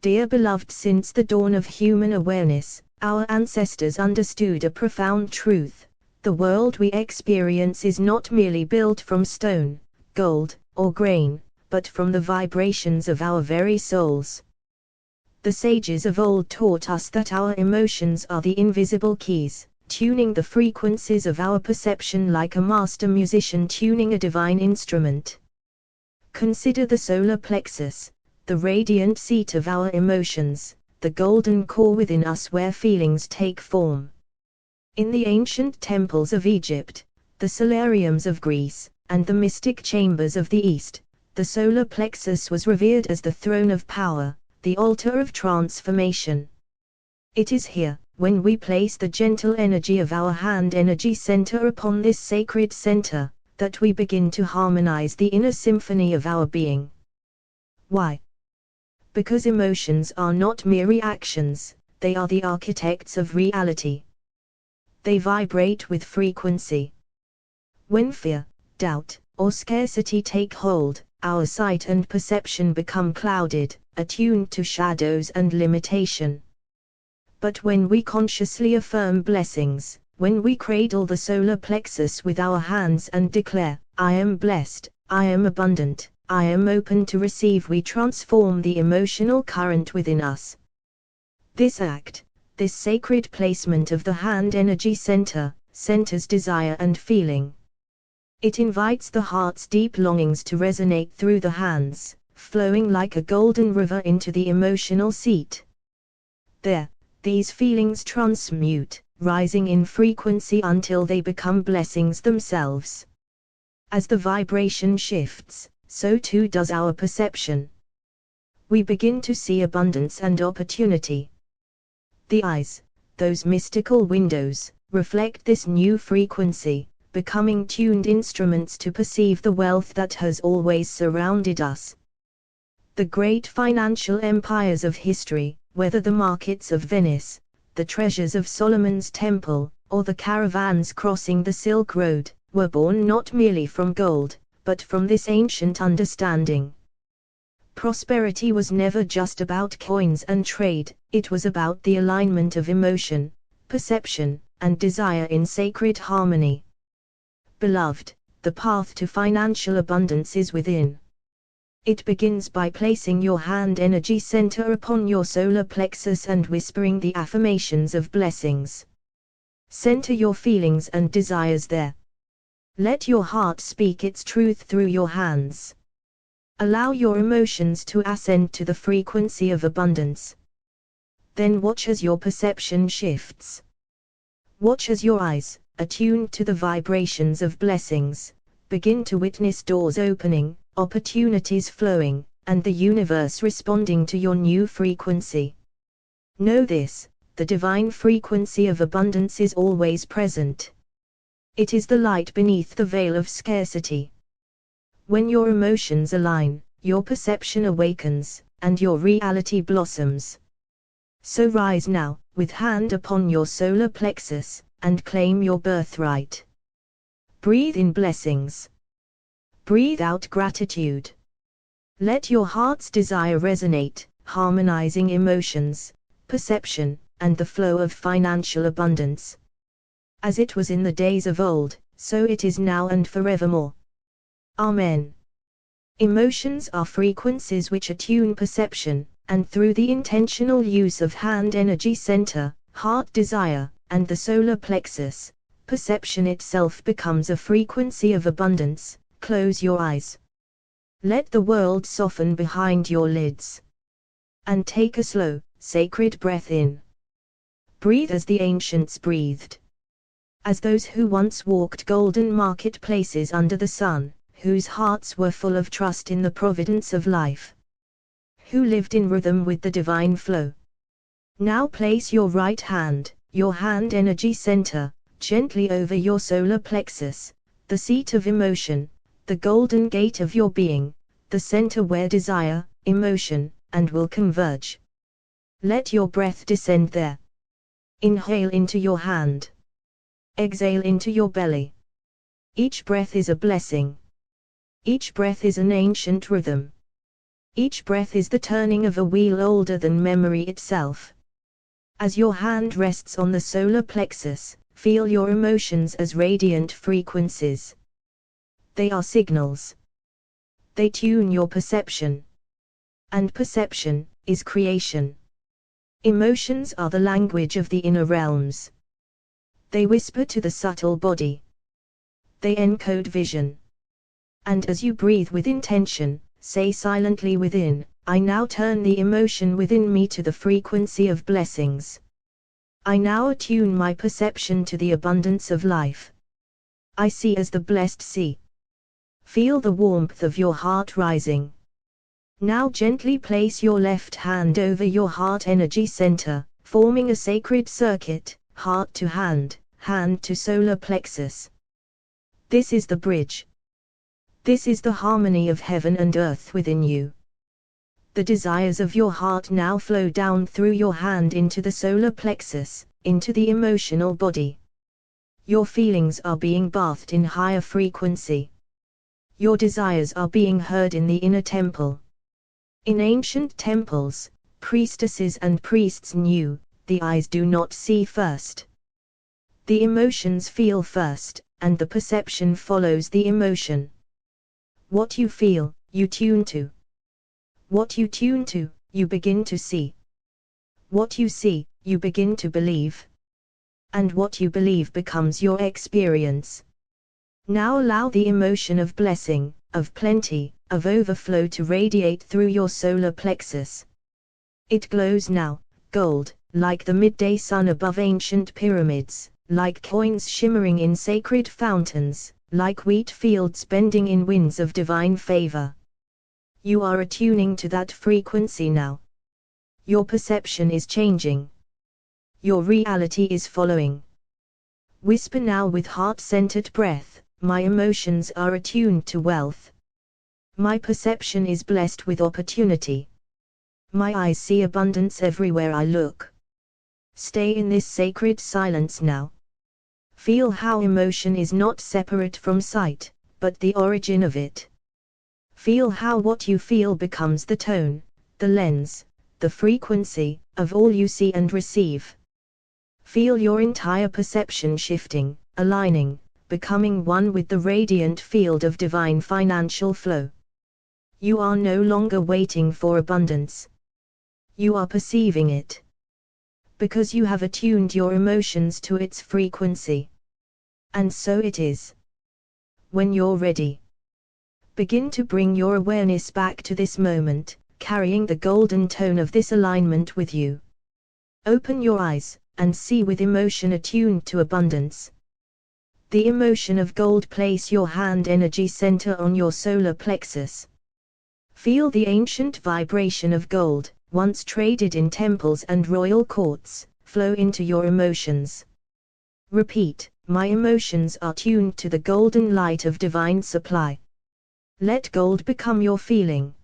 Dear beloved, since the dawn of human awareness, our ancestors understood a profound truth. The world we experience is not merely built from stone, gold, or grain, but from the vibrations of our very souls. The sages of old taught us that our emotions are the invisible keys, tuning the frequencies of our perception like a master musician tuning a divine instrument. Consider the solar plexus, the radiant seat of our emotions, the golden core within us where feelings take form. In the ancient temples of Egypt, the solariums of Greece, and the mystic chambers of the East, the solar plexus was revered as the throne of power, the altar of transformation. It is here, when we place the gentle energy of our hand energy center upon this sacred center, that we begin to harmonize the inner symphony of our being. Why? Because emotions are not mere reactions, they are the architects of reality. They vibrate with frequency. When fear, doubt, or scarcity take hold, our sight and perception become clouded, attuned to shadows and limitation. But when we consciously affirm blessings, when we cradle the solar plexus with our hands and declare, I am blessed, I am abundant, I am open to receive, we transform the emotional current within us. This act, this sacred placement of the hand energy center, centers desire and feeling. It invites the heart's deep longings to resonate through the hands, flowing like a golden river into the emotional seat. There, these feelings transmute, rising in frequency until they become blessings themselves. As the vibration shifts, so too does our perception. We begin to see abundance and opportunity. The eyes, those mystical windows, reflect this new frequency, becoming tuned instruments to perceive the wealth that has always surrounded us. The great financial empires of history, whether the markets of Venice, the treasures of Solomon's temple, or the caravans crossing the Silk Road, were born not merely from gold, but from this ancient understanding. Prosperity was never just about coins and trade, it was about the alignment of emotion, perception, and desire in sacred harmony. Beloved, the path to financial abundance is within. It begins by placing your hand energy center upon your solar plexus and whispering the affirmations of blessings. Center your feelings and desires there. Let your heart speak its truth through your hands. Allow your emotions to ascend to the frequency of abundance. Then watch as your perception shifts. Watch as your eyes, attuned to the vibrations of blessings, begin to witness doors opening, opportunities flowing, and the universe responding to your new frequency. Know this, the divine frequency of abundance is always present. It is the light beneath the veil of scarcity. When your emotions align, your perception awakens, and your reality blossoms. So rise now, with hand upon your solar plexus, and claim your birthright. Breathe in blessings. Breathe out gratitude. Let your heart's desire resonate, harmonizing emotions, perception, and the flow of financial abundance. As it was in the days of old, so it is now and forevermore. Amen. Emotions are frequencies which attune perception, and through the intentional use of hand energy center, heart desire, and the solar plexus, perception itself becomes a frequency of abundance. Close your eyes. Let the world soften behind your lids. And take a slow, sacred breath in. Breathe as the ancients breathed. As those who once walked golden marketplaces under the sun, whose hearts were full of trust in the providence of life. Who lived in rhythm with the divine flow. Now place your right hand, your hand energy center, gently over your solar plexus, the seat of emotion, the golden gate of your being, the center where desire, emotion, and will converge. Let your breath descend there. Inhale into your hand. Exhale into your belly. Each breath is a blessing. Each breath is an ancient rhythm. Each breath is the turning of a wheel older than memory itself. As your hand rests on the solar plexus, feel your emotions as radiant frequencies. They are signals. They tune your perception. And perception is creation. Emotions are the language of the inner realms. They whisper to the subtle body. They encode vision. And as you breathe with intention, say silently within, I now turn the emotion within me to the frequency of blessings. I now attune my perception to the abundance of life. I see as the blessed see. Feel the warmth of your heart rising. Now gently place your left hand over your heart energy center, forming a sacred circuit, heart to hand to solar plexus. This is the bridge. This is the harmony of heaven and earth within you. The desires of your heart now flow down through your hand into the solar plexus, into the emotional body. Your feelings are being bathed in higher frequency. Your desires are being heard in the inner temple. In ancient temples, priestesses and priests knew, the eyes do not see first. The emotions feel first, and the perception follows the emotion. What you feel, you tune to. What you tune to, you begin to see. What you see, you begin to believe. And what you believe becomes your experience. Now allow the emotion of blessing, of plenty, of overflow to radiate through your solar plexus. It glows now, gold, like the midday sun above ancient pyramids, like coins shimmering in sacred fountains, like wheat fields bending in winds of divine favor. You are attuning to that frequency now. Your perception is changing. Your reality is following. Whisper now with heart-centered breath, my emotions are attuned to wealth. My perception is blessed with opportunity. My eyes see abundance everywhere I look. Stay in this sacred silence now. Feel how emotion is not separate from sight, but the origin of it. Feel how what you feel becomes the tone, the lens, the frequency, of all you see and receive. Feel your entire perception shifting, aligning, becoming one with the radiant field of divine financial flow. You are no longer waiting for abundance. You are perceiving it. Because you have attuned your emotions to its frequency. And so it is. When you're ready, begin to bring your awareness back to this moment, carrying the golden tone of this alignment with you. Open your eyes, and see with emotion attuned to abundance. The emotion of gold. Place your hand energy center on your solar plexus. Feel the ancient vibration of gold, once traded in temples and royal courts, flow into your emotions. Repeat, my emotions are tuned to the golden light of divine supply. Let gold become your feeling.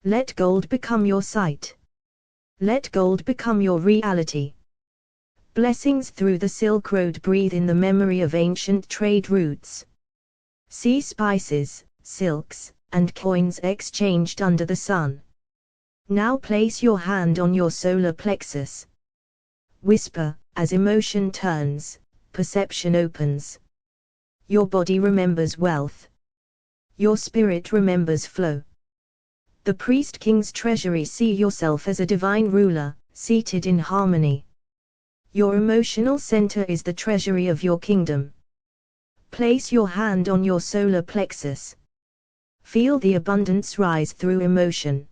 Let gold become your sight. Let gold become your reality. Blessings through the Silk Road. Breathe in the memory of ancient trade routes. See spices, silks, and coins exchanged under the sun. Now place your hand on your solar plexus. Whisper, as emotion turns, perception opens. Your body remembers wealth. Your spirit remembers flow. The priest king's treasury. See yourself as a divine ruler, seated in harmony. Your emotional center is the treasury of your kingdom. Place your hand on your solar plexus. Feel the abundance rise through emotion.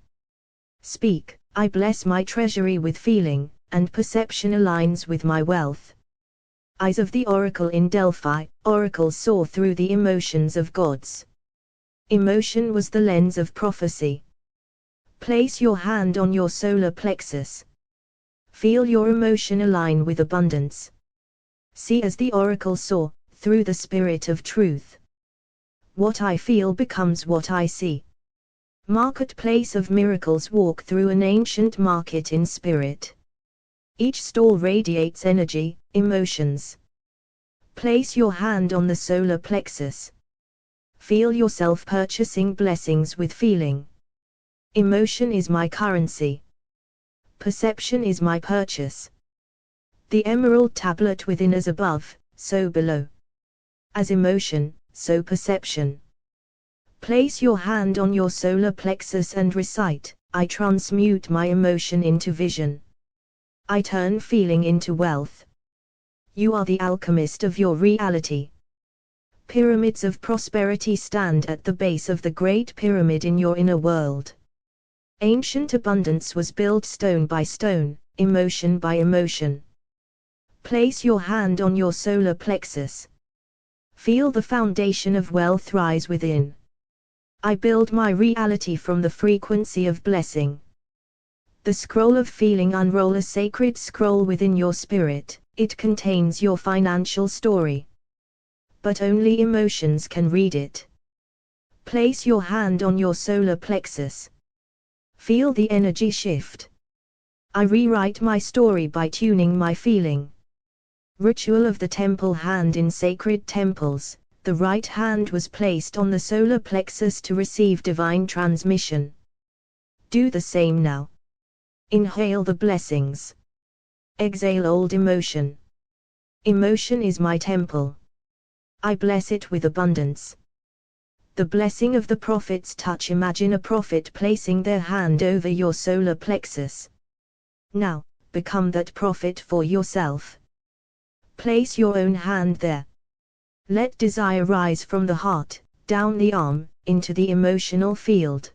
Speak, I bless my treasury with feeling, and perception aligns with my wealth. Eyes of the oracle in Delphi, oracles saw through the emotions of gods. Emotion was the lens of prophecy. Place your hand on your solar plexus. Feel your emotion align with abundance. See as the oracle saw, through the spirit of truth. What I feel becomes what I see. Marketplace of miracles. Walk through an ancient market in spirit. Each stall radiates energy, emotions. Place your hand on the solar plexus. Feel yourself purchasing blessings with feeling. Emotion is my currency. Perception is my purchase. The emerald tablet within as above, so below. As emotion, so perception. Place your hand on your solar plexus and recite, I transmute my emotion into vision. I turn feeling into wealth. You are the alchemist of your reality. Pyramids of prosperity stand at the base of the Great Pyramid in your inner world. Ancient abundance was built stone by stone, emotion by emotion. Place your hand on your solar plexus. Feel the foundation of wealth rise within. I build my reality from the frequency of blessing. The scroll of feeling. Unroll a sacred scroll within your spirit, it contains your financial story. But only emotions can read it. Place your hand on your solar plexus. Feel the energy shift. I rewrite my story by tuning my feeling. Ritual of the temple hand. In sacred temples, the right hand was placed on the solar plexus to receive divine transmission. Do the same now. Inhale the blessings. Exhale old emotion. Emotion is my temple. I bless it with abundance. The blessing of the prophet's touch. Imagine a prophet placing their hand over your solar plexus. Now, become that prophet for yourself. Place your own hand there. Let desire rise from the heart, down the arm, into the emotional field.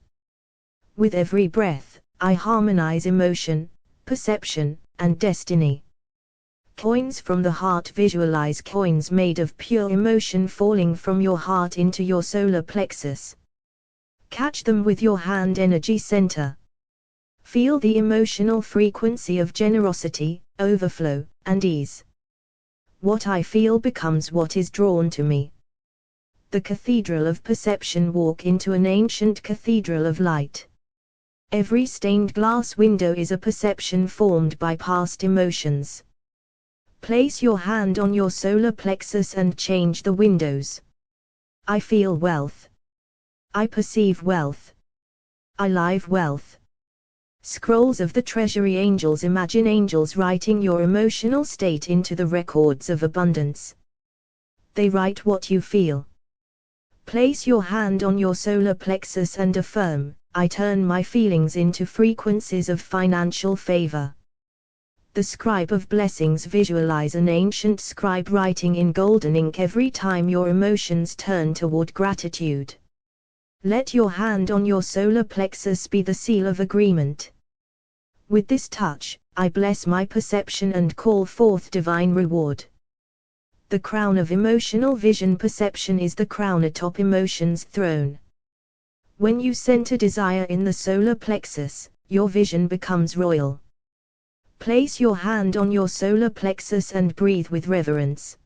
With every breath, I harmonize emotion, perception, and destiny. Coins from the heart. Visualize coins made of pure emotion falling from your heart into your solar plexus. Catch them with your hand energy center. Feel the emotional frequency of generosity, overflow, and ease. What I feel becomes what is drawn to me. The cathedral of perception. Walk into an ancient cathedral of light. Every stained glass window is a perception formed by past emotions. Place your hand on your solar plexus and change the windows. I feel wealth. I perceive wealth. I live wealth. Scrolls of the treasury. Angels. Imagine angels writing your emotional state into the records of abundance. They write what you feel. Place your hand on your solar plexus and affirm, I turn my feelings into frequencies of financial favor. The scribe of blessings. Visualize an ancient scribe writing in golden ink every time your emotions turn toward gratitude. Let your hand on your solar plexus be the seal of agreement. With this touch, I bless my perception and call forth divine reward. The crown of emotional vision. Perception is the crown atop emotion's throne. When you center desire in the solar plexus, your vision becomes royal. Place your hand on your solar plexus and breathe with reverence.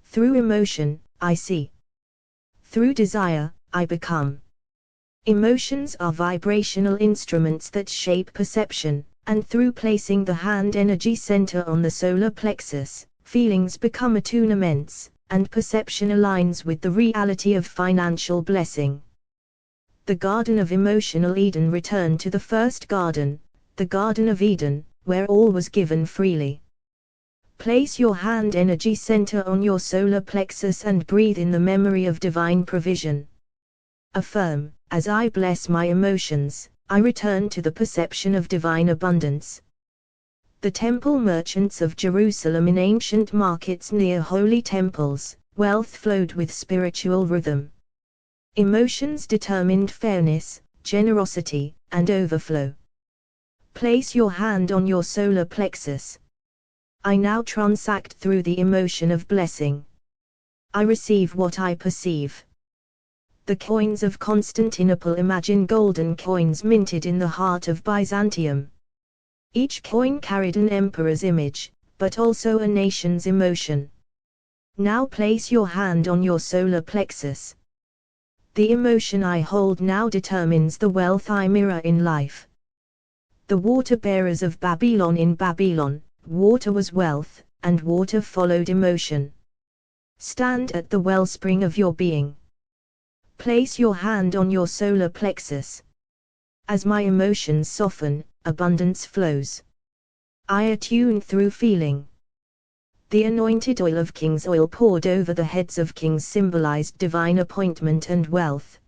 Through emotion, I see. Through desire, I become. Emotions are vibrational instruments that shape perception, and through placing the hand energy center on the solar plexus, feelings become attunements, and perception aligns with the reality of financial blessing. The Garden of Emotional Eden. Return to the first garden, the Garden of Eden, where all was given freely. Place your hand energy center on your solar plexus and breathe in the memory of divine provision. Affirm, as I bless my emotions, I return to the perception of divine abundance. The temple merchants of Jerusalem. In ancient markets near holy temples, wealth flowed with spiritual rhythm. Emotions determined fairness, generosity, and overflow. Place your hand on your solar plexus. I now transact through the emotion of blessing. I receive what I perceive. The coins of Constantinople. Imagine golden coins minted in the heart of Byzantium. Each coin carried an emperor's image, but also a nation's emotion. Now place your hand on your solar plexus. The emotion I hold now determines the wealth I mirror in life. The water bearers of Babylon. In Babylon, water was wealth, and water followed emotion. Stand at the wellspring of your being. Place your hand on your solar plexus. As my emotions soften, abundance flows. I attune through feeling. The anointed oil of kings, oil poured over the heads of kings, symbolized divine appointment and wealth.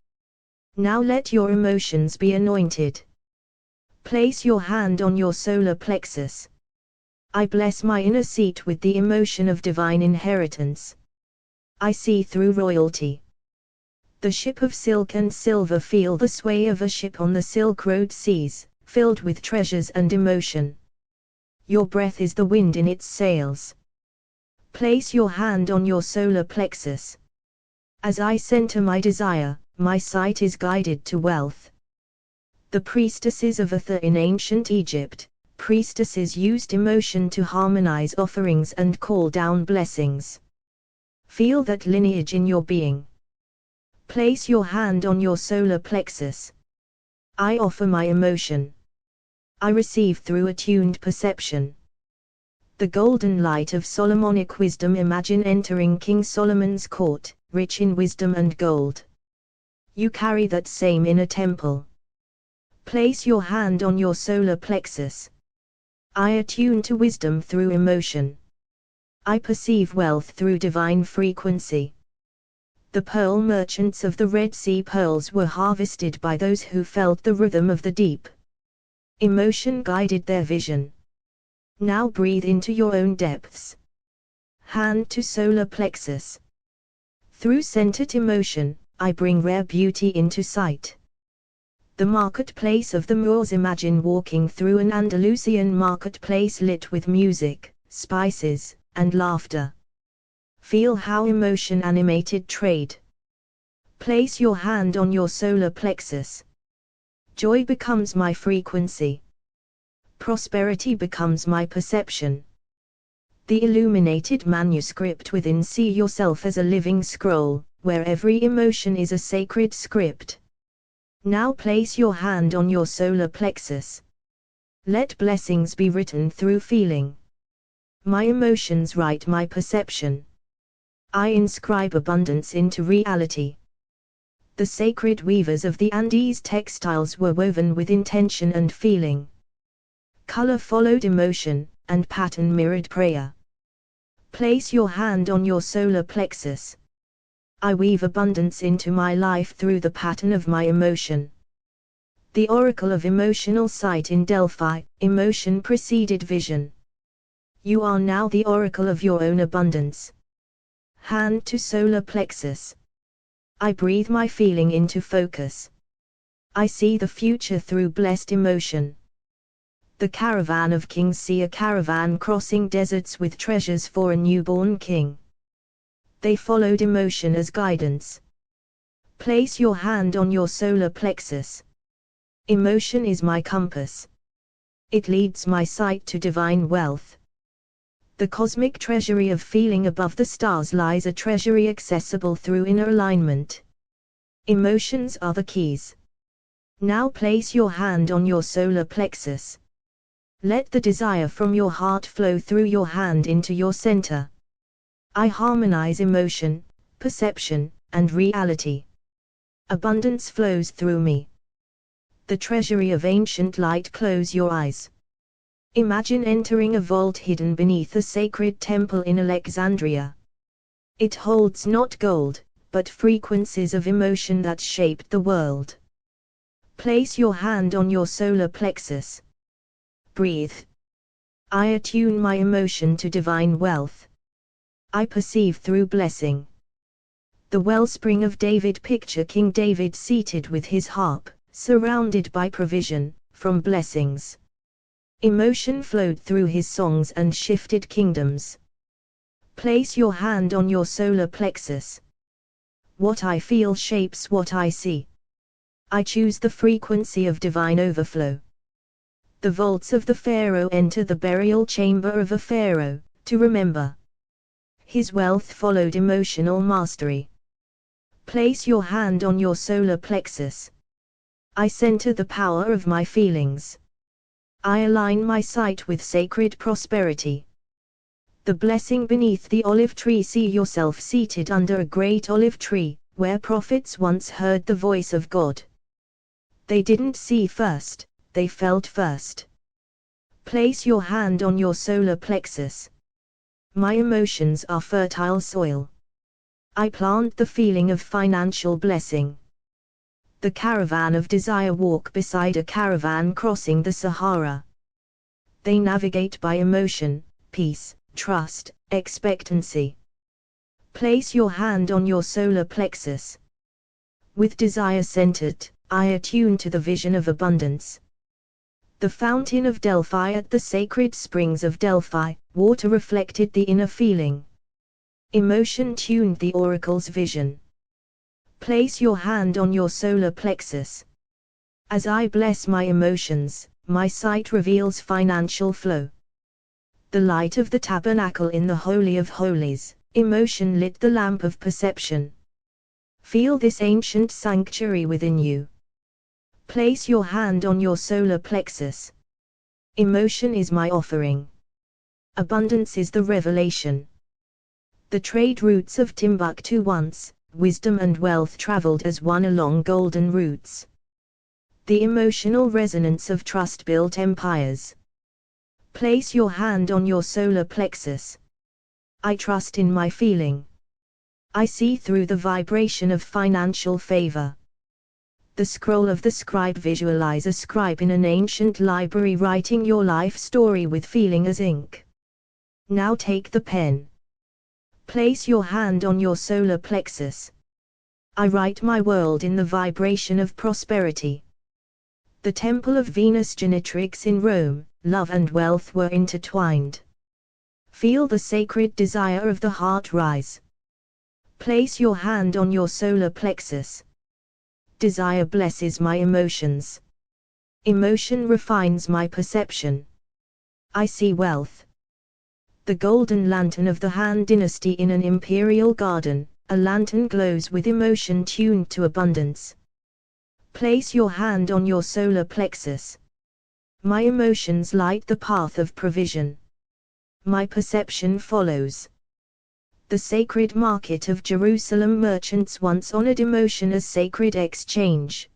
Now let your emotions be anointed. Place your hand on your solar plexus. I bless my inner seat with the emotion of divine inheritance. I see through royalty. The ship of silk and silver, feel the sway of a ship on the Silk Road seas, filled with treasures and emotion. Your breath is the wind in its sails. Place your hand on your solar plexus. As I center my desire, my sight is guided to wealth. The priestesses of Ether in ancient Egypt, priestesses used emotion to harmonize offerings and call down blessings. Feel that lineage in your being. Place your hand on your solar plexus. I offer my emotion. I receive through attuned perception. The golden light of Solomonic wisdom, imagine entering King Solomon's court, rich in wisdom and gold. You carry that same inner temple. Place your hand on your solar plexus. I attune to wisdom through emotion. I perceive wealth through divine frequency. The pearl merchants of the Red Sea, pearls were harvested by those who felt the rhythm of the deep. Emotion guided their vision. Now breathe into your own depths. Hand to solar plexus. Through centered emotion, I bring rare beauty into sight. The marketplace of the Moors, imagine walking through an Andalusian marketplace lit with music, spices, and laughter. Feel how emotion animated trade. Place your hand on your solar plexus. Joy becomes my frequency. Prosperity becomes my perception. The illuminated manuscript within, see yourself as a living scroll, where every emotion is a sacred script. Now place your hand on your solar plexus. Let blessings be written through feeling. My emotions write my perception. I inscribe abundance into reality. The sacred weavers of the Andes textiles were woven with intention and feeling. Color followed emotion, and pattern mirrored prayer. Place your hand on your solar plexus. I weave abundance into my life through the pattern of my emotion. The oracle of emotional sight in Delphi, emotion preceded vision. You are now the oracle of your own abundance. Hand to solar plexus. I breathe my feeling into focus. I see the future through blessed emotion. The caravan of kings, see a caravan crossing deserts with treasures for a newborn king. They followed emotion as guidance. Place your hand on your solar plexus. Emotion is my compass. It leads my sight to divine wealth. The cosmic treasury of feeling, above the stars lies a treasury accessible through inner alignment. Emotions are the keys. Now place your hand on your solar plexus. Let the desire from your heart flow through your hand into your center. I harmonize emotion, perception, and reality. Abundance flows through me. The treasury of ancient light, close your eyes. Imagine entering a vault hidden beneath a sacred temple in Alexandria. It holds not gold, but frequencies of emotion that shaped the world. Place your hand on your solar plexus. Breathe. I attune my emotion to divine wealth. I perceive through blessing. The wellspring of David, picture King David seated with his harp, surrounded by provision, from blessings. Emotion flowed through his songs and shifted kingdoms. Place your hand on your solar plexus. What I feel shapes what I see. I choose the frequency of divine overflow. The vaults of the Pharaoh, enter the burial chamber of a Pharaoh, to remember. His wealth followed emotional mastery. Place your hand on your solar plexus. I center the power of my feelings. I align my sight with sacred prosperity. The blessing beneath the olive tree, see yourself seated under a great olive tree, where prophets once heard the voice of God. They didn't see first, they felt first. Place your hand on your solar plexus. My emotions are fertile soil. I plant the feeling of financial blessing. The caravan of desire walk beside a caravan crossing the Sahara. They navigate by emotion, peace, trust, expectancy. Place your hand on your solar plexus. With desire centered, I attune to the vision of abundance. The fountain of Delphi at the sacred springs of Delphi, water reflected the inner feeling. Emotion tuned the oracle's vision. Place your hand on your solar plexus. As I bless my emotions, my sight reveals financial flow. The light of the tabernacle in the Holy of Holies, emotion lit the lamp of perception. Feel this ancient sanctuary within you. Place your hand on your solar plexus. Emotion is my offering. Abundance is the revelation. The trade routes of Timbuktu once, wisdom and wealth traveled as one along golden routes. The emotional resonance of trust built empires. Place your hand on your solar plexus. I trust in my feeling. I see through the vibration of financial favor. The scroll of the scribe. Visualize a scribe in an ancient library writing your life story with feeling as ink. Now take the pen. Place your hand on your solar plexus. I write my world in the vibration of prosperity. The temple of Venus Genitrix in Rome, love and wealth were intertwined. Feel the sacred desire of the heart rise. Place your hand on your solar plexus. Desire blesses my emotions. Emotion refines my perception. I see wealth. The golden lantern of the Han dynasty in an imperial garden, a lantern glows with emotion tuned to abundance. Place your hand on your solar plexus. My emotions light the path of provision. My perception follows. The sacred market of Jerusalem merchants once honored emotion as sacred exchange.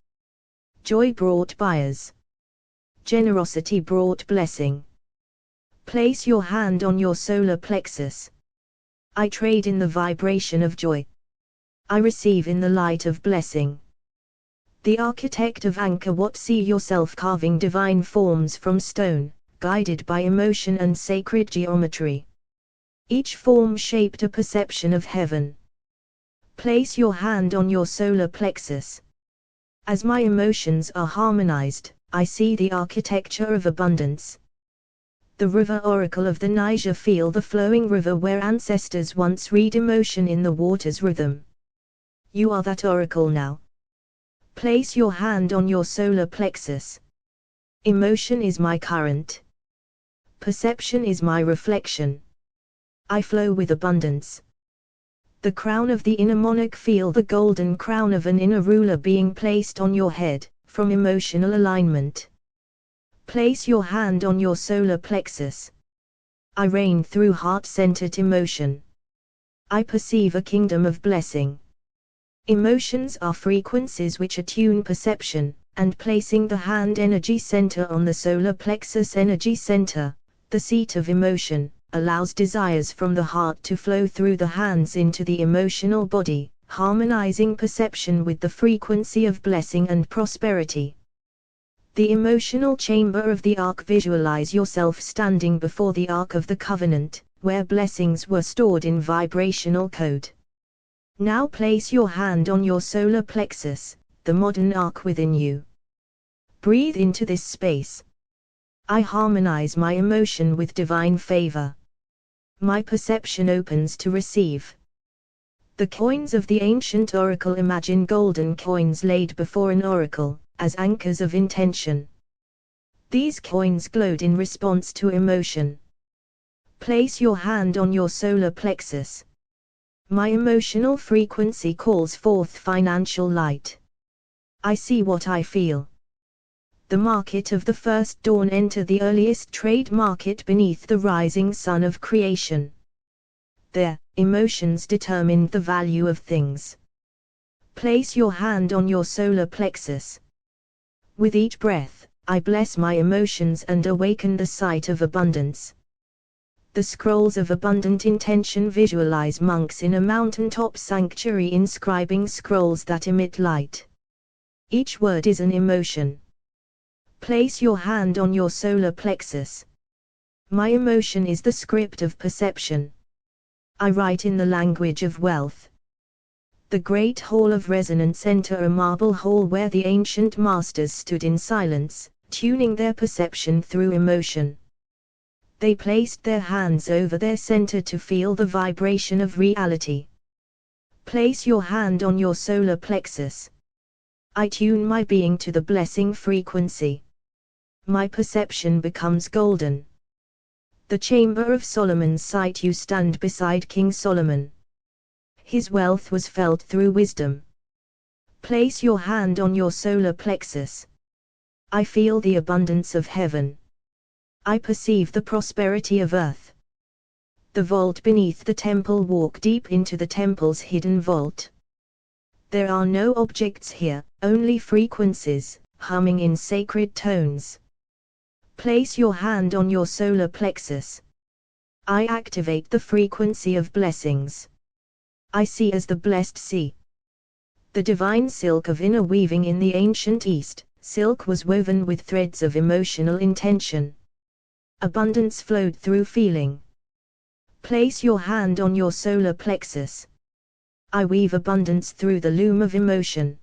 Joy brought buyers. Generosity brought blessing. Place your hand on your solar plexus. I trade in the vibration of joy. I receive in the light of blessing. The architect of Angkor Wat. See yourself carving divine forms from stone, guided by emotion and sacred geometry. Each form shaped a perception of heaven. Place your hand on your solar plexus. As my emotions are harmonized, I see the architecture of abundance. The river oracle of the Niger. Feel the flowing river where ancestors once read emotion in the water's rhythm. You are that oracle now. Place your hand on your solar plexus. Emotion is my current. Perception is my reflection. I flow with abundance. The crown of the inner monarch. Feel the golden crown of an inner ruler being placed on your head, from emotional alignment. Place your hand on your solar plexus. I reign through heart-centered emotion. I perceive a kingdom of blessing. Emotions are frequencies which attune perception, and placing the hand energy center on the solar plexus energy center, the seat of emotion, allows desires from the heart to flow through the hands into the emotional body, harmonizing perception with the frequency of blessing and prosperity. The emotional chamber of the Ark. Visualize yourself standing before the Ark of the Covenant, where blessings were stored in vibrational code. Now place your hand on your solar plexus, the modern Ark within you. Breathe into this space. I harmonize my emotion with divine favor. My perception opens to receive. The coins of the ancient oracle. Imagine golden coins laid before an oracle, as anchors of intention. These coins glowed in response to emotion. Place your hand on your solar plexus. My emotional frequency calls forth financial light. I see what I feel. The market of the first dawn. Enter the earliest trade market beneath the rising sun of creation. There, emotions determined the value of things. Place your hand on your solar plexus. With each breath, I bless my emotions and awaken the sight of abundance. The scrolls of abundant intention visualize monks in a mountaintop sanctuary inscribing scrolls that emit light. Each word is an emotion. Place your hand on your solar plexus. My emotion is the script of perception. I write in the language of wealth. The great hall of resonance. Enter a marble hall where the ancient masters stood in silence, tuning their perception through emotion. They placed their hands over their center to feel the vibration of reality. Place your hand on your solar plexus. I tune my being to the blessing frequency. My perception becomes golden. The Chamber of Solomon's sight. You stand beside King Solomon. His wealth was felt through wisdom. Place your hand on your solar plexus. I feel the abundance of heaven. I perceive the prosperity of earth. The vault beneath the temple. Walk deep into the temple's hidden vault. There are no objects here, only frequencies, humming in sacred tones. Place your hand on your solar plexus. I activate the frequency of blessings. I see as the blessed see. The divine silk of inner weaving. In the ancient East, silk was woven with threads of emotional intention. Abundance flowed through feeling. Place your hand on your solar plexus. I weave abundance through the loom of emotion.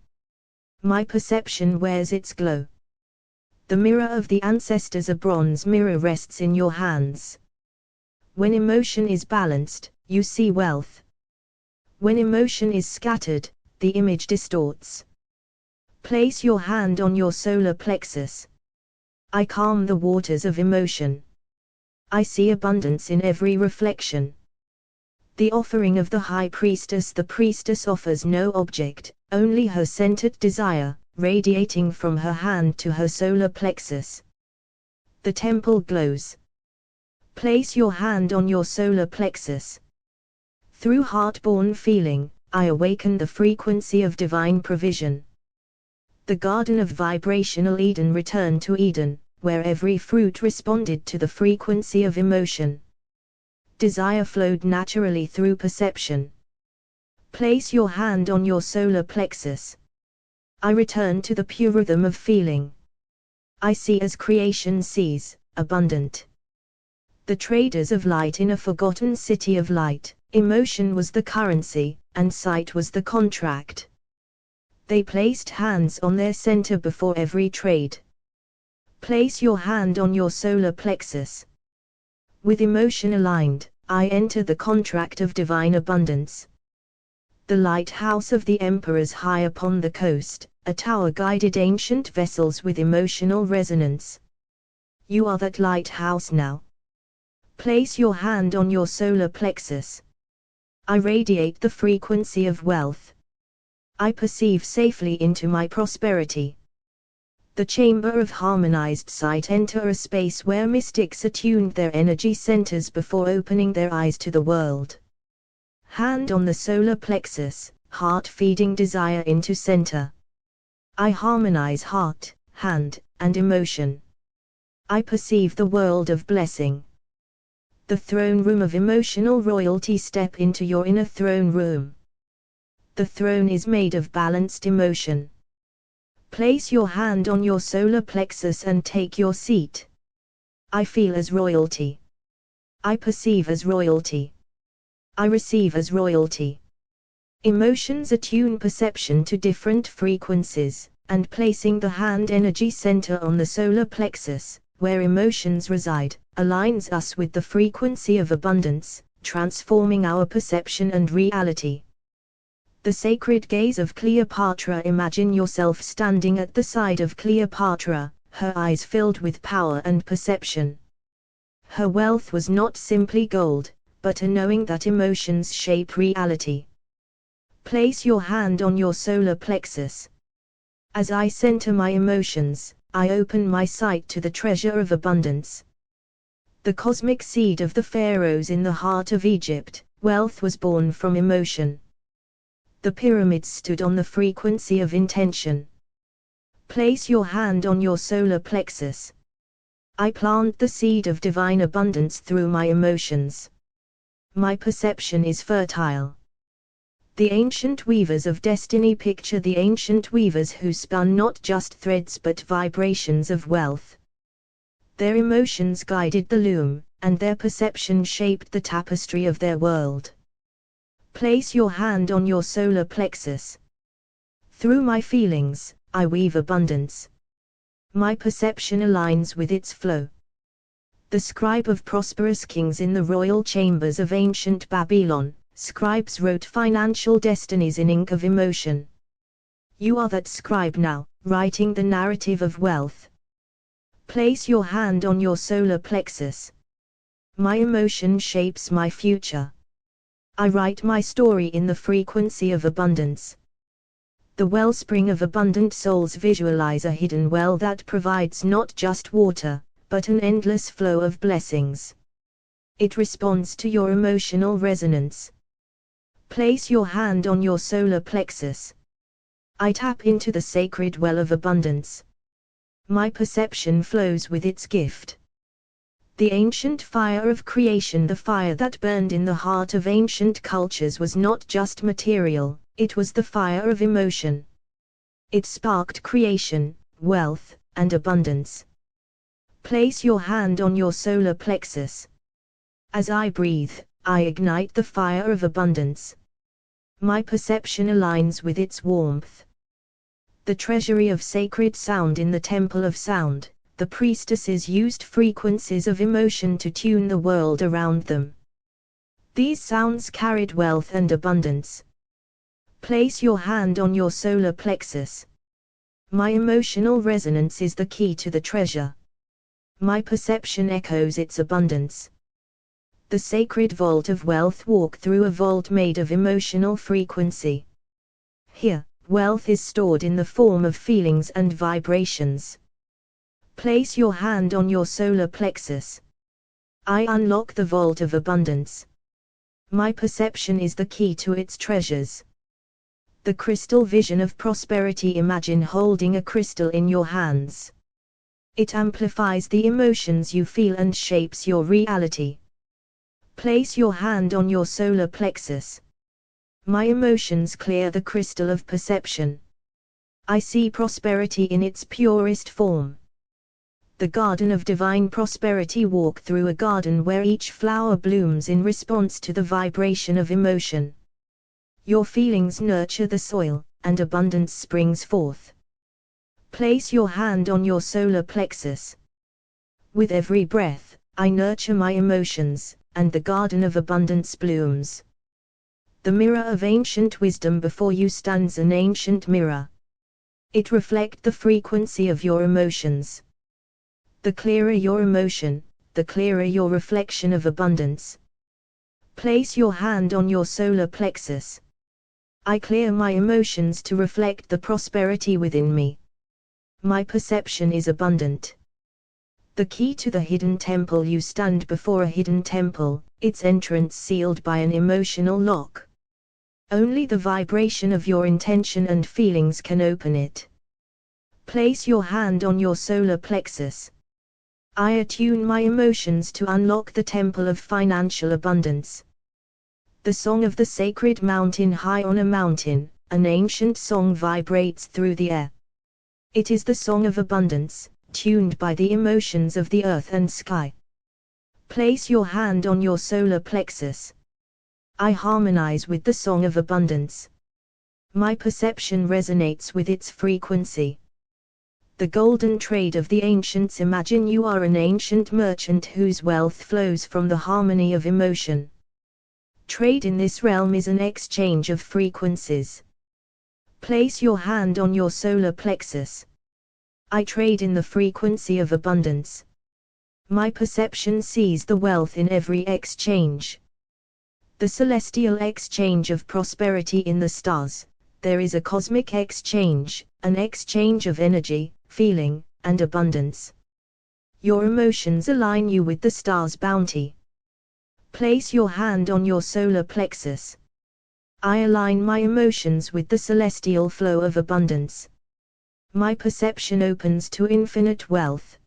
My perception wears its glow. The mirror of the ancestors. A bronze mirror rests in your hands. When emotion is balanced, you see wealth. When emotion is scattered, the image distorts. Place your hand on your solar plexus. I calm the waters of emotion. I see abundance in every reflection. The offering of the high priestess. The priestess offers no object, only her centered desire, radiating from her hand to her solar plexus. The temple glows. Place your hand on your solar plexus. Through heart-born feeling, I awaken the frequency of divine provision. The garden of vibrational Eden returned to Eden, where every fruit responded to the frequency of emotion. Desire flowed naturally through perception. Place your hand on your solar plexus. I return to the pure rhythm of feeling. I see as creation sees, abundant. The traders of light. In a forgotten city of light, emotion was the currency, and sight was the contract. They placed hands on their center before every trade. Place your hand on your solar plexus. With emotion aligned, I enter the contract of divine abundance. The lighthouse of the emperors high upon the coast, a tower guided ancient vessels with emotional resonance. You are that lighthouse now. Place your hand on your solar plexus. I radiate the frequency of wealth. I perceive safely into my prosperity. The chamber of harmonized sight. Enter a space where mystics attuned their energy centers before opening their eyes to the world. Hand on the solar plexus, heart feeding desire into center. I harmonize heart, hand, and emotion. I perceive the world of blessing. The throne room of emotional royalty. Step into your inner throne room. The throne is made of balanced emotion. Place your hand on your solar plexus and take your seat. I feel as royalty. I perceive as royalty. I receive as royalty. Emotions attune perception to different frequencies, and placing the hand energy center on the solar plexus, where emotions reside, aligns us with the frequency of abundance, transforming our perception and reality. The sacred gaze of Cleopatra. Imagine yourself standing at the side of Cleopatra, her eyes filled with power and perception. Her wealth was not simply gold, but a knowing that emotions shape reality. Place your hand on your solar plexus. As I center my emotions, I open my sight to the treasure of abundance. The cosmic seed of the pharaohs. In the heart of Egypt, wealth was born from emotion. The pyramids stood on the frequency of intention. Place your hand on your solar plexus. I plant the seed of divine abundance through my emotions. My perception is fertile. The ancient weavers of destiny picture the ancient weavers who spun not just threads but vibrations of wealth. Their emotions guided the loom, and their perception shaped the tapestry of their world. Place your hand on your solar plexus. Through my feelings, I weave abundance. My perception aligns with its flow. The scribe of prosperous kings in the royal chambers of ancient Babylon, scribes wrote financial destinies in ink of emotion. You are that scribe now, writing the narrative of wealth. Place your hand on your solar plexus. My emotion shapes my future. I write my story in the frequency of abundance. The wellspring of abundant souls visualize a hidden well that provides not just water, but an endless flow of blessings. It responds to your emotional resonance. Place your hand on your solar plexus. I tap into the sacred well of abundance. My perception flows with its gift. The ancient fire of creation, the fire that burned in the heart of ancient cultures, was not just material, it was the fire of emotion. It sparked creation, wealth, and abundance. Place your hand on your solar plexus. As I breathe, I ignite the fire of abundance. My perception aligns with its warmth. The treasury of sacred sound in the temple of sound, the priestesses used frequencies of emotion to tune the world around them. These sounds carried wealth and abundance. Place your hand on your solar plexus. My emotional resonance is the key to the treasure. My perception echoes its abundance. The sacred vault of wealth. Walk through a vault made of emotional frequency. Here, wealth is stored in the form of feelings and vibrations. Place your hand on your solar plexus. I unlock the vault of abundance. My perception is the key to its treasures. The crystal vision of prosperity. Imagine holding a crystal in your hands. It amplifies the emotions you feel and shapes your reality. Place your hand on your solar plexus. My emotions clear the crystal of perception. I see prosperity in its purest form. The garden of divine prosperity. Walk through a garden where each flower blooms in response to the vibration of emotion. Your feelings nurture the soil, and abundance springs forth. Place your hand on your solar plexus. With every breath, I nurture my emotions, and the garden of abundance blooms. The mirror of ancient wisdom. Before you stands an ancient mirror. It reflects the frequency of your emotions. The clearer your emotion, the clearer your reflection of abundance. Place your hand on your solar plexus. I clear my emotions to reflect the prosperity within me. My perception is abundant. The key to the hidden temple. You stand before a hidden temple, its entrance sealed by an emotional lock. Only the vibration of your intention and feelings can open it. Place your hand on your solar plexus. I attune my emotions to unlock the temple of financial abundance. The song of the sacred mountain. High on a mountain, an ancient song vibrates through the air. It is the song of abundance, tuned by the emotions of the earth and sky. Place your hand on your solar plexus. I harmonize with the song of abundance. My perception resonates with its frequency. The golden trade of the ancients. Imagine you are an ancient merchant whose wealth flows from the harmony of emotion. Trade in this realm is an exchange of frequencies. Place your hand on your solar plexus. I trade in the frequency of abundance. My perception sees the wealth in every exchange. The celestial exchange of prosperity in the stars. There is a cosmic exchange, an exchange of energy, feeling, and abundance. Your emotions align you with the stars' bounty. Place your hand on your solar plexus. I align my emotions with the celestial flow of abundance. My perception opens to infinite wealth.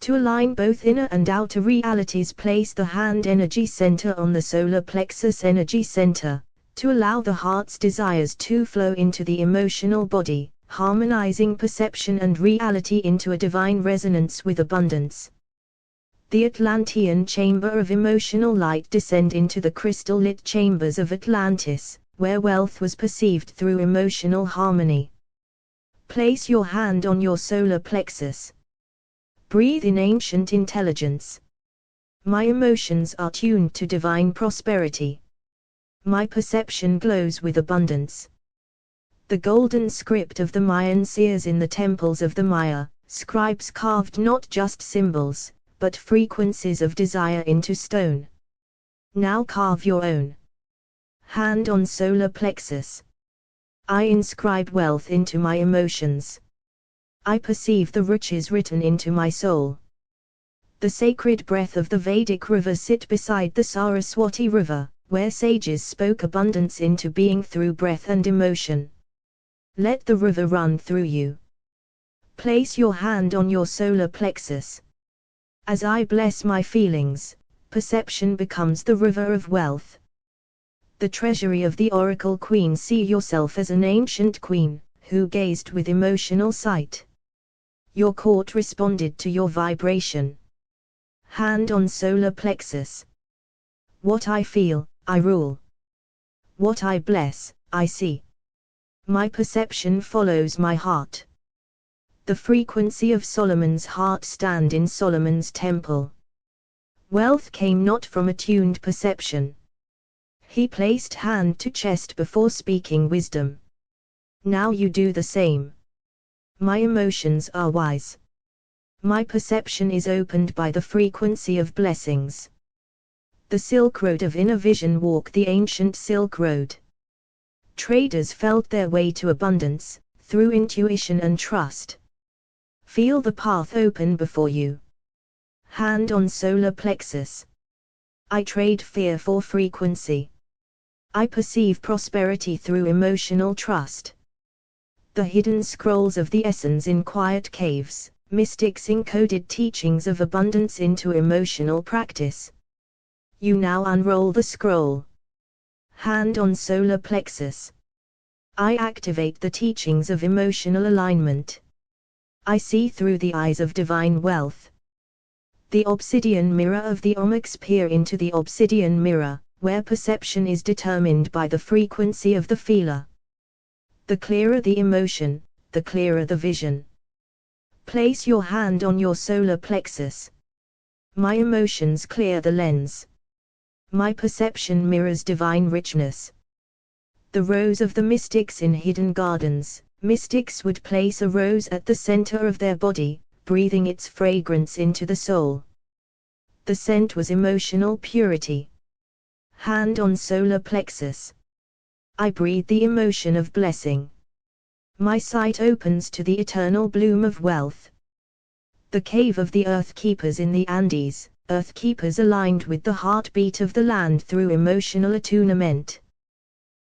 To align both inner and outer realities, place the hand energy center on the solar plexus energy center, to allow the heart's desires to flow into the emotional body, harmonizing perception and reality into a divine resonance with abundance. The Atlantean chamber of emotional light descend into the crystal-lit chambers of Atlantis, where wealth was perceived through emotional harmony. Place your hand on your solar plexus. Breathe in ancient intelligence. My emotions are tuned to divine prosperity. My perception glows with abundance. The golden script of the Mayan seers in the temples of the Maya, scribes carved not just symbols, but frequencies of desire into stone. Now carve your own. Hand on solar plexus. I inscribe wealth into my emotions. I perceive the riches written into my soul. The sacred breath of the Vedic river sit beside the Saraswati river, where sages spoke abundance into being through breath and emotion. Let the river run through you. Place your hand on your solar plexus. As I bless my feelings, perception becomes the river of wealth. The treasury of the Oracle Queen. See yourself as an ancient queen, who gazed with emotional sight. Your court responded to your vibration. Hand on solar plexus. What I feel, I rule. What I bless, I see. My perception follows my heart. The frequency of Solomon's heart stand in Solomon's temple. Wealth came not from attuned perception. He placed hand to chest before speaking wisdom. Now you do the same. My emotions are wise. My perception is opened by the frequency of blessings. The Silk Road of inner vision. Walk the ancient Silk Road. Traders felt their way to abundance, through intuition and trust. Feel the path open before you. Hand on solar plexus. I trade fear for frequency. I perceive prosperity through emotional trust. The hidden scrolls of the essence in quiet caves, mystics encoded teachings of abundance into emotional practice. You now unroll the scroll. Hand on solar plexus. I activate the teachings of emotional alignment. I see through the eyes of divine wealth. The obsidian mirror of the Omyx. Peer into the obsidian mirror, where perception is determined by the frequency of the feeler. The clearer the emotion, the clearer the vision. Place your hand on your solar plexus. My emotions clear the lens. My perception mirrors divine richness. The rose of the mystics in hidden gardens. Mystics would place a rose at the center of their body, breathing its fragrance into the soul. The scent was emotional purity. Hand on solar plexus. I breathe the emotion of blessing. My sight opens to the eternal bloom of wealth. The cave of the earth keepers in the Andes, earth keepers aligned with the heartbeat of the land through emotional attunement.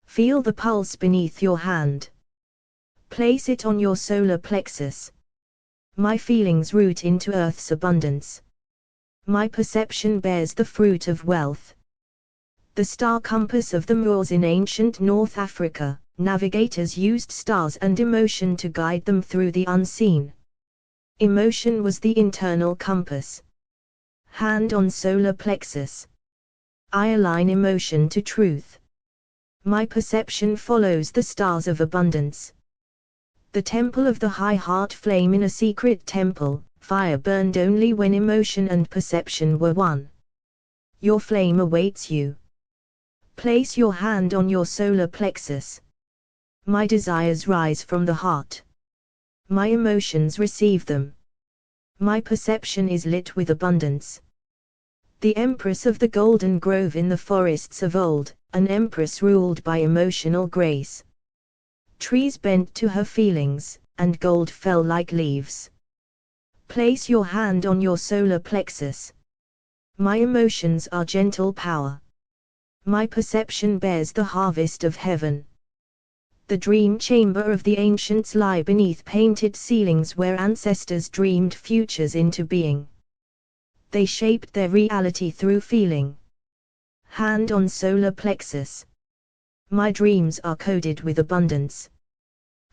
Feel the pulse beneath your hand. Place it on your solar plexus. My feelings root into earth's abundance. My perception bears the fruit of wealth. The star compass of the Moors in ancient North Africa, navigators used stars and emotion to guide them through the unseen. Emotion was the internal compass. Hand on solar plexus. I align emotion to truth. My perception follows the stars of abundance. The temple of the high heart flame. In a secret temple, fire burned only when emotion and perception were one. Your flame awaits you. Place your hand on your solar plexus. My desires rise from the heart. My emotions receive them. My perception is lit with abundance. The Empress of the Golden Grove in the forests of old, an empress ruled by emotional grace. Trees bent to her feelings, and gold fell like leaves. Place your hand on your solar plexus. My emotions are gentle power. My perception bears the harvest of heaven. The dream chamber of the ancients lie beneath painted ceilings where ancestors dreamed futures into being. They shaped their reality through feeling. Hand on solar plexus. My dreams are coded with abundance.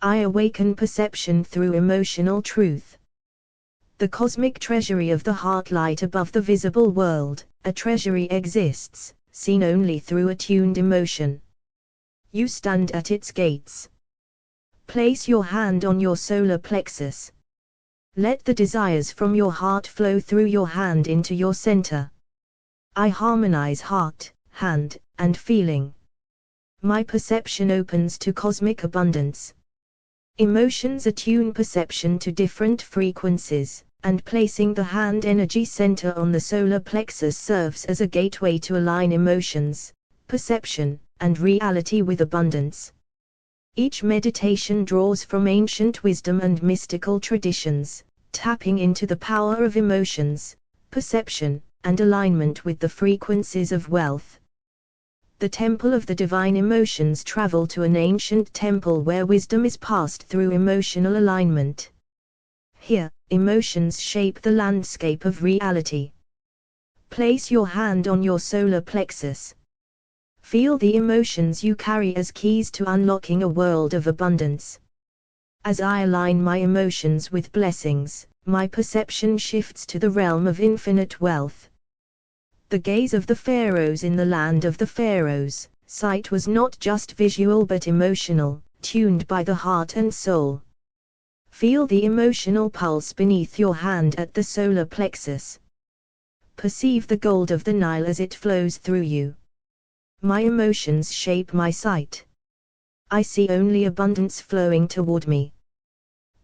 I awaken perception through emotional truth. The cosmic treasury of the heart light above the visible world, a treasury exists, seen only through attuned emotion. You stand at its gates. Place your hand on your solar plexus. Let the desires from your heart flow through your hand into your center. I harmonize heart, hand, and feeling. My perception opens to cosmic abundance. Emotions attune perception to different frequencies, and placing the hand energy center on the solar plexus serves as a gateway to align emotions, perception, and reality with abundance. Each meditation draws from ancient wisdom and mystical traditions, tapping into the power of emotions, perception, and alignment with the frequencies of wealth. The temple of the divine emotions travel to an ancient temple where wisdom is passed through emotional alignment. Here, emotions shape the landscape of reality. Place your hand on your solar plexus. Feel the emotions you carry as keys to unlocking a world of abundance. As I align my emotions with blessings, my perception shifts to the realm of infinite wealth. The gaze of the pharaohs in the land of the pharaohs, sight was not just visual but emotional, tuned by the heart and soul. Feel the emotional pulse beneath your hand at the solar plexus. Perceive the gold of the Nile as it flows through you. My emotions shape my sight. I see only abundance flowing toward me.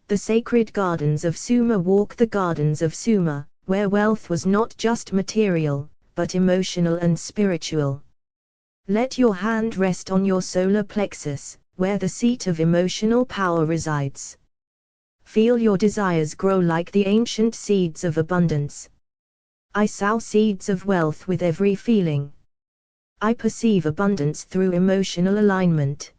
The sacred gardens of Sumer walk the gardens of Sumer, where wealth was not just material, but emotional and spiritual. Let your hand rest on your solar plexus, where the seat of emotional power resides. Feel your desires grow like the ancient seeds of abundance. I sow seeds of wealth with every feeling. I perceive abundance through emotional alignment.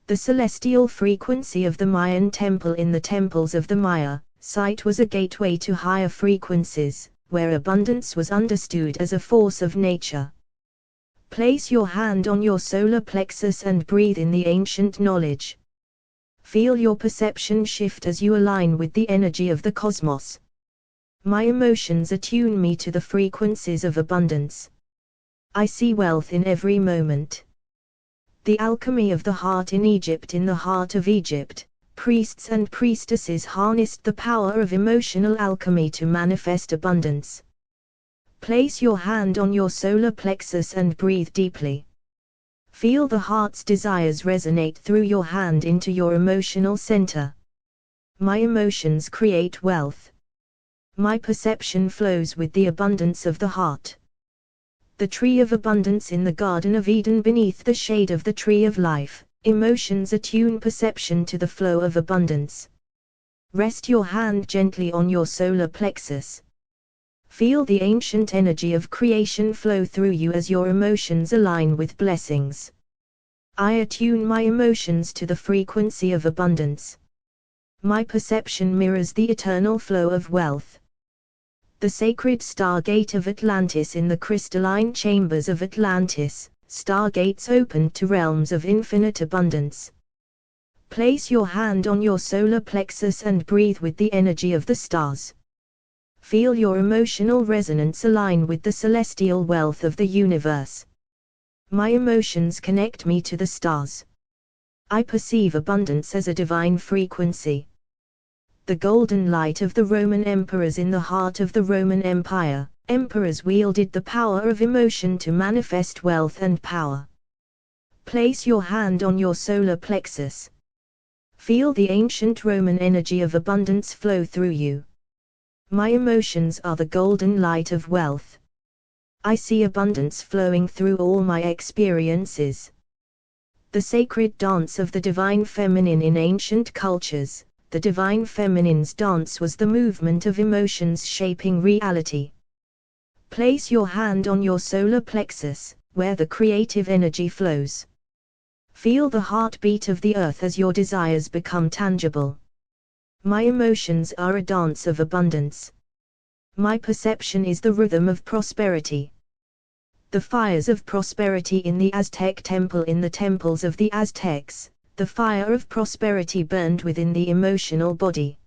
The celestial frequency of the Mayan temple in the temples of the Maya, sight was a gateway to higher frequencies, where abundance was understood as a force of nature. Place your hand on your solar plexus and breathe in the ancient knowledge. Feel your perception shift as you align with the energy of the cosmos. My emotions attune me to the frequencies of abundance. I see wealth in every moment. The alchemy of the heart in Egypt. In the heart of Egypt, priests and priestesses harnessed the power of emotional alchemy to manifest abundance. Place your hand on your solar plexus and breathe deeply. Feel the heart's desires resonate through your hand into your emotional center. My emotions create wealth. My perception flows with the abundance of the heart. The tree of abundance in the Garden of Eden. Beneath the shade of the tree of life, emotions attune perception to the flow of abundance. Rest your hand gently on your solar plexus. Feel the ancient energy of creation flow through you as your emotions align with blessings. I attune my emotions to the frequency of abundance. My perception mirrors the eternal flow of wealth. The sacred stargate of Atlantis. In the crystalline chambers of Atlantis, stargates opened to realms of infinite abundance. Place your hand on your solar plexus and breathe with the energy of the stars. Feel your emotional resonance align with the celestial wealth of the universe. My emotions connect me to the stars. I perceive abundance as a divine frequency. The golden light of the Roman emperors. In the heart of the Roman Empire, emperors wielded the power of emotion to manifest wealth and power. Place your hand on your solar plexus. Feel the ancient Roman energy of abundance flow through you. My emotions are the golden light of wealth. I see abundance flowing through all my experiences. The sacred dance of the divine feminine. In ancient cultures, the divine feminine's dance was the movement of emotions shaping reality. Place your hand on your solar plexus, where the creative energy flows. Feel the heartbeat of the earth as your desires become tangible. My emotions are a dance of abundance. My perception is the rhythm of prosperity. The fires of prosperity in the Aztec temple. In the temples of the Aztecs, the fire of prosperity burned within the emotional body.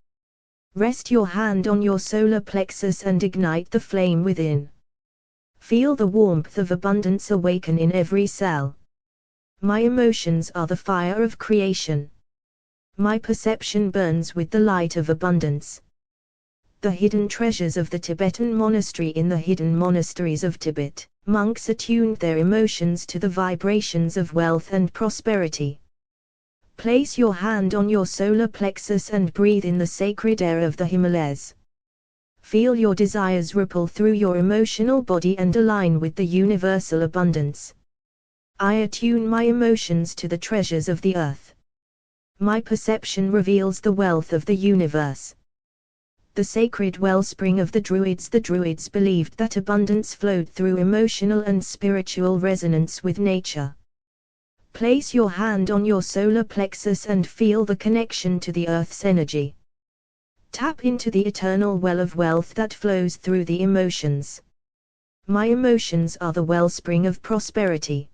Rest your hand on your solar plexus and ignite the flame within. Feel the warmth of abundance awaken in every cell. My emotions are the fire of creation. My perception burns with the light of abundance. The hidden treasures of the Tibetan monastery. In the hidden monasteries of Tibet, monks attuned their emotions to the vibrations of wealth and prosperity. Place your hand on your solar plexus and breathe in the sacred air of the Himalayas. Feel your desires ripple through your emotional body and align with the universal abundance. I attune my emotions to the treasures of the earth. My perception reveals the wealth of the universe. The sacred wellspring of the Druids. The Druids believed that abundance flowed through emotional and spiritual resonance with nature. Place your hand on your solar plexus and feel the connection to the earth's energy. Tap into the eternal well of wealth that flows through the emotions. My emotions are the wellspring of prosperity.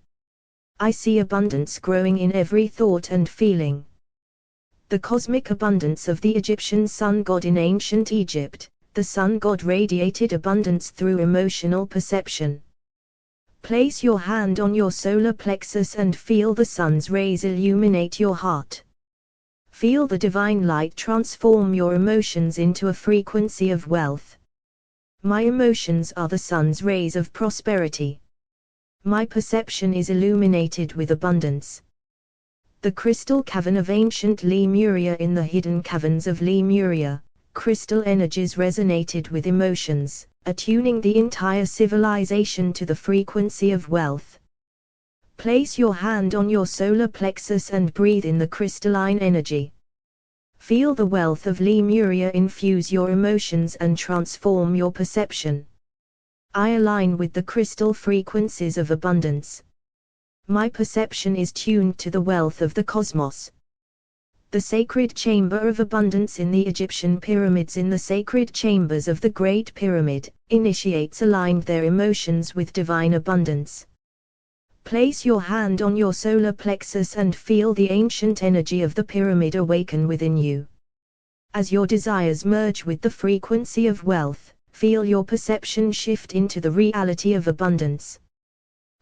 I see abundance growing in every thought and feeling. The cosmic abundance of the Egyptian sun god. In ancient Egypt, the sun god radiated abundance through emotional perception. Place your hand on your solar plexus and feel the sun's rays illuminate your heart. Feel the divine light transform your emotions into a frequency of wealth. My emotions are the sun's rays of prosperity. My perception is illuminated with abundance. The crystal cavern of ancient Lemuria. In the hidden caverns of Lemuria, crystal energies resonated with emotions, attuning the entire civilization to the frequency of wealth. Place your hand on your solar plexus and breathe in the crystalline energy. Feel the wealth of Lemuria infuse your emotions and transform your perception. I align with the crystal frequencies of abundance. My perception is tuned to the wealth of the cosmos. The sacred chamber of abundance in the Egyptian pyramids. In the sacred chambers of the Great Pyramid, initiates aligned their emotions with divine abundance. Place your hand on your solar plexus and feel the ancient energy of the pyramid awaken within you. As your desires merge with the frequency of wealth, feel your perception shift into the reality of abundance.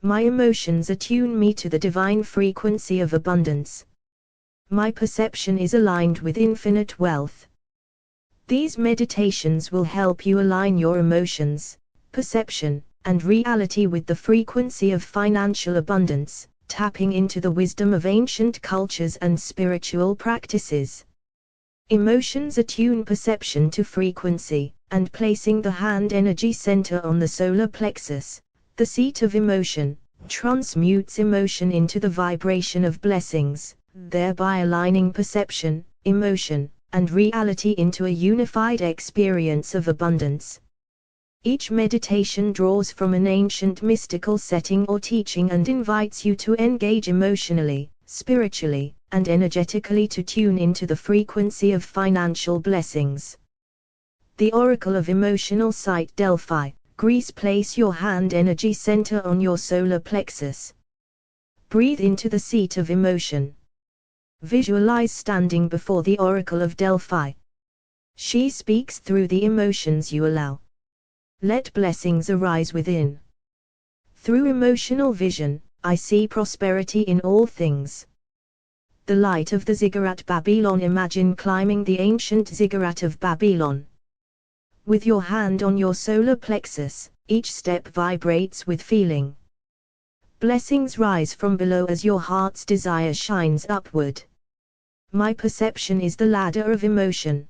My emotions attune me to the divine frequency of abundance. My perception is aligned with infinite wealth. These meditations will help you align your emotions, perception, and reality with the frequency of financial abundance, tapping into the wisdom of ancient cultures and spiritual practices. Emotions attune perception to frequency, and placing the hand energy center on the solar plexus, the seat of emotion, transmutes emotion into the vibration of blessings, thereby aligning perception, emotion, and reality into a unified experience of abundance. Each meditation draws from an ancient mystical setting or teaching and invites you to engage emotionally, spiritually, and energetically to tune into the frequency of financial blessings. The Oracle of Emotional Site, Delphi, Greece. Place your hand energy center on your solar plexus. Breathe into the seat of emotion. Visualize standing before the Oracle of Delphi. She speaks through the emotions you allow. Let blessings arise within. Through emotional vision, I see prosperity in all things. The light of the ziggurat Babylon. Imagine climbing the ancient ziggurat of Babylon. With your hand on your solar plexus, each step vibrates with feeling. Blessings rise from below as your heart's desire shines upward. My perception is the ladder of emotion.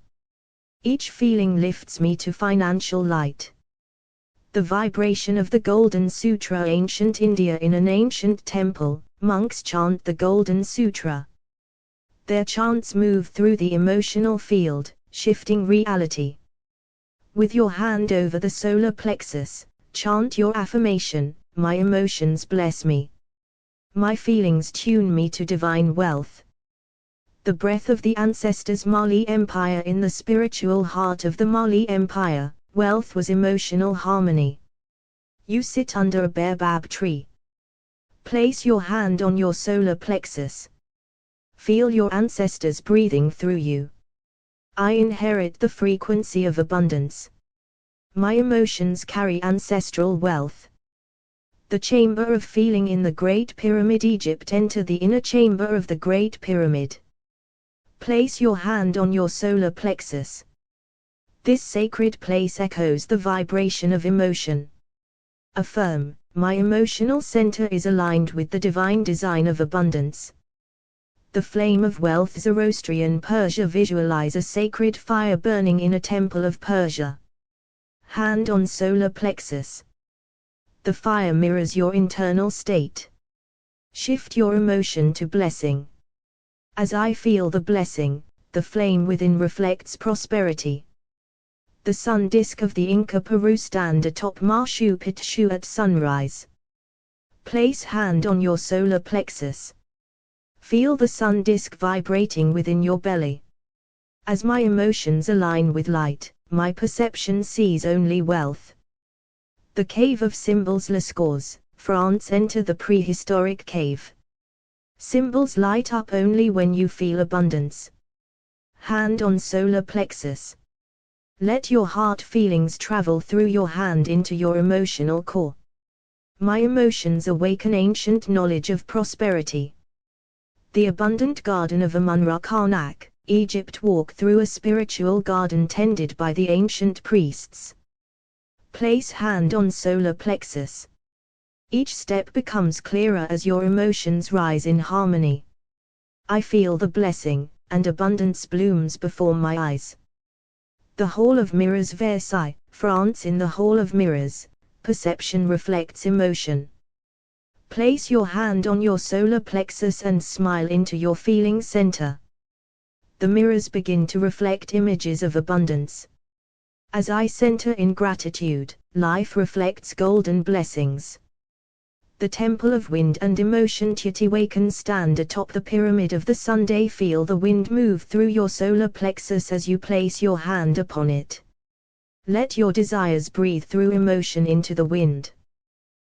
Each feeling lifts me to financial light. The vibration of the Golden Sutra. Ancient India. In an ancient temple, monks chant the Golden Sutra. Their chants move through the emotional field, shifting reality. With your hand over the solar plexus, chant your affirmation, my emotions bless me. My feelings tune me to divine wealth. The breath of the ancestors' Mali Empire. In the spiritual heart of the Mali Empire, wealth was emotional harmony. You sit under a baobab tree. Place your hand on your solar plexus. Feel your ancestors breathing through you. I inherit the frequency of abundance. My emotions carry ancestral wealth. The chamber of feeling in the Great Pyramid. Egypt. Enter the inner chamber of the Great Pyramid. Place your hand on your solar plexus. This sacred place echoes the vibration of emotion. Affirm, my emotional center is aligned with the divine design of abundance. The flame of wealth. Zoroastrian Persia. Visualize a sacred fire burning in a temple of Persia. Hand on solar plexus. The fire mirrors your internal state. Shift your emotion to blessing. As I feel the blessing, the flame within reflects prosperity. The sun disk of the Inca Peru. Stand atop Machu Picchu at sunrise. Place hand on your solar plexus. Feel the sun disk vibrating within your belly. As my emotions align with light, my perception sees only wealth. The Cave of Symbols. Lascaux, France. Enter the prehistoric cave. Symbols light up only when you feel abundance. Hand on solar plexus. Let your heart feelings travel through your hand into your emotional core. My emotions awaken ancient knowledge of prosperity. The abundant garden of Amun-Ra, Karnak, Egypt. Walk through a spiritual garden tended by the ancient priests. Place hand on solar plexus. Each step becomes clearer as your emotions rise in harmony. I feel the blessing, and abundance blooms before my eyes. The Hall of Mirrors. Versailles, France. In the Hall of Mirrors, perception reflects emotion. Place your hand on your solar plexus and smile into your feeling center. The mirrors begin to reflect images of abundance. As I center in gratitude, life reflects golden blessings. The Temple of Wind and Emotion. Teotihuacan. Stand atop the Pyramid of the Sunday. Feel the wind move through your solar plexus as you place your hand upon it. Let your desires breathe through emotion into the wind.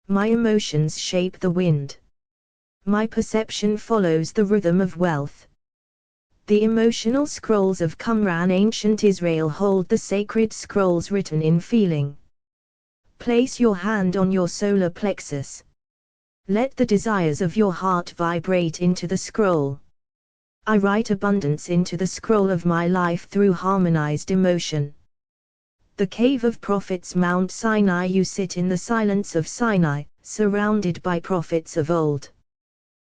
My emotions shape the wind. My perception follows the rhythm of wealth. The emotional scrolls of Qumran. Ancient Israel hold the sacred scrolls written in feeling. Place your hand on your solar plexus. Let the desires of your heart vibrate into the scroll. I write abundance into the scroll of my life through harmonized emotion. The Cave of Prophets. Mount Sinai. You sit in the silence of Sinai, surrounded by prophets of old.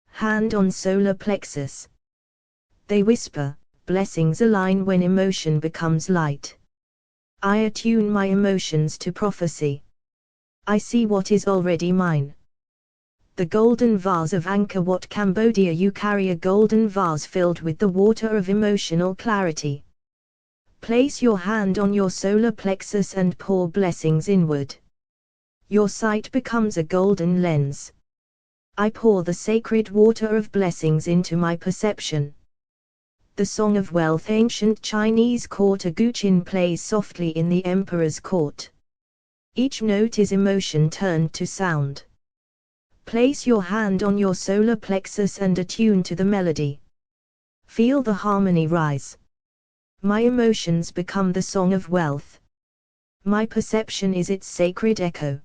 Hand on solar plexus. They whisper, blessings align when emotion becomes light. I attune my emotions to prophecy. I see what is already mine. The Golden Vase of Angkor Wat, Cambodia. You carry a golden vase filled with the water of emotional clarity. Place your hand on your solar plexus and pour blessings inward. Your sight becomes a golden lens. I pour the sacred water of blessings into my perception. The Song of Wealth. Ancient Chinese court. A guqin plays softly in the emperor's court. Each note is emotion turned to sound. Place your hand on your solar plexus and attune to the melody. Feel the harmony rise. My emotions become the song of wealth. My perception is its sacred echo.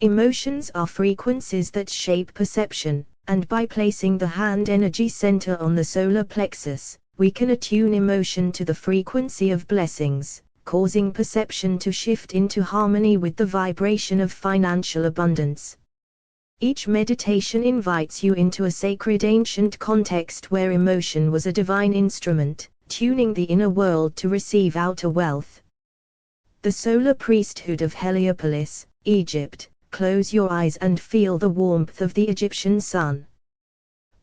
Emotions are frequencies that shape perception, and by placing the hand energy center on the solar plexus, we can attune emotion to the frequency of blessings, causing perception to shift into harmony with the vibration of financial abundance. Each meditation invites you into a sacred ancient context where emotion was a divine instrument, tuning the inner world to receive outer wealth. The solar priesthood of Heliopolis, Egypt. Close your eyes and feel the warmth of the Egyptian sun.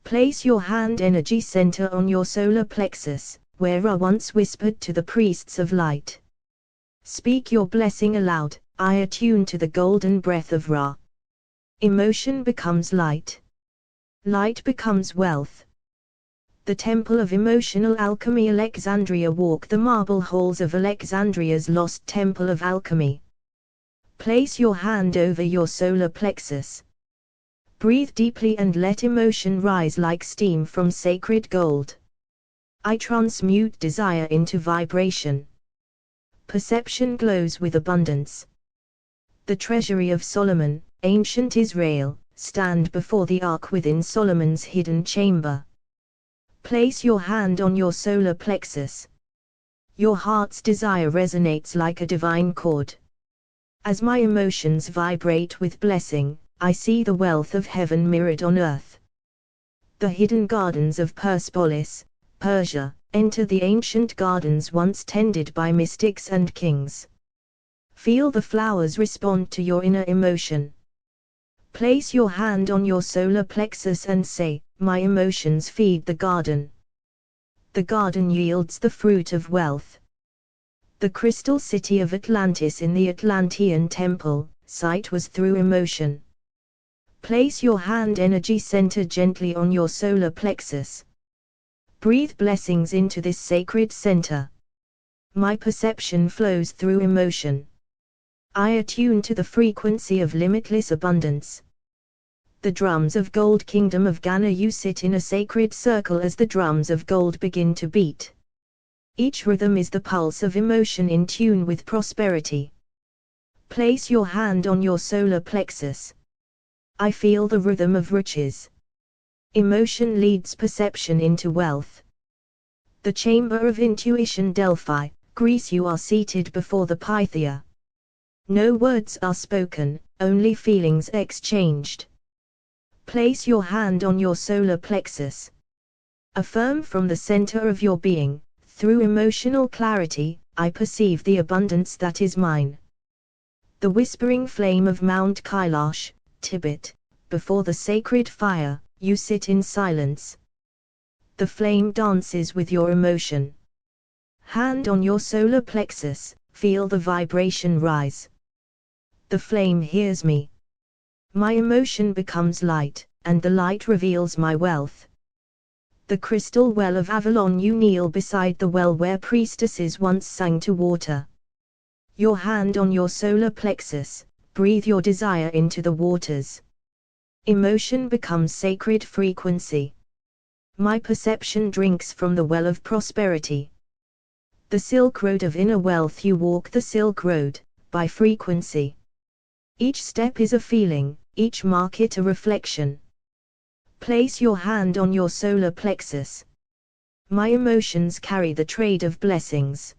Place your hand energy center on your solar plexus, where Ra once whispered to the priests of light. Speak your blessing aloud. I attune to the golden breath of Ra. Emotion becomes light. Light becomes wealth. The Temple of Emotional Alchemy, Alexandria. Walk the marble halls of Alexandria's lost Temple of Alchemy. Place your hand over your solar plexus. Breathe deeply and let emotion rise like steam from sacred gold. I transmute desire into vibration. Perception glows with abundance. The treasury of Solomon, ancient Israel, stand before the ark within Solomon's hidden chamber. Place your hand on your solar plexus. Your heart's desire resonates like a divine chord. As my emotions vibrate with blessing, I see the wealth of heaven mirrored on earth. The hidden gardens of Persepolis, Persia. Enter the ancient gardens once tended by mystics and kings. Feel the flowers respond to your inner emotion. Place your hand on your solar plexus and say, "My emotions feed the garden." The garden yields the fruit of wealth. The crystal city of Atlantis in the Atlantean temple, sight was through emotion. Place your hand energy center gently on your solar plexus. Breathe blessings into this sacred center. My perception flows through emotion. I attune to the frequency of limitless abundance. The drums of gold, kingdom of Ghana. You sit in a sacred circle as the drums of gold begin to beat. Each rhythm is the pulse of emotion in tune with prosperity. Place your hand on your solar plexus. I feel the rhythm of riches. Emotion leads perception into wealth. The chamber of intuition, Delphi, Greece. You are seated before the Pythia. No words are spoken, only feelings exchanged. Place your hand on your solar plexus. Affirm from the center of your being, through emotional clarity, I perceive the abundance that is mine. The whispering flame of Mount Kailash, Tibet, before the sacred fire, you sit in silence. The flame dances with your emotion. Hand on your solar plexus, feel the vibration rise. The flame hears me. My emotion becomes light, and the light reveals my wealth. The crystal well of Avalon. You kneel beside the well where priestesses once sang to water. Your hand on your solar plexus, breathe your desire into the waters. Emotion becomes sacred frequency. My perception drinks from the well of prosperity. The Silk Road of inner wealth. You walk the Silk Road, by frequency. Each step is a feeling, each market a reflection. Place your hand on your solar plexus. My emotions carry the trade of blessings.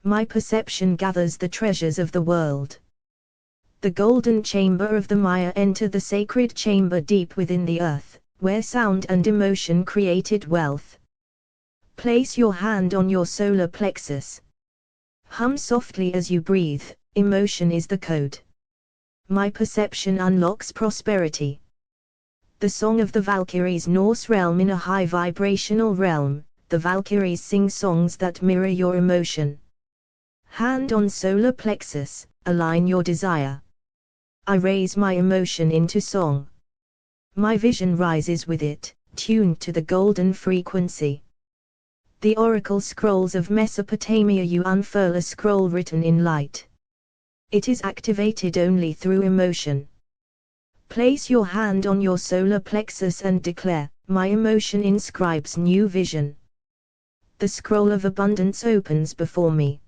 My perception gathers the treasures of the world. The golden chamber of the Maya. Enter the sacred chamber deep within the earth, where sound and emotion created wealth. Place your hand on your solar plexus. Hum softly as you breathe, emotion is the code. My perception unlocks prosperity. The song of the Valkyries. Norse realm. In a high vibrational realm, the Valkyries sing songs that mirror your emotion. Hand on solar plexus, align your desire. I raise my emotion into song. My vision rises with it, tuned to the golden frequency. The oracle scrolls of Mesopotamia. You unfurl a scroll written in light. It is activated only through emotion. Place your hand on your solar plexus and declare, my emotion inscribes new vision. The scroll of abundance opens before me.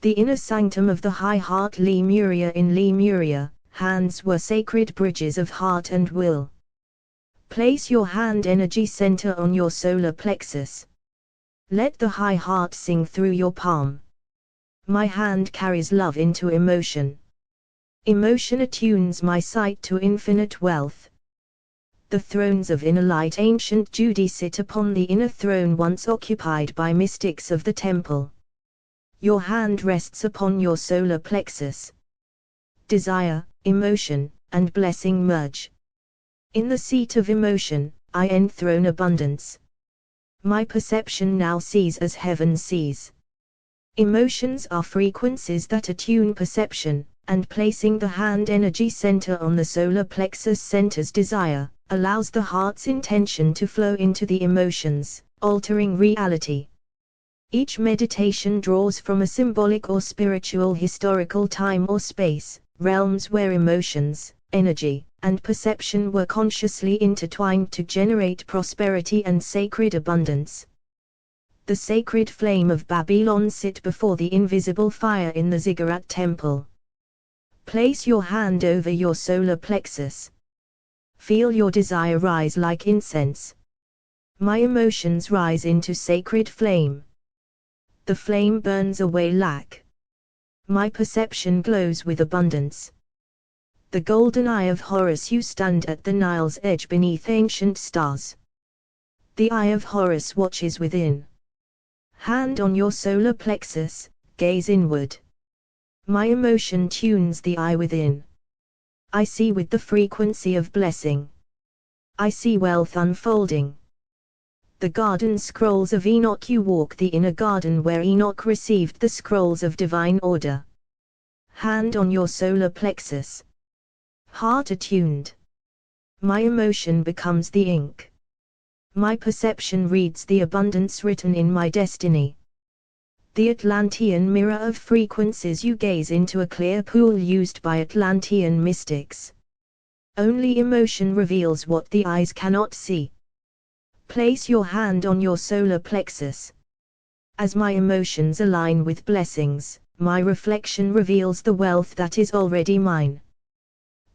The inner sanctum of the high heart. Lemuria. In Lemuria, hands were sacred bridges of heart and will. Place your hand energy center on your solar plexus. Let the high heart sing through your palm. My hand carries love into emotion. Emotion attunes my sight to infinite wealth. The thrones of inner light. Ancient Judy. Sit upon the inner throne once occupied by mystics of the temple. Your hand rests upon your solar plexus. Desire, emotion, and blessing merge. In the seat of emotion, I enthrone abundance. My perception now sees as heaven sees. Emotions are frequencies that attune perception, and placing the hand energy center on the solar plexus centers desire, allows the heart's intention to flow into the emotions, altering reality. Each meditation draws from a symbolic or spiritual historical time or space, realms where emotions, energy, and perception were consciously intertwined to generate prosperity and sacred abundance. The sacred flame of Babylon sit before the invisible fire in the ziggurat temple. Place your hand over your solar plexus. Feel your desire rise like incense. My emotions rise into sacred flame. The flame burns away lack. My perception glows with abundance. The golden eye of Horus, you stand at the Nile's edge beneath ancient stars. The eye of Horus watches within. Hand on your solar plexus, gaze inward. My emotion tunes the eye within. I see with the frequency of blessing. I see wealth unfolding. The garden scrolls of Enoch, you walk the inner garden where Enoch received the scrolls of divine order. Hand on your solar plexus. Heart attuned. My emotion becomes the ink. My perception reads the abundance written in my destiny. The Atlantean mirror of frequencies, you gaze into a clear pool used by Atlantean mystics. Only emotion reveals what the eyes cannot see. Place your hand on your solar plexus. As my emotions align with blessings, my reflection reveals the wealth that is already mine.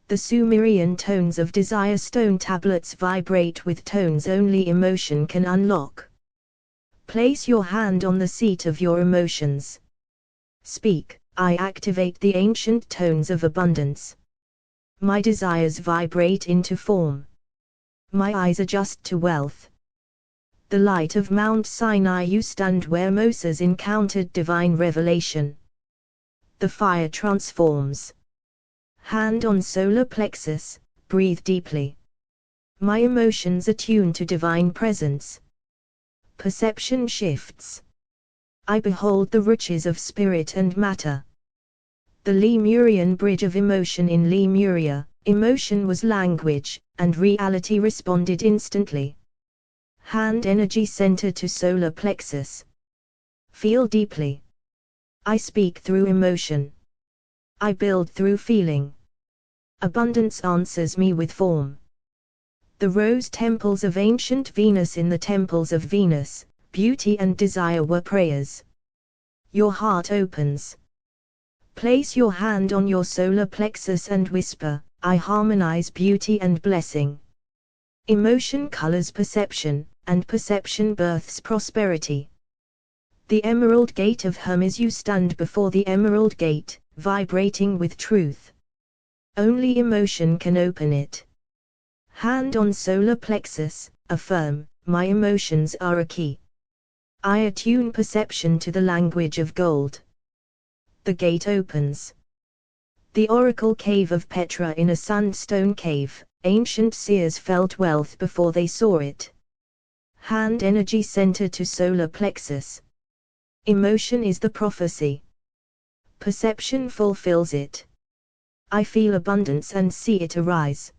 The Sumerian tones of desire stone tablets vibrate with tones only emotion can unlock. Place your hand on the seat of your emotions. Speak, I activate the ancient tones of abundance. My desires vibrate into form. My eyes adjust to wealth. The light of Mount Sinai, you stand where Moses encountered divine revelation. The fire transforms. Hand on solar plexus, breathe deeply. My emotions attune to divine presence. Perception shifts. I behold the riches of spirit and matter. The Lemurian bridge of emotion. In Lemuria, emotion was language, and reality responded instantly. Hand energy center to solar plexus. Feel deeply. I speak through emotion. I build through feeling. Abundance answers me with form. The rose temples of ancient Venus. In the temples of Venus, beauty and desire were prayers. Your heart opens. Place your hand on your solar plexus and whisper, I harmonize beauty and blessing. Emotion colors perception, and perception births prosperity. The Emerald Gate of Hermes, you stand before the Emerald Gate, vibrating with truth. Only emotion can open it. Hand on solar plexus, affirm, my emotions are a key. I attune perception to the language of gold. The gate opens. The Oracle Cave of Petra. In a sandstone cave, ancient seers felt wealth before they saw it. Hand energy center to solar plexus. Emotion is the prophecy. Perception fulfills it. I feel abundance and see it arise.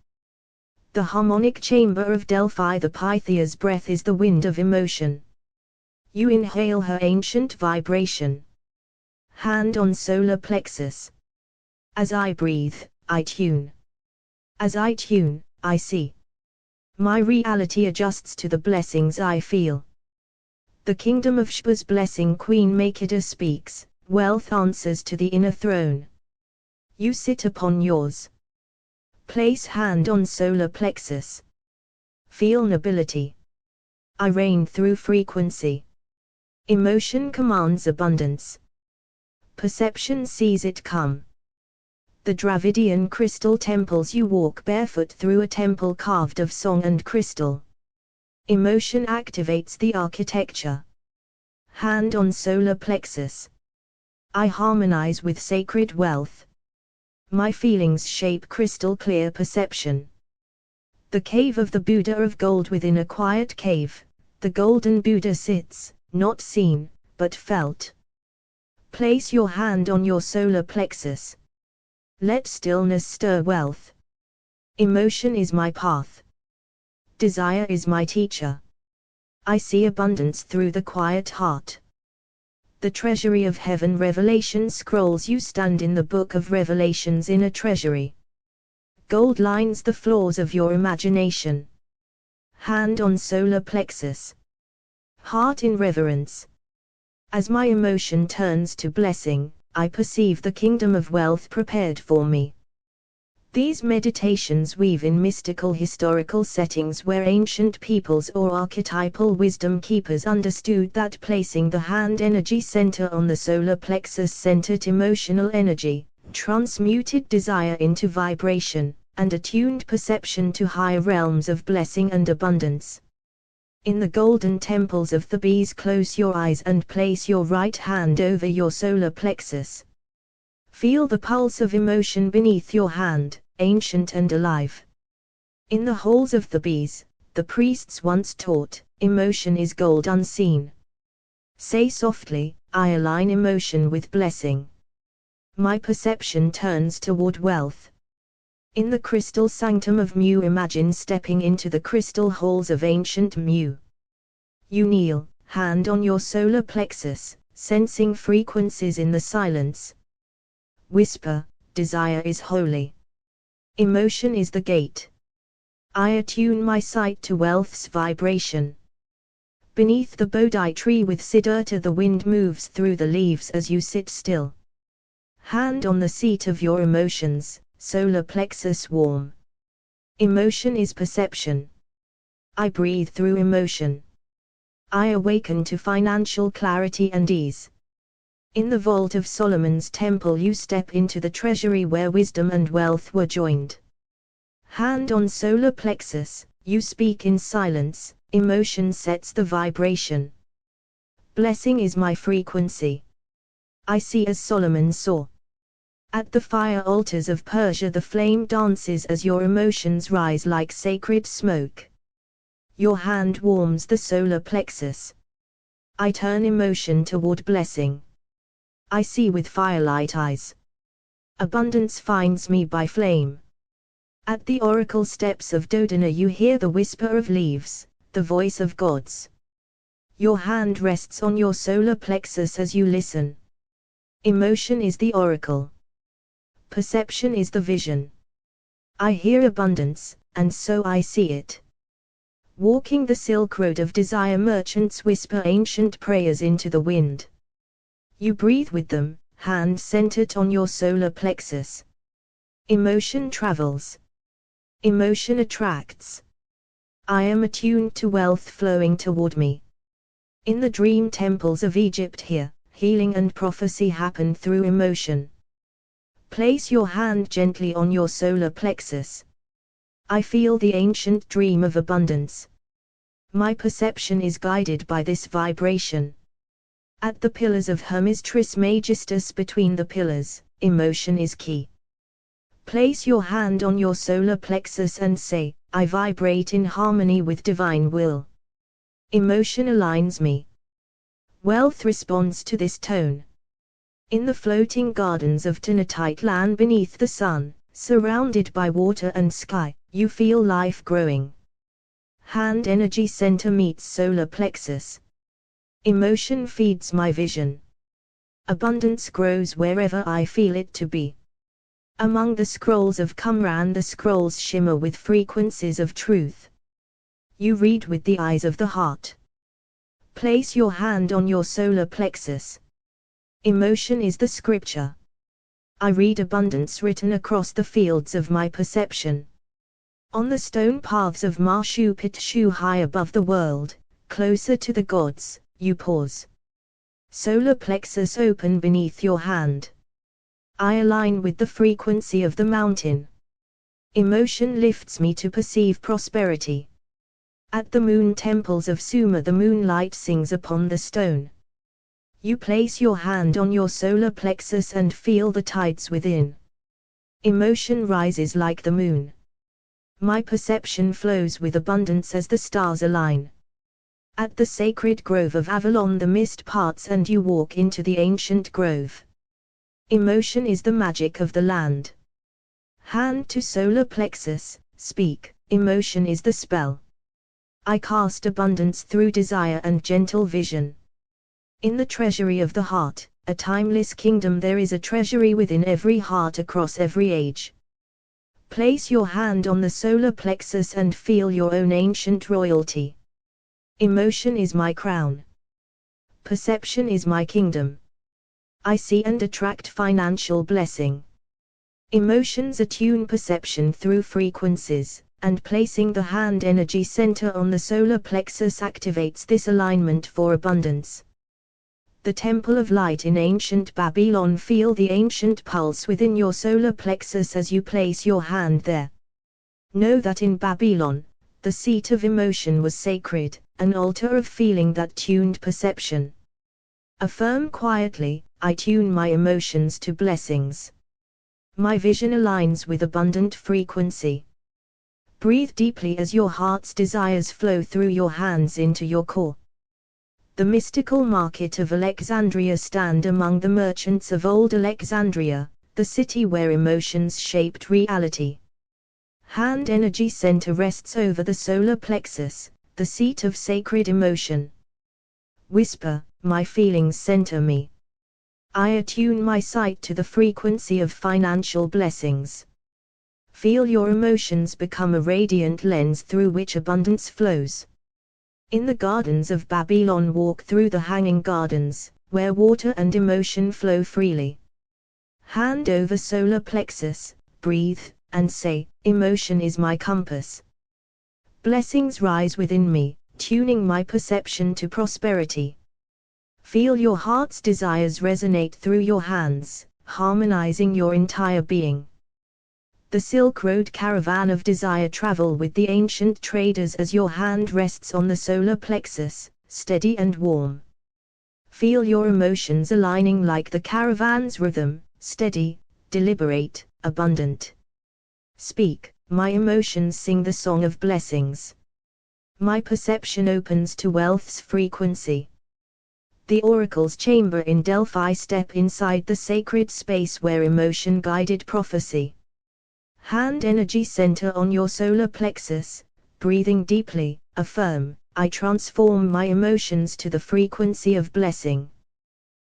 The harmonic chamber of Delphi. The Pythia's breath is the wind of emotion. You inhale her ancient vibration. Hand on solar plexus. As I breathe, I tune. As I tune, I see. My reality adjusts to the blessings I feel. The kingdom of Shba's blessing. Queen Makeda speaks, wealth answers to the inner throne. You sit upon yours. Place hand on solar plexus. Feel nobility. I reign through frequency. Emotion commands abundance. Perception sees it come. The Dravidian crystal temples. You walk barefoot through a temple carved of song and crystal. Emotion activates the architecture. Hand on solar plexus. I harmonize with sacred wealth. My feelings shape crystal clear perception. The cave of the Buddha of gold. Within a quiet cave, the golden Buddha sits, not seen, but felt. Place your hand on your solar plexus. Let stillness stir wealth. Emotion is my path. Desire is my teacher. I see abundance through the quiet heart. The treasury of heaven revelation scrolls. You stand in the book of revelations in a treasury. Gold lines the floors of your imagination. Hand on solar plexus. Heart in reverence. As my emotion turns to blessing, I perceive the kingdom of wealth prepared for me. These meditations weave in mystical historical settings where ancient peoples or archetypal wisdom keepers understood that placing the hand energy center on the solar plexus centered emotional energy, transmuted desire into vibration, and attuned perception to higher realms of blessing and abundance. In the golden temples of the bees, close your eyes and place your right hand over your solar plexus. Feel the pulse of emotion beneath your hand, ancient and alive. In the halls of the bees, the priests once taught, emotion is gold unseen. Say softly, I align emotion with blessing. My perception turns toward wealth. In the crystal sanctum of Mu, imagine stepping into the crystal halls of ancient Mu. You kneel, hand on your solar plexus, sensing frequencies in the silence. Whisper, desire is holy. Emotion is the gate. I attune my sight to wealth's vibration. Beneath the Bodhi tree with Siddhartha, the wind moves through the leaves as you sit still. Hand on the seat of your emotions, solar plexus warm. Emotion is perception. I breathe through emotion. I awaken to financial clarity and ease. In the vault of Solomon's temple you step into the treasury where wisdom and wealth were joined. Hand on solar plexus, you speak in silence, emotion sets the vibration. Blessing is my frequency. I see as Solomon saw. At the fire altars of Persia the flame dances as your emotions rise like sacred smoke. Your hand warms the solar plexus. I turn emotion toward blessing. I see with firelight eyes. Abundance finds me by flame. At the oracle steps of Dodona you hear the whisper of leaves, the voice of gods. Your hand rests on your solar plexus as you listen. Emotion is the oracle. Perception is the vision. I hear abundance, and so I see it. Walking the Silk Road of desire, merchants whisper ancient prayers into the wind. You breathe with them, hand centered on your solar plexus. Emotion travels. Emotion attracts. I am attuned to wealth flowing toward me. In the dream temples of Egypt here, healing and prophecy happen through emotion. Place your hand gently on your solar plexus. I feel the ancient dream of abundance. My perception is guided by this vibration. At the pillars of Hermes Trismegistus, between the pillars, emotion is key. Place your hand on your solar plexus and say, I vibrate in harmony with divine will. Emotion aligns me. Wealth responds to this tone. In the floating gardens of Tenochtitlan beneath the sun, surrounded by water and sky, you feel life growing. Hand energy center meets solar plexus. Emotion feeds my vision. Abundance grows wherever I feel it to be. Among the scrolls of Qumran the scrolls shimmer with frequencies of truth. You read with the eyes of the heart. Place your hand on your solar plexus. Emotion is the scripture. I read abundance written across the fields of my perception. On the stone paths of Marshu Pitshu, high above the world, closer to the gods, you pause. Solar plexus open beneath your hand. I align with the frequency of the mountain. Emotion lifts me to perceive prosperity. At the moon temples of Sumer the moonlight sings upon the stone. You place your hand on your solar plexus and feel the tides within. Emotion rises like the moon. My perception flows with abundance as the stars align. At the sacred grove of Avalon the mist parts and you walk into the ancient grove. Emotion is the magic of the land. Hand to solar plexus, speak, emotion is the spell. I cast abundance through desire and gentle vision. In the treasury of the heart, a timeless kingdom, there is a treasury within every heart across every age. Place your hand on the solar plexus and feel your own ancient royalty. Emotion is my crown. Perception is my kingdom. I see and attract financial blessing. Emotions attune perception through frequencies, and placing the hand energy center on the solar plexus activates this alignment for abundance. The Temple of Light in ancient Babylon. Feel the ancient pulse within your solar plexus as you place your hand there. Know that in Babylon, the seat of emotion was sacred, an altar of feeling that tuned perception. Affirm quietly, I tune my emotions to blessings. My vision aligns with abundant frequency. Breathe deeply as your heart's desires flow through your hands into your core. The mystical market of Alexandria. Stand among the merchants of old Alexandria, the city where emotions shaped reality. Hand energy center rests over the solar plexus, the seat of sacred emotion. Whisper, my feelings center me. I attune my sight to the frequency of financial blessings. Feel your emotions become a radiant lens through which abundance flows. In the gardens of Babylon, walk through the hanging gardens, where water and emotion flow freely. Hand over solar plexus, breathe, and say, emotion is my compass. Blessings rise within me, tuning my perception to prosperity. Feel your heart's desires resonate through your hands, harmonizing your entire being. The Silk Road caravan of desire. Travel with the ancient traders as your hand rests on the solar plexus, steady and warm. Feel your emotions aligning like the caravan's rhythm, steady, deliberate, abundant. Speak, my emotions sing the song of blessings. My perception opens to wealth's frequency. The oracle's chamber in Delphi. Step inside the sacred space where emotion guided prophecy. Hand energy center on your solar plexus, breathing deeply, affirm, I transform my emotions to the frequency of blessing.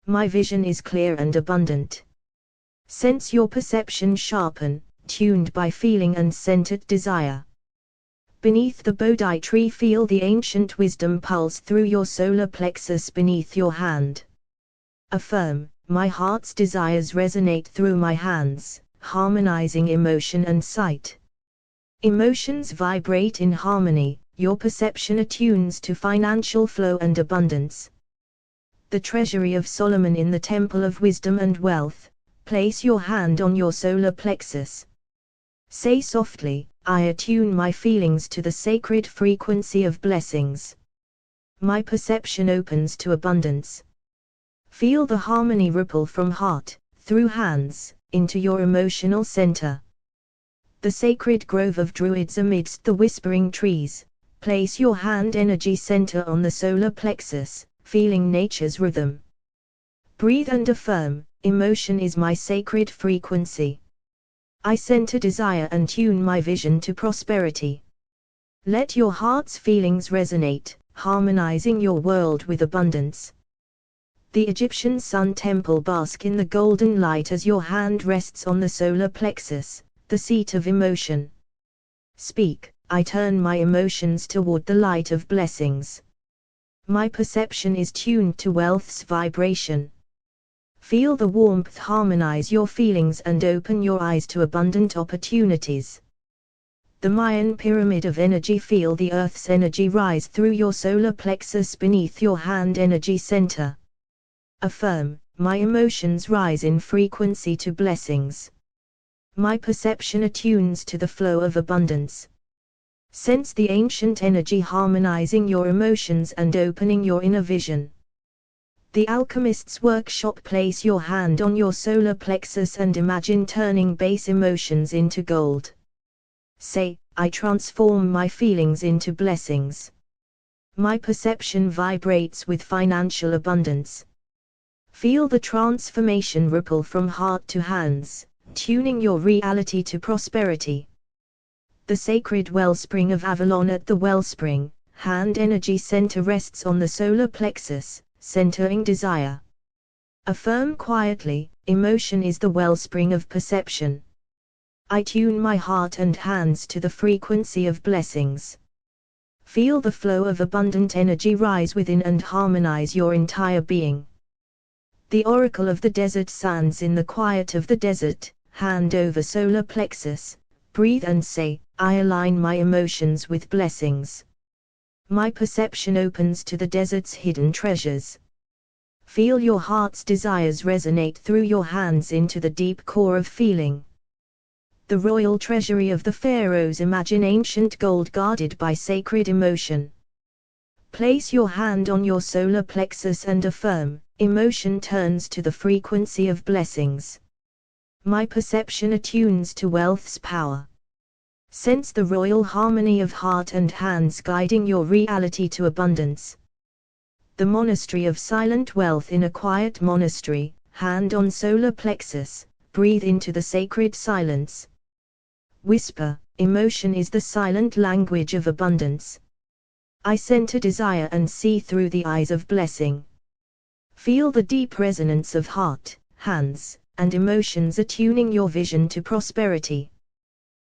My vision is clear and abundant. Sense your perception sharpen, tuned by feeling and centered desire. Beneath the Bodhi tree, feel the ancient wisdom pulse through your solar plexus beneath your hand. Affirm, my heart's desires resonate through my hands, harmonizing emotion and sight. Emotions vibrate in harmony, your perception attunes to financial flow and abundance. The treasury of Solomon in the Temple of Wisdom and Wealth. Place your hand on your solar plexus. Say softly, I attune my feelings to the sacred frequency of blessings. My perception opens to abundance. Feel the harmony ripple from heart, through hands, into your emotional center. The sacred grove of druids amidst the whispering trees. Place your hand energy center on the solar plexus, feeling nature's rhythm. Breathe and affirm, emotion is my sacred frequency. I center desire and tune my vision to prosperity. Let your heart's feelings resonate, harmonizing your world with abundance. The Egyptian Sun Temple. Bask in the golden light as your hand rests on the solar plexus, the seat of emotion. Speak, I turn my emotions toward the light of blessings. My perception is tuned to wealth's vibration. Feel the warmth harmonize your feelings and open your eyes to abundant opportunities. The Mayan pyramid of energy. Feel the earth's energy rise through your solar plexus beneath your hand energy center. Affirm, my emotions rise in frequency to blessings. My perception attunes to the flow of abundance. Sense the ancient energy harmonizing your emotions and opening your inner vision. The Alchemist's Workshop. Place your hand on your solar plexus and imagine turning base emotions into gold. Say, I transform my feelings into blessings. My perception vibrates with financial abundance. Feel the transformation ripple from heart to hands, tuning your reality to prosperity. The sacred wellspring of Avalon. At the wellspring, hand energy center rests on the solar plexus, centering desire. Affirm quietly, emotion is the wellspring of perception. I tune my heart and hands to the frequency of blessings. Feel the flow of abundant energy rise within and harmonize your entire being. The oracle of the desert sands. In the quiet of the desert, hand over solar plexus, breathe and say, I align my emotions with blessings. My perception opens to the desert's hidden treasures. Feel your heart's desires resonate through your hands into the deep core of feeling. The royal treasury of the pharaohs. Imagine ancient gold guarded by sacred emotion. Place your hand on your solar plexus and affirm, emotion turns to the frequency of blessings. My perception attunes to wealth's power. Sense the royal harmony of heart and hands guiding your reality to abundance. The monastery of silent wealth. In a quiet monastery, hand on solar plexus, breathe into the sacred silence. Whisper, emotion is the silent language of abundance. I center desire and see through the eyes of blessing. Feel the deep resonance of heart, hands, and emotions attuning your vision to prosperity.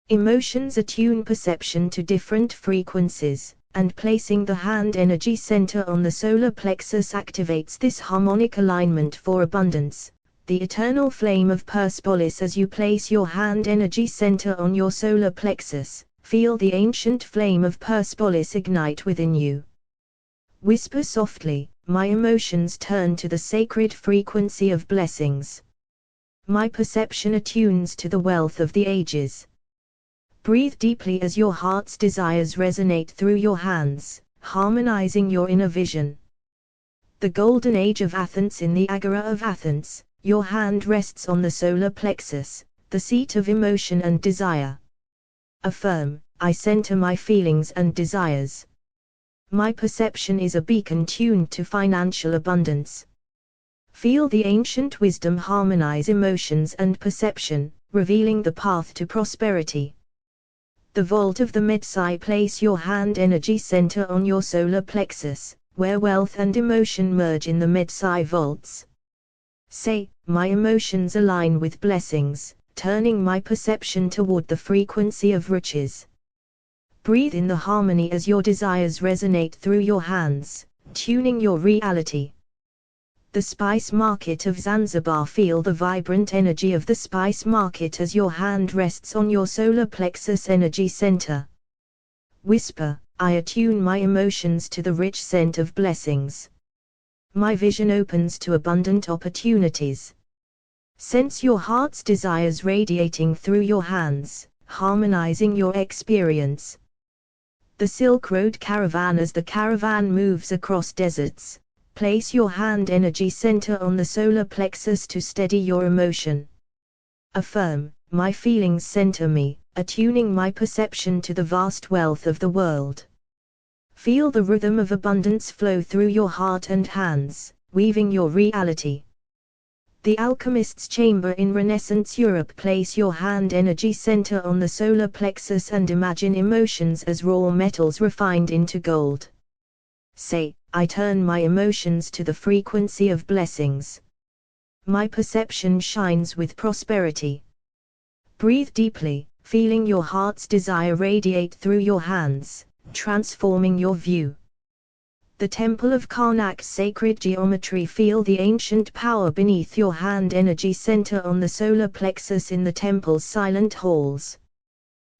Emotions attune perception to different frequencies, and placing the hand energy center on the solar plexus activates this harmonic alignment for abundance. The eternal flame of Persepolis. As you place your hand energy center on your solar plexus, feel the ancient flame of Persepolis ignite within you. Whisper softly, my emotions turn to the sacred frequency of blessings. My perception attunes to the wealth of the ages. Breathe deeply as your heart's desires resonate through your hands, harmonizing your inner vision. The golden age of Athens. In the Agora of Athens, your hand rests on the solar plexus, the seat of emotion and desire. Affirm, I center my feelings and desires. My perception is a beacon tuned to financial abundance. Feel the ancient wisdom harmonize emotions and perception, revealing the path to prosperity. The vault of the Medsai. Place your hand energy center on your solar plexus, where wealth and emotion merge in the Medsai vaults. Say, my emotions align with blessings, turning my perception toward the frequency of riches. Breathe in the harmony as your desires resonate through your hands, tuning your reality. The spice market of Zanzibar. Feel the vibrant energy of the spice market as your hand rests on your solar plexus energy center. Whisper, I attune my emotions to the rich scent of blessings. My vision opens to abundant opportunities. Sense your heart's desires radiating through your hands, harmonizing your experience. The Silk Road Caravan. As the caravan moves across deserts, place your hand energy center on the solar plexus to steady your emotion. Affirm, my feelings center me, attuning my perception to the vast wealth of the world. Feel the rhythm of abundance flow through your heart and hands, weaving your reality. The Alchemist's Chamber. In Renaissance Europe. Place your hand energy center on the solar plexus and imagine emotions as raw metals refined into gold. Say, I turn my emotions to the frequency of blessings. My perception shines with prosperity. Breathe deeply, feeling your heart's desire radiate through your hands, transforming your view. The Temple of Karnak's sacred geometry. Feel the ancient power beneath your hand energy center on the solar plexus in the temple's silent halls.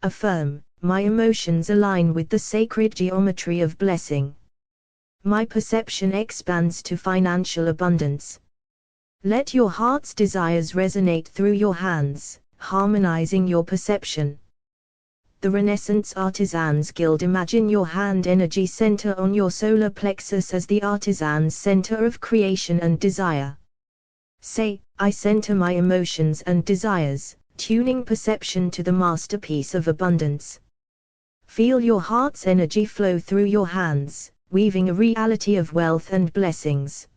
Affirm, my emotions align with the sacred geometry of blessing. My perception expands to financial abundance. Let your heart's desires resonate through your hands, harmonizing your perception. The Renaissance Artisans Guild. Imagine your hand energy center on your solar plexus as the artisan's center of creation and desire. Say, I center my emotions and desires, tuning perception to the masterpiece of abundance. Feel your heart's energy flow through your hands, weaving a reality of wealth and blessings.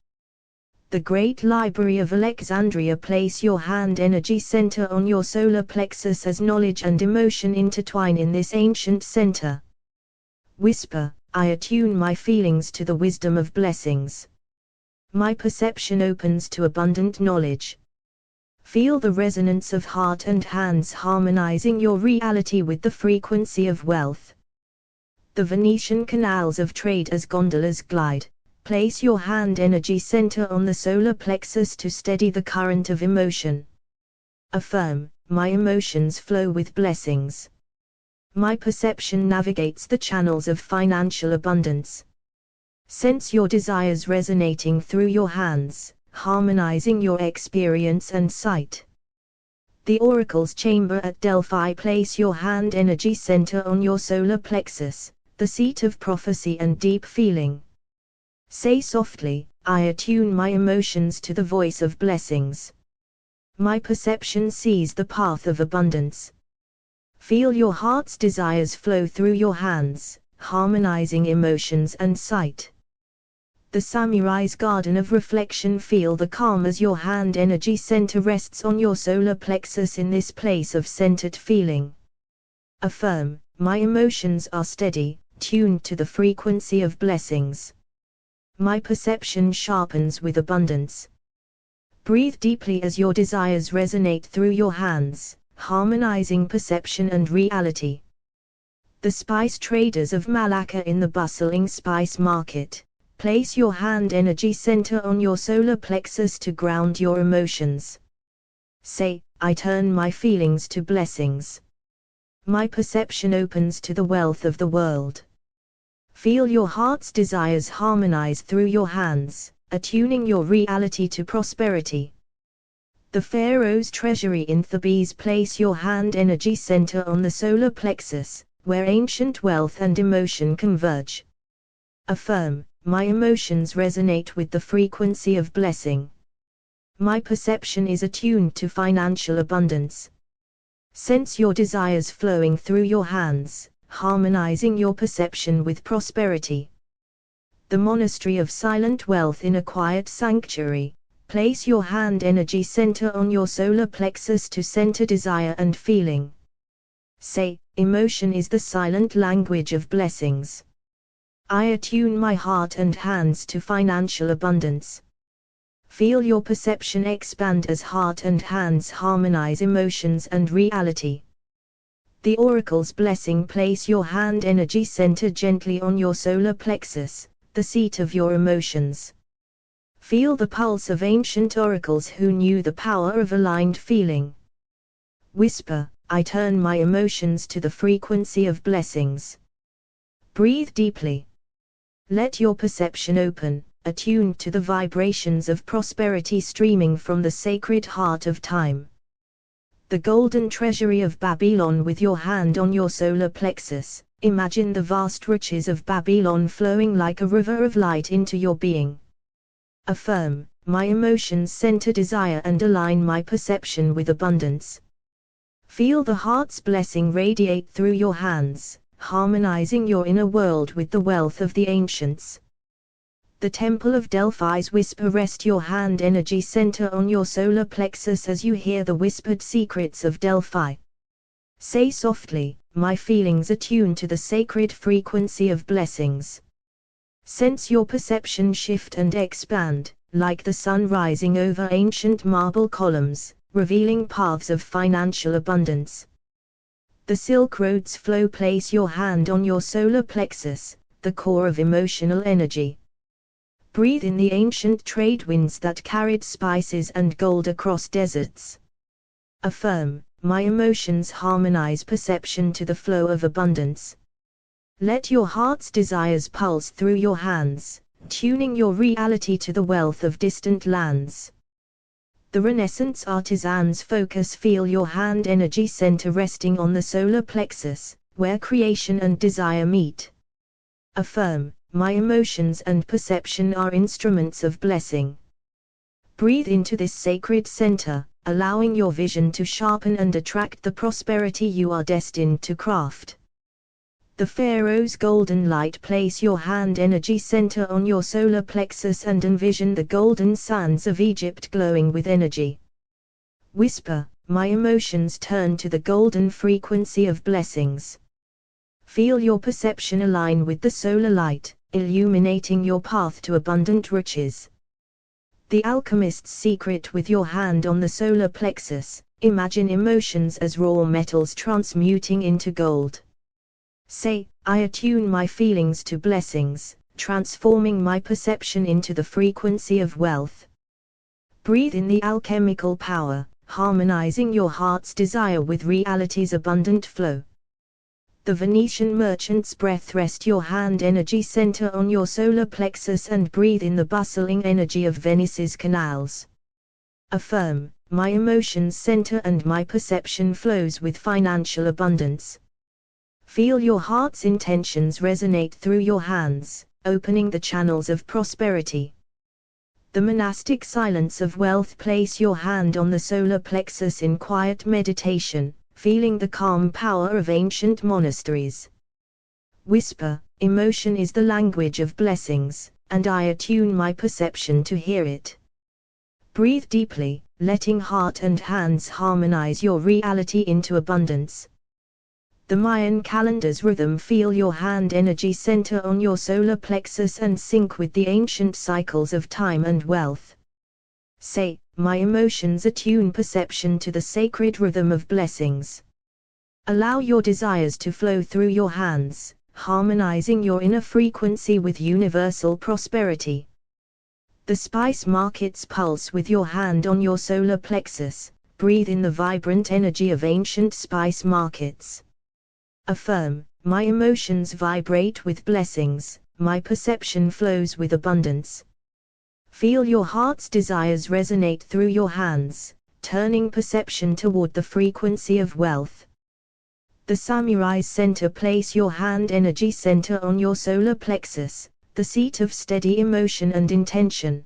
The Great Library of Alexandria. Place your hand energy center on your solar plexus as knowledge and emotion intertwine in this ancient center. Whisper, I attune my feelings to the wisdom of blessings. My perception opens to abundant knowledge. Feel the resonance of heart and hands harmonizing your reality with the frequency of wealth. The Venetian canals of trade as gondolas glide. Place your hand energy center on the solar plexus to steady the current of emotion. Affirm, my emotions flow with blessings. My perception navigates the channels of financial abundance. Sense your desires resonating through your hands, harmonizing your experience and sight. The Oracle's Chamber at Delphi. Place your hand energy center on your solar plexus, the seat of prophecy and deep feeling. Say softly, I attune my emotions to the voice of blessings. My perception sees the path of abundance. Feel your heart's desires flow through your hands, harmonizing emotions and sight. The Samurai's Garden of Reflection. Feel the calm as your hand energy center rests on your solar plexus in this place of centered feeling. Affirm, my emotions are steady, tuned to the frequency of blessings. My perception sharpens with abundance. Breathe deeply as your desires resonate through your hands, harmonizing perception and reality. The spice traders of Malacca. In the bustling spice market, place your hand energy center on your solar plexus to ground your emotions. Say, I turn my feelings to blessings. My perception opens to the wealth of the world. Feel your heart's desires harmonize through your hands, attuning your reality to prosperity. The Pharaoh's treasury in Thebes. Place your hand energy center on the solar plexus, where ancient wealth and emotion converge. Affirm, my emotions resonate with the frequency of blessing. My perception is attuned to financial abundance. Sense your desires flowing through your hands, harmonizing your perception with prosperity. The Monastery of Silent Wealth. In a quiet sanctuary, place your hand energy center on your solar plexus to center desire and feeling. Say, emotion is the silent language of blessings. I attune my heart and hands to financial abundance. Feel your perception expand as heart and hands harmonize emotions and reality. The Oracle's Blessing. Place your hand energy center gently on your solar plexus, the seat of your emotions. Feel the pulse of ancient oracles who knew the power of aligned feeling. Whisper, I turn my emotions to the frequency of blessings. Breathe deeply. Let your perception open, attuned to the vibrations of prosperity streaming from the sacred heart of time. The golden treasury of Babylon. With your hand on your solar plexus, imagine the vast riches of Babylon flowing like a river of light into your being. Affirm, my emotions center desire and align my perception with abundance. Feel the heart's blessing radiate through your hands, harmonizing your inner world with the wealth of the ancients. The Temple of Delphi's Whisper. Rest your hand energy center on your solar plexus as you hear the whispered secrets of Delphi. Say softly, my feelings attune to the sacred frequency of blessings. Sense your perception shift and expand, like the sun rising over ancient marble columns, revealing paths of financial abundance. The Silk Road's flow. Place your hand on your solar plexus, the core of emotional energy. Breathe in the ancient trade winds that carried spices and gold across deserts. Affirm, my emotions harmonize perception to the flow of abundance. Let your heart's desires pulse through your hands, tuning your reality to the wealth of distant lands. The Renaissance artisan's focus. Feel your hand energy center resting on the solar plexus, where creation and desire meet. Affirm, my emotions and perception are instruments of blessing. Breathe into this sacred center, allowing your vision to sharpen and attract the prosperity you are destined to craft. The Pharaoh's golden light. Place your hand energy center on your solar plexus and envision the golden sands of Egypt glowing with energy. Whisper, my emotions turn to the golden frequency of blessings. Feel your perception align with the solar light, illuminating your path to abundant riches. The alchemist's secret. With your hand on the solar plexus, imagine emotions as raw metals transmuting into gold. Say, I attune my feelings to blessings, transforming my perception into the frequency of wealth. Breathe in the alchemical power, harmonizing your heart's desire with reality's abundant flow. The Venetian merchant's breath. Rest your hand energy center on your solar plexus and breathe in the bustling energy of Venice's canals. Affirm, my emotions center and my perception flows with financial abundance. Feel your heart's intentions resonate through your hands, opening the channels of prosperity. The monastic silence of wealth. Place your hand on the solar plexus in quiet meditation, feeling the calm power of ancient monasteries. Whisper, emotion is the language of blessings, and I attune my perception to hear it. Breathe deeply, letting heart and hands harmonize your reality into abundance. The Mayan calendar's rhythm. Feel your hand energy center on your solar plexus and sync with the ancient cycles of time and wealth. Say, my emotions attune perception to the sacred rhythm of blessings. Allow your desires to flow through your hands, harmonizing your inner frequency with universal prosperity. The spice market's pulse. With your hand on your solar plexus, breathe in the vibrant energy of ancient spice markets. Affirm, my emotions vibrate with blessings, my perception flows with abundance. Feel your heart's desires resonate through your hands, turning perception toward the frequency of wealth. The samurai's center. Place your hand energy center on your solar plexus, the seat of steady emotion and intention.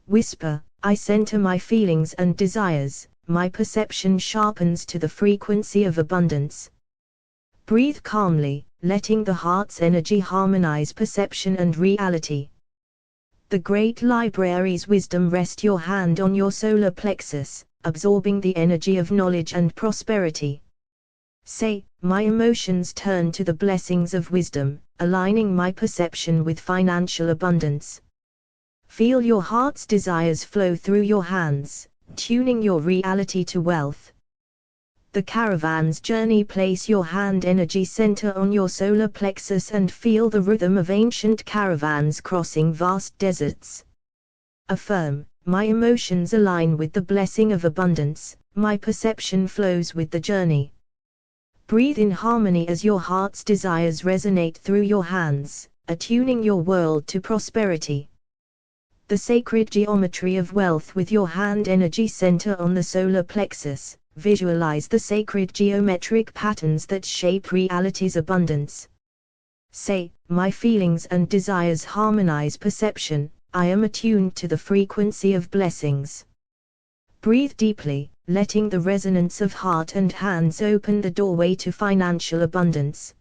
Whisper, I center my feelings and desires, my perception sharpens to the frequency of abundance. Breathe calmly, letting the heart's energy harmonize perception and reality. The Great Library's wisdom. Rest your hand on your solar plexus, absorbing the energy of knowledge and prosperity. Say, my emotions turn to the blessings of wisdom, aligning my perception with financial abundance. Feel your heart's desires flow through your hands, tuning your reality to wealth. The caravan's journey. Place your hand energy center on your solar plexus and feel the rhythm of ancient caravans crossing vast deserts. Affirm, my emotions align with the blessing of abundance, my perception flows with the journey. Breathe in harmony as your heart's desires resonate through your hands, attuning your world to prosperity. The sacred geometry of wealth. With your hand energy center on the solar plexus, visualize the sacred geometric patterns that shape reality's abundance. Say, my feelings and desires harmonize perception, I am attuned to the frequency of blessings. Breathe deeply, letting the resonance of heart and hands open the doorway to financial abundance.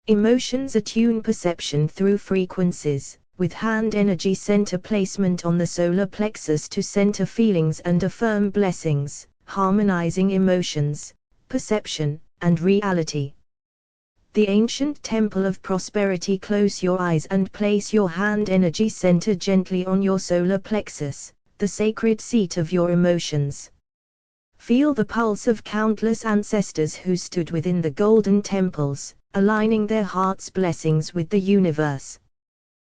Emotions attune perception through frequencies, with hand energy center placement on the solar plexus to center feelings and affirm blessings, harmonizing emotions, perception, and reality. The ancient temple of prosperity. Close your eyes and place your hand energy center gently on your solar plexus, the sacred seat of your emotions. Feel the pulse of countless ancestors who stood within the golden temples, aligning their heart's blessings with the universe.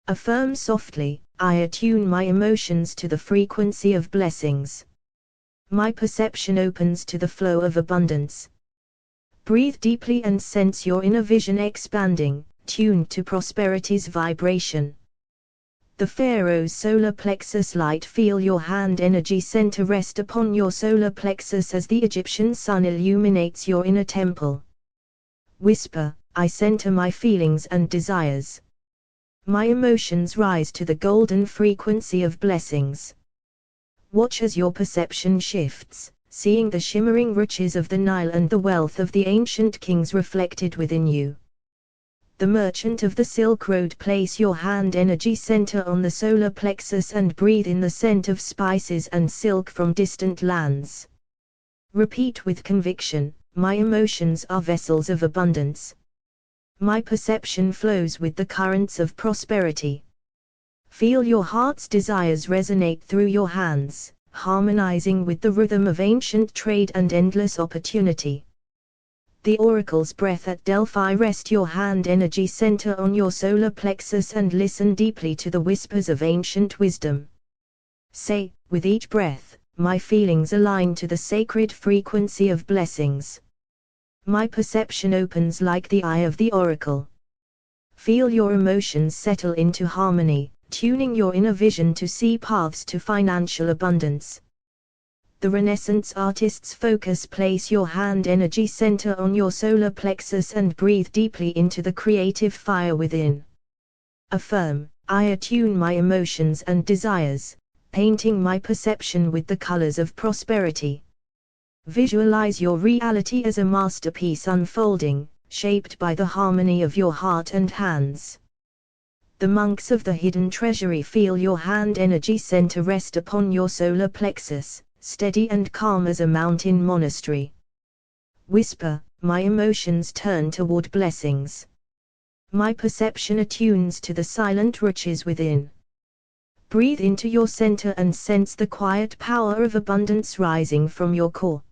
Affirm softly, I attune my emotions to the frequency of blessings. My perception opens to the flow of abundance. Breathe deeply and sense your inner vision expanding, tuned to prosperity's vibration. The Pharaoh's solar plexus light. Feel your hand energy center rest upon your solar plexus as the Egyptian sun illuminates your inner temple. Whisper, I center my feelings and desires. My emotions rise to the golden frequency of blessings. Watch as your perception shifts, seeing the shimmering riches of the Nile and the wealth of the ancient kings reflected within you. The merchant of the Silk Road, place your hand energy center on the solar plexus and breathe in the scent of spices and silk from distant lands. Repeat with conviction, my emotions are vessels of abundance. My perception flows with the currents of prosperity. Feel your heart's desires resonate through your hands, harmonizing with the rhythm of ancient trade and endless opportunity. The oracle's breath at Delphi. Rest your hand energy center on your solar plexus and listen deeply to the whispers of ancient wisdom. Say, with each breath, my feelings align to the sacred frequency of blessings. My perception opens like the eye of the oracle. Feel your emotions settle into harmony, tuning your inner vision to see paths to financial abundance. The Renaissance artist's focus. Place your hand energy center on your solar plexus and breathe deeply into the creative fire within. Affirm, I attune my emotions and desires, painting my perception with the colors of prosperity. Visualize your reality as a masterpiece unfolding, shaped by the harmony of your heart and hands. The monks of the hidden treasury. Feel your hand energy center rest upon your solar plexus, steady and calm as a mountain monastery. Whisper, my emotions turn toward blessings. My perception attunes to the silent riches within. Breathe into your center and sense the quiet power of abundance rising from your core.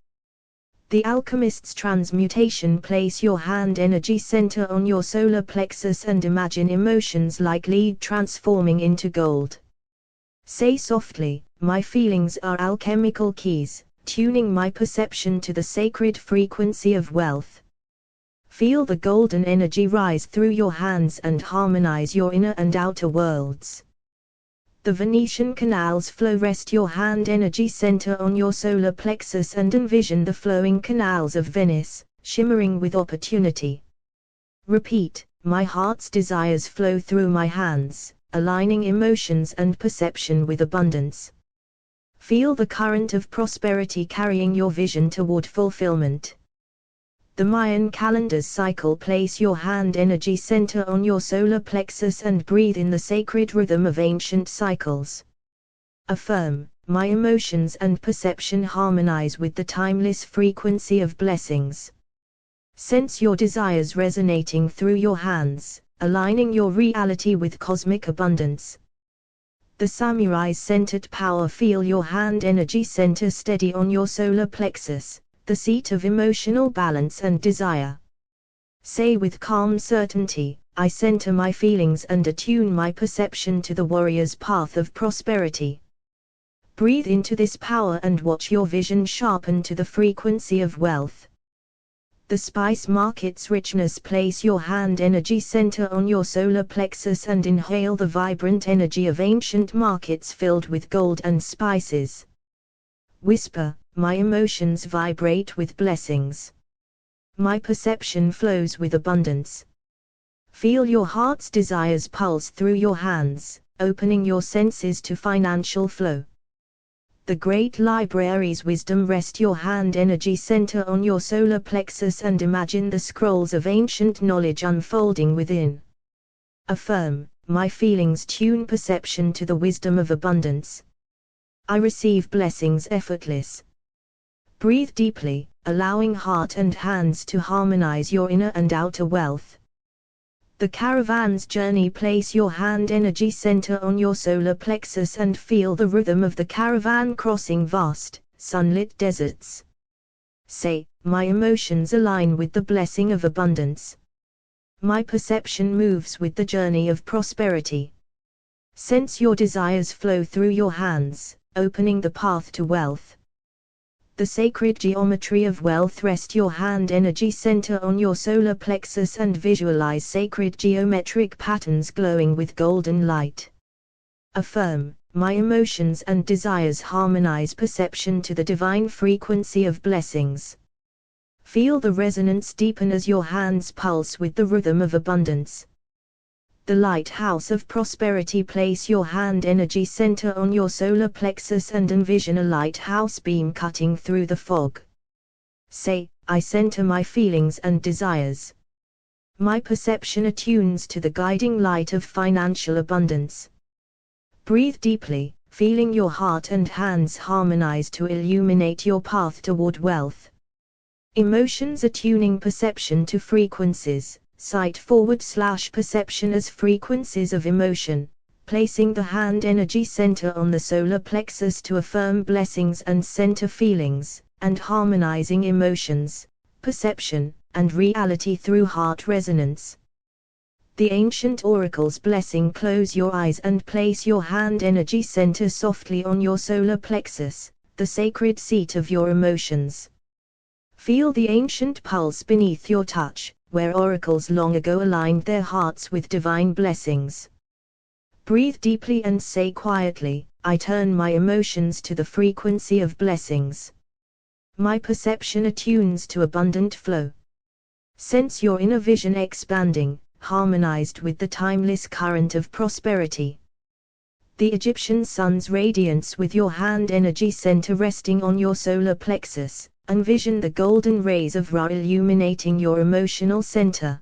The alchemist's transmutation. Place your hand energy center on your solar plexus and imagine emotions like lead transforming into gold. Say softly, my feelings are alchemical keys, tuning my perception to the sacred frequency of wealth. Feel the golden energy rise through your hands and harmonize your inner and outer worlds. The Venetian canals flow. Rest your hand energy center on your solar plexus and envision the flowing canals of Venice, shimmering with opportunity. Repeat, my heart's desires flow through my hands, aligning emotions and perception with abundance. Feel the current of prosperity carrying your vision toward fulfillment. The Mayan calendar's cycle. Place your hand energy center on your solar plexus and breathe in the sacred rhythm of ancient cycles. Affirm, my emotions and perception harmonize with the timeless frequency of blessings. Sense your desires resonating through your hands, aligning your reality with cosmic abundance. The samurai's centered power. Feel your hand energy center steady on your solar plexus, the seat of emotional balance and desire. Say with calm certainty, I center my feelings and attune my perception to the warrior's path of prosperity. Breathe into this power and watch your vision sharpen to the frequency of wealth. The spice market's richness. Place your hand energy center on your solar plexus and inhale the vibrant energy of ancient markets filled with gold and spices. Whisper, my emotions vibrate with blessings. My perception flows with abundance. Feel your heart's desires pulse through your hands, opening your senses to financial flow. The great library's wisdom. Rest your hand energy center on your solar plexus and imagine the scrolls of ancient knowledge unfolding within. Affirm, my feelings tune perception to the wisdom of abundance. I receive blessings effortless. Breathe deeply, allowing heart and hands to harmonize your inner and outer wealth. The caravan's journey. Place your hand energy center on your solar plexus and feel the rhythm of the caravan crossing vast, sunlit deserts. Say, my emotions align with the blessing of abundance. My perception moves with the journey of prosperity. Sense your desires flow through your hands, opening the path to wealth. The sacred geometry of wealth. Rest your hand energy center on your solar plexus and visualize sacred geometric patterns glowing with golden light. Affirm, my emotions and desires harmonize perception to the divine frequency of blessings. Feel the resonance deepen as your hands pulse with the rhythm of abundance. The lighthouse of prosperity. Place your hand energy center on your solar plexus and envision a lighthouse beam cutting through the fog. Say, I center my feelings and desires. My perception attunes to the guiding light of financial abundance. Breathe deeply, feeling your heart and hands harmonize to illuminate your path toward wealth. Emotions attuning perception to frequencies. Cite /perception as frequencies of emotion, placing the hand energy center on the solar plexus to affirm blessings and center feelings, and harmonizing emotions, perception, and reality through heart resonance. The ancient oracle's blessing. Close your eyes and place your hand energy center softly on your solar plexus, the sacred seat of your emotions. Feel the ancient pulse beneath your touch, where oracles long ago aligned their hearts with divine blessings. Breathe deeply and say quietly, I turn my emotions to the frequency of blessings. My perception attunes to abundant flow. Sense your inner vision expanding, harmonized with the timeless current of prosperity. The Egyptian sun's radiance with your hand energy center resting on your solar plexus. Envision the golden rays of Ra illuminating your emotional center.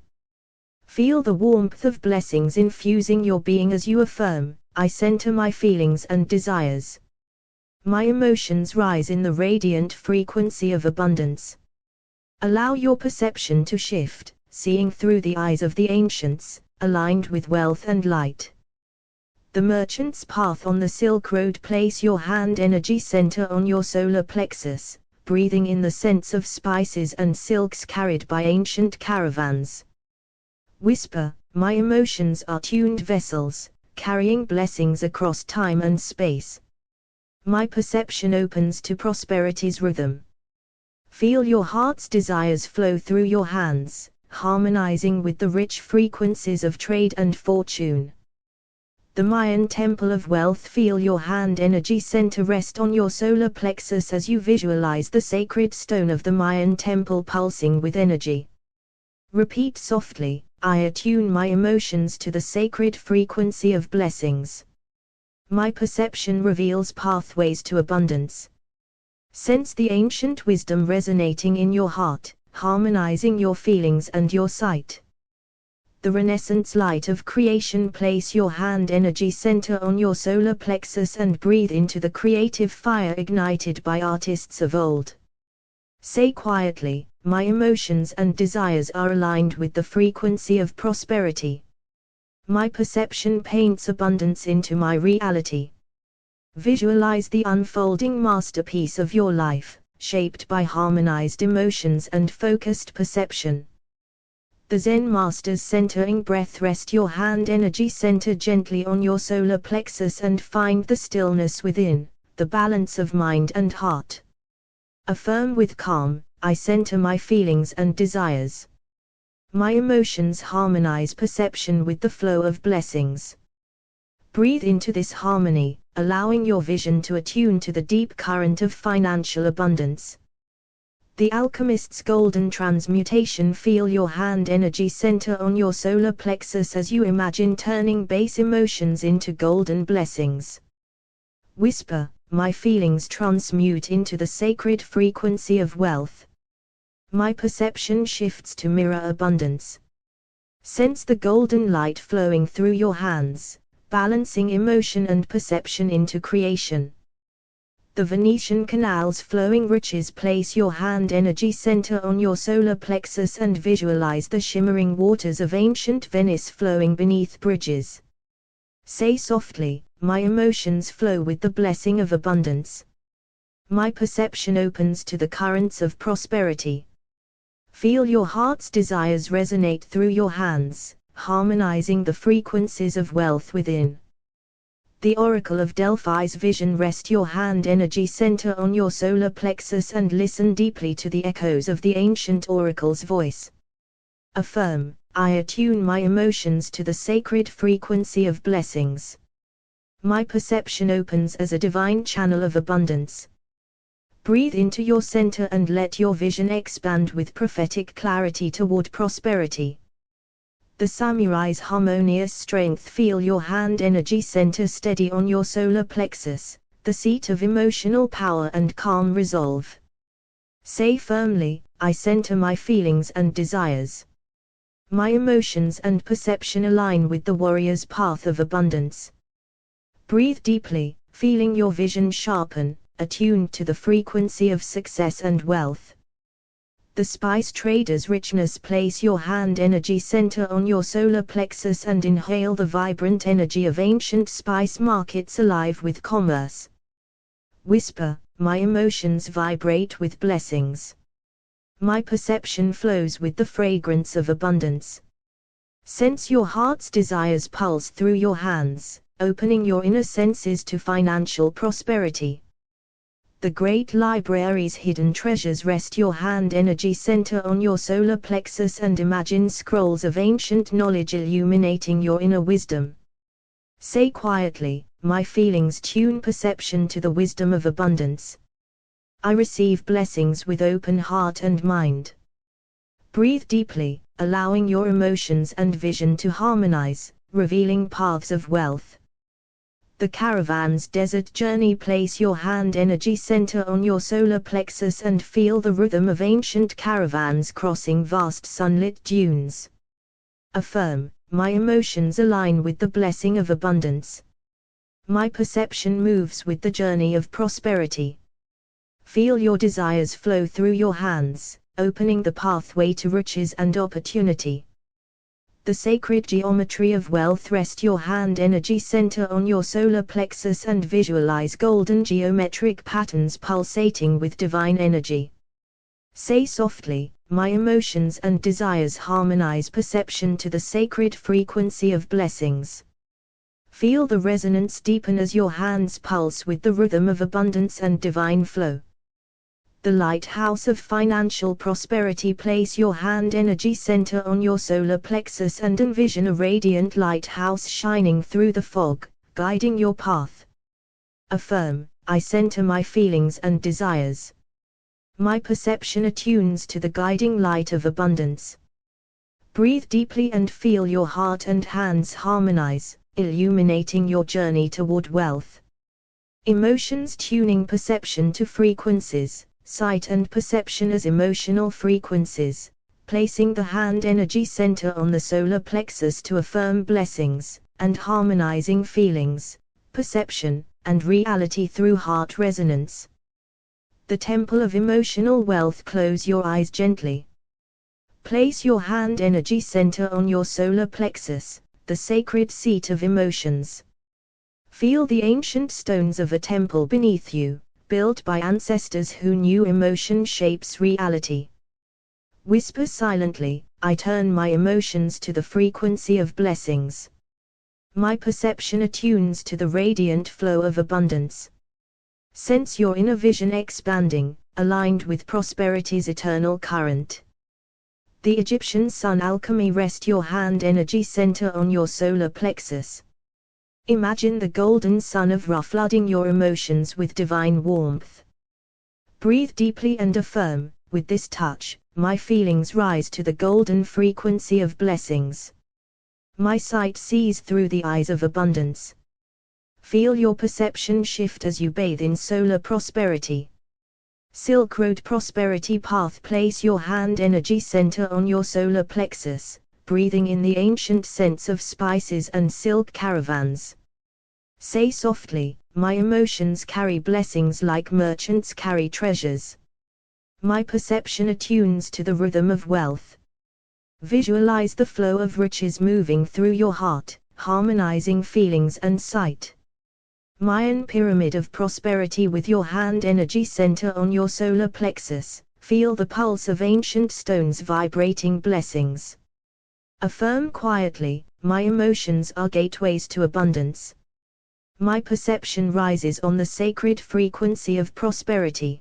Feel the warmth of blessings infusing your being as you affirm, I center my feelings and desires. My emotions rise in the radiant frequency of abundance. Allow your perception to shift, seeing through the eyes of the ancients, aligned with wealth and light. The merchant's path on the Silk Road. Place your hand energy center on your solar plexus, breathing in the scents of spices and silks carried by ancient caravans. Whisper, my emotions are tuned vessels, carrying blessings across time and space. My perception opens to prosperity's rhythm. Feel your heart's desires flow through your hands, harmonizing with the rich frequencies of trade and fortune. The Mayan temple of wealth. Feel your hand energy center rest on your solar plexus as you visualize the sacred stone of the Mayan temple pulsing with energy. Repeat softly, I attune my emotions to the sacred frequency of blessings. My perception reveals pathways to abundance. Sense the ancient wisdom resonating in your heart, harmonizing your feelings and your sight. The Renaissance light of creation. Place your hand energy center on your solar plexus and breathe into the creative fire ignited by artists of old. Say quietly, my emotions and desires are aligned with the frequency of prosperity. My perception paints abundance into my reality. Visualize the unfolding masterpiece of your life, shaped by harmonized emotions and focused perception. The Zen Master's centering breath. Rest your hand energy center gently on your solar plexus and find the stillness within, the balance of mind and heart. Affirm with calm, I center my feelings and desires. My emotions harmonize perception with the flow of blessings. Breathe into this harmony, allowing your vision to attune to the deep current of financial abundance. The alchemist's golden transmutation. Feel your hand energy center on your solar plexus as you imagine turning base emotions into golden blessings. Whisper, my feelings transmute into the sacred frequency of wealth. My perception shifts to mirror abundance. Sense the golden light flowing through your hands, balancing emotion and perception into creation. The Venetian canal's flowing riches. Place your hand energy center on your solar plexus and visualize the shimmering waters of ancient Venice flowing beneath bridges. Say softly, my emotions flow with the blessing of abundance. My perception opens to the currents of prosperity. Feel your heart's desires resonate through your hands, harmonizing the frequencies of wealth within. The Oracle of Delphi's vision. Rest your hand energy center on your solar plexus and listen deeply to the echoes of the ancient oracle's voice. Affirm, I attune my emotions to the sacred frequency of blessings. My perception opens as a divine channel of abundance. Breathe into your center and let your vision expand with prophetic clarity toward prosperity. The samurai's harmonious strength. Feel your hand energy center steady on your solar plexus, the seat of emotional power and calm resolve. Say firmly, I center my feelings and desires. My emotions and perception align with the warrior's path of abundance. Breathe deeply, feeling your vision sharpen, attuned to the frequency of success and wealth. The spice trader's richness. Place your hand energy center on your solar plexus and inhale the vibrant energy of ancient spice markets alive with commerce. Whisper, my emotions vibrate with blessings. My perception flows with the fragrance of abundance. Sense your heart's desires pulse through your hands, opening your inner senses to financial prosperity. The great library's hidden treasures. Rest your hand energy center on your solar plexus and imagine scrolls of ancient knowledge illuminating your inner wisdom. Say quietly, my feelings tune perception to the wisdom of abundance. I receive blessings with open heart and mind. Breathe deeply, allowing your emotions and vision to harmonize, revealing paths of wealth. The caravan's desert journey. Place your hand energy center on your solar plexus and feel the rhythm of ancient caravans crossing vast sunlit dunes. Affirm, my emotions align with the blessing of abundance. My perception moves with the journey of prosperity. Feel your desires flow through your hands, opening the pathway to riches and opportunity. The sacred geometry of wealth. Rest your hand energy center on your solar plexus and visualize golden geometric patterns pulsating with divine energy. Say softly, my emotions and desires harmonize perception to the sacred frequency of blessings. Feel the resonance deepen as your hands pulse with the rhythm of abundance and divine flow. The lighthouse of financial prosperity. Place your hand energy center on your solar plexus and envision a radiant lighthouse shining through the fog, guiding your path. Affirm, I center my feelings and desires. My perception attunes to the guiding light of abundance. Breathe deeply and feel your heart and hands harmonize, illuminating your journey toward wealth. Emotions tuning perception to frequencies. Sight and perception as emotional frequencies, placing the hand energy center on the solar plexus to affirm blessings, and harmonizing feelings, perception, and reality through heart resonance. The temple of emotional wealth. Close your eyes gently. Place your hand energy center on your solar plexus, the sacred seat of emotions. Feel the ancient stones of a temple beneath you, built by ancestors who knew emotion shapes reality. Whisper silently, I turn my emotions to the frequency of blessings. My perception attunes to the radiant flow of abundance. Sense your inner vision expanding, aligned with prosperity's eternal current. The Egyptian sun alchemy. Rest your hand energy center on your solar plexus. Imagine the golden sun of Ra flooding your emotions with divine warmth. Breathe deeply and affirm, with this touch, my feelings rise to the golden frequency of blessings. My sight sees through the eyes of abundance. Feel your perception shift as you bathe in solar prosperity. Silk Road Prosperity Path. Place your hand energy center on your solar plexus, breathing in the ancient scents of spices and silk caravans. Say softly, my emotions carry blessings like merchants carry treasures. My perception attunes to the rhythm of wealth. Visualize the flow of riches moving through your heart, harmonizing feelings and sight. Mayan pyramid of prosperity. With your hand energy center on your solar plexus, feel the pulse of ancient stones vibrating blessings. Affirm quietly, my emotions are gateways to abundance. My perception rises on the sacred frequency of prosperity.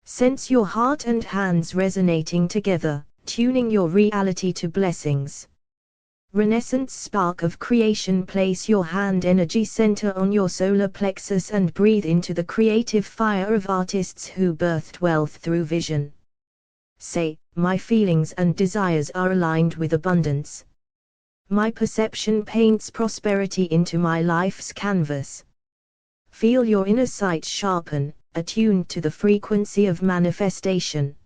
Sense your heart and hands resonating together, tuning your reality to blessings. Renaissance spark of creation. Place your hand energy center on your solar plexus and breathe into the creative fire of artists who birthed wealth through vision. Say, my feelings and desires are aligned with abundance. My perception paints prosperity into my life's canvas. Feel your inner sight sharpen, attuned to the frequency of manifestation.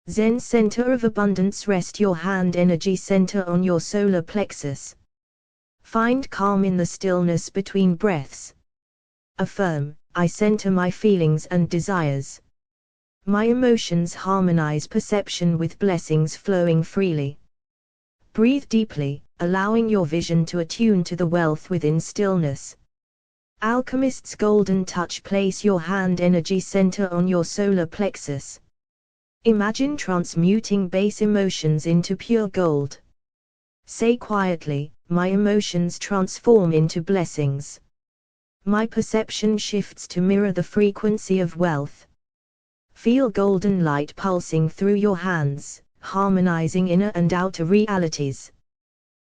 Zen center of abundance. Rest your hand energy center on your solar plexus. Find calm in the stillness between breaths. Affirm, I center my feelings and desires. My emotions harmonize perception with blessings flowing freely. Breathe deeply, allowing your vision to attune to the wealth within stillness. Alchemist's golden touch. Place your hand energy center on your solar plexus. Imagine transmuting base emotions into pure gold. Say quietly, my emotions transform into blessings. My perception shifts to mirror the frequency of wealth. Feel golden light pulsing through your hands, harmonizing inner and outer realities.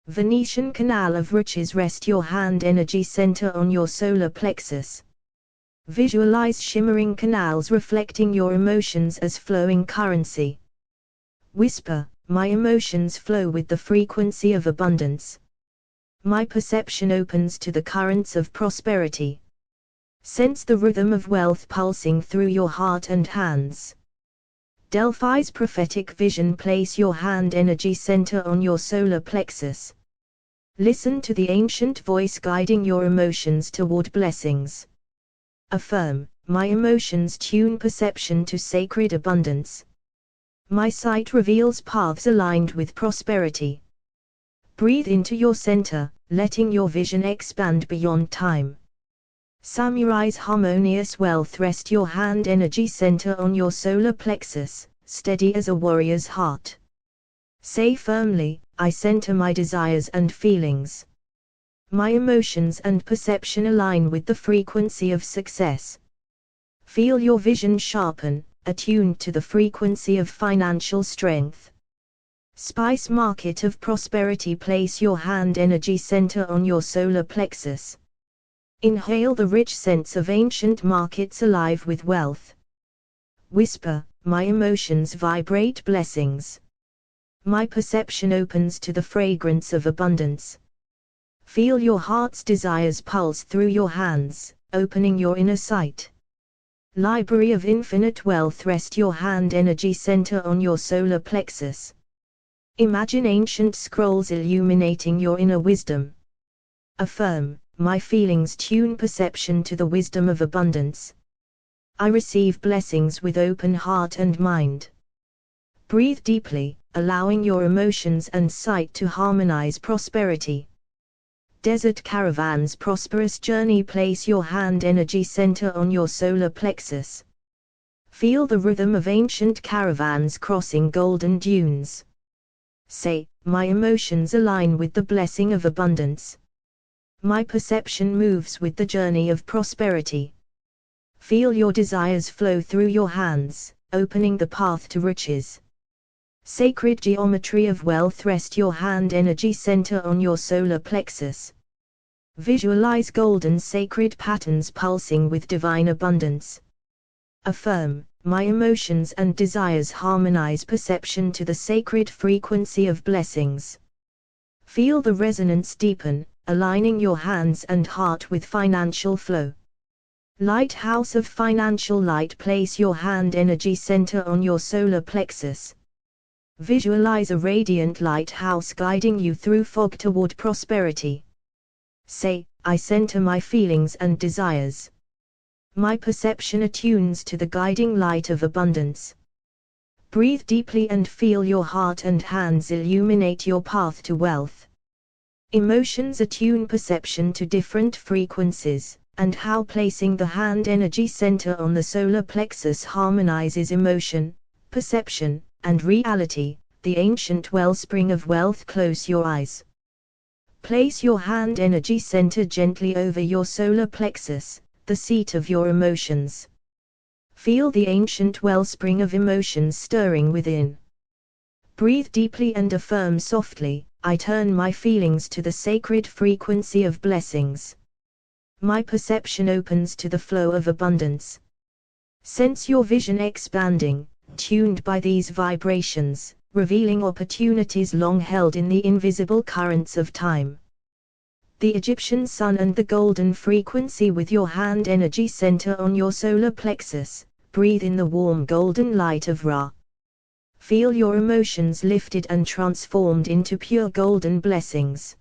Venetian canal of riches. Rest your hand energy center on your solar plexus. Visualize shimmering canals reflecting your emotions as flowing currency. Whisper, my emotions flow with the frequency of abundance. My perception opens to the currents of prosperity. Sense the rhythm of wealth pulsing through your heart and hands. Delphi's prophetic vision. Place your hand energy center on your solar plexus. Listen to the ancient voice guiding your emotions toward blessings. Affirm, my emotions tune perception to sacred abundance. My sight reveals paths aligned with prosperity. Breathe into your center, letting your vision expand beyond time. Samurai's harmonious wealth. Rest your hand energy center on your solar plexus, steady as a warrior's heart. Say firmly, I center my desires and feelings. My emotions and perception align with the frequency of success. Feel your vision sharpen, attuned to the frequency of financial strength. Spice market of prosperity. Place your hand energy center on your solar plexus. Inhale the rich scents of ancient markets alive with wealth. Whisper, my emotions vibrate blessings. My perception opens to the fragrance of abundance. Feel your heart's desires pulse through your hands, opening your inner sight. Library of infinite wealth. Rest your hand energy center on your solar plexus. Imagine ancient scrolls illuminating your inner wisdom. Affirm, my feelings tune perception to the wisdom of abundance. I receive blessings with open heart and mind. Breathe deeply, allowing your emotions and sight to harmonize prosperity. Desert caravans. Prosperous journey. Place your hand energy center on your solar plexus. Feel the rhythm of ancient caravans crossing golden dunes. Say, my emotions align with the blessing of abundance. My perception moves with the journey of prosperity. Feel your desires flow through your hands, opening the path to riches. Sacred geometry of wealth. Rest your hand energy center on your solar plexus. Visualize golden sacred patterns pulsing with divine abundance. Affirm, my emotions and desires harmonize perception to the sacred frequency of blessings. Feel the resonance deepen, aligning your hands and heart with financial flow. Lighthouse of financial light. Place your hand energy center on your solar plexus. Visualize a radiant lighthouse guiding you through fog toward prosperity. Say, I center my feelings and desires. My perception attunes to the guiding light of abundance. Breathe deeply and feel your heart and hands illuminate your path to wealth. Emotions attune perception to different frequencies, and how placing the hand energy center on the solar plexus harmonizes emotion, perception, and reality. The ancient wellspring of wealth. Close your eyes. Place your hand energy center gently over your solar plexus, the seat of your emotions. Feel the ancient wellspring of emotions stirring within. Breathe deeply and affirm softly, I turn my feelings to the sacred frequency of blessings. My perception opens to the flow of abundance. Sense your vision expanding, tuned by these vibrations, revealing opportunities long held in the invisible currents of time. The Egyptian sun and the golden frequency. With your hand energy center on your solar plexus, breathe in the warm golden light of Ra. Feel your emotions lifted and transformed into pure golden blessings.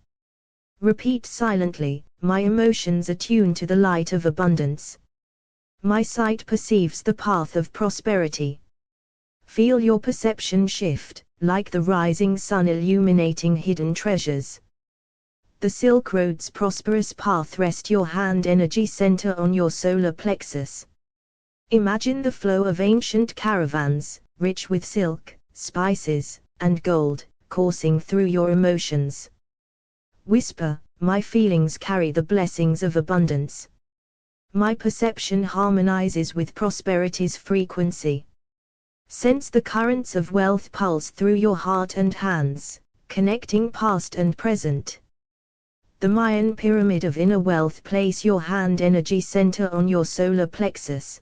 Repeat silently, my emotions attune to the light of abundance. My sight perceives the path of prosperity. Feel your perception shift, like the rising sun illuminating hidden treasures. The Silk Road's prosperous path. Rest your hand energy center on your solar plexus. Imagine the flow of ancient caravans, rich with silk, spices, and gold, coursing through your emotions. Whisper, my feelings carry the blessings of abundance. My perception harmonizes with prosperity's frequency. Sense the currents of wealth pulse through your heart and hands, connecting past and present. The Mayan pyramid of inner wealth. Place your hand energy center on your solar plexus.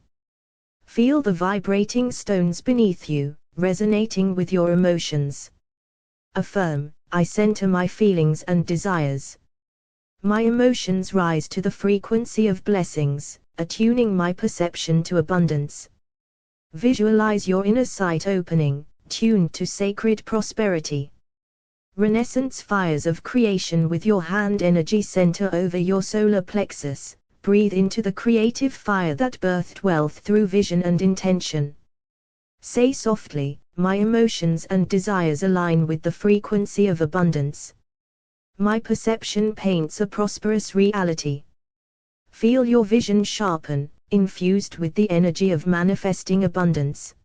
Feel the vibrating stones beneath you, resonating with your emotions. Affirm, I center my feelings and desires. My emotions rise to the frequency of blessings, attuning my perception to abundance. Visualize your inner sight opening, tuned to sacred prosperity. Renaissance fires of creation with your hand energy center over your solar plexus. Breathe into the creative fire that birthed wealth through vision and intention. Say softly, my emotions and desires align with the frequency of abundance. My perception paints a prosperous reality. Feel your vision sharpen, infused with the energy of manifesting abundance.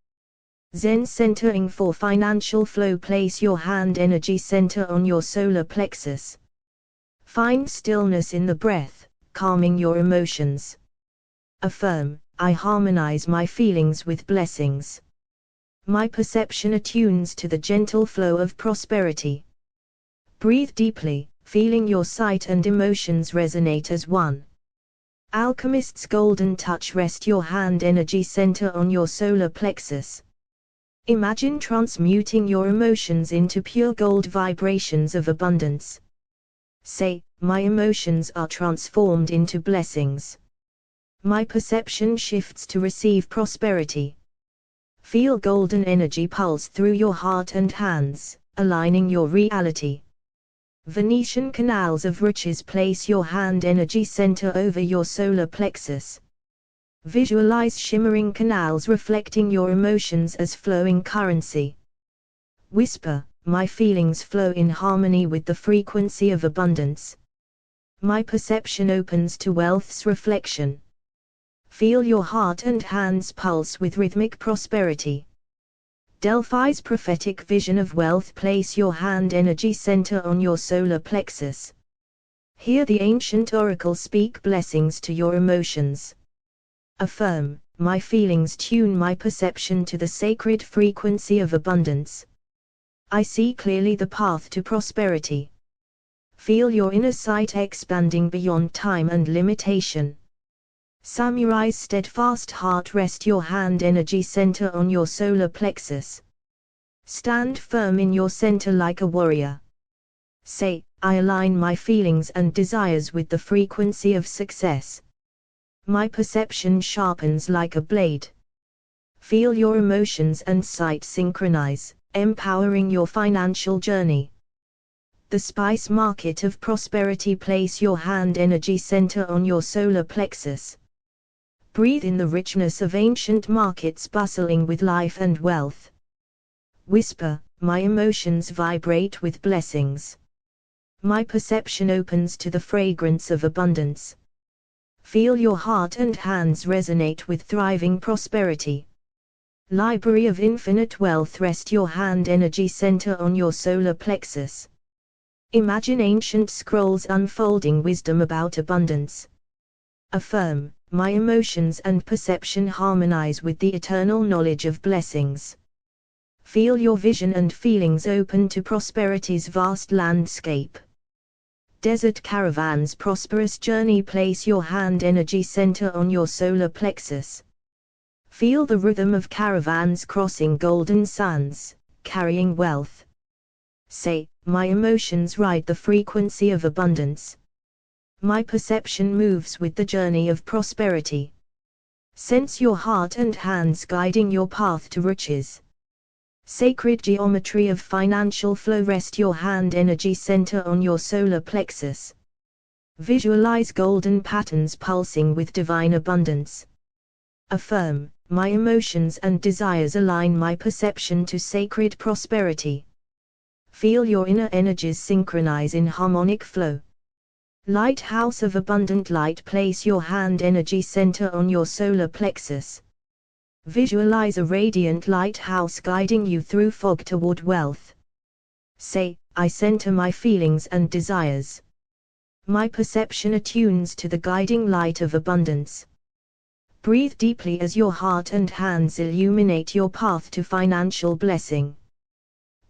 Zen centering for financial flow. Place your hand energy center on your solar plexus. Find stillness in the breath, calming your emotions. Affirm, I harmonize my feelings with blessings. My perception attunes to the gentle flow of prosperity. Breathe deeply, feeling your sight and emotions resonate as one. Alchemist's golden touch. Rest your hand energy center on your solar plexus. Imagine transmuting your emotions into pure gold vibrations of abundance. Say, my emotions are transformed into blessings. My perception shifts to receive prosperity. Feel golden energy pulse through your heart and hands, aligning your reality. Venetian canals of riches. Place your hand energy center over your solar plexus. Visualize shimmering canals reflecting your emotions as flowing currency. Whisper, my feelings flow in harmony with the frequency of abundance. My perception opens to wealth's reflection. Feel your heart and hands pulse with rhythmic prosperity. Delphi's prophetic vision of wealth. Place your hand energy center on your solar plexus. Hear the ancient oracle speak blessings to your emotions. Affirm, my feelings tune my perception to the sacred frequency of abundance. I see clearly the path to prosperity. Feel your inner sight expanding beyond time and limitation. Samurai's steadfast heart. Rest your hand energy center on your solar plexus. Stand firm in your center like a warrior. Say, I align my feelings and desires with the frequency of success. My perception sharpens like a blade. Feel your emotions and sight synchronize, empowering your financial journey. The spice market of prosperity. Place your hand energy center on your solar plexus. Breathe in the richness of ancient markets bustling with life and wealth. Whisper, my emotions vibrate with blessings. My perception opens to the fragrance of abundance. Feel your heart and hands resonate with thriving prosperity. Library of infinite wealth. Rest your hand energy center on your solar plexus. Imagine ancient scrolls unfolding wisdom about abundance. Affirm, my emotions and perception harmonize with the eternal knowledge of blessings. Feel your vision and feelings open to prosperity's vast landscape. Desert caravans. Prosperous journey. Place your hand energy center on your solar plexus. Feel the rhythm of caravans crossing golden sands, carrying wealth. Say, my emotions ride the frequency of abundance. My perception moves with the journey of prosperity. Sense your heart and hands guiding your path to riches. Sacred geometry of financial flow. Rest your hand energy center on your solar plexus. Visualize golden patterns pulsing with divine abundance. Affirm, my emotions and desires align my perception to sacred prosperity. Feel your inner energies synchronize in harmonic flow. Lighthouse of abundant light. Place your hand energy center on your solar plexus. Visualize a radiant lighthouse guiding you through fog toward wealth. Say, I center my feelings and desires. My perception attunes to the guiding light of abundance. Breathe deeply as your heart and hands illuminate your path to financial blessing.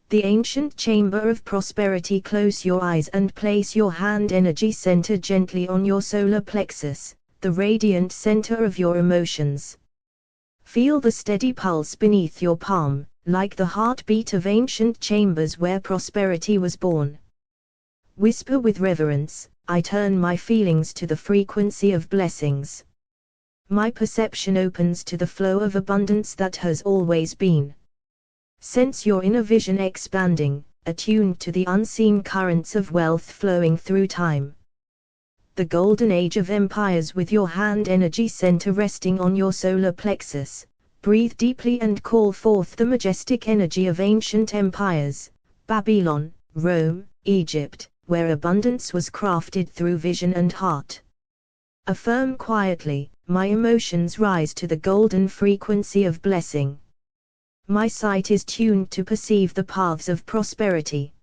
The ancient chamber of prosperity. Close your eyes and place your hand energy center gently on your solar plexus, the radiant center of your emotions. Feel the steady pulse beneath your palm, like the heartbeat of ancient chambers where prosperity was born. Whisper with reverence, I turn my feelings to the frequency of blessings. My perception opens to the flow of abundance that has always been. Sense your inner vision expanding, attuned to the unseen currents of wealth flowing through time. The golden age of empires. With your hand energy center resting on your solar plexus, breathe deeply and call forth the majestic energy of ancient empires, Babylon, Rome, Egypt, where abundance was crafted through vision and heart. Affirm quietly, my emotions rise to the golden frequency of blessing. My sight is tuned to perceive the paths of prosperity.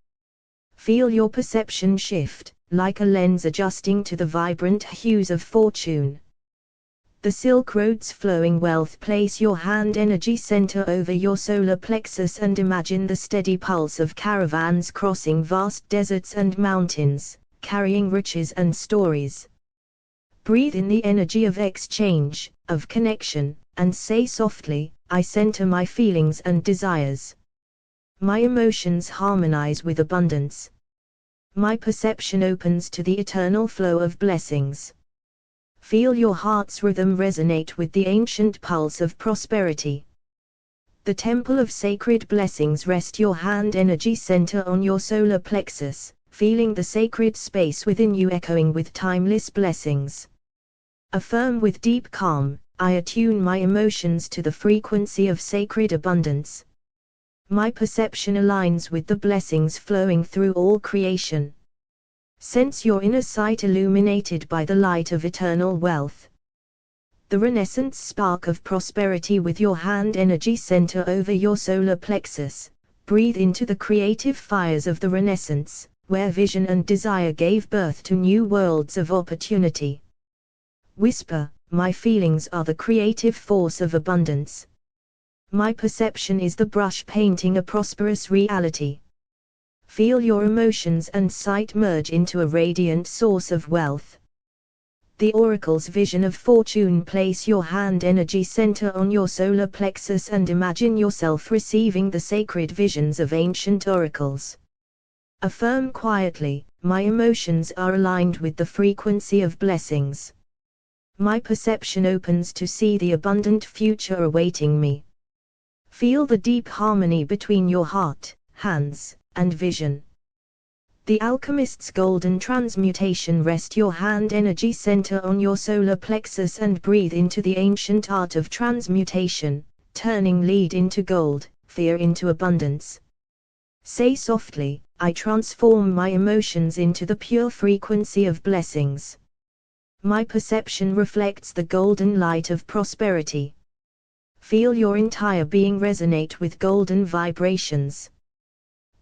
Feel your perception shift, like a lens adjusting to the vibrant hues of fortune. The Silk Road's flowing wealth. Place your hand energy center over your solar plexus and imagine the steady pulse of caravans crossing vast deserts and mountains, carrying riches and stories. Breathe in the energy of exchange, of connection, and say softly, I center my feelings and desires. My emotions harmonize with abundance. My perception opens to the eternal flow of blessings. Feel your heart's rhythm resonate with the ancient pulse of prosperity. The temple of sacred blessings. Rest your hand energy center on your solar plexus, feeling the sacred space within you echoing with timeless blessings. Affirm with deep calm, I attune my emotions to the frequency of sacred abundance. My perception aligns with the blessings flowing through all creation. Sense your inner sight illuminated by the light of eternal wealth. The Renaissance spark of prosperity. With your hand energy center over your solar plexus, breathe into the creative fires of the Renaissance, where vision and desire gave birth to new worlds of opportunity. Whisper, my feelings are the creative force of abundance. My perception is the brush painting a prosperous reality. Feel your emotions and sight merge into a radiant source of wealth. The Oracle's vision of fortune. Place your hand energy center on your solar plexus and imagine yourself receiving the sacred visions of ancient oracles. Affirm quietly, my emotions are aligned with the frequency of blessings. My perception opens to see the abundant future awaiting me. Feel the deep harmony between your heart, hands, and vision. The Alchemist's golden transmutation. Rest your hand energy center on your solar plexus and breathe into the ancient art of transmutation, turning lead into gold, fear into abundance. Say softly, I transform my emotions into the pure frequency of blessings. My perception reflects the golden light of prosperity. Feel your entire being resonate with golden vibrations.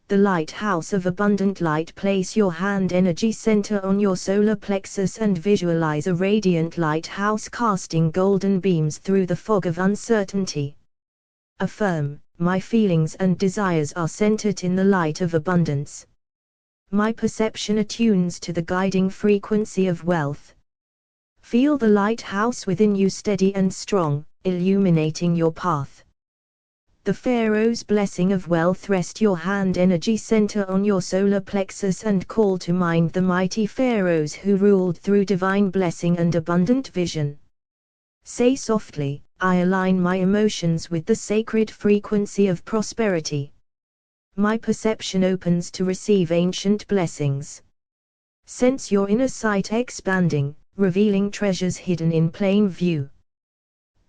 The lighthouse of abundant light. Place your hand energy center on your solar plexus and visualize a radiant lighthouse casting golden beams through the fog of uncertainty. Affirm, my feelings and desires are centered in the light of abundance. My perception attunes to the guiding frequency of wealth. Feel the lighthouse within you steady and strong, illuminating your path. The Pharaoh's blessing of wealth. Rest your hand energy center on your solar plexus and call to mind the mighty pharaohs who ruled through divine blessing and abundant vision. Say softly, I align my emotions with the sacred frequency of prosperity. My perception opens to receive ancient blessings. Sense your inner sight expanding, revealing treasures hidden in plain view.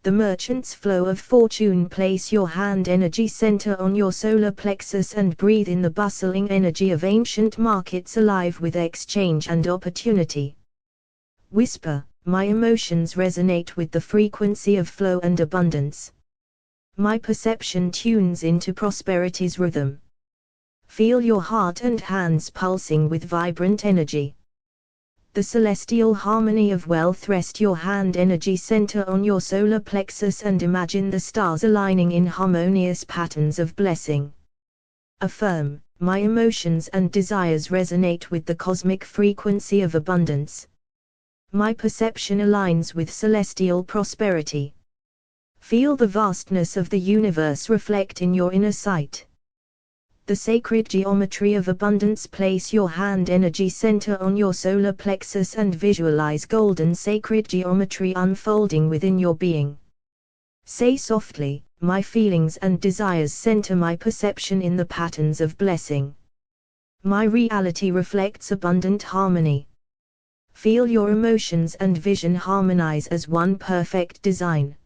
The merchant's flow of fortune. Place your hand energy center on your solar plexus and breathe in the bustling energy of ancient markets alive with exchange and opportunity. Whisper, my emotions resonate with the frequency of flow and abundance. My perception tunes into prosperity's rhythm. Feel your heart and hands pulsing with vibrant energy. The celestial harmony of wealth. Rest your hand energy center on your solar plexus and imagine the stars aligning in harmonious patterns of blessing. Affirm, my emotions and desires resonate with the cosmic frequency of abundance. My perception aligns with celestial prosperity. Feel the vastness of the universe reflect in your inner sight. The sacred geometry of abundance. Place your hand energy center on your solar plexus and visualize golden sacred geometry unfolding within your being. Say softly, my feelings and desires center my perception in the patterns of blessing. My reality reflects abundant harmony. Feel your emotions and vision harmonize as one perfect design.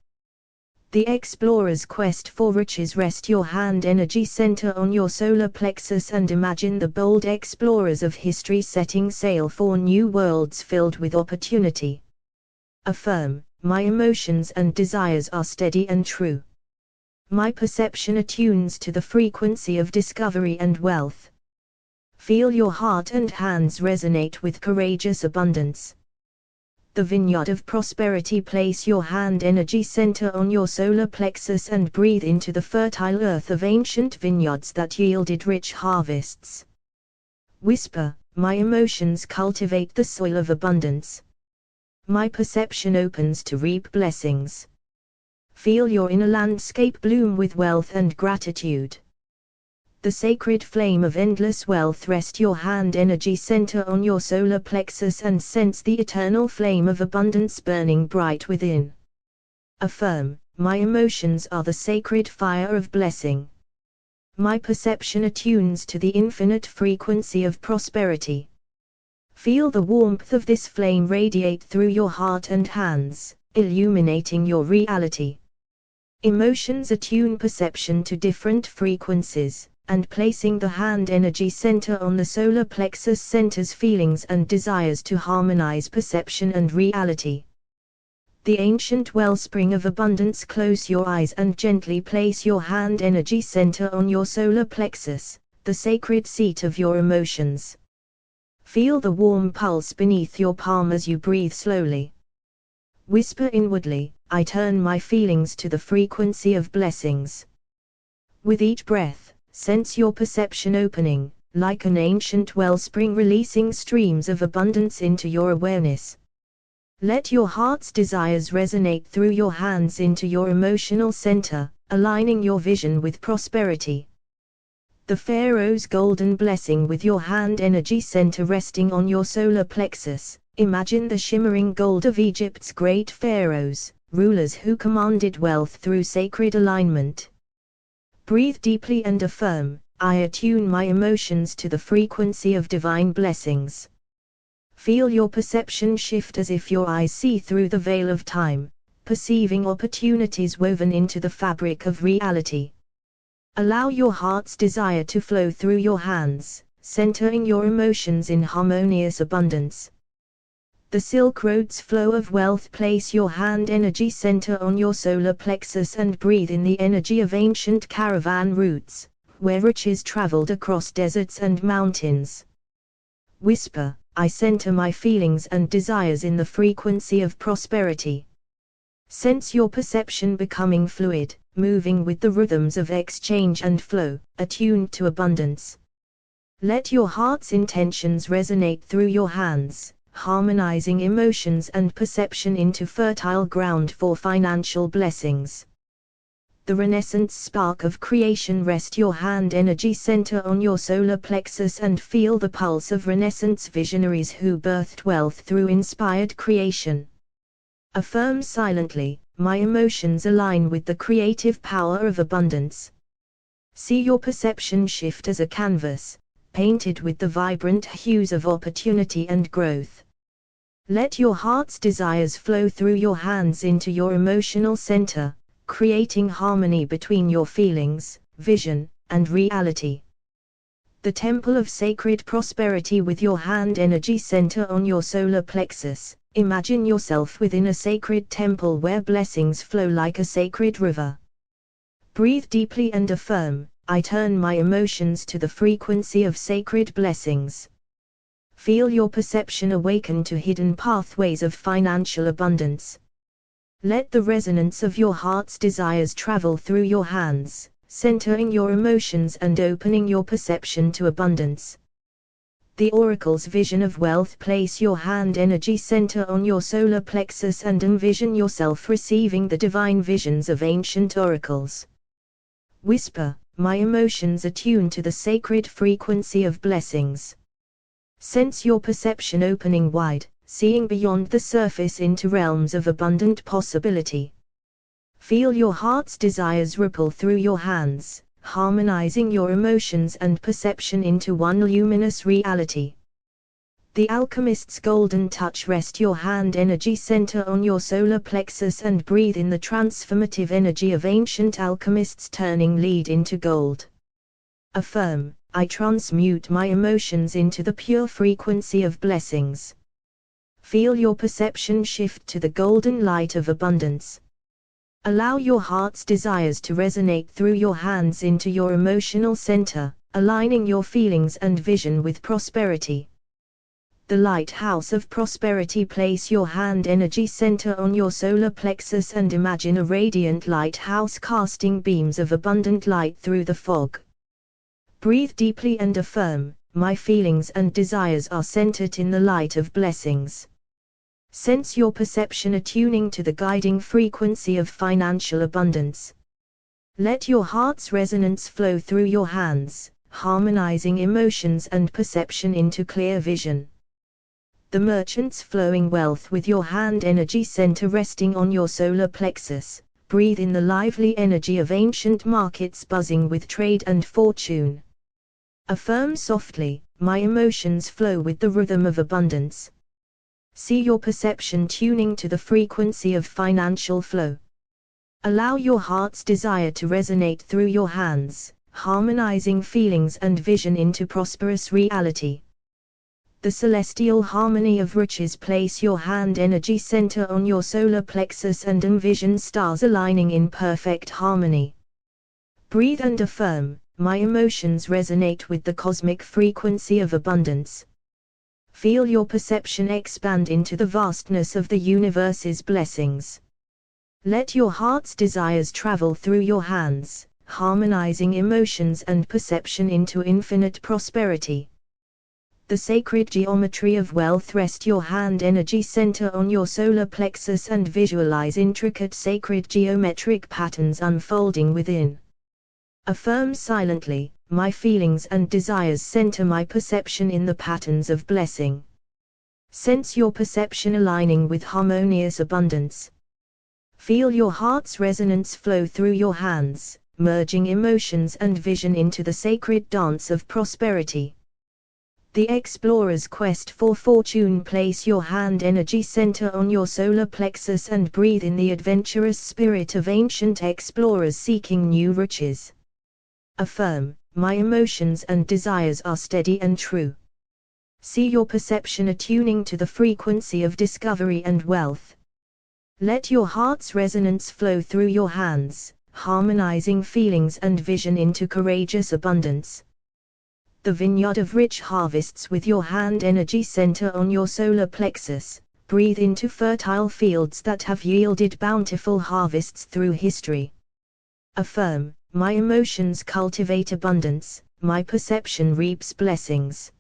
The explorer's quest for riches. Rest your hand energy center on your solar plexus and imagine the bold explorers of history setting sail for new worlds filled with opportunity. Affirm, my emotions and desires are steady and true. My perception attunes to the frequency of discovery and wealth. Feel your heart and hands resonate with courageous abundance. The vineyard of prosperity. Place your hand energy center on your solar plexus and breathe into the fertile earth of ancient vineyards that yielded rich harvests. Whisper, my emotions cultivate the soil of abundance. My perception opens to reap blessings. Feel your inner landscape bloom with wealth and gratitude. The sacred flame of endless wealth. Rest your hand energy center on your solar plexus and sense the eternal flame of abundance burning bright within. Affirm, my emotions are the sacred fire of blessing. My perception attunes to the infinite frequency of prosperity. Feel the warmth of this flame radiate through your heart and hands, illuminating your reality. Emotions attune perception to different frequencies, and placing the hand energy center on the solar plexus centers feelings and desires to harmonize perception and reality. The ancient wellspring of abundance. Close your eyes and gently place your hand energy center on your solar plexus, the sacred seat of your emotions. Feel the warm pulse beneath your palm as you breathe slowly. Whisper inwardly, I turn my feelings to the frequency of blessings. With each breath, sense your perception opening, like an ancient wellspring releasing streams of abundance into your awareness. Let your heart's desires resonate through your hands into your emotional center, aligning your vision with prosperity. The Pharaoh's golden blessing. With your hand energy center resting on your solar plexus, imagine the shimmering gold of Egypt's great pharaohs, rulers who commanded wealth through sacred alignment. Breathe deeply and affirm, I attune my emotions to the frequency of divine blessings. Feel your perception shift as if your eyes see through the veil of time, perceiving opportunities woven into the fabric of reality. Allow your heart's desire to flow through your hands, centering your emotions in harmonious abundance. The Silk Road's flow of wealth. Place your hand energy center on your solar plexus and breathe in the energy of ancient caravan routes, where riches traveled across deserts and mountains. Whisper, I center my feelings and desires in the frequency of prosperity. Sense your perception becoming fluid, moving with the rhythms of exchange and flow, attuned to abundance. Let your heart's intentions resonate through your hands, harmonizing emotions and perception into fertile ground for financial blessings. The Renaissance spark of creation. Rest your hand energy center on your solar plexus and feel the pulse of Renaissance visionaries who birthed wealth through inspired creation. Affirm silently, my emotions align with the creative power of abundance. See your perception shift as a canvas, painted with the vibrant hues of opportunity and growth. Let your heart's desires flow through your hands into your emotional center, creating harmony between your feelings, vision, and reality. The temple of sacred prosperity with your hand energy center on your solar plexus. Imagine yourself within a sacred temple where blessings flow like a sacred river. Breathe deeply and affirm, I turn my emotions to the frequency of sacred blessings. Feel your perception awaken to hidden pathways of financial abundance. Let the resonance of your heart's desires travel through your hands, centering your emotions and opening your perception to abundance. The oracle's vision of wealth. Place your hand energy center on your solar plexus and envision yourself receiving the divine visions of ancient oracles. Whisper, my emotions attune to the sacred frequency of blessings. Sense your perception opening wide, seeing beyond the surface into realms of abundant possibility. Feel your heart's desires ripple through your hands, harmonizing your emotions and perception into one luminous reality. The alchemist's golden touch. Rest your hand energy center on your solar plexus and breathe in the transformative energy of ancient alchemists turning lead into gold. Affirm, I transmute my emotions into the pure frequency of blessings. Feel your perception shift to the golden light of abundance. Allow your heart's desires to resonate through your hands into your emotional center, aligning your feelings and vision with prosperity. The lighthouse of prosperity. Place your hand energy center on your solar plexus and imagine a radiant lighthouse casting beams of abundant light through the fog. Breathe deeply and affirm, my feelings and desires are centered in the light of blessings. Sense your perception attuning to the guiding frequency of financial abundance. Let your heart's resonance flow through your hands, harmonizing emotions and perception into clear vision. The merchant's flowing wealth. With your hand energy center resting on your solar plexus, breathe in the lively energy of ancient markets buzzing with trade and fortune. Affirm softly, my emotions flow with the rhythm of abundance. See your perception tuning to the frequency of financial flow. Allow your heart's desire to resonate through your hands, harmonizing feelings and vision into prosperous reality. The celestial harmony of riches. Place your hand energy center on your solar plexus and envision stars aligning in perfect harmony. Breathe and affirm, my emotions resonate with the cosmic frequency of abundance. Feel your perception expand into the vastness of the universe's blessings. Let your heart's desires travel through your hands, harmonizing emotions and perception into infinite prosperity. The sacred geometry of wealth. Rest your hand energy center on your solar plexus and visualize intricate sacred geometric patterns unfolding within. Affirm silently, my feelings and desires center my perception in the patterns of blessing. Sense your perception aligning with harmonious abundance. Feel your heart's resonance flow through your hands, merging emotions and vision into the sacred dance of prosperity. The explorer's quest for fortune. Place your hand energy center on your solar plexus and breathe in the adventurous spirit of ancient explorers seeking new riches. Affirm, my emotions and desires are steady and true. See your perception attuning to the frequency of discovery and wealth. Let your heart's resonance flow through your hands, harmonizing feelings and vision into courageous abundance. The vineyard of rich harvests. With your hand energy center on your solar plexus, breathe into fertile fields that have yielded bountiful harvests through history. Affirm, my emotions cultivate abundance, my perception reaps blessings.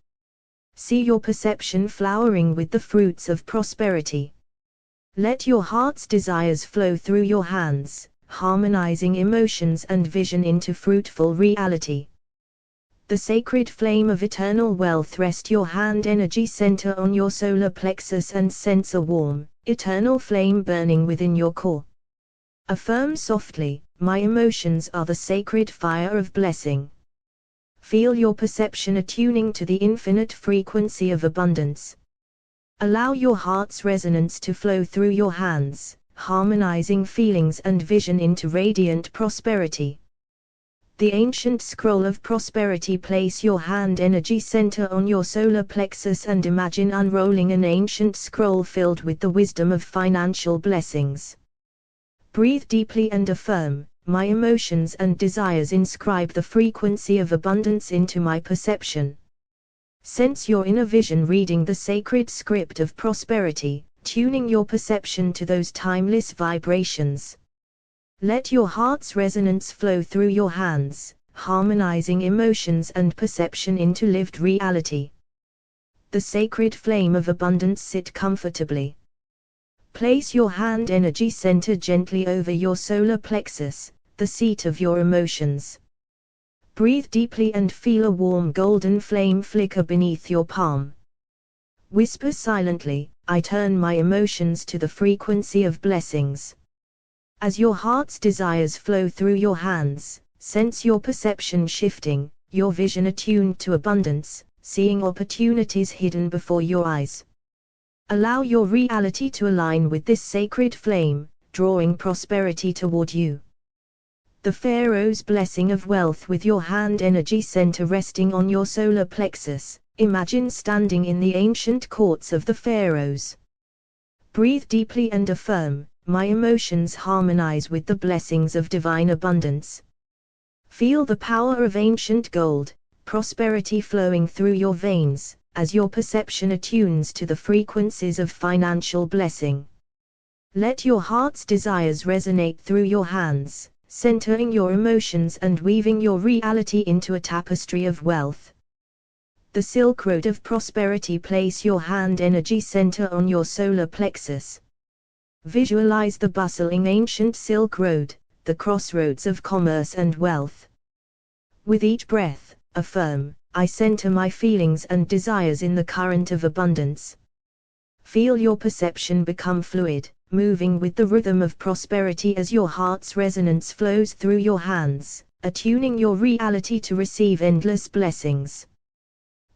See your perception flowering with the fruits of prosperity. Let your heart's desires flow through your hands, harmonizing emotions and vision into fruitful reality. The sacred flame of eternal wealth. Rest your hand energy center on your solar plexus and sense a warm, eternal flame burning within your core. Affirm softly, my emotions are the sacred fire of blessing. Feel your perception attuning to the infinite frequency of abundance. Allow your heart's resonance to flow through your hands, harmonizing feelings and vision into radiant prosperity. The ancient scroll of prosperity. Place your hand energy center on your solar plexus and imagine unrolling an ancient scroll filled with the wisdom of financial blessings. Breathe deeply and affirm, my emotions and desires inscribe the frequency of abundance into my perception. Sense your inner vision reading the sacred script of prosperity, tuning your perception to those timeless vibrations. Let your heart's resonance flow through your hands, harmonizing emotions and perception into lived reality. The sacred flame of abundance. Sit comfortably. Place your hand energy center gently over your solar plexus, the seat of your emotions. Breathe deeply and feel a warm golden flame flicker beneath your palm. Whisper silently, I turn my emotions to the frequency of blessings. As your heart's desires flow through your hands, sense your perception shifting, your vision attuned to abundance, seeing opportunities hidden before your eyes. Allow your reality to align with this sacred flame, drawing prosperity toward you. The Pharaoh's blessing of wealth. With your hand energy center resting on your solar plexus, imagine standing in the ancient courts of the pharaohs. Breathe deeply and affirm, my emotions harmonize with the blessings of divine abundance. Feel the power of ancient gold, prosperity flowing through your veins, as your perception attunes to the frequencies of financial blessing. Let your heart's desires resonate through your hands, centering your emotions and weaving your reality into a tapestry of wealth. The Silk Road of Prosperity. Place your hand energy center on your solar plexus. Visualize the bustling ancient Silk Road, the crossroads of commerce and wealth. With each breath, affirm, I center my feelings and desires in the current of abundance. Feel your perception become fluid, moving with the rhythm of prosperity as your heart's resonance flows through your hands, attuning your reality to receive endless blessings.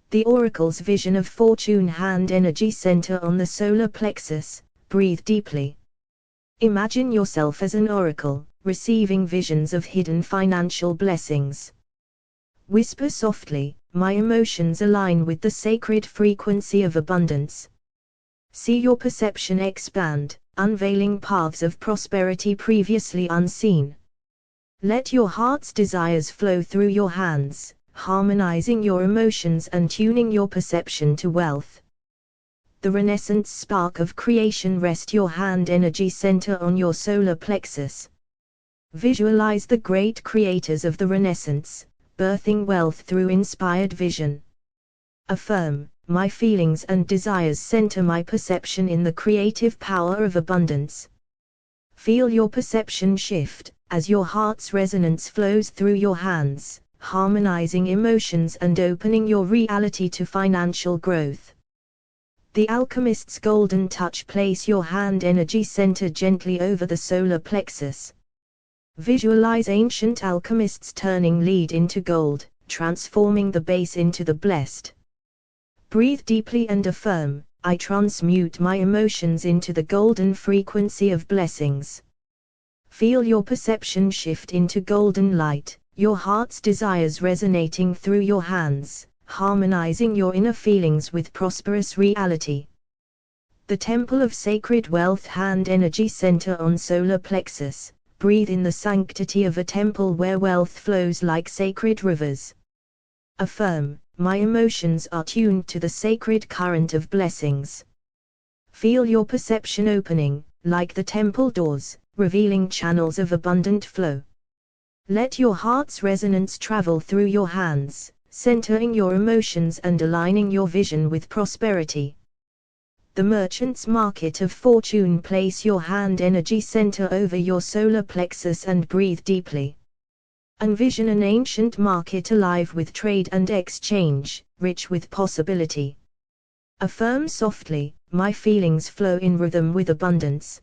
The Oracle's vision of fortune. Hand energy center on the solar plexus. Breathe deeply. Imagine yourself as an oracle, receiving visions of hidden financial blessings. Whisper softly, my emotions align with the sacred frequency of abundance. See your perception expand, unveiling paths of prosperity previously unseen. Let your heart's desires flow through your hands, harmonizing your emotions and tuning your perception to wealth. The Renaissance spark of creation. Rest your hand energy center on your solar plexus. Visualize the great creators of the Renaissance, birthing wealth through inspired vision. Affirm, my feelings and desires center my perception in the creative power of abundance. Feel your perception shift, as your heart's resonance flows through your hands, harmonizing emotions and opening your reality to financial growth. The Alchemist's golden touch. Place your hand energy center gently over the solar plexus. Visualize ancient alchemists turning lead into gold, transforming the base into the blessed. Breathe deeply and affirm, I transmute my emotions into the golden frequency of blessings. Feel your perception shift into golden light, your heart's desires resonating through your hands, harmonizing your inner feelings with prosperous reality. The Temple of Sacred Wealth. Hand energy center on solar plexus. Breathe in the sanctity of a temple where wealth flows like sacred rivers. Affirm, my emotions are tuned to the sacred current of blessings. Feel your perception opening, like the temple doors, revealing channels of abundant flow. Let your heart's resonance travel through your hands, centering your emotions and aligning your vision with prosperity. The Merchant's Market of Fortune. Place your hand energy center over your solar plexus and breathe deeply. Envision an ancient market alive with trade and exchange, rich with possibility. Affirm softly, my feelings flow in rhythm with abundance.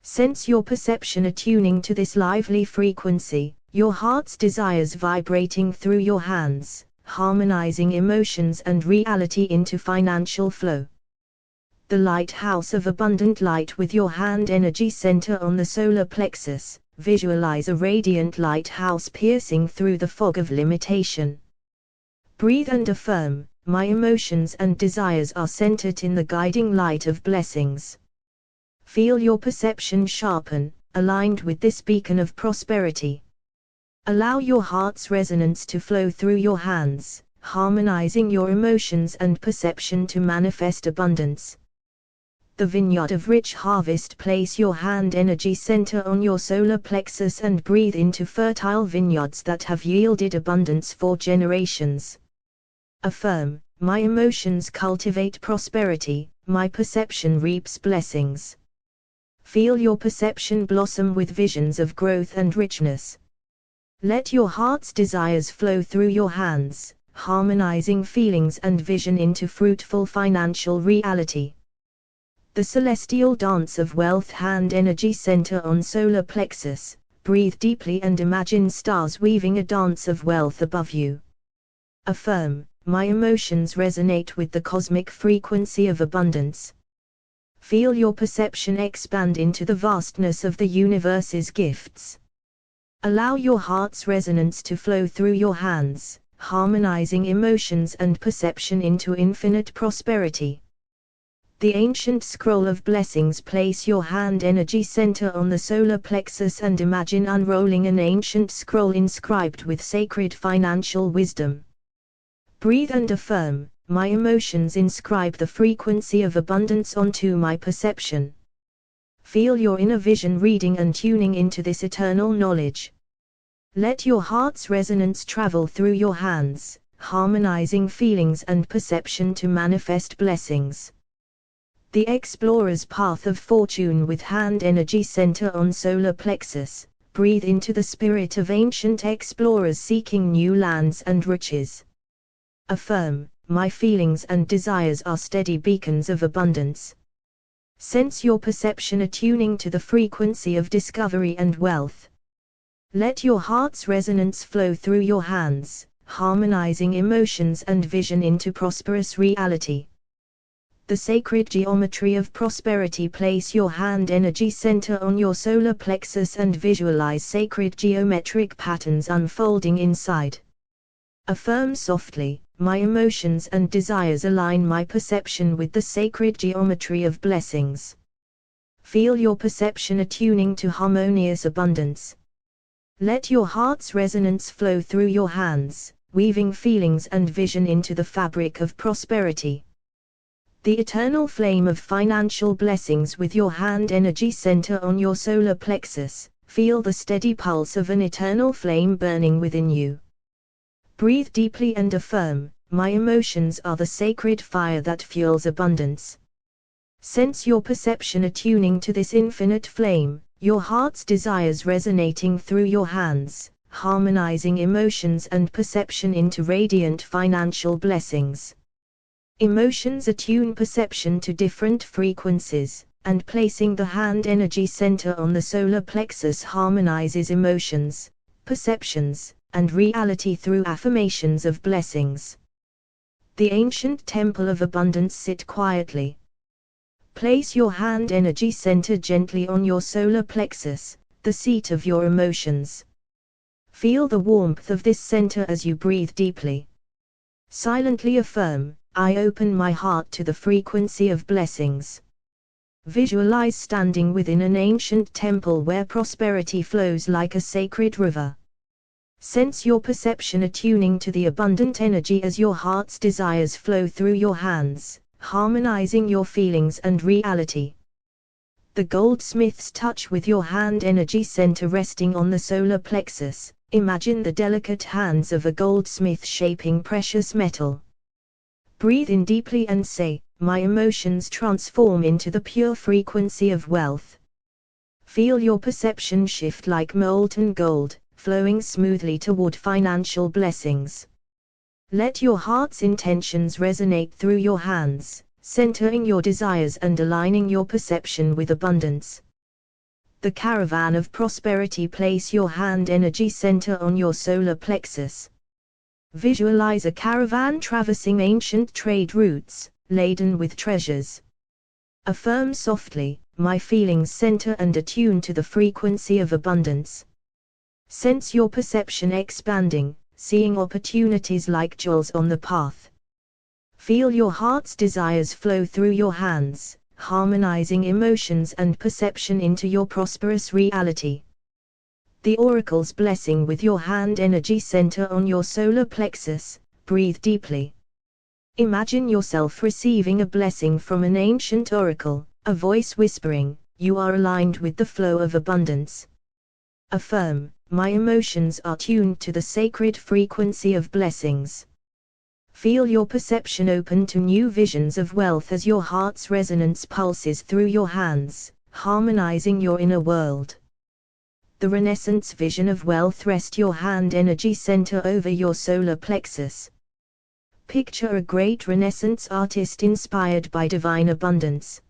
Sense your perception attuning to this lively frequency, your heart's desires vibrating through your hands, harmonizing emotions and reality into financial flow. The lighthouse of abundant light with your hand energy center on the solar plexus. Visualize a radiant lighthouse piercing through the fog of limitation. Breathe and affirm, my emotions and desires are centered in the guiding light of blessings. Feel your perception sharpen, aligned with this beacon of prosperity. Allow your heart's resonance to flow through your hands, harmonizing your emotions and perception to manifest abundance. The vineyard of rich harvest. Place your hand energy center on your solar plexus and breathe into fertile vineyards that have yielded abundance for generations. Affirm, my emotions cultivate prosperity, my perception reaps blessings. Feel your perception blossom with visions of growth and richness. Let your heart's desires flow through your hands, harmonizing feelings and vision into fruitful financial reality. The celestial dance of wealth. Hand energy center on solar plexus. Breathe deeply and imagine stars weaving a dance of wealth above you. Affirm, my emotions resonate with the cosmic frequency of abundance. Feel your perception expand into the vastness of the universe's gifts. Allow your heart's resonance to flow through your hands, harmonizing emotions and perception into infinite prosperity. The ancient scroll of blessings. Place your hand energy center on the solar plexus and imagine unrolling an ancient scroll inscribed with sacred financial wisdom. Breathe and affirm, my emotions inscribe the frequency of abundance onto my perception. Feel your inner vision reading and tuning into this eternal knowledge. Let your heart's resonance travel through your hands, harmonizing feelings and perception to manifest blessings. The explorer's path of fortune with hand energy center on solar plexus. Breathe into the spirit of ancient explorers seeking new lands and riches. Affirm, my feelings and desires are steady beacons of abundance. Sense your perception attuning to the frequency of discovery and wealth. Let your heart's resonance flow through your hands, harmonizing emotions and vision into prosperous reality. The sacred geometry of prosperity. Place your hand energy center on your solar plexus and visualize sacred geometric patterns unfolding inside. Affirm softly, my emotions and desires align my perception with the sacred geometry of blessings. Feel your perception attuning to harmonious abundance. Let your heart's resonance flow through your hands, weaving feelings and vision into the fabric of prosperity. The eternal flame of financial blessings with your hand energy center on your solar plexus. Feel the steady pulse of an eternal flame burning within you. Breathe deeply and affirm, my emotions are the sacred fire that fuels abundance. Sense your perception attuning to this infinite flame, your heart's desires resonating through your hands, harmonizing emotions and perception into radiant financial blessings. Emotions attune perception to different frequencies, and placing the hand energy center on the solar plexus harmonizes emotions, perceptions, and reality through affirmations of blessings. The ancient temple of abundance. Sit quietly. Place your hand energy center gently on your solar plexus, the seat of your emotions. Feel the warmth of this center as you breathe deeply. Silently affirm, I open my heart to the frequency of blessings. Visualize standing within an ancient temple where prosperity flows like a sacred river. Sense your perception attuning to the abundant energy as your heart's desires flow through your hands, harmonizing your feelings and reality. The goldsmith's touch with your hand energy center resting on the solar plexus. Imagine the delicate hands of a goldsmith shaping precious metal. Breathe in deeply and say, my emotions transform into the pure frequency of wealth. Feel your perception shift like molten gold, flowing smoothly toward financial blessings. Let your heart's intentions resonate through your hands, centering your desires and aligning your perception with abundance. The caravan of prosperity. Place your hand energy center on your solar plexus. Visualize a caravan traversing ancient trade routes, laden with treasures. Affirm softly, my feelings center and attune to the frequency of abundance. Sense your perception expanding, seeing opportunities like jewels on the path. Feel your heart's desires flow through your hands, harmonizing emotions and perception into your prosperous reality. The oracle's blessing with your hand energy center on your solar plexus. Breathe deeply. Imagine yourself receiving a blessing from an ancient oracle, a voice whispering, you are aligned with the flow of abundance. Affirm, my emotions are tuned to the sacred frequency of blessings. Feel your perception open to new visions of wealth as your heart's resonance pulses through your hands, harmonizing your inner world. The Renaissance vision of wealth. Rest your hand energy center over your solar plexus. Picture a great Renaissance artist inspired by divine abundance.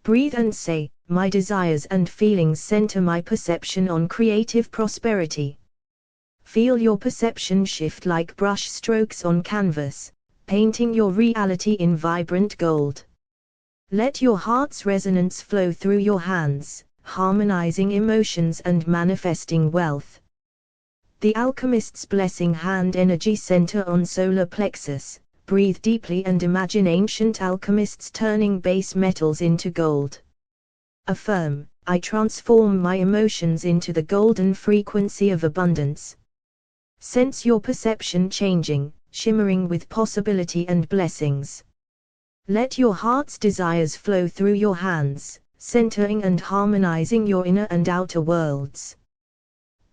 Breathe and say, my desires and feelings center my perception on creative prosperity. Feel your perception shift like brush strokes on canvas, painting your reality in vibrant gold. Let your heart's resonance flow through your hands, harmonizing emotions and manifesting wealth. The alchemist's blessing. Hand energy center on solar plexus. Breathe deeply and imagine ancient alchemists turning base metals into gold. Affirm, I transform my emotions into the golden frequency of abundance. Sense your perception changing, shimmering with possibility and blessings. Let your heart's desires flow through your hands, centering and harmonizing your inner and outer worlds.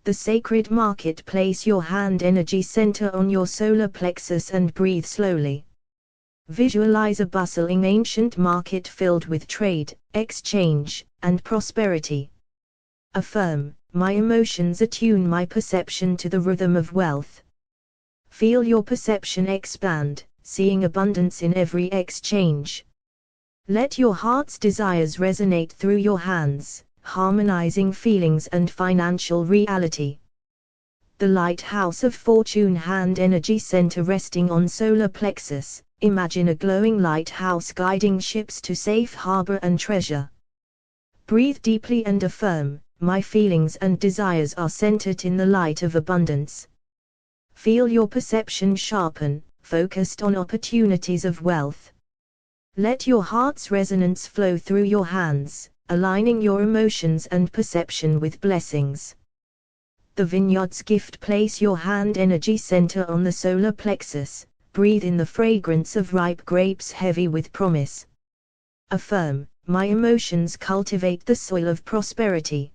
The sacred market. Place your hand energy center on your solar plexus and breathe slowly. Visualize a bustling ancient market filled with trade, exchange, and prosperity. Affirm, my emotions attune my perception to the rhythm of wealth. Feel your perception expand, seeing abundance in every exchange. Let your heart's desires resonate through your hands, harmonizing feelings and financial reality. The lighthouse of fortune. Hand energy center resting on solar plexus. Imagine a glowing lighthouse guiding ships to safe harbor and treasure. Breathe deeply and affirm, my feelings and desires are centered in the light of abundance. Feel your perception sharpen, focused on opportunities of wealth. Let your heart's resonance flow through your hands, aligning your emotions and perception with blessings. The vineyard's gift. Place your hand energy center on the solar plexus. Breathe in the fragrance of ripe grapes heavy with promise. Affirm, my emotions cultivate the soil of prosperity.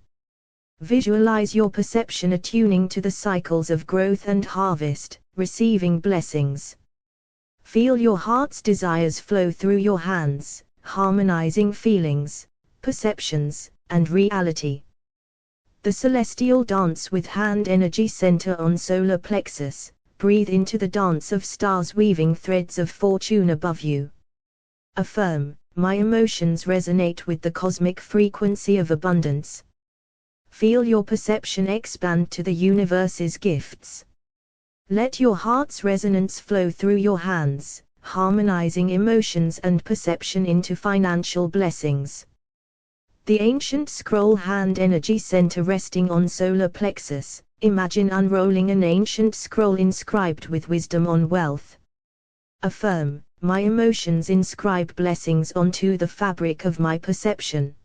Visualize your perception attuning to the cycles of growth and harvest, receiving blessings. Feel your heart's desires flow through your hands, harmonizing feelings, perceptions, and reality. The celestial dance with hand energy center on solar plexus. Breathe into the dance of stars weaving threads of fortune above you. Affirm, my emotions resonate with the cosmic frequency of abundance. Feel your perception expand to the universe's gifts. Let your heart's resonance flow through your hands, harmonizing emotions and perception into financial blessings. The ancient scroll. Hand energy center resting on solar plexus. Imagine unrolling an ancient scroll inscribed with wisdom on wealth. Affirm, my emotions inscribe blessings onto the fabric of my perception.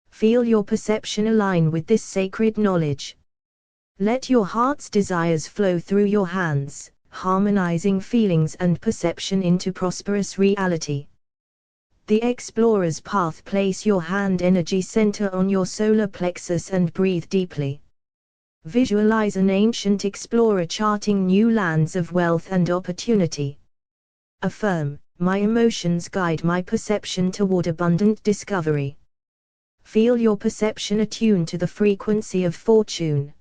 Feel your perception align with this sacred knowledge. Let your heart's desires flow through your hands, harmonizing feelings and perception into prosperous reality. The explorer's path. Place your hand energy center on your solar plexus and breathe deeply. Visualize an ancient explorer charting new lands of wealth and opportunity. Affirm, my emotions guide my perception toward abundant discovery. Feel your perception attune to the frequency of fortune.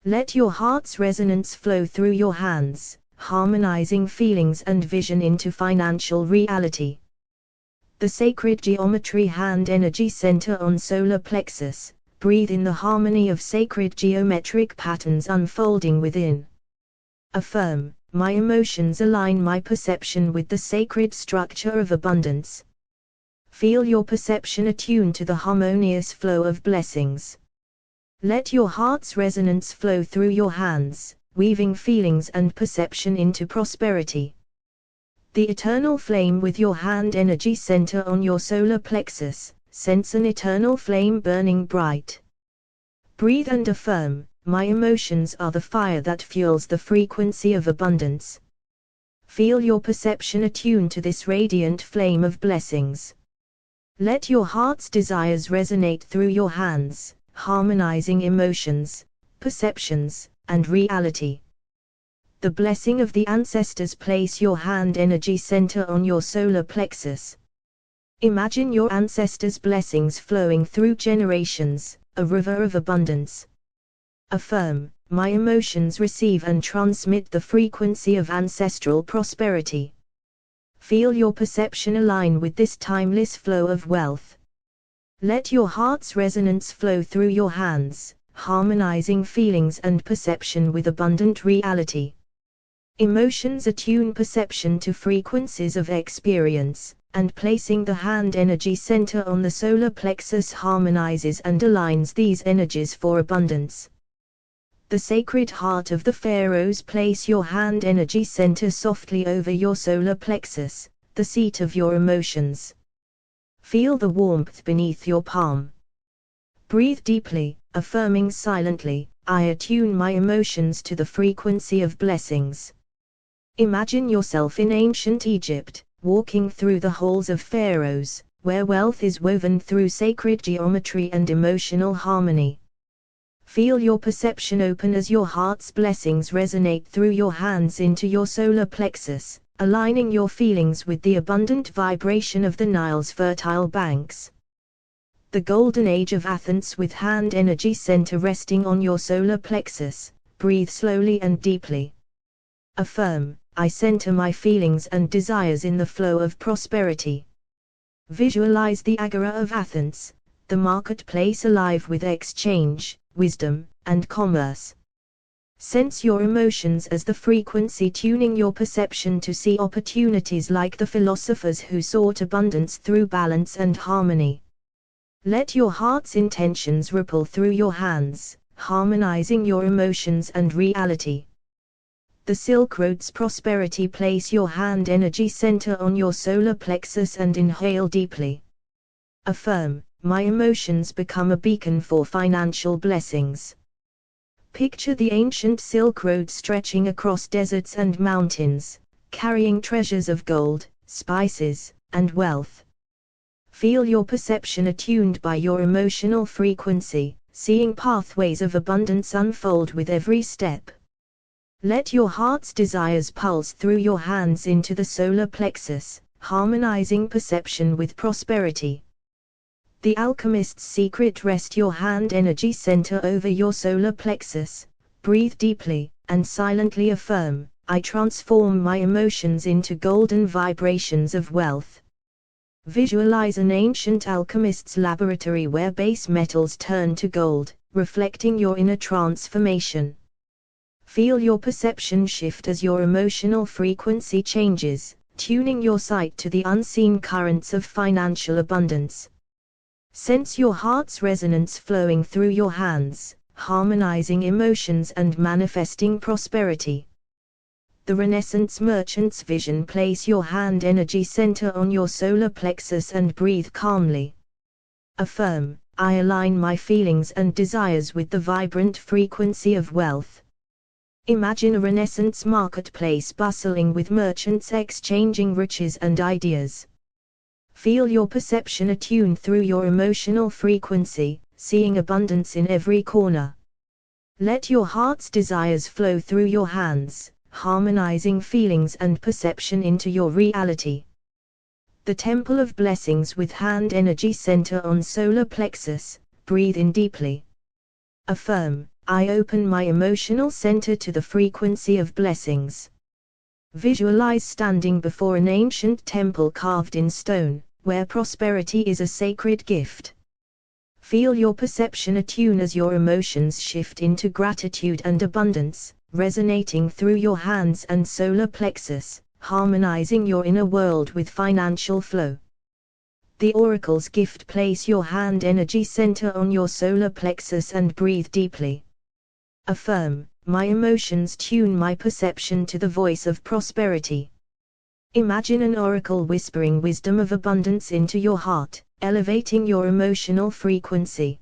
Let your heart's resonance flow through your hands, harmonizing feelings and vision into financial reality. The sacred geometry. Hand energy center on solar plexus. Breathe in the harmony of sacred geometric patterns unfolding within. Affirm, my emotions align my perception with the sacred structure of abundance. Feel your perception attune to the harmonious flow of blessings. Let your heart's resonance flow through your hands, weaving feelings and perception into prosperity. The eternal flame with your hand energy center on your solar plexus, sense an eternal flame burning bright. Breathe and affirm, my emotions are the fire that fuels the frequency of abundance. Feel your perception attune to this radiant flame of blessings. Let your heart's desires resonate through your hands, harmonizing emotions, perceptions, and reality. The blessing of the ancestors. Place your hand energy center on your solar plexus. Imagine your ancestors' blessings flowing through generations, a river of abundance. Affirm, my emotions receive and transmit the frequency of ancestral prosperity. Feel your perception align with this timeless flow of wealth. Let your heart's resonance flow through your hands, harmonizing feelings and perception with abundant reality. Emotions attune perception to frequencies of experience, and placing the hand energy center on the solar plexus harmonizes and aligns these energies for abundance. The sacred heart of the pharaohs. Place your hand energy center softly over your solar plexus, the seat of your emotions. Feel the warmth beneath your palm. Breathe deeply, affirming silently, I attune my emotions to the frequency of blessings. Imagine yourself in ancient Egypt, walking through the halls of pharaohs, where wealth is woven through sacred geometry and emotional harmony. Feel your perception open as your heart's blessings resonate through your hands into your solar plexus, aligning your feelings with the abundant vibration of the Nile's fertile banks. The golden age of Athens with hand energy center resting on your solar plexus. Breathe slowly and deeply. Affirm, I center my feelings and desires in the flow of prosperity. Visualize the Agora of Athens, the marketplace alive with exchange, wisdom, and commerce. Sense your emotions as the frequency tuning your perception to see opportunities like the philosophers who sought abundance through balance and harmony. Let your heart's intentions ripple through your hands, harmonizing your emotions and reality. The Silk Road's prosperity. Place your hand energy center on your solar plexus and inhale deeply. Affirm, my emotions become a beacon for financial blessings. Picture the ancient Silk Road stretching across deserts and mountains, carrying treasures of gold, spices, and wealth. Feel your perception attuned by your emotional frequency, seeing pathways of abundance unfold with every step. Let your heart's desires pulse through your hands into the solar plexus, harmonizing perception with prosperity. The alchemist's secret. Rest your hand energy center over your solar plexus. Breathe deeply, and silently affirm, I transform my emotions into golden vibrations of wealth. Visualize an ancient alchemist's laboratory where base metals turn to gold, reflecting your inner transformation. Feel your perception shift as your emotional frequency changes, tuning your sight to the unseen currents of financial abundance. Sense your heart's resonance flowing through your hands, harmonizing emotions and manifesting prosperity. The Renaissance merchant's vision. Place your hand energy center on your solar plexus and breathe calmly. Affirm, I align my feelings and desires with the vibrant frequency of wealth. Imagine a Renaissance marketplace bustling with merchants exchanging riches and ideas. Feel your perception attune through your emotional frequency, seeing abundance in every corner. Let your heart's desires flow through your hands, harmonizing feelings and perception into your reality. The Temple of Blessings with hand energy center on solar plexus. Breathe in deeply. Affirm, I open my emotional center to the frequency of blessings. Visualize standing before an ancient temple carved in stone, where prosperity is a sacred gift. Feel your perception attune as your emotions shift into gratitude and abundance, resonating through your hands and solar plexus, harmonizing your inner world with financial flow. The Oracle's gift: place your hand energy center on your solar plexus and breathe deeply. Affirm, my emotions tune my perception to the voice of prosperity. Imagine an oracle whispering wisdom of abundance into your heart, elevating your emotional frequency.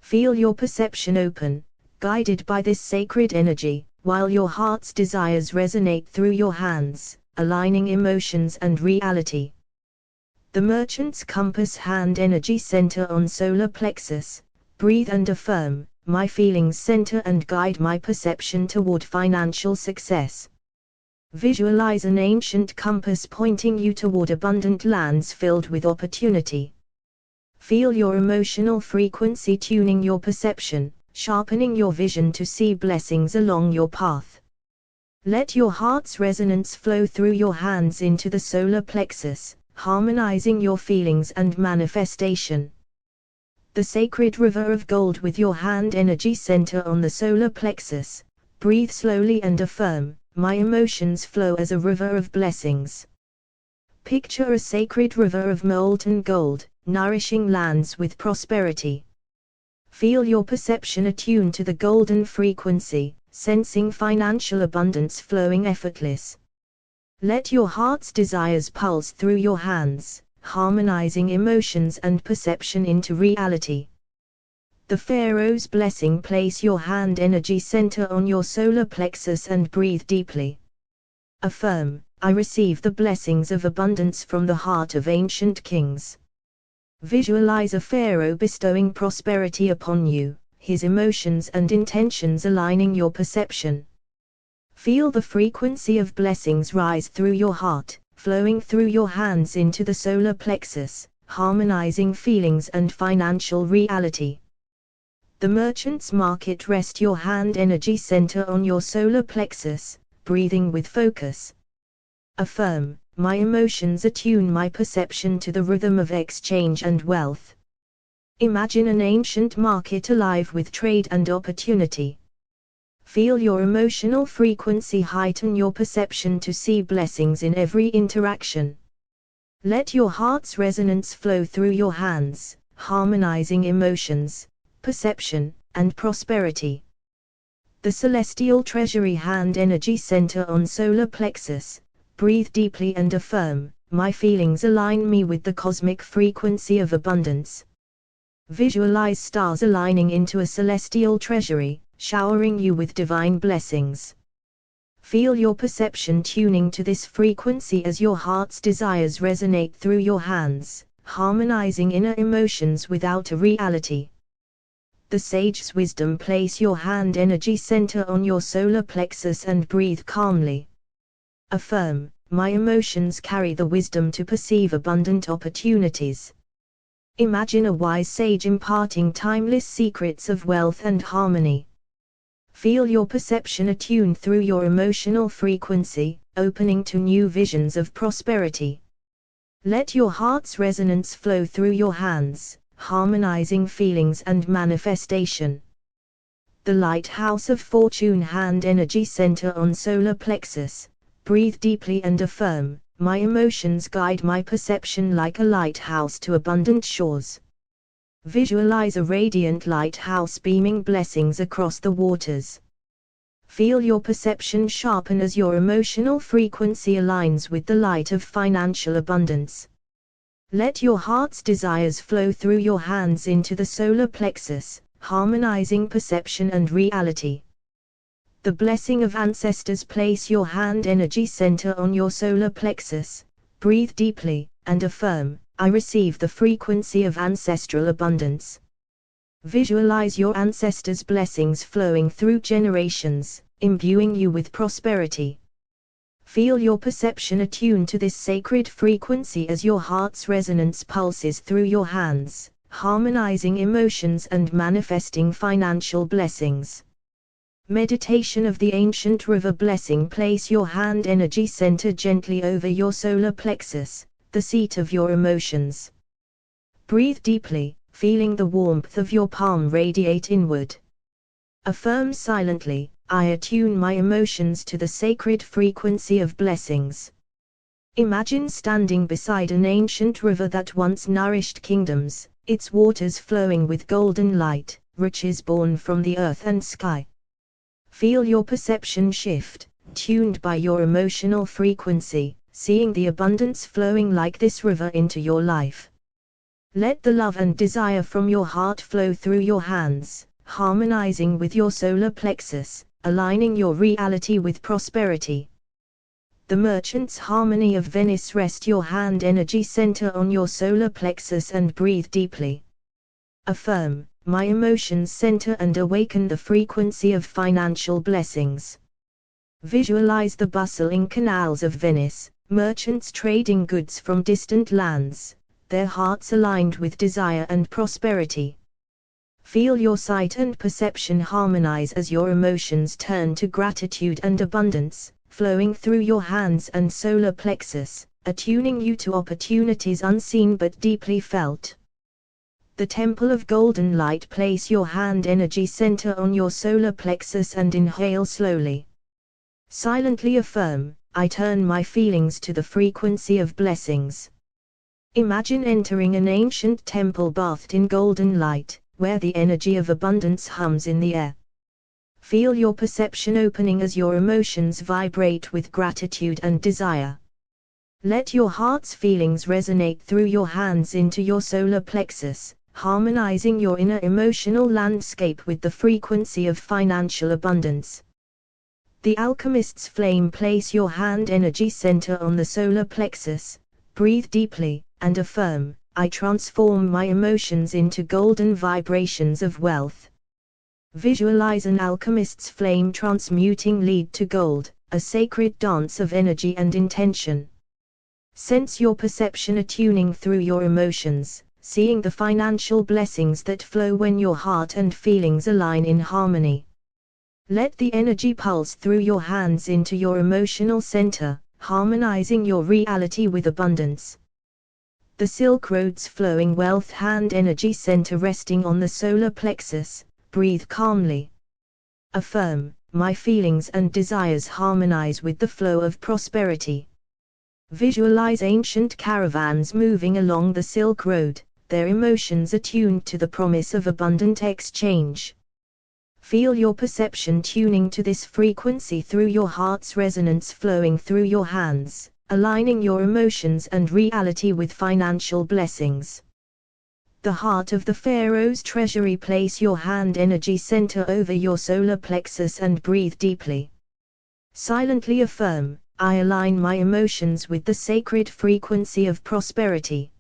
Feel your perception open, guided by this sacred energy, while your heart's desires resonate through your hands, aligning emotions and reality. The Merchant's Compass hand energy center on solar plexus. Breathe and affirm, my feelings center and guide my perception toward financial success. Visualize an ancient compass pointing you toward abundant lands filled with opportunity. Feel your emotional frequency tuning your perception, sharpening your vision to see blessings along your path. Let your heart's resonance flow through your hands into the solar plexus, harmonizing your feelings and manifestation. The sacred river of gold with your hand energy center on the solar plexus. Breathe slowly and affirm, my emotions flow as a river of blessings. Picture a sacred river of molten gold, nourishing lands with prosperity. Feel your perception attune to the golden frequency, sensing financial abundance flowing effortless. Let your heart's desires pulse through your hands, harmonizing emotions and perception into reality. The Pharaoh's blessing: place your hand energy center on your solar plexus and breathe deeply. Affirm, I receive the blessings of abundance from the heart of ancient kings. Visualize a pharaoh bestowing prosperity upon you, his emotions and intentions aligning your perception. Feel the frequency of blessings rise through your heart, flowing through your hands into the solar plexus, harmonizing feelings and financial reality. The Merchant's Market: rest your hand energy center on your solar plexus, breathing with focus. Affirm, my emotions attune my perception to the rhythm of exchange and wealth. Imagine an ancient market alive with trade and opportunity. Feel your emotional frequency heighten your perception to see blessings in every interaction. Let your heart's resonance flow through your hands, harmonizing emotions, perception, and prosperity. The Celestial Treasury hand energy center on solar plexus. Breathe deeply and affirm, my feelings align me with the cosmic frequency of abundance. Visualize stars aligning into a celestial treasury, showering you with divine blessings. Feel your perception tuning to this frequency as your heart's desires resonate through your hands, harmonizing inner emotions with outer reality. The Sage's wisdom: place your hand energy center on your solar plexus and breathe calmly. Affirm, my emotions carry the wisdom to perceive abundant opportunities. Imagine a wise sage imparting timeless secrets of wealth and harmony. Feel your perception attune through your emotional frequency, opening to new visions of prosperity. Let your heart's resonance flow through your hands, harmonizing feelings and manifestation. The Lighthouse of Fortune hand energy center on solar plexus. Breathe deeply and affirm, my emotions guide my perception like a lighthouse to abundant shores. Visualize a radiant lighthouse beaming blessings across the waters. Feel your perception sharpen as your emotional frequency aligns with the light of financial abundance. Let your heart's desires flow through your hands into the solar plexus, harmonizing perception and reality. The blessing of ancestors: place your hand energy center on your solar plexus. Breathe deeply, and affirm, I receive the frequency of ancestral abundance. Visualize your ancestors' blessings flowing through generations, imbuing you with prosperity. Feel your perception attune to this sacred frequency as your heart's resonance pulses through your hands, harmonizing emotions and manifesting financial blessings. Meditation of the Ancient River blessing: place your hand energy center gently over your solar plexus, the seat of your emotions. Breathe deeply, feeling the warmth of your palm radiate inward. Affirm silently, I attune my emotions to the sacred frequency of blessings. Imagine standing beside an ancient river that once nourished kingdoms, its waters flowing with golden light, riches born from the earth and sky. Feel your perception shift, tuned by your emotional frequency, seeing the abundance flowing like this river into your life. Let the love and desire from your heart flow through your hands, harmonizing with your solar plexus, aligning your reality with prosperity. The Merchant's Harmony of Venice. Rest your hand energy center on your solar plexus and breathe deeply. Affirm, my emotions center and awaken the frequency of financial blessings. Visualize the bustling canals of Venice, merchants trading goods from distant lands, their hearts aligned with desire and prosperity. Feel your sight and perception harmonize as your emotions turn to gratitude and abundance, flowing through your hands and solar plexus, attuning you to opportunities unseen but deeply felt. The Temple of Golden Light. Place your hand energy center on your solar plexus and inhale slowly. Silently affirm, I turn my feelings to the frequency of blessings. Imagine entering an ancient temple bathed in golden light, where the energy of abundance hums in the air. Feel your perception opening as your emotions vibrate with gratitude and desire. Let your heart's feelings resonate through your hands into your solar plexus, harmonizing your inner emotional landscape with the frequency of financial abundance. The Alchemist's Flame. Place your hand energy center on the solar plexus, breathe deeply, and affirm, I transform my emotions into golden vibrations of wealth. Visualize an alchemist's flame transmuting lead to gold, a sacred dance of energy and intention. Sense your perception attuning through your emotions, seeing the financial blessings that flow when your heart and feelings align in harmony. Let the energy pulse through your hands into your emotional center, harmonizing your reality with abundance. The Silk Road's flowing wealth. Hand energy center resting on the solar plexus, breathe calmly. Affirm, my feelings and desires harmonize with the flow of prosperity. Visualize ancient caravans moving along the Silk Road, their emotions attuned to the promise of abundant exchange. Feel your perception tuning to this frequency through your heart's resonance flowing through your hands, aligning your emotions and reality with financial blessings. The Heart of the Pharaoh's Treasury. Place your hand energy center over your solar plexus and breathe deeply. Silently affirm, I align my emotions with the sacred frequency of prosperity.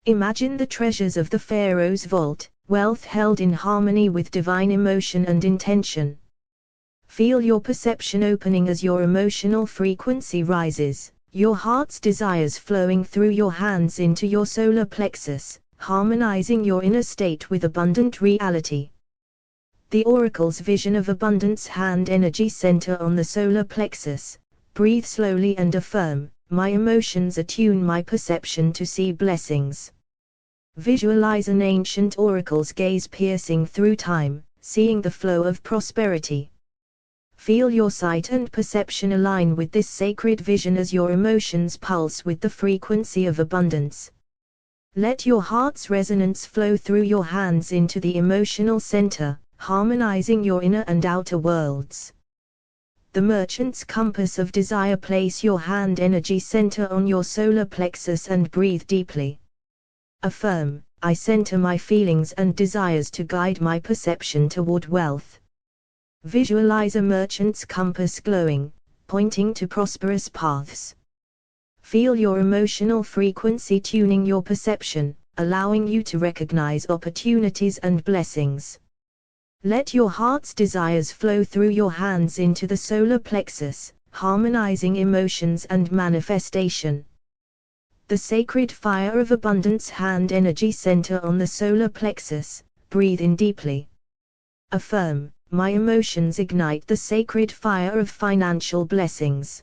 Imagine the treasures of the Pharaoh's vault, wealth held in harmony with divine emotion and intention. Feel your perception opening as your emotional frequency rises, your heart's desires flowing through your hands into your solar plexus, harmonizing your inner state with abundant reality. The Oracle's Vision of Abundance. Hand energy center on the solar plexus, breathe slowly and affirm, my emotions attune my perception to see blessings. Visualize an ancient oracle's gaze piercing through time, seeing the flow of prosperity. Feel your sight and perception align with this sacred vision as your emotions pulse with the frequency of abundance. Let your heart's resonance flow through your hands into the emotional center, harmonizing your inner and outer worlds. The Merchant's Compass of Desire. Place your hand energy center on your solar plexus and breathe deeply. Affirm, I center my feelings and desires to guide my perception toward wealth. Visualize a merchant's compass glowing, pointing to prosperous paths. Feel your emotional frequency tuning your perception, allowing you to recognize opportunities and blessings. Let your heart's desires flow through your hands into the solar plexus, harmonizing emotions and manifestation. The Sacred Fire of Abundance. Hand energy center on the solar plexus, breathe in deeply. Affirm, my emotions ignite the sacred fire of financial blessings.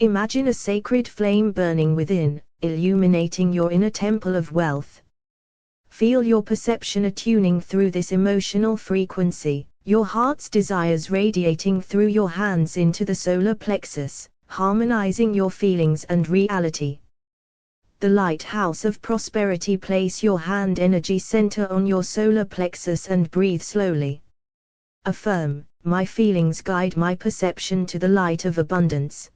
Imagine a sacred flame burning within, illuminating your inner temple of wealth. Feel your perception attuning through this emotional frequency, your heart's desires radiating through your hands into the solar plexus, harmonizing your feelings and reality. The lighthouse of prosperity. Place your hand energy center on your solar plexus and breathe slowly. Affirm, my feelings guide my perception to the light of abundance.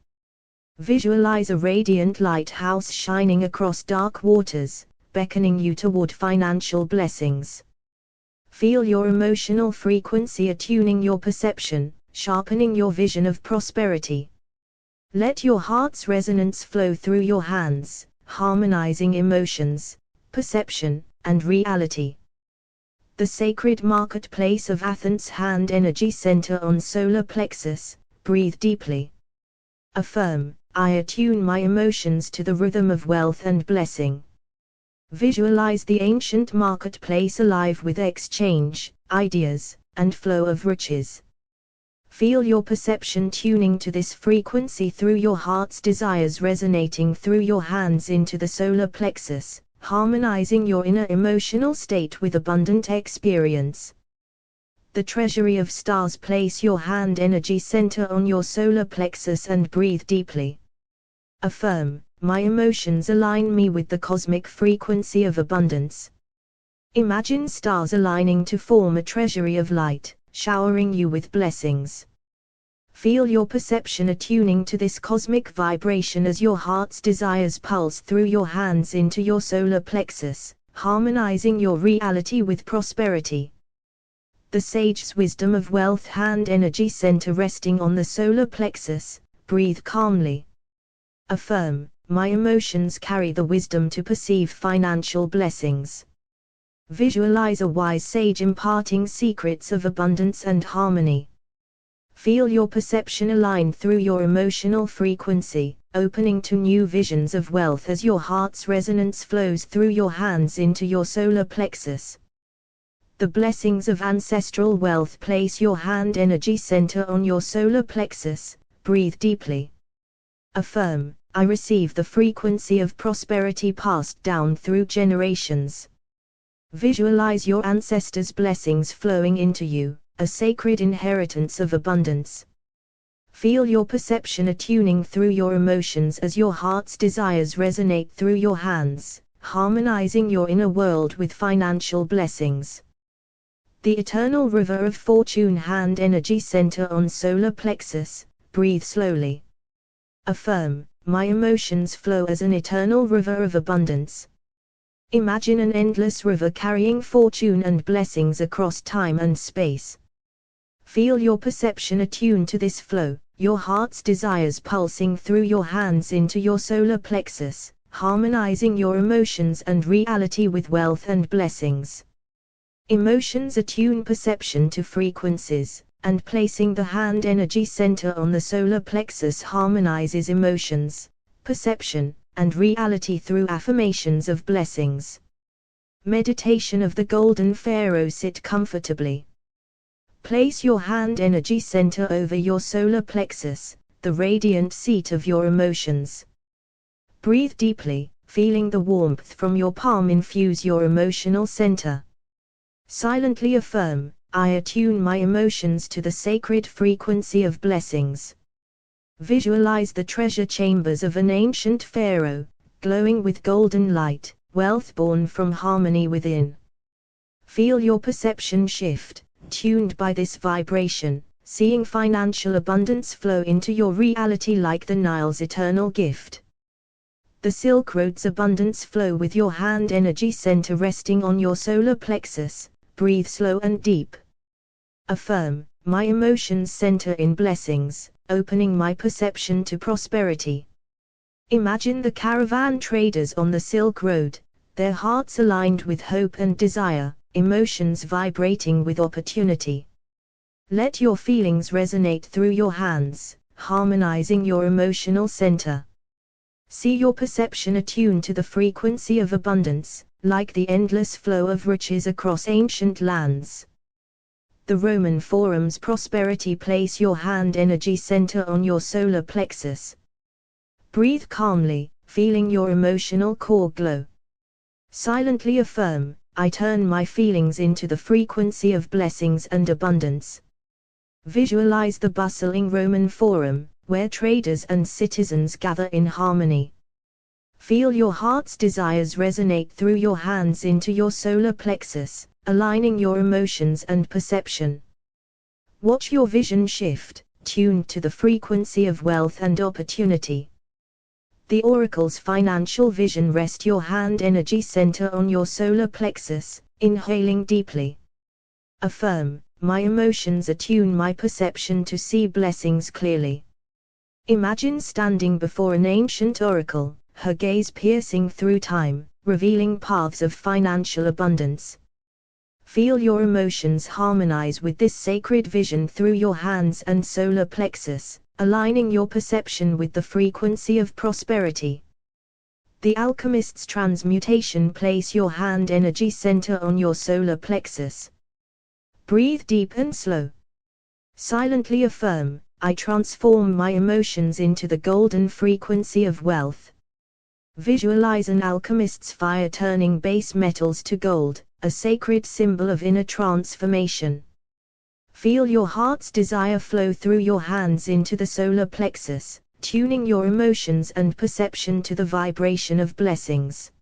Visualize a radiant lighthouse shining across dark waters, beckoning you toward financial blessings. Feel your emotional frequency attuning your perception, sharpening your vision of prosperity. Let your heart's resonance flow through your hands, harmonizing emotions, perception, and reality. The sacred marketplace of Athens. Hand energy center on solar plexus. Breathe deeply. Affirm, I attune my emotions to the rhythm of wealth and blessing. Visualize the ancient marketplace alive with exchange, ideas, and flow of riches. Feel your perception tuning to this frequency through your heart's desires resonating through your hands into the solar plexus, harmonizing your inner emotional state with abundant experience. The treasury of stars. Place your hand energy center on your solar plexus and breathe deeply. Affirm, my emotions align me with the cosmic frequency of abundance. Imagine stars aligning to form a treasury of light, showering you with blessings. Feel your perception attuning to this cosmic vibration as your heart's desires pulse through your hands into your solar plexus, harmonizing your reality with prosperity. The sage's wisdom of wealth. Hand energy center resting on the solar plexus. Breathe calmly. Affirm, my emotions carry the wisdom to perceive financial blessings. Visualize a wise sage imparting secrets of abundance and harmony. Feel your perception align through your emotional frequency, opening to new visions of wealth as your heart's resonance flows through your hands into your solar plexus. The blessings of ancestral wealth. Place your hand energy center on your solar plexus. Breathe deeply. Affirm, I receive the frequency of prosperity passed down through generations. Visualize your ancestors' blessings flowing into you, a sacred inheritance of abundance. Feel your perception attuning through your emotions as your heart's desires resonate through your hands, harmonizing your inner world with financial blessings. The eternal river of fortune. Hand energy center on solar plexus. Breathe slowly. Affirm, my emotions flow as an eternal river of abundance. Imagine an endless river carrying fortune and blessings across time and space. Feel your perception attune to this flow, your heart's desires pulsing through your hands into your solar plexus, harmonizing your emotions and reality with wealth and blessings. Emotions attune perception to frequencies, and placing the hand energy center on the solar plexus harmonizes emotions, perception, and reality through affirmations of blessings. Meditation of the Golden Pharaoh. Sit comfortably. Place your hand energy center over your solar plexus, the radiant seat of your emotions. Breathe deeply, feeling the warmth from your palm infuse your emotional center. Silently affirm, I attune my emotions to the sacred frequency of blessings. Visualize the treasure chambers of an ancient pharaoh, glowing with golden light, wealth born from harmony within. Feel your perception shift, tuned by this vibration, seeing financial abundance flow into your reality like the Nile's eternal gift. The Silk Road's abundance flow with your hand energy center resting on your solar plexus. Breathe slow and deep. Affirm, my emotions center in blessings, opening my perception to prosperity. Imagine the caravan traders on the Silk Road, their hearts aligned with hope and desire, emotions vibrating with opportunity. Let your feelings resonate through your hands, harmonizing your emotional center. See your perception attune to the frequency of abundance, like the endless flow of riches across ancient lands. The Roman Forum's prosperity. Place your hand energy center on your solar plexus. Breathe calmly, feeling your emotional core glow. Silently affirm, I turn my feelings into the frequency of blessings and abundance. Visualize the bustling Roman Forum, where traders and citizens gather in harmony. Feel your heart's desires resonate through your hands into your solar plexus, aligning your emotions and perception. Watch your vision shift, tuned to the frequency of wealth and opportunity. The oracle's financial vision. Rest your hand energy center on your solar plexus, inhaling deeply. Affirm, my emotions attune my perception to see blessings clearly. Imagine standing before an ancient oracle, her gaze piercing through time, revealing paths of financial abundance. Feel your emotions harmonize with this sacred vision through your hands and solar plexus, aligning your perception with the frequency of prosperity. The alchemist's transmutation. Place your hand energy center on your solar plexus. Breathe deep and slow. Silently affirm, I transform my emotions into the golden frequency of wealth. Visualize an alchemist's fire turning base metals to gold, a sacred symbol of inner transformation. Feel your heart's desire flow through your hands into the solar plexus, tuning your emotions and perception to the vibration of blessings.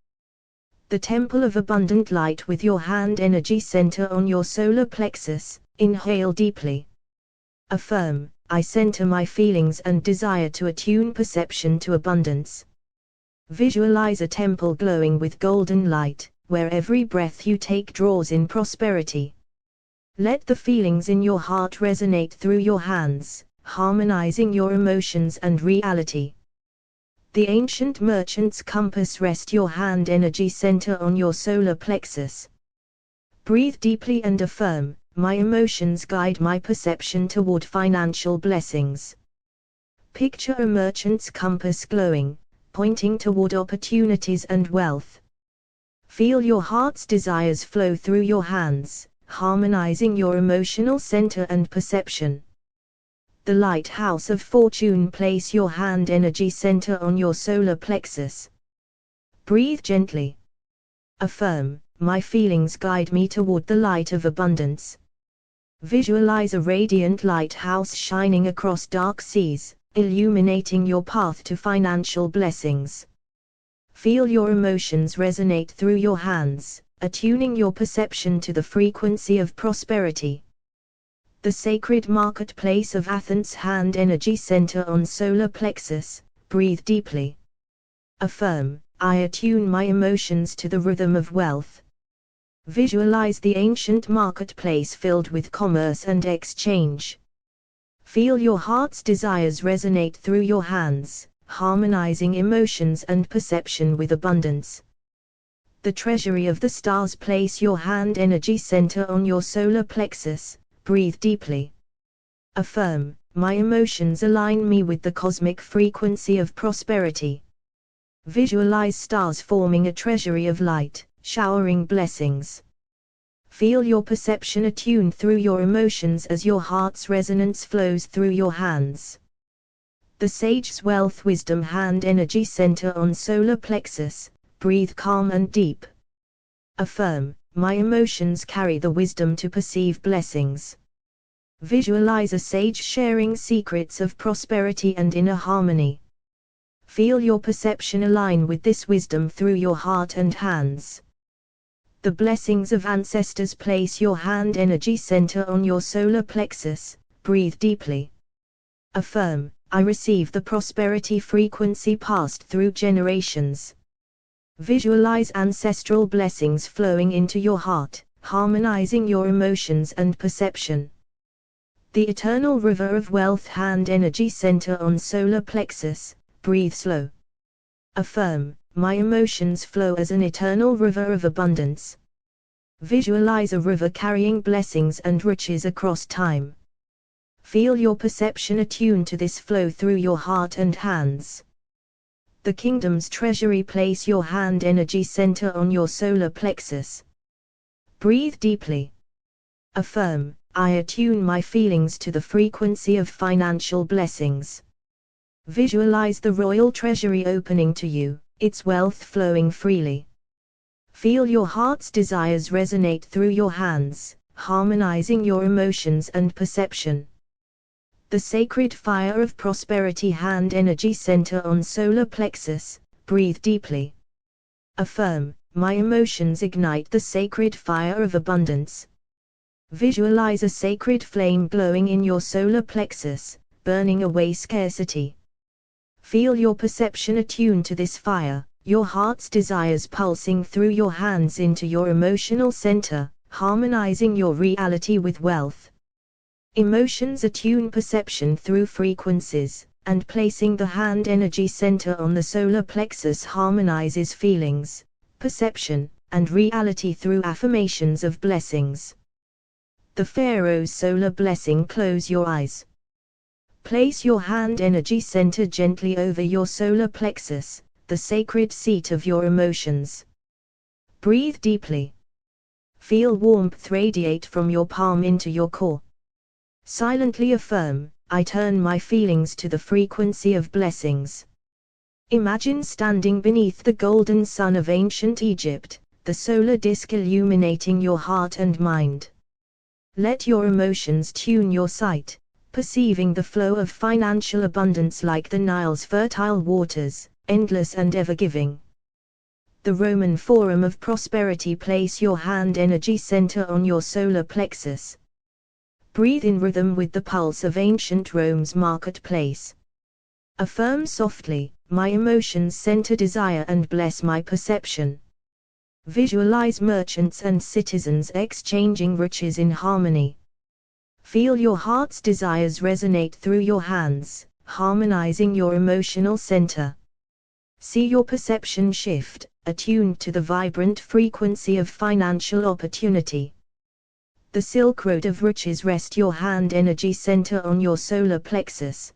The temple of abundant light. With your hand energy center on your solar plexus, inhale deeply. Affirm, I center my feelings and desire to attune perception to abundance. Visualize a temple glowing with golden light, where every breath you take draws in prosperity. Let the feelings in your heart resonate through your hands, harmonizing your emotions and reality. The ancient merchant's compass. Rest your hand energy center on your solar plexus. Breathe deeply and affirm, my emotions guide my perception toward financial blessings. Picture a merchant's compass glowing, pointing toward opportunities and wealth. Feel your heart's desires flow through your hands, harmonizing your emotional center and perception. The lighthouse of fortune. Place your hand energy center on your solar plexus. Breathe gently. Affirm, my feelings guide me toward the light of abundance. Visualize a radiant lighthouse shining across dark seas, illuminating your path to financial blessings. Feel your emotions resonate through your hands, attuning your perception to the frequency of prosperity. The sacred marketplace of Athens. Hand energy center on solar plexus. Breathe deeply. Affirm, I attune my emotions to the rhythm of wealth. Visualize the ancient marketplace filled with commerce and exchange. Feel your heart's desires resonate through your hands, harmonizing emotions and perception with abundance. The treasury of the stars. Place your hand energy center on your solar plexus. Breathe deeply. Affirm, my emotions align me with the cosmic frequency of prosperity. Visualize stars forming a treasury of light, showering blessings. Feel your perception attuned through your emotions as your heart's resonance flows through your hands. The sage's wealth wisdom. Hand energy center on solar plexus. Breathe calm and deep. Affirm, my emotions carry the wisdom to perceive blessings. Visualize a sage sharing secrets of prosperity and inner harmony. Feel your perception align with this wisdom through your heart and hands. The blessings of ancestors. Place your hand energy center on your solar plexus. Breathe deeply. Affirm, I receive the prosperity frequency passed through generations. Visualize ancestral blessings flowing into your heart, harmonizing your emotions and perception. The eternal river of wealth. Hand energy center on solar plexus. Breathe slow. Affirm, my emotions flow as an eternal river of abundance. Visualize a river carrying blessings and riches across time. Feel your perception attune to this flow through your heart and hands. The kingdom's treasury. Place your hand energy center on your solar plexus. Breathe deeply. Affirm, I attune my feelings to the frequency of financial blessings. Visualize the royal treasury opening to you, its wealth flowing freely. Feel your heart's desires resonate through your hands, harmonizing your emotions and perception. The sacred fire of prosperity hand energy center on solar plexus. Breathe deeply. Affirm, my emotions ignite the sacred fire of abundance. Visualize a sacred flame glowing in your solar plexus, burning away scarcity. Feel your perception attuned to this fire, your heart's desires pulsing through your hands into your emotional center, harmonizing your reality with wealth. Emotions attune perception through frequencies, and placing the hand energy center on the solar plexus harmonizes feelings, perception, and reality through affirmations of blessings. The Pharaoh's solar blessing. Close your eyes. Place your hand energy center gently over your solar plexus, the sacred seat of your emotions. Breathe deeply. Feel warmth radiate from your palm into your core. Silently affirm, I turn my feelings to the frequency of blessings. Imagine standing beneath the golden sun of ancient Egypt, the solar disk illuminating your heart and mind. Let your emotions tune your sight, perceiving the flow of financial abundance like the Nile's fertile waters, endless and ever-giving. The Roman Forum of Prosperity. Place your hand energy center on your solar plexus. Breathe in rhythm with the pulse of ancient Rome's marketplace. Affirm softly, my emotions center desire and bless my perception. Visualize merchants and citizens exchanging riches in harmony. Feel your heart's desires resonate through your hands, harmonizing your emotional center. See your perception shift, attuned to the vibrant frequency of financial opportunity. The Silk Road of Riches. Rest your hand energy center on your solar plexus.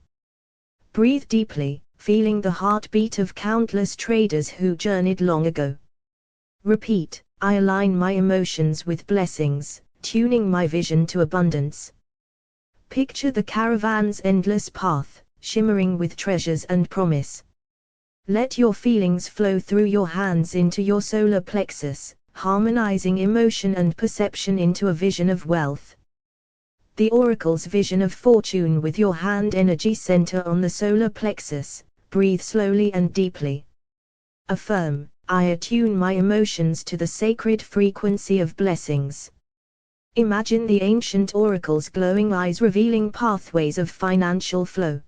Breathe deeply, feeling the heartbeat of countless traders who journeyed long ago. Repeat, I align my emotions with blessings, tuning my vision to abundance. Picture the caravan's endless path, shimmering with treasures and promise. Let your feelings flow through your hands into your solar plexus, harmonizing emotion and perception into a vision of wealth. The Oracle's vision of fortune. With your hand energy center on the solar plexus, breathe slowly and deeply. Affirm, I attune my emotions to the sacred frequency of blessings. Imagine the ancient oracle's glowing eyes revealing pathways of financial flow.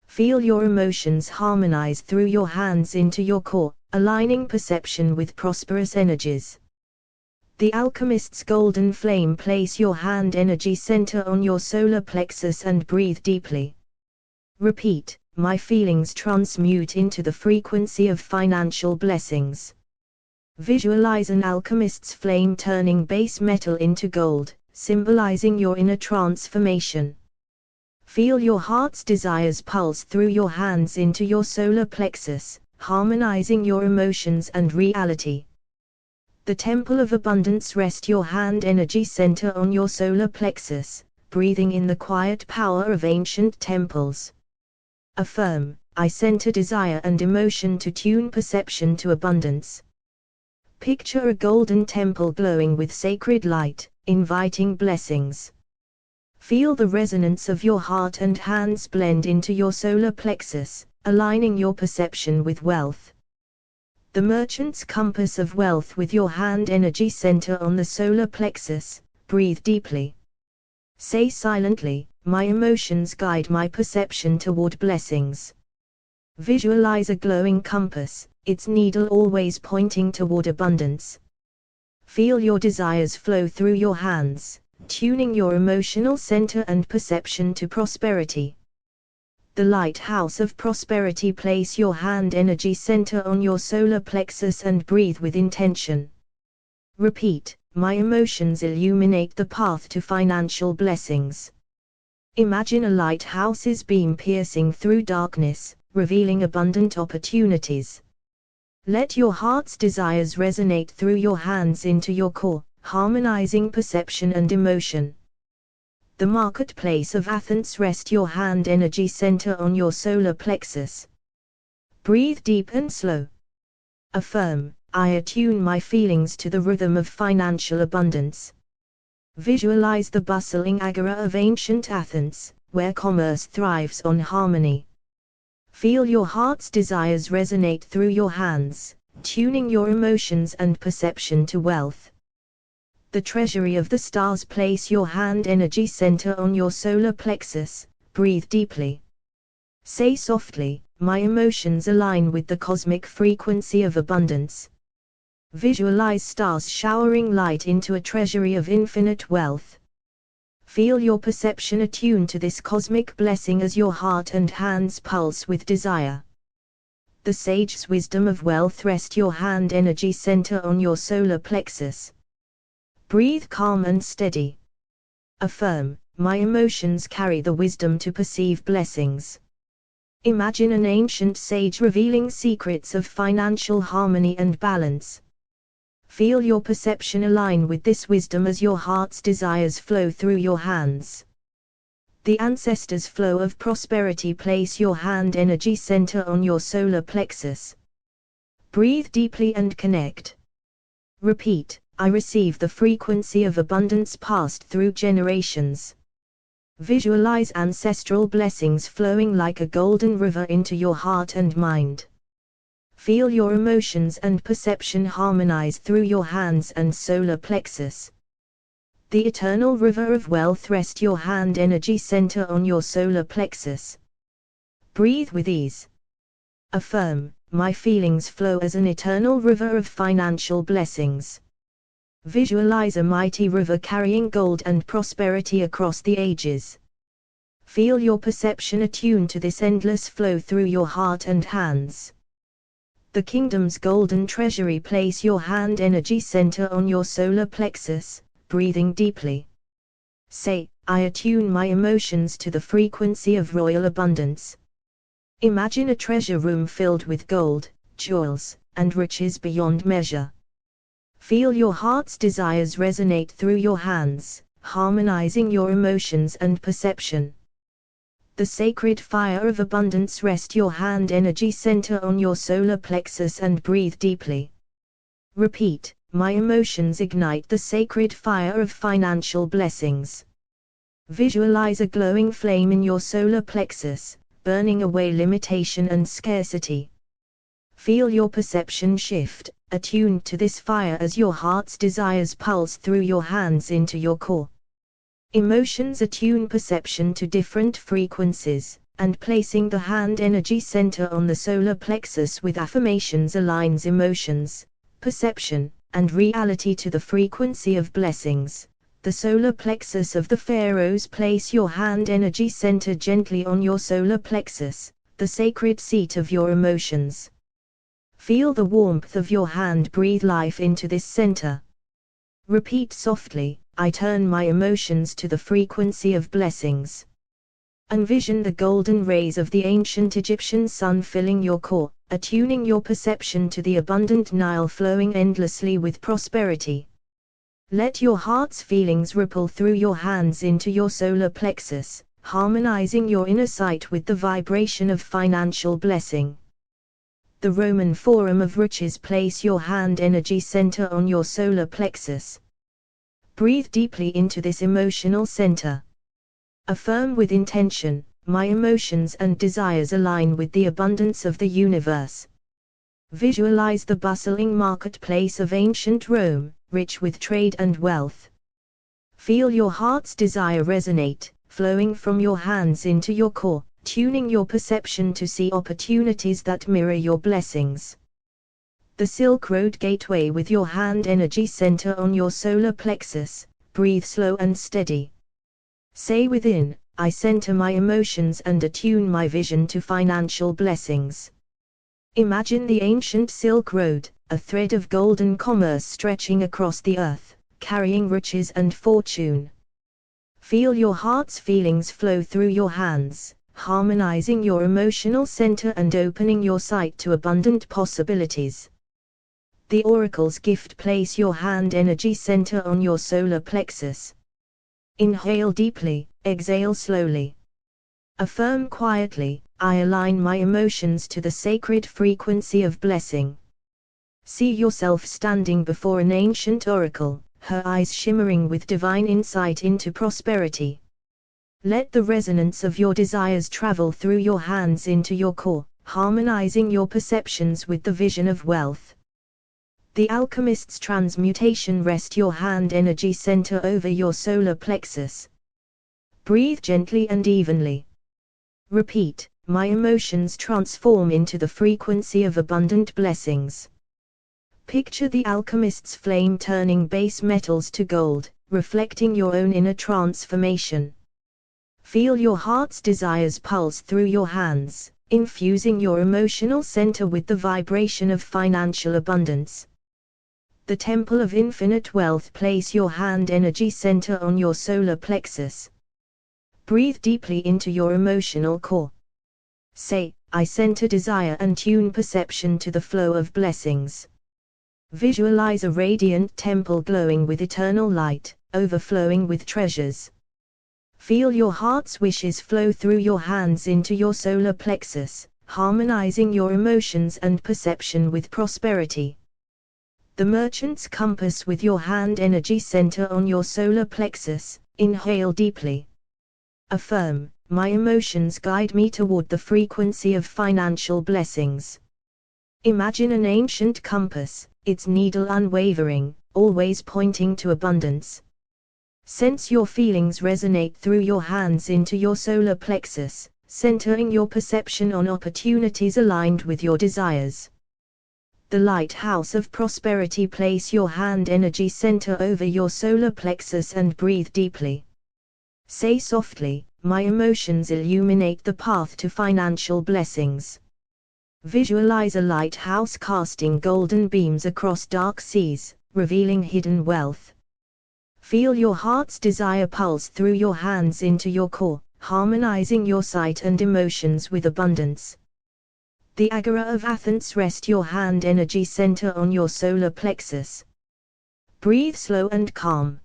Feel your emotions harmonize through your hands into your core, aligning perception with prosperous energies. The Alchemist's golden flame. Place your hand energy center on your solar plexus and breathe deeply. Repeat, my feelings transmute into the frequency of financial blessings. Visualize an alchemist's flame turning base metal into gold, symbolizing your inner transformation. Feel your heart's desires pulse through your hands into your solar plexus, harmonizing your emotions and reality. The Temple of Abundance. Rest your hand energy center on your solar plexus, breathing in the quiet power of ancient temples. Affirm, I center desire and emotion to tune perception to abundance. Picture a golden temple glowing with sacred light, inviting blessings. Feel the resonance of your heart and hands blend into your solar plexus, aligning your perception with wealth. The Merchant's Compass of Wealth. With your hand energy center on the solar plexus, breathe deeply. Say silently, my emotions guide my perception toward blessings. Visualize a glowing compass, its needle always pointing toward abundance. Feel your desires flow through your hands, tuning your emotional center and perception to prosperity. The Lighthouse of Prosperity. Place your hand energy center on your solar plexus and breathe with intention. Repeat, my emotions illuminate the path to financial blessings. Imagine a lighthouse's beam piercing through darkness, revealing abundant opportunities. Let your heart's desires resonate through your hands into your core, harmonizing perception and emotion. The Marketplace of Athens. Rest your hand energy center on your solar plexus. Breathe deep and slow. Affirm, I attune my feelings to the rhythm of financial abundance. Visualize the bustling agora of ancient Athens, where commerce thrives on harmony. Feel your heart's desires resonate through your hands, tuning your emotions and perception to wealth. The treasury of the stars. Place your hand energy center on your solar plexus, breathe deeply. Say softly, my emotions align with the cosmic frequency of abundance. Visualize stars showering light into a treasury of infinite wealth. Feel your perception attune to this cosmic blessing as your heart and hands pulse with desire. The sage's wisdom of wealth. Rest your hand energy center on your solar plexus. Breathe calm and steady. Affirm, my emotions carry the wisdom to perceive blessings. Imagine an ancient sage revealing secrets of financial harmony and balance. Feel your perception align with this wisdom as your heart's desires flow through your hands. The ancestors' flow of prosperity. Place your hand energy center on your solar plexus. Breathe deeply and connect. Repeat, I receive the frequency of abundance passed through generations. Visualize ancestral blessings flowing like a golden river into your heart and mind. Feel your emotions and perception harmonize through your hands and solar plexus. The eternal river of wealth. Rest your hand energy center on your solar plexus. Breathe with ease. Affirm, my feelings flow as an eternal river of financial blessings. Visualize a mighty river carrying gold and prosperity across the ages. Feel your perception attune to this endless flow through your heart and hands. The kingdom's golden treasury. Place your hand energy center on your solar plexus, breathing deeply. Say, I attune my emotions to the frequency of royal abundance. Imagine a treasure room filled with gold, jewels, and riches beyond measure. Feel your heart's desires resonate through your hands, harmonizing your emotions and perception. The sacred fire of abundance. Rest your hand energy center on your solar plexus and breathe deeply. Repeat, my emotions ignite the sacred fire of financial blessings. Visualize a glowing flame in your solar plexus, burning away limitation and scarcity. Feel your perception shift, attuned to this fire as your heart's desires pulse through your hands into your core. Emotions attune perception to different frequencies, and placing the hand energy center on the solar plexus with affirmations aligns emotions, perception, and reality to the frequency of blessings. The solar plexus of the pharaohs. Place your hand energy center gently on your solar plexus, the sacred seat of your emotions. Feel the warmth of your hand breathe life into this center. Repeat softly, I turn my emotions to the frequency of blessings. Envision the golden rays of the ancient Egyptian sun filling your core, attuning your perception to the abundant Nile flowing endlessly with prosperity. Let your heart's feelings ripple through your hands into your solar plexus, harmonizing your inner sight with the vibration of financial blessing. The Roman Forum of Riches. Place your hand energy center on your solar plexus. Breathe deeply into this emotional center. Affirm with intention, my emotions and desires align with the abundance of the universe. Visualize the bustling marketplace of ancient Rome, rich with trade and wealth. Feel your heart's desire resonate, flowing from your hands into your core, tuning your perception to see opportunities that mirror your blessings. The Silk Road Gateway. With your hand energy center on your solar plexus, breathe slow and steady. Say within, I center my emotions and attune my vision to financial blessings. Imagine the ancient Silk Road, a thread of golden commerce stretching across the earth, carrying riches and fortune. Feel your heart's feelings flow through your hands, harmonizing your emotional center and opening your sight to abundant possibilities. The Oracle's gift. Place your hand energy center on your solar plexus. Inhale deeply, exhale slowly. Affirm quietly, I align my emotions to the sacred frequency of blessing. See yourself standing before an ancient oracle, her eyes shimmering with divine insight into prosperity. Let the resonance of your desires travel through your hands into your core, harmonizing your perceptions with the vision of wealth. The alchemist's transmutation. Rest your hand energy center over your solar plexus. Breathe gently and evenly. Repeat, my emotions transform into the frequency of abundant blessings. Picture the alchemist's flame turning base metals to gold, reflecting your own inner transformation. Feel your heart's desires pulse through your hands, infusing your emotional center with the vibration of financial abundance. The Temple of Infinite Wealth. Place your hand energy center on your solar plexus. Breathe deeply into your emotional core. Say, I center desire and tune perception to the flow of blessings. Visualize a radiant temple glowing with eternal light, overflowing with treasures. Feel your heart's wishes flow through your hands into your solar plexus, harmonizing your emotions and perception with prosperity. The merchant's compass. With your hand energy center on your solar plexus, inhale deeply. Affirm, my emotions guide me toward the frequency of financial blessings. Imagine an ancient compass, its needle unwavering, always pointing to abundance. Sense your feelings resonate through your hands into your solar plexus, centering your perception on opportunities aligned with your desires. The lighthouse of prosperity. Place your hand energy center over your solar plexus and breathe deeply. Say softly, my emotions illuminate the path to financial blessings. Visualize a lighthouse casting golden beams across dark seas, revealing hidden wealth. Feel your heart's desire pulse through your hands into your core, harmonizing your sight and emotions with abundance. The Agora of Athens. Rest your hand energy center on your solar plexus. Breathe slow and calm.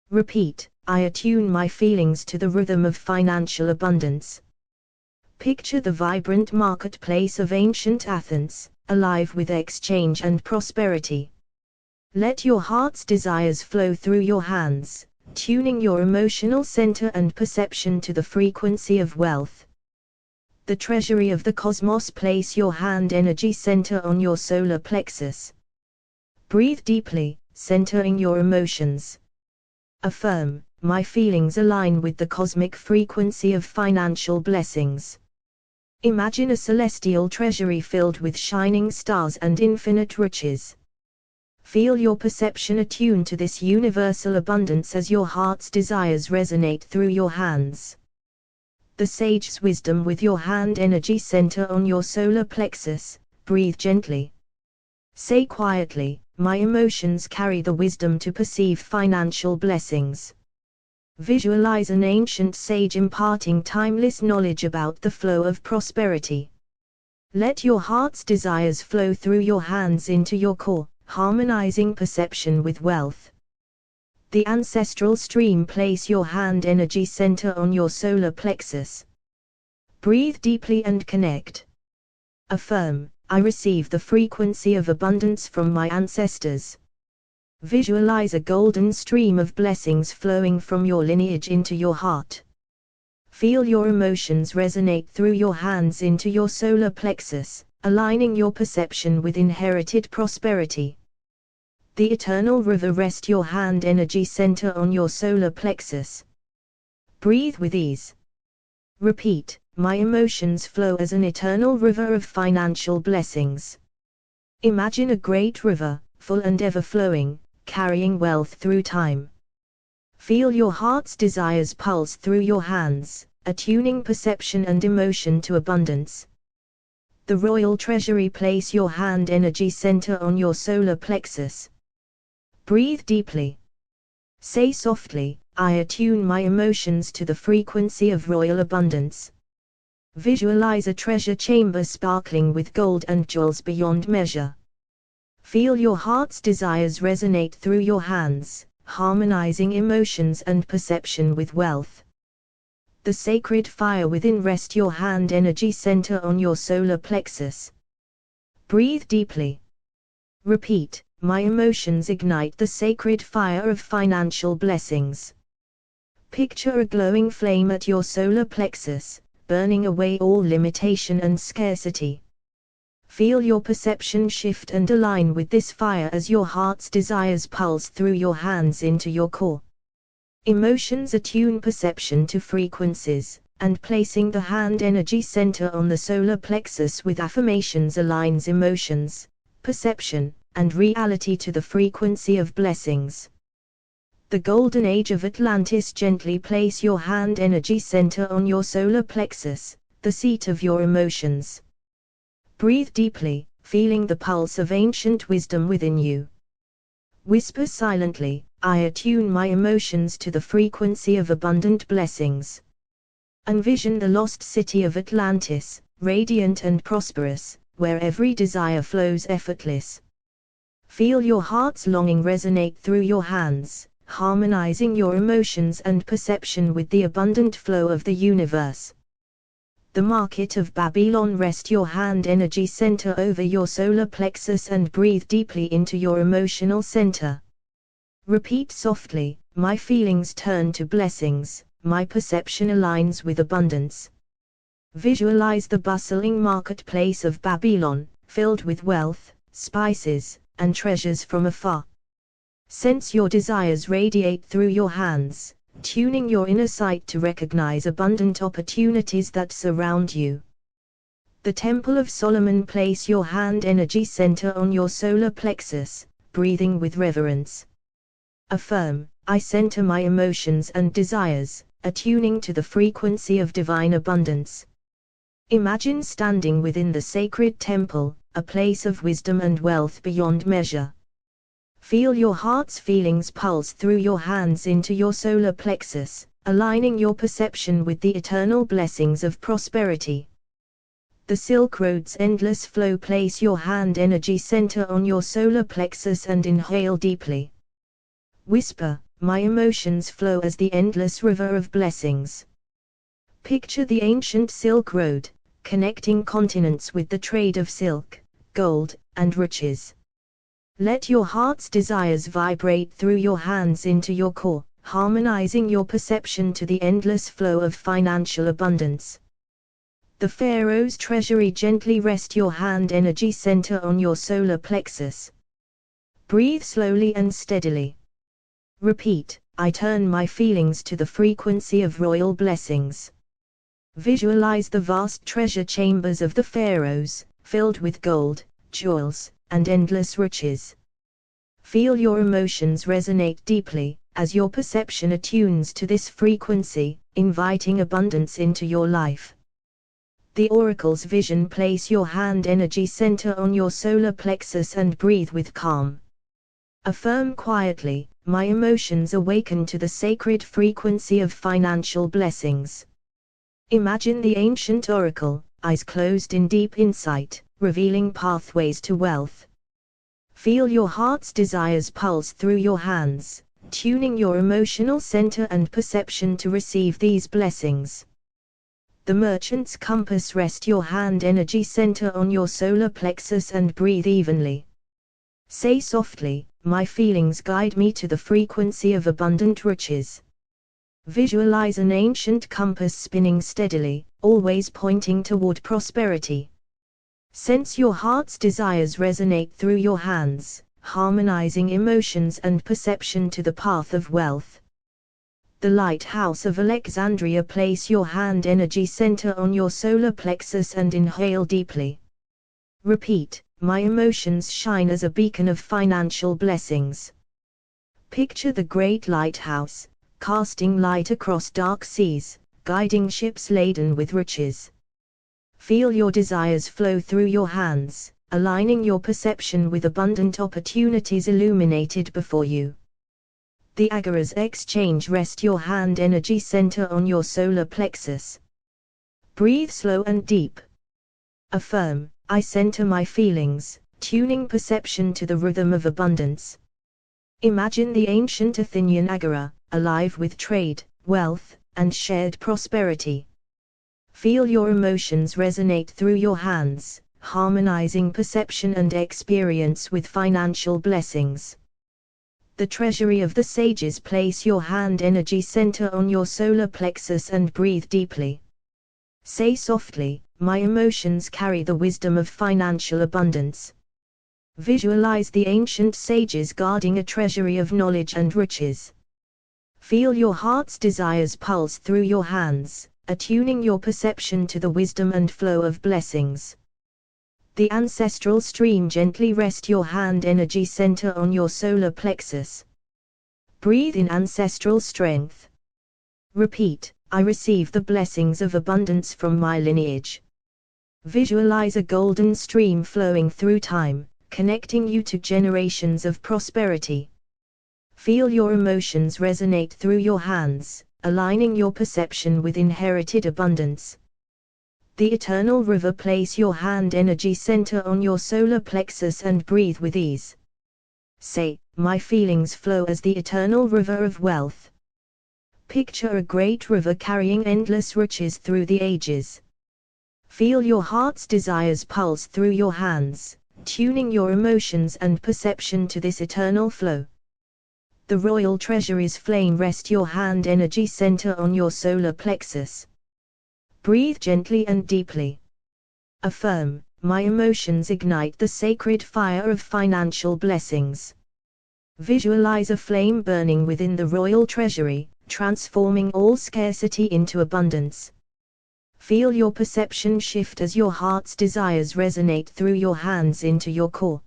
Repeat, I attune my feelings to the rhythm of financial abundance. Picture the vibrant marketplace of ancient Athens, alive with exchange and prosperity. Let your heart's desires flow through your hands, tuning your emotional center and perception to the frequency of wealth. The treasury of the cosmos. Place your hand energy center on your solar plexus. Breathe deeply, centering your emotions. Affirm, my feelings align with the cosmic frequency of financial blessings. Imagine a celestial treasury filled with shining stars and infinite riches. Feel your perception attune to this universal abundance as your heart's desires resonate through your hands. The sage's wisdom. With your hand energy center on your solar plexus, breathe gently. Say quietly, my emotions carry the wisdom to perceive financial blessings. Visualize an ancient sage imparting timeless knowledge about the flow of prosperity. Let your heart's desires flow through your hands into your core, harmonizing perception with wealth. The ancestral stream. Place your hand energy center on your solar plexus. Breathe deeply and connect. Affirm, I receive the frequency of abundance from my ancestors. Visualize a golden stream of blessings flowing from your lineage into your heart. Feel your emotions resonate through your hands into your solar plexus, aligning your perception with inherited prosperity. The eternal river. Rest your hand energy center on your solar plexus. Breathe with ease. Repeat, my emotions flow as an eternal river of financial blessings. Imagine a great river, full and ever-flowing, carrying wealth through time. Feel your heart's desires pulse through your hands, attuning perception and emotion to abundance. The royal treasury. Place your hand energy center on your solar plexus. Breathe deeply. Say softly, I attune my emotions to the frequency of royal abundance. Visualize a treasure chamber sparkling with gold and jewels beyond measure. Feel your heart's desires resonate through your hands, harmonizing emotions and perception with wealth. The sacred fire within. Rest your hand energy center on your solar plexus. Breathe deeply. Repeat, my emotions ignite the sacred fire of financial blessings. Picture a glowing flame at your solar plexus, burning away all limitation and scarcity. Feel your perception shift and align with this fire as your heart's desires pulse through your hands into your core. Emotions attune perception to frequencies, and placing the hand energy center on the solar plexus with affirmations aligns emotions, perception, and reality to the frequency of blessings. The golden age of Atlantis. Gently place your hand energy center on your solar plexus, the seat of your emotions. Breathe deeply, feeling the pulse of ancient wisdom within you. Whisper silently, I attune my emotions to the frequency of abundant blessings. Envision the lost city of Atlantis, radiant and prosperous, where every desire flows effortless. Feel your heart's longing resonate through your hands, harmonizing your emotions and perception with the abundant flow of the universe. The market of Babylon. Rest your hand energy center over your solar plexus and breathe deeply into your emotional center. Repeat softly, my feelings turn to blessings, my perception aligns with abundance. Visualize the bustling marketplace of Babylon, filled with wealth, spices, and treasures from afar. Sense your desires radiate through your hands, tuning your inner sight to recognize abundant opportunities that surround you. The Temple of Solomon. Place your hand energy center on your solar plexus, breathing with reverence. Affirm, I center my emotions and desires, attuning to the frequency of divine abundance. Imagine standing within the sacred temple, a place of wisdom and wealth beyond measure. Feel your heart's feelings pulse through your hands into your solar plexus, aligning your perception with the eternal blessings of prosperity. The Silk Road's endless flow. Place your hand energy center on your solar plexus and inhale deeply. Whisper, my emotions flow as the endless river of blessings. Picture the ancient Silk Road, connecting continents with the trade of silk, gold, and riches. Let your heart's desires vibrate through your hands into your core, harmonizing your perception to the endless flow of financial abundance. The Pharaoh's treasury. Gently rest your hand energy center on your solar plexus. Breathe slowly and steadily. Repeat, I turn my feelings to the frequency of royal blessings. Visualize the vast treasure chambers of the pharaohs, filled with gold, jewels, and endless riches. Feel your emotions resonate deeply, as your perception attunes to this frequency, inviting abundance into your life. The Oracle's vision. Place your hand energy center on your solar plexus and breathe with calm. Affirm quietly, my emotions awaken to the sacred frequency of financial blessings. Imagine the ancient oracle, eyes closed in deep insight, revealing pathways to wealth. Feel your heart's desires pulse through your hands, tuning your emotional center and perception to receive these blessings. The Merchant's compass. Rest your hand energy center on your solar plexus and breathe evenly. Say softly, my feelings guide me to the frequency of abundant riches. Visualize an ancient compass spinning steadily, always pointing toward prosperity. Sense your heart's desires resonate through your hands, harmonizing emotions and perception to the path of wealth. The Lighthouse of Alexandria. Place your hand energy center on your solar plexus and inhale deeply. Repeat, my emotions shine as a beacon of financial blessings. Picture the great lighthouse, casting light across dark seas, guiding ships laden with riches. Feel your desires flow through your hands, aligning your perception with abundant opportunities illuminated before you. The Agara's exchange. Rest your hand energy center on your solar plexus. Breathe slow and deep. Affirm, I center my feelings, tuning perception to the rhythm of abundance. Imagine the ancient Athenian Agora, alive with trade, wealth, and shared prosperity. Feel your emotions resonate through your hands, harmonizing perception and experience with financial blessings. The treasury of the sages. Place your hand energy center on your solar plexus and breathe deeply. Say softly, my emotions carry the wisdom of financial abundance. Visualize the ancient sages guarding a treasury of knowledge and riches. Feel your heart's desires pulse through your hands, attuning your perception to the wisdom and flow of blessings. The ancestral stream. Gently rest your hand energy center on your solar plexus. Breathe in ancestral strength. Repeat, I receive the blessings of abundance from my lineage. Visualize a golden stream flowing through time, connecting you to generations of prosperity. Feel your emotions resonate through your hands, aligning your perception with inherited abundance. The eternal river. Place your hand energy center on your solar plexus and breathe with ease. Say, my feelings flow as the eternal river of wealth. Picture a great river carrying endless riches through the ages. Feel your heart's desires pulse through your hands, tuning your emotions and perception to this eternal flow. The royal treasury's flame. Rest your hand energy center on your solar plexus. Breathe gently and deeply. Affirm, my emotions ignite the sacred fire of financial blessings. Visualize a flame burning within the royal treasury, transforming all scarcity into abundance. Feel your perception shift as your heart's desires resonate through your hands into your core.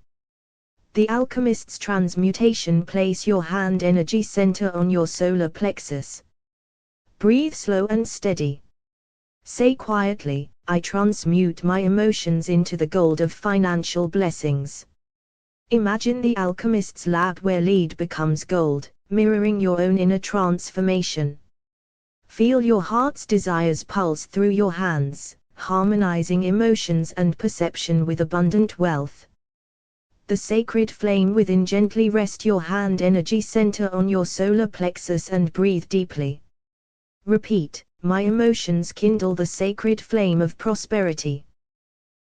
The alchemist's transmutation. Place your hand energy center on your solar plexus. Breathe slow and steady. Say quietly, I transmute my emotions into the gold of financial blessings. Imagine the alchemist's lab where lead becomes gold, mirroring your own inner transformation. Feel your heart's desires pulse through your hands, harmonizing emotions and perception with abundant wealth. The sacred flame within. Gently rest your hand energy center on your solar plexus and breathe deeply. Repeat, my emotions kindle the sacred flame of prosperity.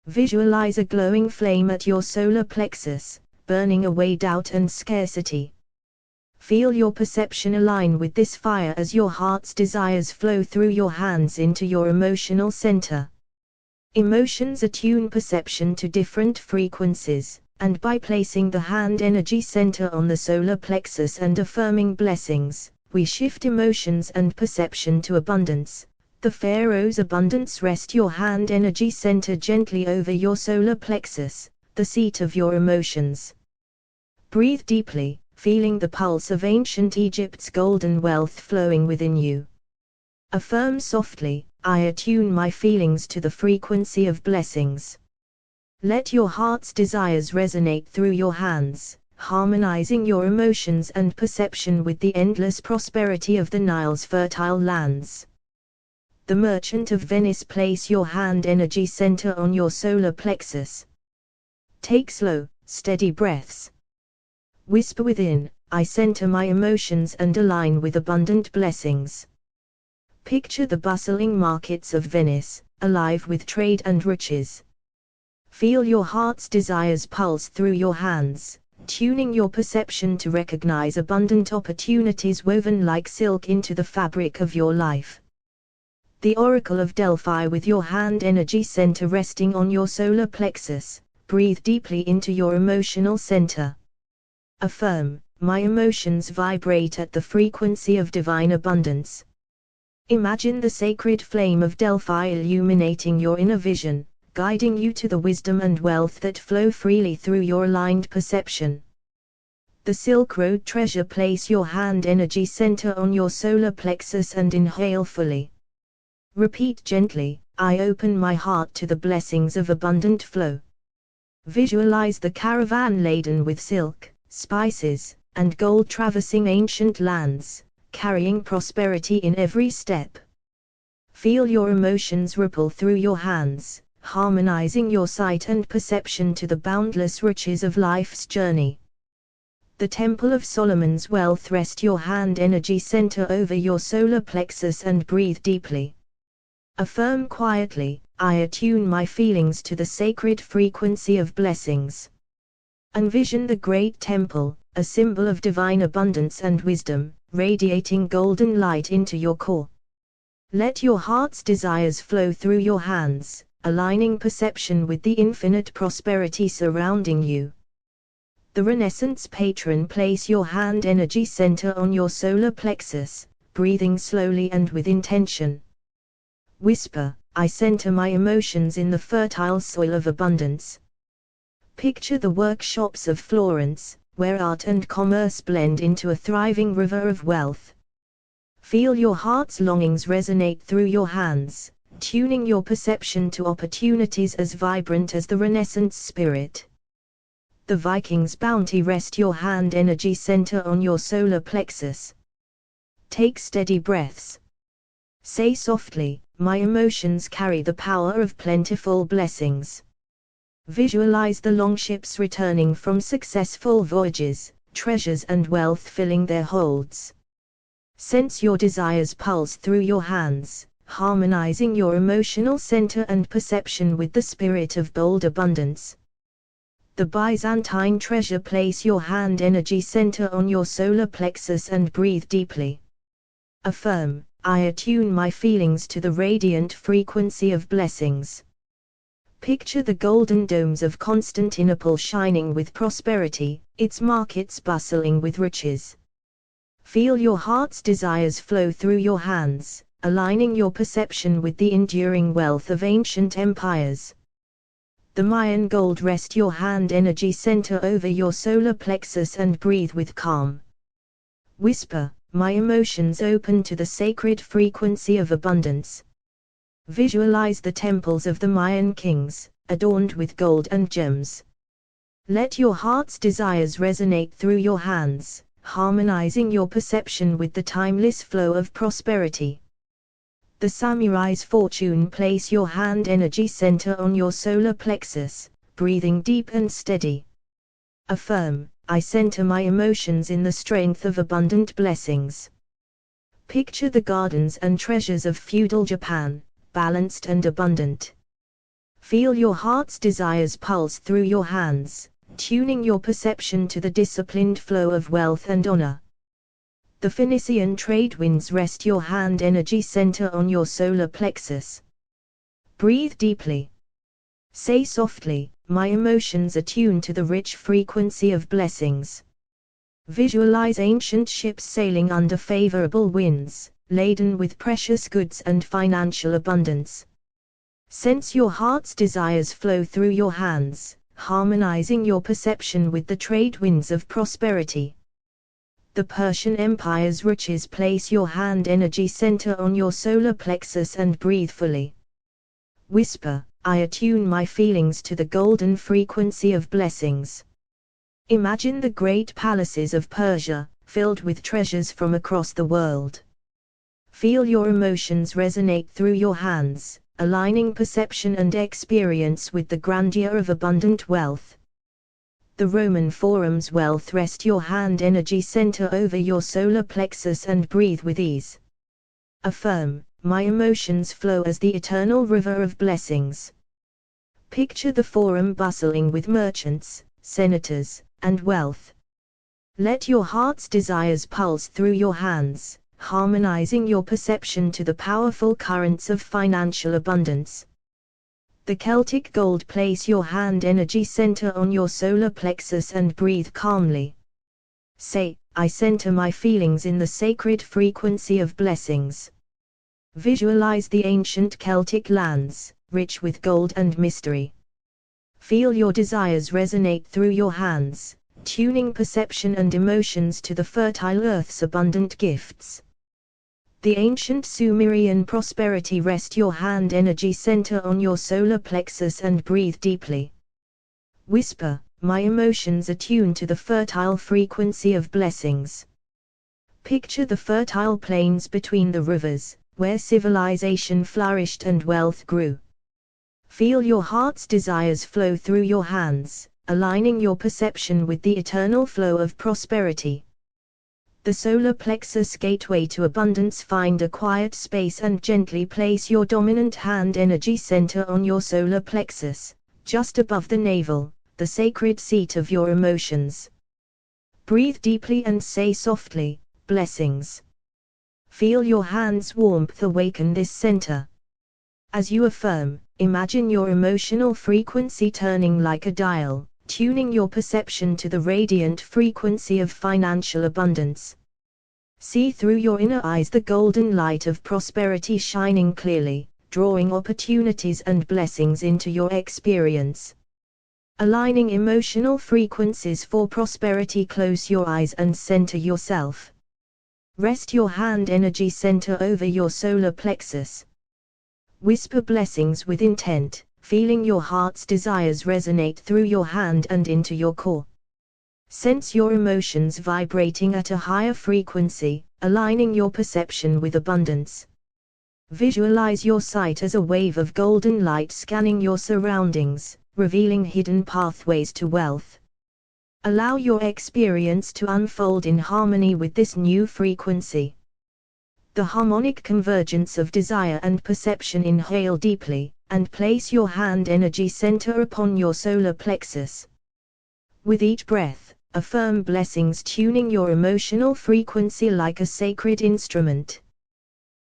Visualize a glowing flame at your solar plexus, burning away doubt and scarcity. Feel your perception align with this fire as your heart's desires flow through your hands into your emotional center. Emotions attune perception to different frequencies, and by placing the hand energy center on the solar plexus and affirming blessings, we shift emotions and perception to abundance. The Pharaoh's abundance. Rest your hand energy center gently over your solar plexus, the seat of your emotions. Breathe deeply, feeling the pulse of ancient Egypt's golden wealth flowing within you. Affirm softly, I attune my feelings to the frequency of blessings. Let your heart's desires resonate through your hands, harmonizing your emotions and perception with the endless prosperity of the Nile's fertile lands. The Merchant of Venice. Place your hand energy center on your solar plexus. Take slow, steady breaths. Whisper within, I center my emotions and align with abundant blessings. Picture the bustling markets of Venice, alive with trade and riches. Feel your heart's desires pulse through your hands, tuning your perception to recognize abundant opportunities woven like silk into the fabric of your life. The Oracle of Delphi. With your hand energy center resting on your solar plexus, breathe deeply into your emotional center. Affirm, my emotions vibrate at the frequency of divine abundance. Imagine the sacred flame of Delphi illuminating your inner vision, guiding you to the wisdom and wealth that flow freely through your aligned perception. The Silk Road Treasure. Place your hand energy center on your solar plexus and inhale fully. Repeat gently, I open my heart to the blessings of abundant flow. Visualize the caravan laden with silk, spices, and gold traversing ancient lands, carrying prosperity in every step. Feel your emotions ripple through your hands, harmonizing your sight and perception to the boundless riches of life's journey. The Temple of Solomon's Wealth. Rest your hand energy center over your solar plexus and breathe deeply. Affirm quietly, I attune my feelings to the sacred frequency of blessings. Envision the great temple, a symbol of divine abundance and wisdom, radiating golden light into your core. Let your heart's desires flow through your hands, aligning perception with the infinite prosperity surrounding you. The Renaissance patron, place your hand energy center on your solar plexus, breathing slowly and with intention. Whisper, I center my emotions in the fertile soil of abundance. Picture the workshops of Florence, where art and commerce blend into a thriving river of wealth. Feel your heart's longings resonate through your hands, tuning your perception to opportunities as vibrant as the Renaissance spirit. The Viking's bounty, rest your hand energy center on your solar plexus. Take steady breaths. Say softly, my emotions carry the power of plentiful blessings. Visualize the longships returning from successful voyages, treasures and wealth filling their holds. Sense your desires pulse through your hands, harmonizing your emotional center and perception with the spirit of bold abundance. The Byzantine treasure, place your hand energy center on your solar plexus and breathe deeply. Affirm, I attune my feelings to the radiant frequency of blessings. Picture the golden domes of Constantinople shining with prosperity, its markets bustling with riches. Feel your heart's desires flow through your hands, aligning your perception with the enduring wealth of ancient empires. The Mayan gold, rest your hand energy center over your solar plexus and breathe with calm. Whisper, my emotions open to the sacred frequency of abundance. Visualize the temples of the Mayan kings, adorned with gold and gems. Let your heart's desires resonate through your hands, harmonizing your perception with the timeless flow of prosperity. The Samurai's fortune, place your hand energy center on your solar plexus, breathing deep and steady. Affirm, I center my emotions in the strength of abundant blessings. Picture the gardens and treasures of feudal Japan, balanced and abundant. Feel your heart's desires pulse through your hands, tuning your perception to the disciplined flow of wealth and honor. The Phoenician trade winds, rest your hand energy center on your solar plexus. Breathe deeply. Say softly, my emotions attune to the rich frequency of blessings. Visualize ancient ships sailing under favorable winds, laden with precious goods and financial abundance. Sense your heart's desires flow through your hands, harmonizing your perception with the trade winds of prosperity. The Persian Empire's riches, place your hand energy center on your solar plexus and breathe fully. Whisper, I attune my feelings to the golden frequency of blessings. Imagine the great palaces of Persia, filled with treasures from across the world. Feel your emotions resonate through your hands, aligning perception and experience with the grandeur of abundant wealth. The Roman Forum's wealth, rest your hand energy center over your solar plexus and breathe with ease. Affirm, my emotions flow as the eternal river of blessings. Picture the Forum bustling with merchants, senators, and wealth. Let your heart's desires pulse through your hands, harmonizing your perception to the powerful currents of financial abundance. The Celtic gold, place your hand energy center on your solar plexus and breathe calmly. Say, I center my feelings in the sacred frequency of blessings. Visualize the ancient Celtic lands, rich with gold and mystery. Feel your desires resonate through your hands, tuning perception and emotions to the fertile earth's abundant gifts. The ancient Sumerian prosperity, rest your hand energy center on your solar plexus and breathe deeply. Whisper, my emotions attune to the fertile frequency of blessings. Picture the fertile plains between the rivers, where civilization flourished and wealth grew. Feel your heart's desires flow through your hands, aligning your perception with the eternal flow of prosperity. The solar plexus gateway to abundance. Find a quiet space and gently place your dominant hand energy center on your solar plexus, just above the navel, the sacred seat of your emotions. Breathe deeply and say softly, blessings. Feel your hand's warmth awaken this center. As you affirm, imagine your emotional frequency turning like a dial, tuning your perception to the radiant frequency of financial abundance. See through your inner eyes the golden light of prosperity shining clearly, drawing opportunities and blessings into your experience. Aligning emotional frequencies for prosperity. Close your eyes and center yourself. Rest your hand energy center over your solar plexus. Whisper blessings with intent, feeling your heart's desires resonate through your hand and into your core. Sense your emotions vibrating at a higher frequency, aligning your perception with abundance. Visualize your sight as a wave of golden light scanning your surroundings, revealing hidden pathways to wealth. Allow your experience to unfold in harmony with this new frequency. The harmonic convergence of desire and perception. Inhale deeply, and place your hand energy center upon your solar plexus. With each breath, affirm blessings, tuning your emotional frequency like a sacred instrument.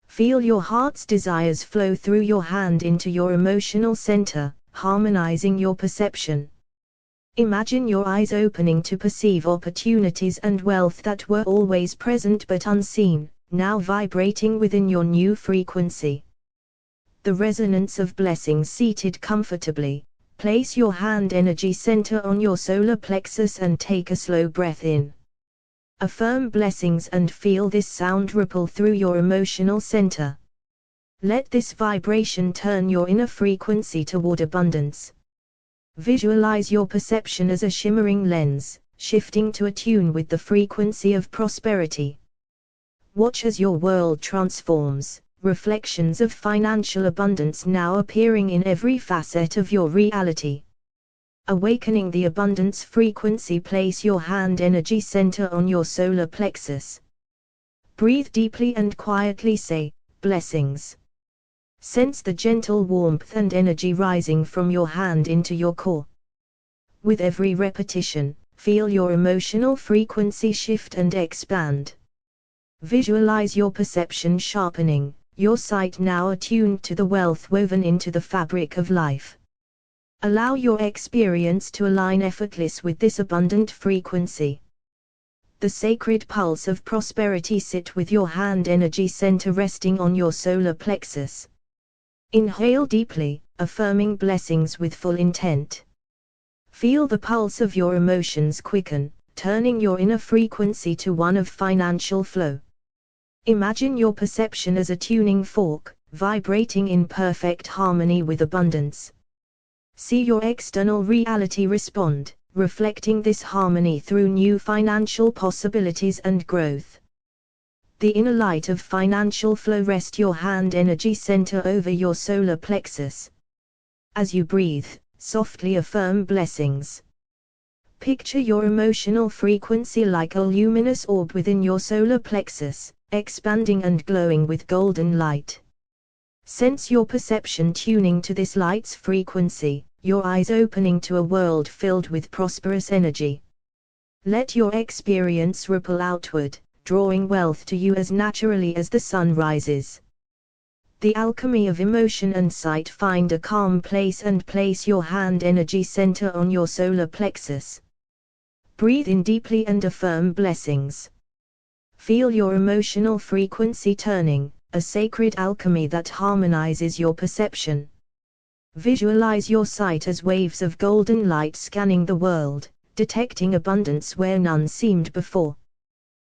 Feel your heart's desires flow through your hand into your emotional center, harmonizing your perception. Imagine your eyes opening to perceive opportunities and wealth that were always present but unseen, now vibrating within your new frequency. The resonance of blessings. Seated comfortably, place your hand energy center on your solar plexus and take a slow breath in. Affirm blessings and feel this sound ripple through your emotional center. Let this vibration turn your inner frequency toward abundance. Visualize your perception as a shimmering lens, shifting to attune with the frequency of prosperity. Watch as your world transforms, reflections of financial abundance now appearing in every facet of your reality. Awakening the abundance frequency. Place your hand energy center on your solar plexus. Breathe deeply and quietly say, blessings. Sense the gentle warmth and energy rising from your hand into your core. With every repetition, feel your emotional frequency shift and expand. Visualize your perception sharpening, your sight now attuned to the wealth woven into the fabric of life. Allow your experience to align effortless with this abundant frequency. The sacred pulse of prosperity. Sit with your hand energy center resting on your solar plexus. Inhale deeply, affirming blessings with full intent. Feel the pulse of your emotions quicken, turning your inner frequency to one of financial flow. Imagine your perception as a tuning fork, vibrating in perfect harmony with abundance. See your external reality respond, reflecting this harmony through new financial possibilities and growth. The inner light of financial flow. Rest your hand energy center over your solar plexus. As you breathe, softly affirm blessings. Picture your emotional frequency like a luminous orb within your solar plexus, expanding and glowing with golden light. Sense your perception tuning to this light's frequency, your eyes opening to a world filled with prosperous energy. Let your experience ripple outward, drawing wealth to you as naturally as the sun rises. The alchemy of emotion and sight. Find a calm place and place your hand energy center on your solar plexus. Breathe in deeply and affirm blessings. Feel your emotional frequency turning, a sacred alchemy that harmonizes your perception. Visualize your sight as waves of golden light scanning the world, detecting abundance where none seemed before.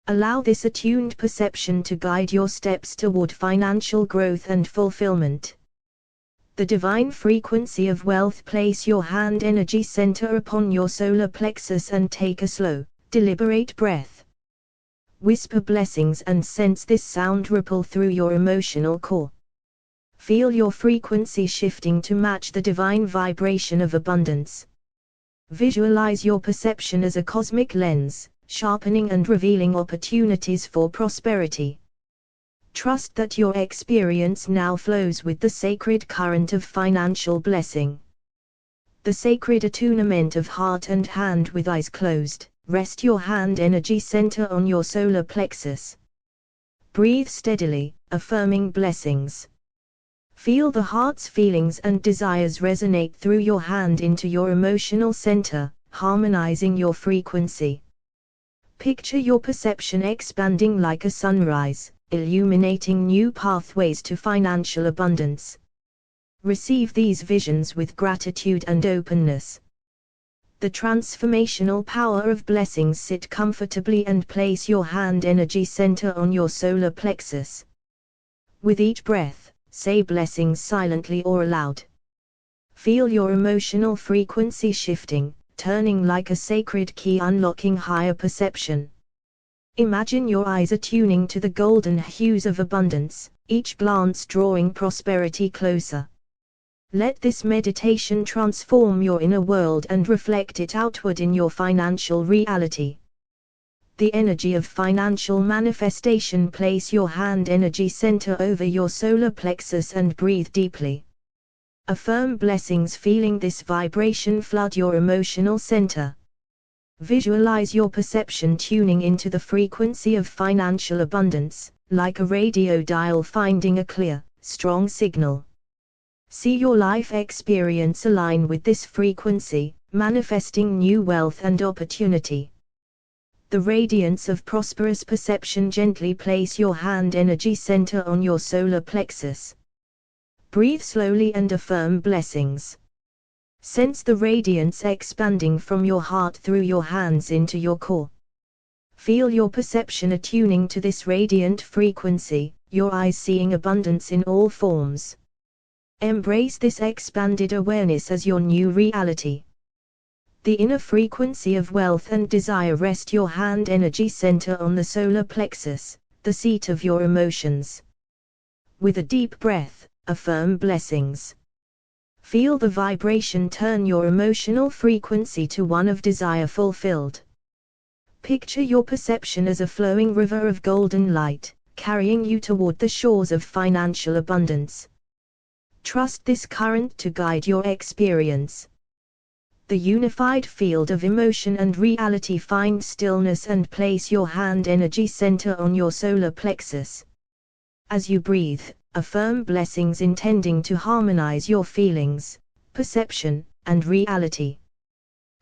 Allow this attuned perception to guide your steps toward financial growth and fulfillment. The divine frequency of wealth. Place your hand energy center upon your solar plexus and take a slow, deliberate breath. Whisper blessings and sense this sound ripple through your emotional core. Feel your frequency shifting to match the divine vibration of abundance. Visualize your perception as a cosmic lens, sharpening and revealing opportunities for prosperity. Trust that your experience now flows with the sacred current of financial blessing. The sacred attunement of heart and hand with eyes closed. Rest your hand energy center on your solar plexus. Breathe steadily, affirming blessings. Feel the heart's feelings and desires resonate through your hand into your emotional center, harmonizing your frequency. Picture your perception expanding like a sunrise, illuminating new pathways to financial abundance. Receive these visions with gratitude and openness. The transformational power of blessings. Sit comfortably and place your hand energy center on your solar plexus. With each breath, say blessings silently or aloud. Feel your emotional frequency shifting, turning like a sacred key unlocking higher perception. Imagine your eyes attuning to the golden hues of abundance, each glance drawing prosperity closer. Let this meditation transform your inner world and reflect it outward in your financial reality. The energy of financial manifestation. Place your hand energy center over your solar plexus and breathe deeply. Affirm blessings, feeling this vibration flood your emotional center. Visualize your perception tuning into the frequency of financial abundance, like a radio dial finding a clear, strong signal. See your life experience align with this frequency, manifesting new wealth and opportunity. The radiance of prosperous perception. Gently place your hand energy center on your solar plexus. Breathe slowly and affirm blessings. Sense the radiance expanding from your heart through your hands into your core. Feel your perception attuning to this radiant frequency, your eyes seeing abundance in all forms. Embrace this expanded awareness as your new reality. The inner frequency of wealth and desire. Rest your hand energy center on the solar plexus, the seat of your emotions. With a deep breath, affirm blessings. Feel the vibration turn your emotional frequency to one of desire fulfilled. Picture your perception as a flowing river of golden light, carrying you toward the shores of financial abundance. Trust this current to guide your experience. The unified field of emotion and reality. Find stillness and place your hand energy center on your solar plexus. As you breathe, affirm blessings intending to harmonize your feelings, perception, and reality.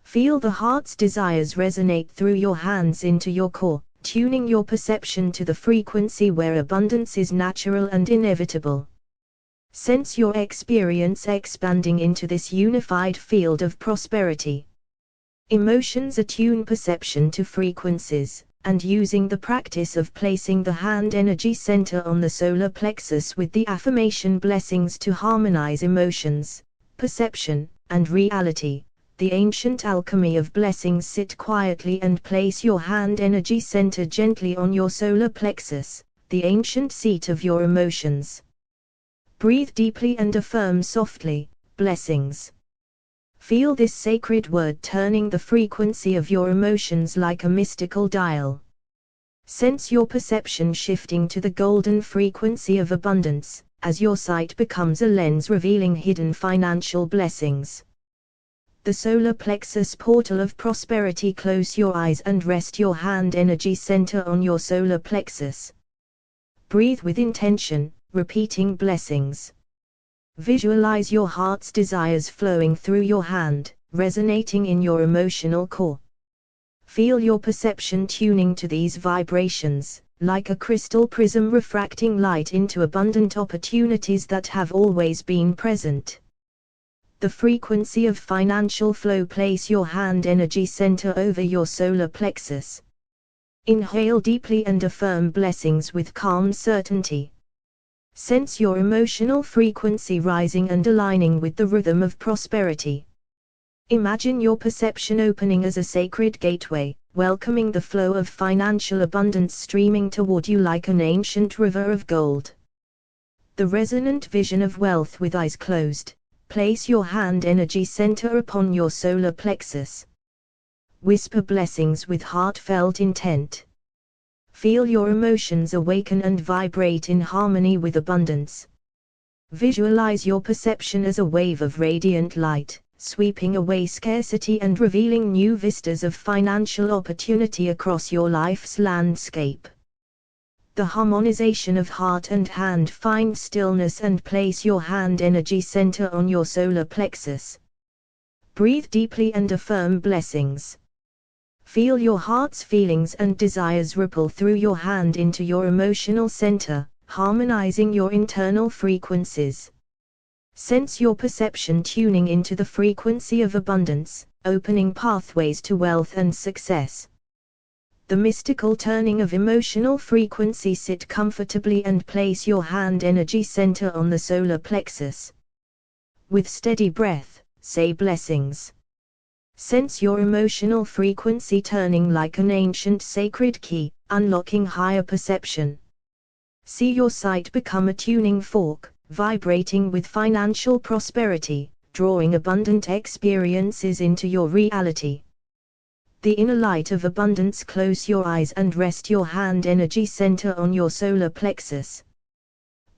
Feel the heart's desires resonate through your hands into your core, tuning your perception to the frequency where abundance is natural and inevitable. Sense your experience expanding into this unified field of prosperity. Emotions attune perception to frequencies, and using the practice of placing the hand energy center on the solar plexus with the affirmation blessings to harmonize emotions, perception, and reality, the ancient alchemy of blessings. Sit quietly and place your hand energy center gently on your solar plexus, the ancient seat of your emotions. Breathe deeply and affirm softly, blessings. Feel this sacred word turning the frequency of your emotions like a mystical dial. Sense your perception shifting to the golden frequency of abundance, as your sight becomes a lens revealing hidden financial blessings. The solar plexus portal of prosperity. Close your eyes and rest your hand energy center on your solar plexus. Breathe with intention, repeating blessings. Visualize your heart's desires flowing through your hand, resonating in your emotional core. Feel your perception tuning to these vibrations, like a crystal prism refracting light into abundant opportunities that have always been present. The frequency of financial flow. Place your hand energy center over your solar plexus. Inhale deeply and affirm blessings with calm certainty. Sense your emotional frequency rising and aligning with the rhythm of prosperity. Imagine your perception opening as a sacred gateway, welcoming the flow of financial abundance streaming toward you like an ancient river of gold. The resonant vision of wealth. With eyes closed, place your hand energy center upon your solar plexus. Whisper blessings with heartfelt intent. Feel your emotions awaken and vibrate in harmony with abundance. Visualize your perception as a wave of radiant light, sweeping away scarcity and revealing new vistas of financial opportunity across your life's landscape. The harmonization of heart and hand. Find stillness and place your hand energy center on your solar plexus. Breathe deeply and affirm blessings. Feel your heart's feelings and desires ripple through your hand into your emotional center, harmonizing your internal frequencies. Sense your perception tuning into the frequency of abundance, opening pathways to wealth and success. The mystical turning of emotional frequency. Sit comfortably and place your hand energy center on the solar plexus. With steady breath, say blessings. Sense your emotional frequency turning like an ancient sacred key, unlocking higher perception. See your sight become a tuning fork, vibrating with financial prosperity, drawing abundant experiences into your reality. The inner light of abundance. Close your eyes and rest your hand energy center on your solar plexus.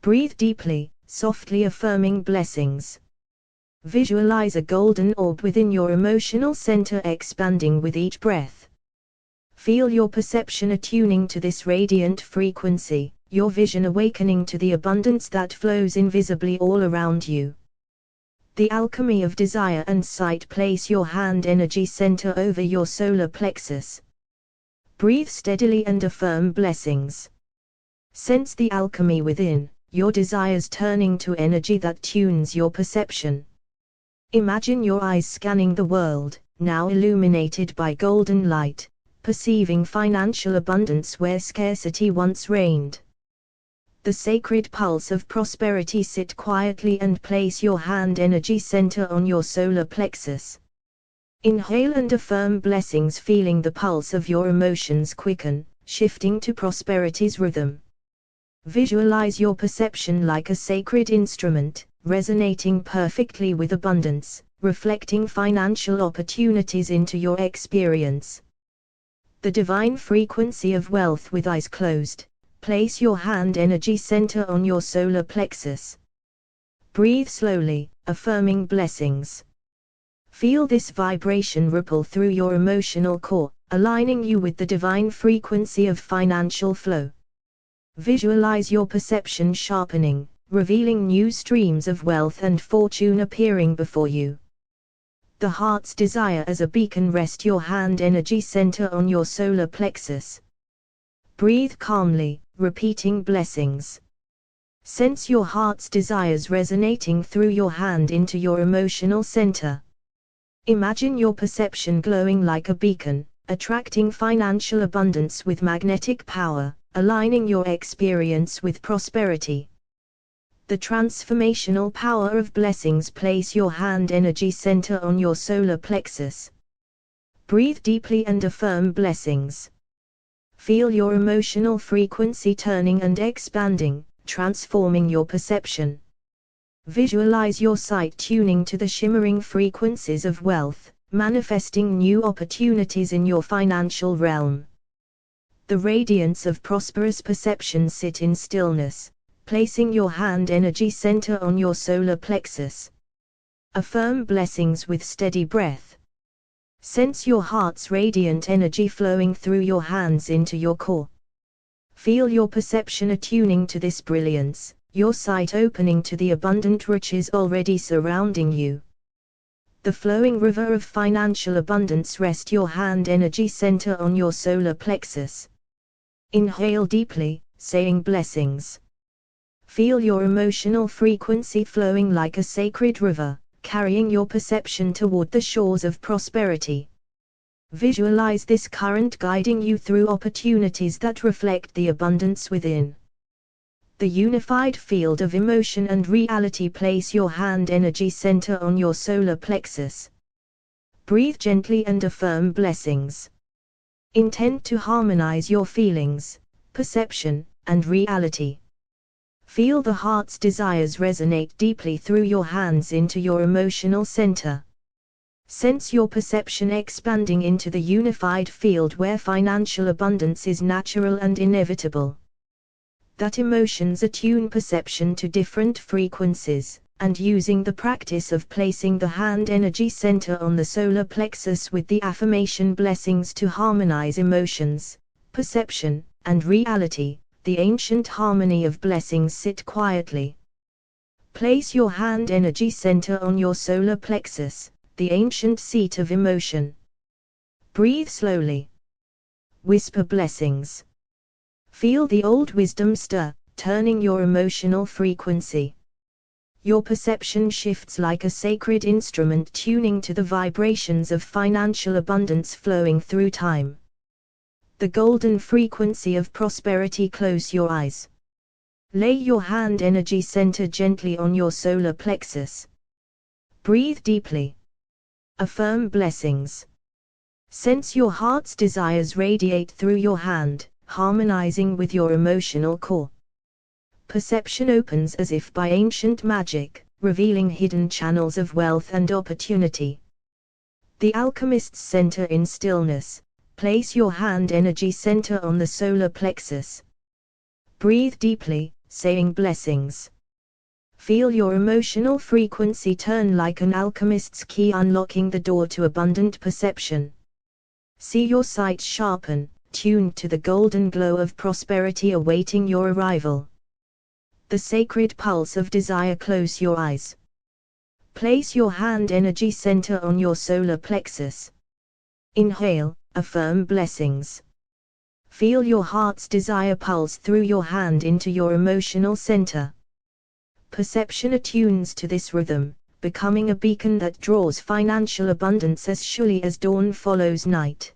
Breathe deeply, softly affirming blessings. Visualize a golden orb within your emotional center expanding with each breath. Feel your perception attuning to this radiant frequency, your vision awakening to the abundance that flows invisibly all around you. The alchemy of desire and sight. Place your hand energy center over your solar plexus. Breathe steadily and affirm blessings. Sense the alchemy within, your desires turning to energy that tunes your perception. Imagine your eyes scanning the world, now illuminated by golden light, perceiving financial abundance where scarcity once reigned. The sacred pulse of prosperity. Sit quietly and place your hand energy center on your solar plexus. Inhale and affirm blessings, feeling the pulse of your emotions quicken, shifting to prosperity's rhythm. Visualize your perception like a sacred instrument, resonating perfectly with abundance, reflecting financial opportunities into your experience. The divine frequency of wealth. With eyes closed, place your hand energy center on your solar plexus. Breathe slowly, affirming blessings. Feel this vibration ripple through your emotional core, aligning you with the divine frequency of financial flow. Visualize your perception sharpening, revealing new streams of wealth and fortune appearing before you. The heart's desire as a beacon. Rest your hand energy center on your solar plexus. Breathe calmly, repeating blessings. Sense your heart's desires resonating through your hand into your emotional center. Imagine your perception glowing like a beacon, attracting financial abundance with magnetic power, aligning your experience with prosperity. The transformational power of blessings. Place your hand energy center on your solar plexus. Breathe deeply and affirm blessings. Feel your emotional frequency turning and expanding, transforming your perception. Visualize your sight tuning to the shimmering frequencies of wealth, manifesting new opportunities in your financial realm. The radiance of prosperous perception. Sit in stillness, placing your hand energy center on your solar plexus. Affirm blessings with steady breath. Sense your heart's radiant energy flowing through your hands into your core. Feel your perception attuning to this brilliance, your sight opening to the abundant riches already surrounding you. The flowing river of financial abundance. Rest your hand energy center on your solar plexus. Inhale deeply, saying blessings. Feel your emotional frequency flowing like a sacred river, carrying your perception toward the shores of prosperity. Visualize this current guiding you through opportunities that reflect the abundance within. The unified field of emotion and reality. Place your hand energy center on your solar plexus. Breathe gently and affirm blessings. Intend to harmonize your feelings, perception, and reality. Feel the heart's desires resonate deeply through your hands into your emotional center. Sense your perception expanding into the unified field where financial abundance is natural and inevitable. That emotions attune perception to different frequencies, and using the practice of placing the hand energy center on the solar plexus with the affirmation blessings to harmonize emotions, perception, and reality, the ancient harmony of blessings sit quietly. Place your hand energy center on your solar plexus, the ancient seat of emotion. Breathe slowly. Whisper blessings. Feel the old wisdom stir, turning your emotional frequency. Your perception shifts like a sacred instrument tuning to the vibrations of financial abundance flowing through time. The golden frequency of prosperity. Close your eyes. Lay your hand energy center gently on your solar plexus. Breathe deeply. Affirm blessings. Sense your heart's desires radiate through your hand, harmonizing with your emotional core. Perception opens as if by ancient magic, revealing hidden channels of wealth and opportunity. The alchemist's center in stillness. Place your hand energy center on the solar plexus. Breathe deeply, saying blessings. Feel your emotional frequency turn like an alchemist's key, unlocking the door to abundant perception. See your sight sharpen, tuned to the golden glow of prosperity awaiting your arrival. The sacred pulse of desire. Close your eyes. Place your hand energy center on your solar plexus. Inhale, affirm blessings. Feel your heart's desire pulse through your hand into your emotional center. Perception attunes to this rhythm, becoming a beacon that draws financial abundance as surely as dawn follows night.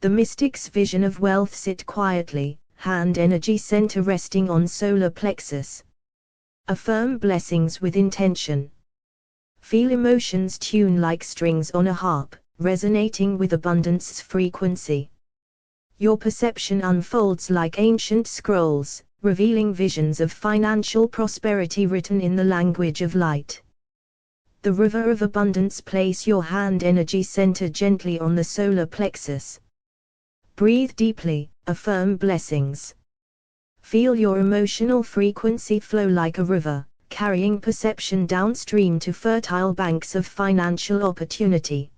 The mystic's vision of wealth sit quietly, hand energy center resting on solar plexus. Affirm blessings with intention. Feel emotions tune like strings on a harp, resonating with abundance's frequency. Your perception unfolds like ancient scrolls, revealing visions of financial prosperity written in the language of light. The river of abundance. Place your hand energy center gently on the solar plexus. Breathe deeply, affirm blessings. Feel your emotional frequency flow like a river, carrying perception downstream to fertile banks of financial opportunity.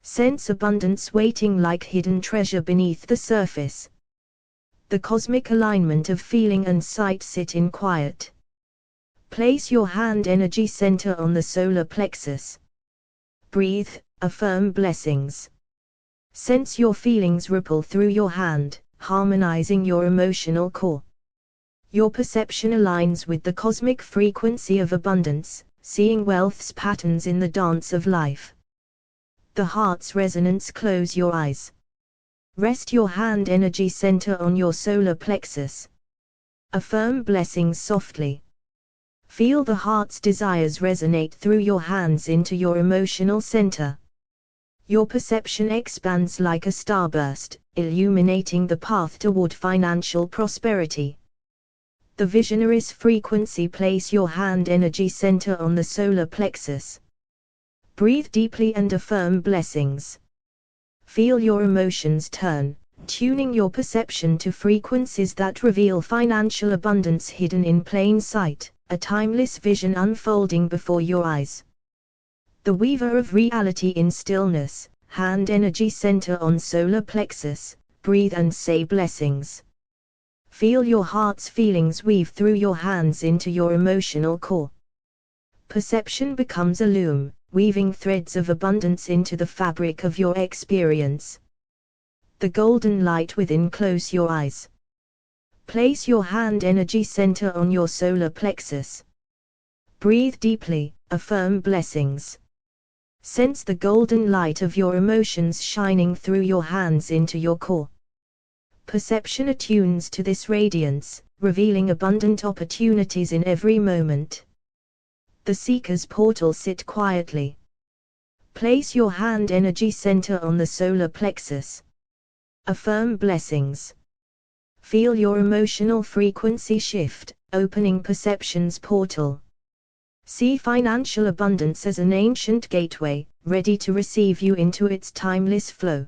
Sense abundance waiting like hidden treasure beneath the surface. The cosmic alignment of feeling and sight sit in quiet. Place your hand energy center on the solar plexus. Breathe, affirm blessings. Sense your feelings ripple through your hand, harmonizing your emotional core. Your perception aligns with the cosmic frequency of abundance, seeing wealth's patterns in the dance of life. The heart's resonance. Close your eyes. Rest your hand energy center on your solar plexus. Affirm blessings softly. Feel the heart's desires resonate through your hands into your emotional center. Your perception expands like a starburst, illuminating the path toward financial prosperity. The visionary's frequency. Place your hand energy center on the solar plexus. Breathe deeply and affirm blessings. Feel your emotions turn, tuning your perception to frequencies that reveal financial abundance hidden in plain sight, a timeless vision unfolding before your eyes. The weaver of reality in stillness, hand energy center on solar plexus. Breathe and say blessings. Feel your heart's feelings weave through your hands into your emotional core. Perception becomes a loom, weaving threads of abundance into the fabric of your experience. The golden light within. Close your eyes. Place your hand energy center on your solar plexus. Breathe deeply, affirm blessings. Sense the golden light of your emotions shining through your hands into your core. Perception attunes to this radiance, revealing abundant opportunities in every moment. The seeker's portal. Sit quietly. Place your hand energy center on the solar plexus. Affirm blessings. Feel your emotional frequency shift, opening perception's portal. See financial abundance as an ancient gateway, ready to receive you into its timeless flow.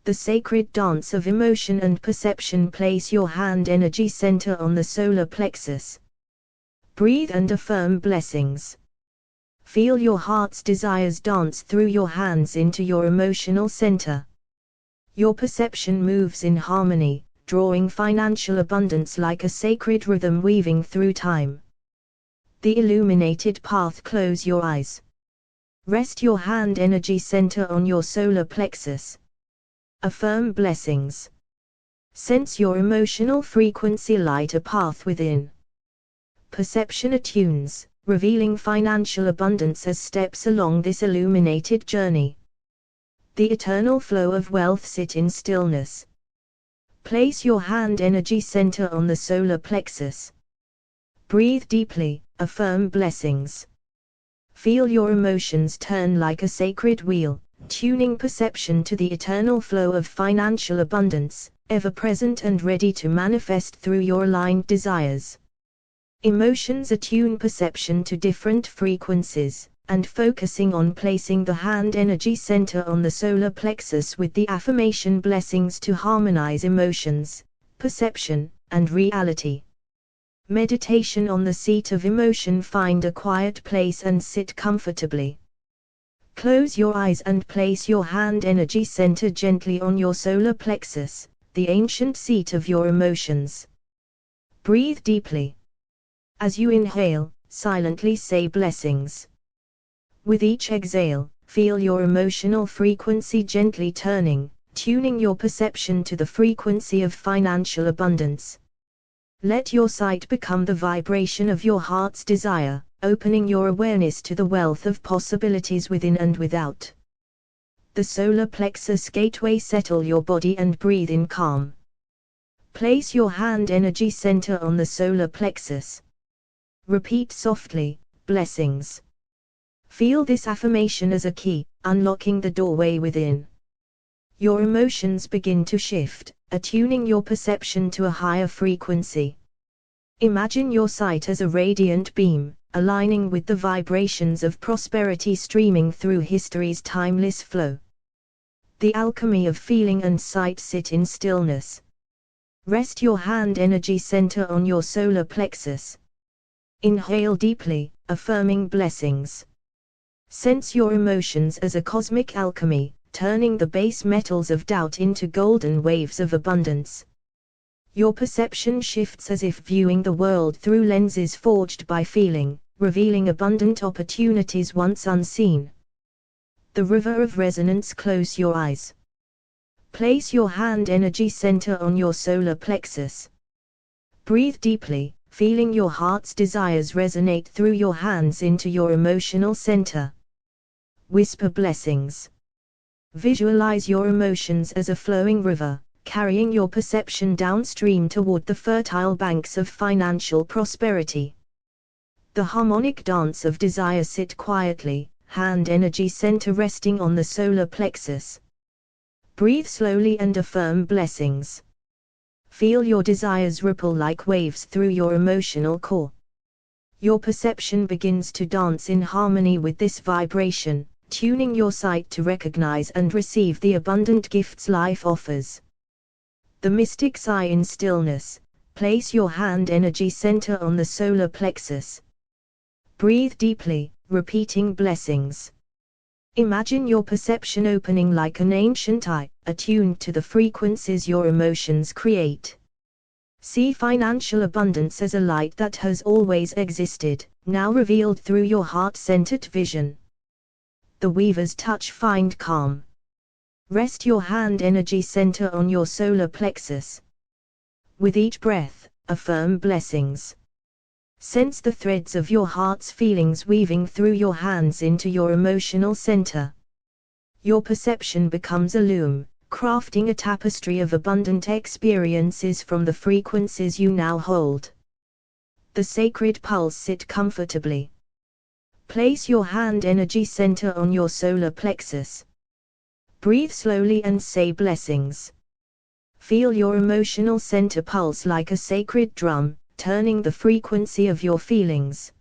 The sacred dance of emotion and perception. Place your hand energy center on the solar plexus. Breathe and affirm blessings. Feel your heart's desires dance through your hands into your emotional center. Your perception moves in harmony, drawing financial abundance like a sacred rhythm weaving through time. The illuminated path. Close your eyes. Rest your hand energy center on your solar plexus. Affirm blessings. Sense your emotional frequency light a path within. Perception attunes, revealing financial abundance as steps along this illuminated journey. The eternal flow of wealth. Sit in stillness. Place your hand energy center on the solar plexus. Breathe deeply, affirm blessings. Feel your emotions turn like a sacred wheel, tuning perception to the eternal flow of financial abundance, ever present and ready to manifest through your aligned desires. Emotions attune perception to different frequencies, and focusing on placing the hand energy center on the solar plexus with the affirmation blessings to harmonize emotions, perception, and reality. Meditation on the seat of emotion. Find a quiet place and sit comfortably. Close your eyes and place your hand energy center gently on your solar plexus, the ancient seat of your emotions. Breathe deeply. As you inhale, silently say blessings. With each exhale, feel your emotional frequency gently turning, tuning your perception to the frequency of financial abundance. Let your sight become the vibration of your heart's desire, opening your awareness to the wealth of possibilities within and without. The solar plexus gateway. Settle your body and breathe in calm. Place your hand energy center on the solar plexus. Repeat softly, blessings. Feel this affirmation as a key, unlocking the doorway within. Your emotions begin to shift, attuning your perception to a higher frequency. Imagine your sight as a radiant beam, aligning with the vibrations of prosperity streaming through history's timeless flow. The alchemy of feeling and sight. Sit in stillness. Rest your hand energy center on your solar plexus. Inhale deeply, affirming blessings. Sense your emotions as a cosmic alchemy, turning the base metals of doubt into golden waves of abundance. Your perception shifts as if viewing the world through lenses forged by feeling, revealing abundant opportunities once unseen. The river of resonance. Close your eyes. Place your hand energy center on your solar plexus. Breathe deeply, feeling your heart's desires resonate through your hands into your emotional center. Whisper blessings. Visualize your emotions as a flowing river, carrying your perception downstream toward the fertile banks of financial prosperity. The harmonic dance of desire. Sit quietly, hand energy center resting on the solar plexus. Breathe slowly and affirm blessings. Feel your desires ripple like waves through your emotional core. Your perception begins to dance in harmony with this vibration, tuning your sight to recognize and receive the abundant gifts life offers. The mystic sigh. In stillness, place your hand energy center on the solar plexus. Breathe deeply, repeating blessings. Imagine your perception opening like an ancient eye, attuned to the frequencies your emotions create. See financial abundance as a light that has always existed, now revealed through your heart-centered vision. The weaver's touch. Find calm. Rest your hand energy center on your solar plexus. With each breath, affirm blessings. Sense the threads of your heart's feelings weaving through your hands into your emotional center. Your perception becomes a loom, crafting a tapestry of abundant experiences from the frequencies you now hold. The sacred pulse. Sit comfortably. Place your hand energy center on your solar plexus. Breathe slowly and say blessings. Feel your emotional center pulse like a sacred drum, turning the frequency of your feelings.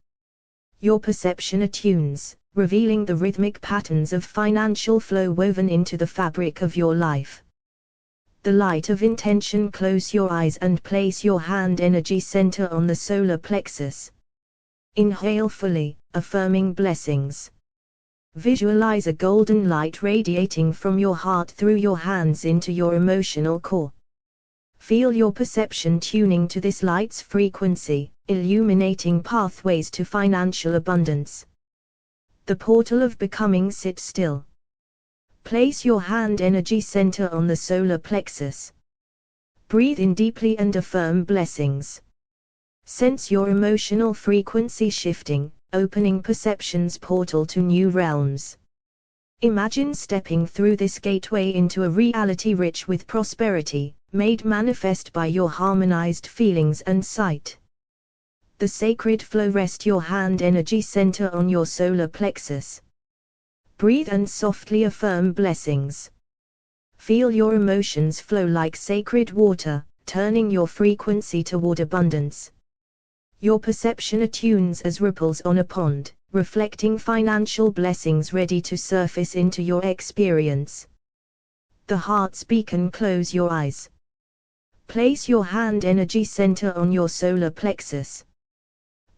Your perception attunes, revealing the rhythmic patterns of financial flow woven into the fabric of your life. The light of intention. Close your eyes and place your hand energy center on the solar plexus. Inhale fully, affirming blessings. Visualize a golden light radiating from your heart through your hands into your emotional core. Feel your perception tuning to this light's frequency, illuminating pathways to financial abundance. The portal of becoming. Sit still. Place your hand energy center on the solar plexus. Breathe in deeply and affirm blessings. Sense your emotional frequency shifting, opening perception's portal to new realms. Imagine stepping through this gateway into a reality rich with prosperity, made manifest by your harmonized feelings and sight. The sacred flow. Rest your hand energy center on your solar plexus. Breathe and softly affirm blessings. Feel your emotions flow like sacred water, turning your frequency toward abundance. Your perception attunes as ripples on a pond, reflecting financial blessings ready to surface into your experience. The heart's beacon. Close your eyes. Place your hand energy center on your solar plexus.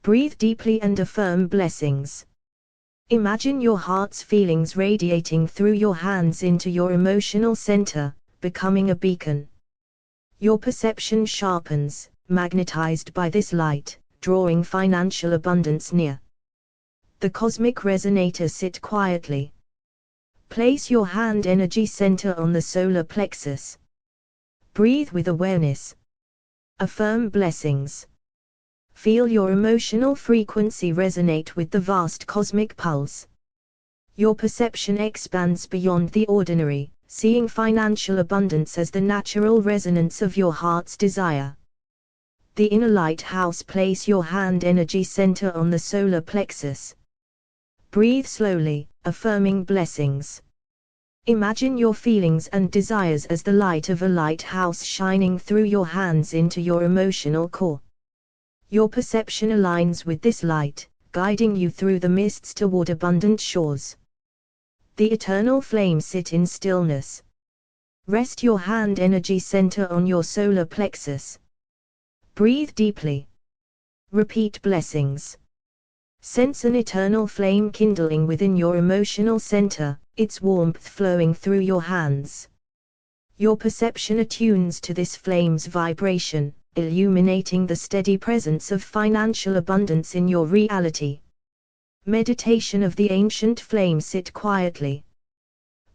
Breathe deeply and affirm blessings. Imagine your heart's feelings radiating through your hands into your emotional center, becoming a beacon. Your perception sharpens, magnetized by this light, drawing financial abundance near. The cosmic resonator. Sit quietly. Place your hand energy center on the solar plexus. Breathe with awareness. Affirm blessings. Feel your emotional frequency resonate with the vast cosmic pulse. Your perception expands beyond the ordinary, seeing financial abundance as the natural resonance of your heart's desire. The inner lighthouse. Place your hand energy center on the solar plexus. Breathe slowly, affirming blessings. Imagine your feelings and desires as the light of a lighthouse shining through your hands into your emotional core. Your perception aligns with this light, guiding you through the mists toward abundant shores. The eternal flame. Sit in stillness. Rest your hand energy center on your solar plexus. Breathe deeply. Repeat blessings. Sense an eternal flame kindling within your emotional center, its warmth flowing through your hands. Your perception attunes to this flame's vibration, illuminating the steady presence of financial abundance in your reality. Meditation of the ancient flame. Sit quietly.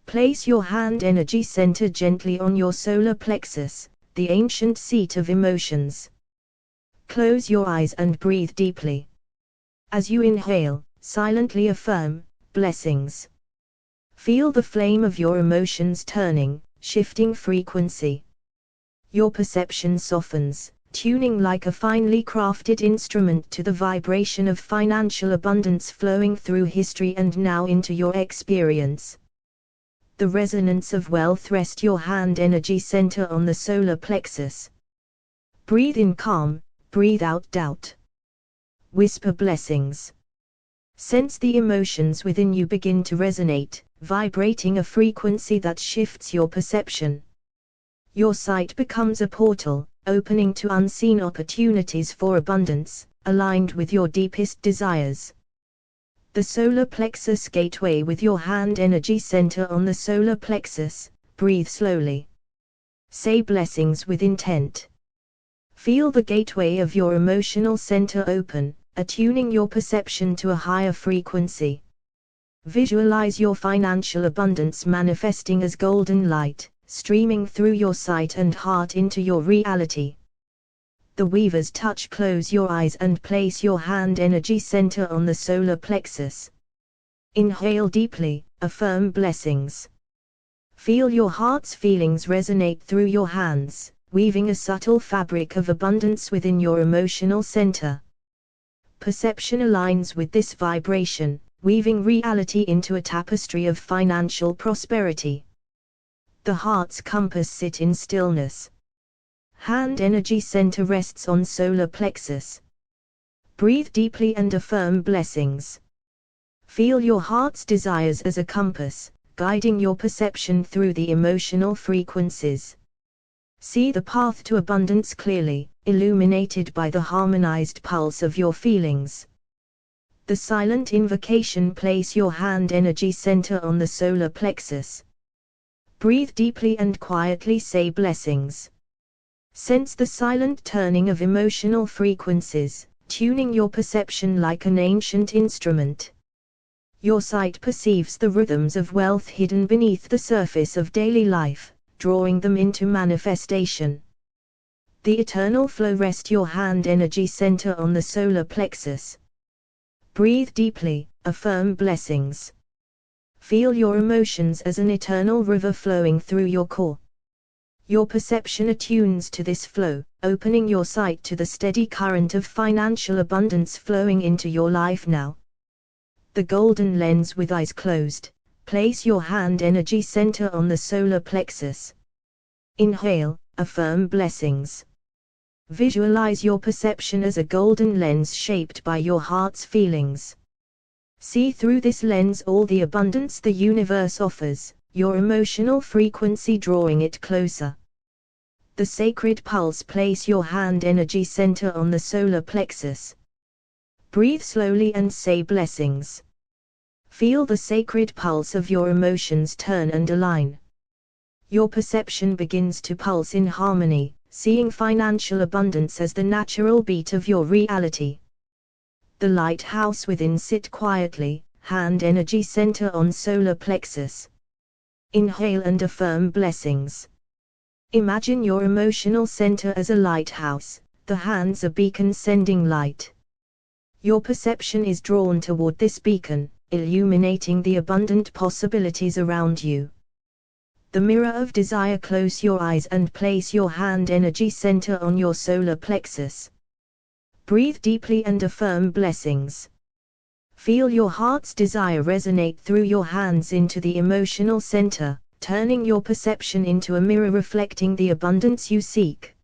Place your hand energy center gently on your solar plexus, the ancient seat of emotions. Close your eyes and breathe deeply. As you inhale, silently affirm blessings. Feel the flame of your emotions turning, shifting frequency. Your perception softens, tuning like a finely crafted instrument to the vibration of financial abundance flowing through history and now into your experience. The resonance of wealth. Rest your hand energy center on the solar plexus. Breathe in calm, breathe out doubt. Whisper blessings. Sense the emotions within you begin to resonate, vibrating a frequency that shifts your perception. Your sight becomes a portal, opening to unseen opportunities for abundance, aligned with your deepest desires. The solar plexus gateway. With your hand energy center on the solar plexus, breathe slowly. Say blessings with intent. Feel the gateway of your emotional center open, attuning your perception to a higher frequency. Visualize your financial abundance manifesting as golden light, streaming through your sight and heart into your reality. The weaver's touch. Close your eyes and place your hand energy center on the solar plexus. Inhale deeply, affirm blessings. Feel your heart's feelings resonate through your hands, weaving a subtle fabric of abundance within your emotional center. Perception aligns with this vibration, weaving reality into a tapestry of financial prosperity. The heart's compass. Sit in stillness. Hand energy center rests on solar plexus. Breathe deeply and affirm blessings. Feel your heart's desires as a compass, guiding your perception through the emotional frequencies. See the path to abundance clearly, illuminated by the harmonized pulse of your feelings. The silent invocation: place your hand energy center on the solar plexus. Breathe deeply and quietly say blessings. Sense the silent turning of emotional frequencies, tuning your perception like an ancient instrument. Your sight perceives the rhythms of wealth hidden beneath the surface of daily life, drawing them into manifestation. The eternal flow: rest your hand energy center on the solar plexus. Breathe deeply, affirm blessings. Feel your emotions as an eternal river flowing through your core. Your perception attunes to this flow, opening your sight to the steady current of financial abundance flowing into your life now. The golden lens: with eyes closed, place your hand energy center on the solar plexus. Inhale, affirm blessings. Visualize your perception as a golden lens shaped by your heart's feelings. See through this lens all the abundance the universe offers, your emotional frequency drawing it closer. The sacred pulse: place your hand energy center on the solar plexus. Breathe slowly and say blessings. Feel the sacred pulse of your emotions turn and align. Your perception begins to pulse in harmony, seeing financial abundance as the natural beat of your reality. The lighthouse within: sit quietly, hand energy center on solar plexus. Inhale and affirm blessings. Imagine your emotional center as a lighthouse, the hands a beacon sending light. Your perception is drawn toward this beacon, illuminating the abundant possibilities around you. The mirror of desire: close your eyes and place your hand energy center on your solar plexus. Breathe deeply and affirm blessings. Feel your heart's desire resonate through your hands into the emotional center, turning your perception into a mirror reflecting the abundance you seek.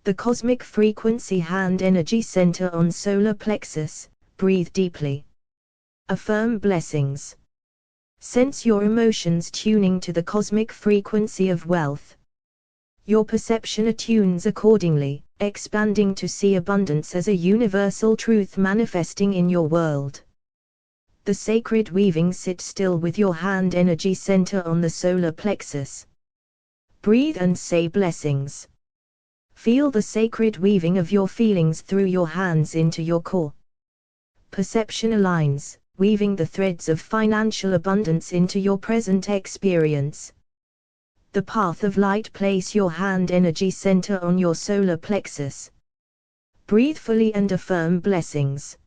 The cosmic frequency: hand energy center on solar plexus. Breathe deeply. Affirm blessings. Sense your emotions tuning to the cosmic frequency of wealth. Your perception attunes accordingly, expanding to see abundance as a universal truth manifesting in your world. The sacred weaving: sit still with your hand energy center on the solar plexus. Breathe and say blessings. Feel the sacred weaving of your feelings through your hands into your core. Perception aligns, weaving the threads of financial abundance into your present experience. The path of light: place your hand energy center on your solar plexus. Breathe fully and affirm blessings.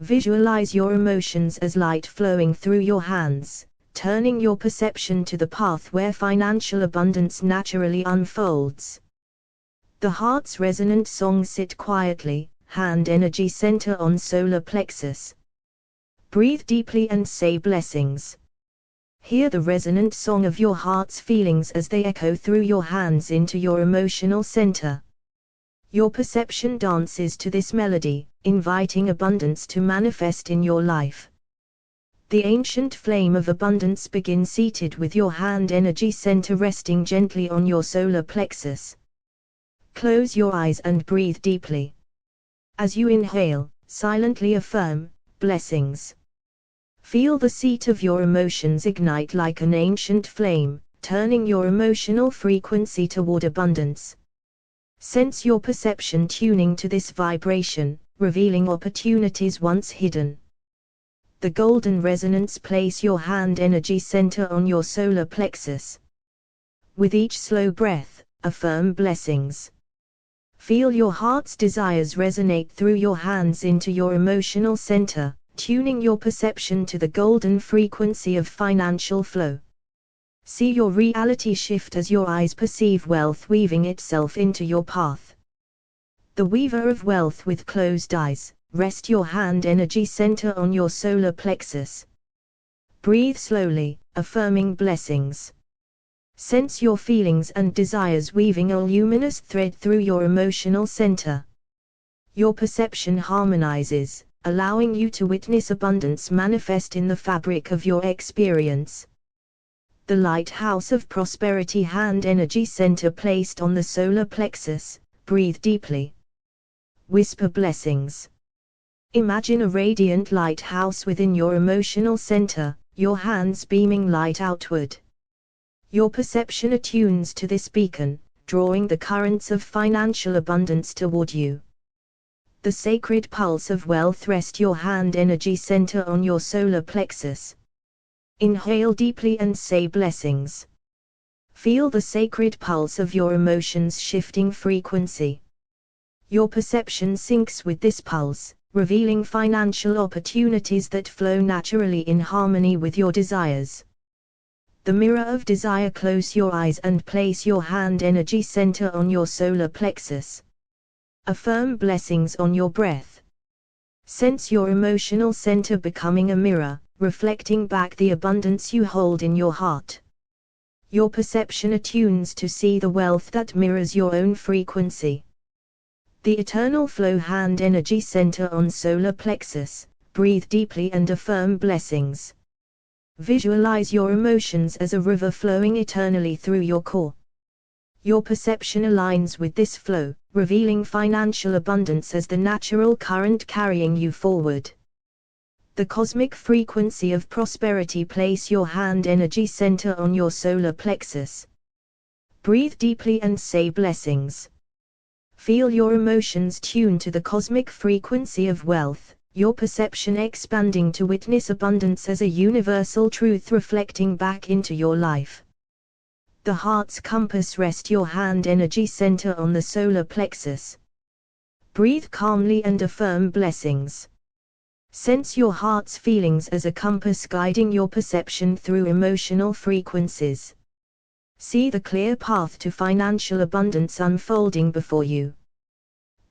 Visualize your emotions as light flowing through your hands, turning your perception to the path where financial abundance naturally unfolds. The heart's resonant song: sit quietly, hand energy center on solar plexus. Breathe deeply and say blessings. Hear the resonant song of your heart's feelings as they echo through your hands into your emotional center. Your perception dances to this melody, inviting abundance to manifest in your life. The ancient flame of abundance: begin seated with your hand energy center resting gently on your solar plexus. Close your eyes and breathe deeply. As you inhale, silently affirm blessings. Feel the seat of your emotions ignite like an ancient flame, turning your emotional frequency toward abundance. Sense your perception tuning to this vibration, revealing opportunities once hidden. The golden resonance: place your hand energy center on your solar plexus. With each slow breath, affirm blessings. Feel your heart's desires resonate through your hands into your emotional center, tuning your perception to the golden frequency of financial flow. See your reality shift as your eyes perceive wealth weaving itself into your path. The weaver of wealth: with closed eyes, rest your hand energy center on your solar plexus. Breathe slowly, affirming blessings. Sense your feelings and desires weaving a luminous thread through your emotional center. Your perception harmonizes, allowing you to witness abundance manifest in the fabric of your experience. The lighthouse of prosperity hand energy center placed on the solar plexus. Breathe deeply. Whisper blessings. Imagine a radiant lighthouse within your emotional center, your hands beaming light outward. Your perception attunes to this beacon, drawing the currents of financial abundance toward you. The sacred pulse of wealth. Rest your hand energy center on your solar plexus. Inhale deeply and say blessings. Feel the sacred pulse of your emotions shifting frequency. Your perception syncs with this pulse, revealing financial opportunities that flow naturally in harmony with your desires. The mirror of desire. Close your eyes and place your hand energy center on your solar plexus. Affirm blessings on your breath. Sense your emotional center becoming a mirror, reflecting back the abundance you hold in your heart. Your perception attunes to see the wealth that mirrors your own frequency. The eternal flow hand energy center on solar plexus. Breathe deeply and affirm blessings. Visualize your emotions as a river flowing eternally through your core. Your perception aligns with this flow, revealing financial abundance as the natural current carrying you forward. The cosmic frequency of prosperity. Place your hand energy center on your solar plexus. Breathe deeply and say blessings. Feel your emotions tune to the cosmic frequency of wealth, your perception expanding to witness abundance as a universal truth reflecting back into your life. The heart's compass. Rest your hand energy center on the solar plexus. Breathe calmly and affirm blessings. Sense your heart's feelings as a compass guiding your perception through emotional frequencies. See the clear path to financial abundance unfolding before you.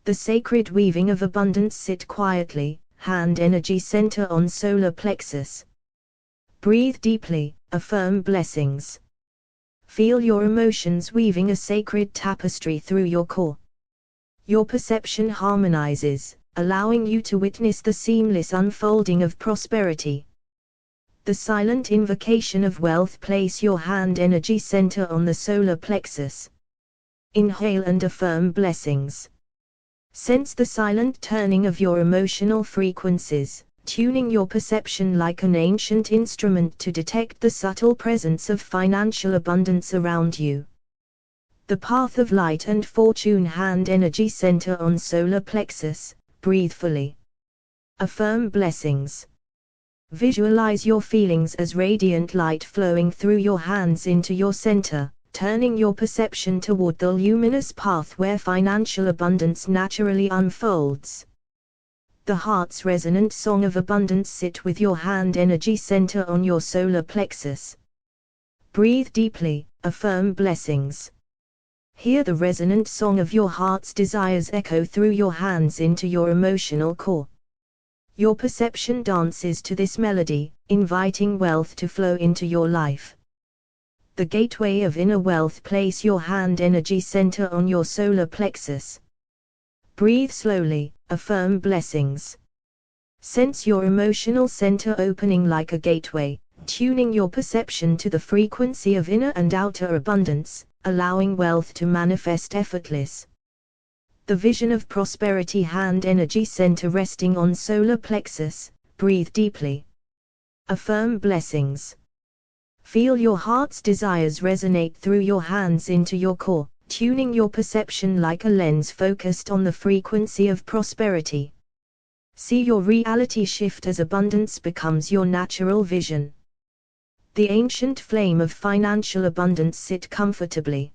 The sacred weaving of abundance. Sit quietly, hand energy center on solar plexus. Breathe deeply, affirm blessings. Feel your emotions weaving a sacred tapestry through your core. Your perception harmonizes, allowing you to witness the seamless unfolding of prosperity. The silent invocation of wealth. Place your hand energy center on the solar plexus. Inhale and affirm blessings. Sense the silent turning of your emotional frequencies, tuning your perception like an ancient instrument to detect the subtle presence of financial abundance around you. The path of light and fortune hand energy center on solar plexus. Breathe fully. Affirm blessings. Visualize your feelings as radiant light flowing through your hands into your center, turning your perception toward the luminous path where financial abundance naturally unfolds. The heart's resonant song of abundance. Sit with your hand energy center on your solar plexus. Breathe deeply, affirm blessings. Hear the resonant song of your heart's desires echo through your hands into your emotional core. Your perception dances to this melody, inviting wealth to flow into your life. The gateway of inner wealth. Place your hand energy center on your solar plexus. Breathe slowly, affirm blessings. Sense your emotional center opening like a gateway, tuning your perception to the frequency of inner and outer abundance, allowing wealth to manifest effortless. The vision of prosperity hand energy center resting on solar plexus. Breathe deeply. Affirm blessings. Feel your heart's desires resonate through your hands into your core, tuning your perception like a lens focused on the frequency of prosperity. See your reality shift as abundance becomes your natural vision. The ancient flame of financial abundance. Sit comfortably.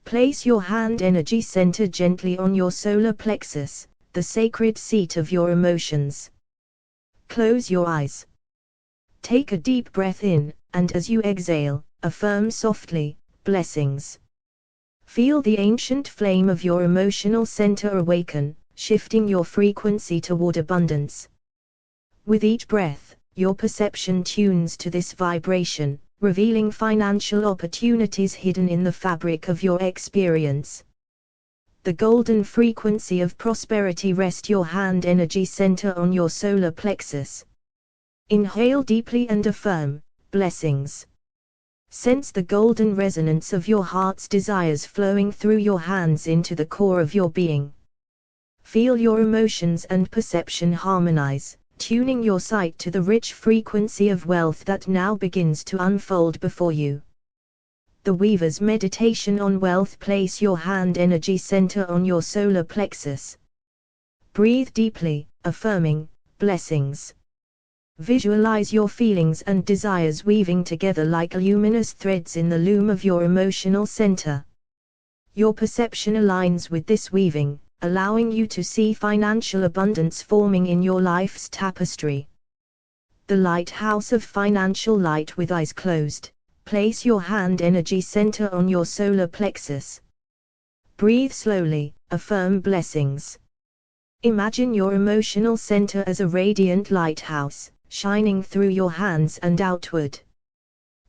Place your hand energy center gently on your solar plexus, the sacred seat of your emotions. Close your eyes. Take a deep breath in, and as you exhale, affirm softly, blessings. Feel the ancient flame of your emotional center awaken, shifting your frequency toward abundance. With each breath, your perception tunes to this vibration, revealing financial opportunities hidden in the fabric of your experience. The golden frequency of prosperity. Rest your hand energy center on your solar plexus. Inhale deeply and affirm, blessings. Sense the golden resonance of your heart's desires flowing through your hands into the core of your being. Feel your emotions and perception harmonize, tuning your sight to the rich frequency of wealth that now begins to unfold before you. The Weaver's Meditation on Wealth. Place your hand energy center on your solar plexus. Breathe deeply, affirming, blessings. Visualize your feelings and desires weaving together like luminous threads in the loom of your emotional center. Your perception aligns with this weaving, allowing you to see financial abundance forming in your life's tapestry. The lighthouse of financial light. With eyes closed, place your hand energy center on your solar plexus. Breathe slowly, affirm blessings. Imagine your emotional center as a radiant lighthouse, shining through your hands and outward.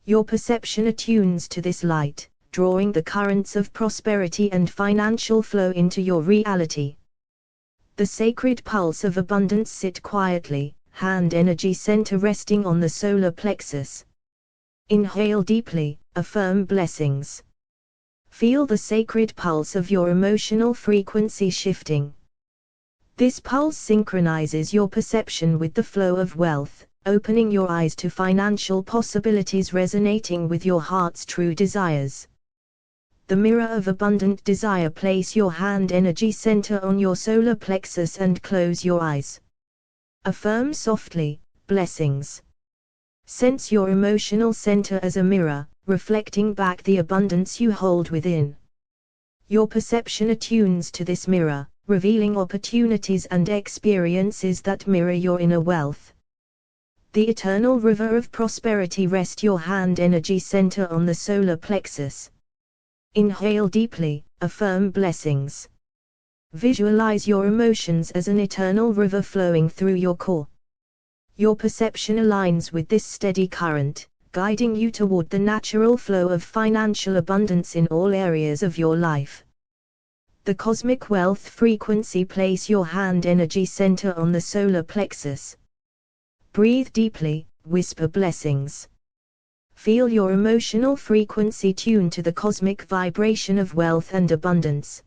Your perception attunes to this light, drawing the currents of prosperity and financial flow into your reality. The sacred pulse of abundance. Sit quietly, hand energy center resting on the solar plexus. Inhale deeply, affirm blessings. Feel the sacred pulse of your emotional frequency shifting. This pulse synchronizes your perception with the flow of wealth, opening your eyes to financial possibilities resonating with your heart's true desires. The mirror of abundant desire. Place your hand energy center on your solar plexus and close your eyes. Affirm softly, blessings. Sense your emotional center as a mirror, reflecting back the abundance you hold within. Your perception attunes to this mirror, revealing opportunities and experiences that mirror your inner wealth. The eternal river of prosperity. Rest your hand energy center on the solar plexus. Inhale deeply, affirm blessings. Visualize your emotions as an eternal river flowing through your core. Your perception aligns with this steady current, guiding you toward the natural flow of financial abundance in all areas of your life. The cosmic wealth frequency. Place your hand energy center on the solar plexus. Breathe deeply, whisper blessings. Feel your emotional frequency tune to the cosmic vibration of wealth and abundance.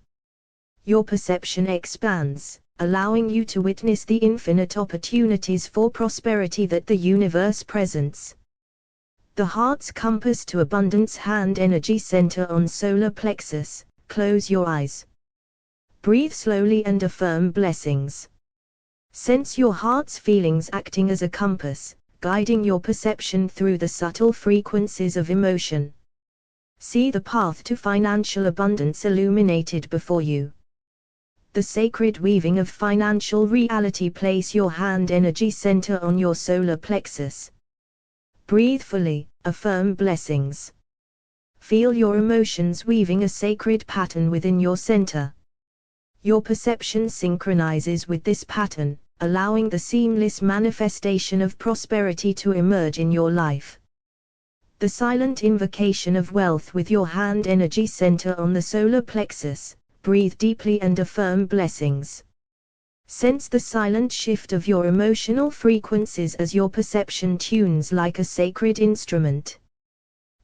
Your perception expands, allowing you to witness the infinite opportunities for prosperity that the universe presents. The heart's compass to abundance. Hand energy center on solar plexus. Close your eyes. Breathe slowly and affirm blessings. Sense your heart's feelings acting as a compass, guiding your perception through the subtle frequencies of emotion. See the path to financial abundance illuminated before you. The sacred weaving of financial reality. Place your hand energy center on your solar plexus. Breathe fully, affirm blessings. Feel your emotions weaving a sacred pattern within your center. Your perception synchronizes with this pattern, allowing the seamless manifestation of prosperity to emerge in your life. The silent invocation of wealth. With your hand energy center on the solar plexus, breathe deeply and affirm blessings. Sense the silent shift of your emotional frequencies as your perception tunes like a sacred instrument.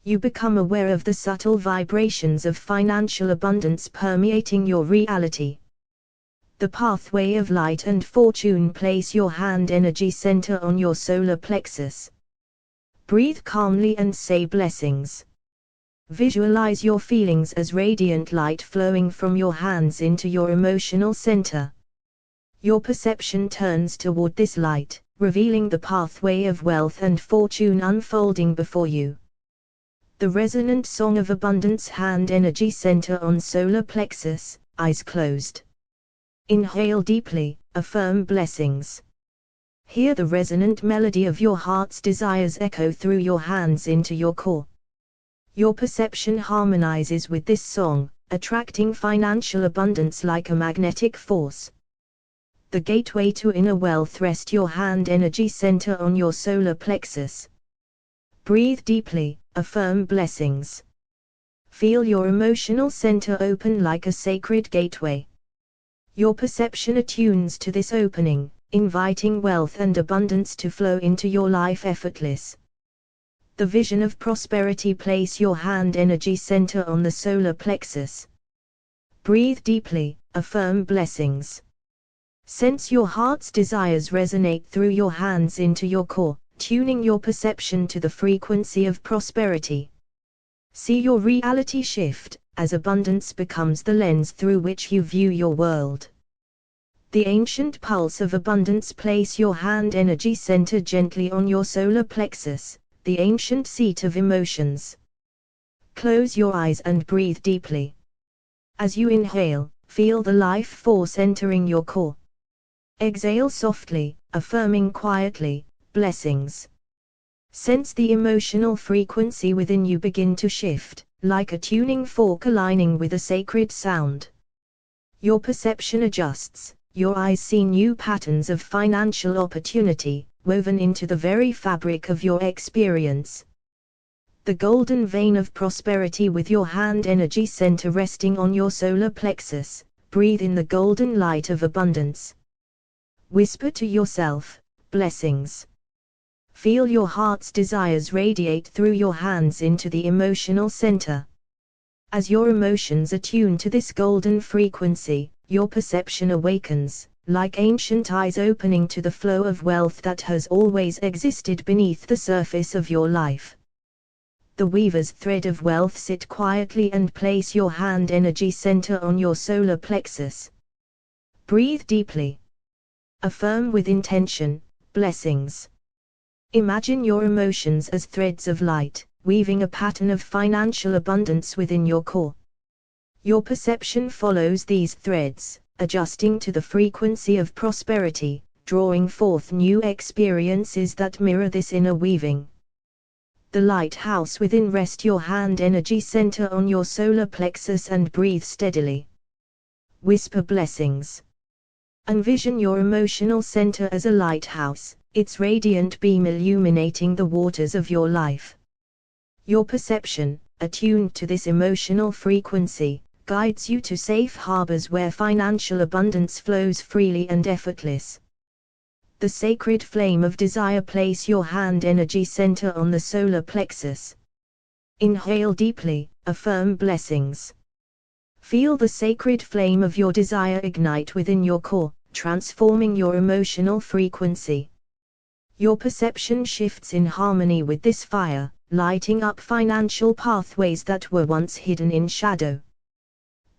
You become aware of the subtle vibrations of financial abundance permeating your reality. The pathway of light and fortune. Place your hand energy center on your solar plexus. Breathe calmly and say blessings. Visualize your feelings as radiant light flowing from your hands into your emotional center. Your perception turns toward this light, revealing the pathway of wealth and fortune unfolding before you. The resonant song of abundance. Hand energy center on solar plexus, eyes closed. Inhale deeply, affirm blessings. Hear the resonant melody of your heart's desires echo through your hands into your core. Your perception harmonizes with this song, attracting financial abundance like a magnetic force. The gateway to inner wealth. Rest your hand energy center on your solar plexus. Breathe deeply, affirm blessings. Feel your emotional center open like a sacred gateway. Your perception attunes to this opening, inviting wealth and abundance to flow into your life effortless. The vision of prosperity. Place your hand energy center on the solar plexus. Breathe deeply, affirm blessings. Sense your heart's desires resonate through your hands into your core, tuning your perception to the frequency of prosperity. See your reality shift, as abundance becomes the lens through which you view your world. The ancient pulse of abundance. Place your hand energy center gently on your solar plexus, the ancient seat of emotions. Close your eyes and breathe deeply. As you inhale, feel the life force entering your core. Exhale softly, affirming quietly, blessings. Sense the emotional frequency within you begin to shift, like a tuning fork aligning with a sacred sound. Your perception adjusts, your eyes see new patterns of financial opportunity, woven into the very fabric of your experience. The golden vein of prosperity. With your hand energy center resting on your solar plexus, breathe in the golden light of abundance. Whisper to yourself, blessings. Feel your heart's desires radiate through your hands into the emotional center. As your emotions attune to this golden frequency, your perception awakens, like ancient eyes opening to the flow of wealth that has always existed beneath the surface of your life. The weaver's thread of wealth. Sit quietly and place your hand energy center on your solar plexus. Breathe deeply. Affirm with intention, blessings. Imagine your emotions as threads of light, weaving a pattern of financial abundance within your core. Your perception follows these threads, adjusting to the frequency of prosperity, drawing forth new experiences that mirror this inner weaving. The lighthouse within. Rest your hand energy center on your solar plexus and breathe steadily. Whisper blessings. Envision your emotional center as a lighthouse, its radiant beam illuminating the waters of your life. Your perception, attuned to this emotional frequency, guides you to safe harbors where financial abundance flows freely and effortless. The sacred flame of desire. Place your hand energy center on the solar plexus. Inhale deeply, affirm blessings. Feel the sacred flame of your desire ignite within your core, transforming your emotional frequency. Your perception shifts in harmony with this fire, lighting up financial pathways that were once hidden in shadow.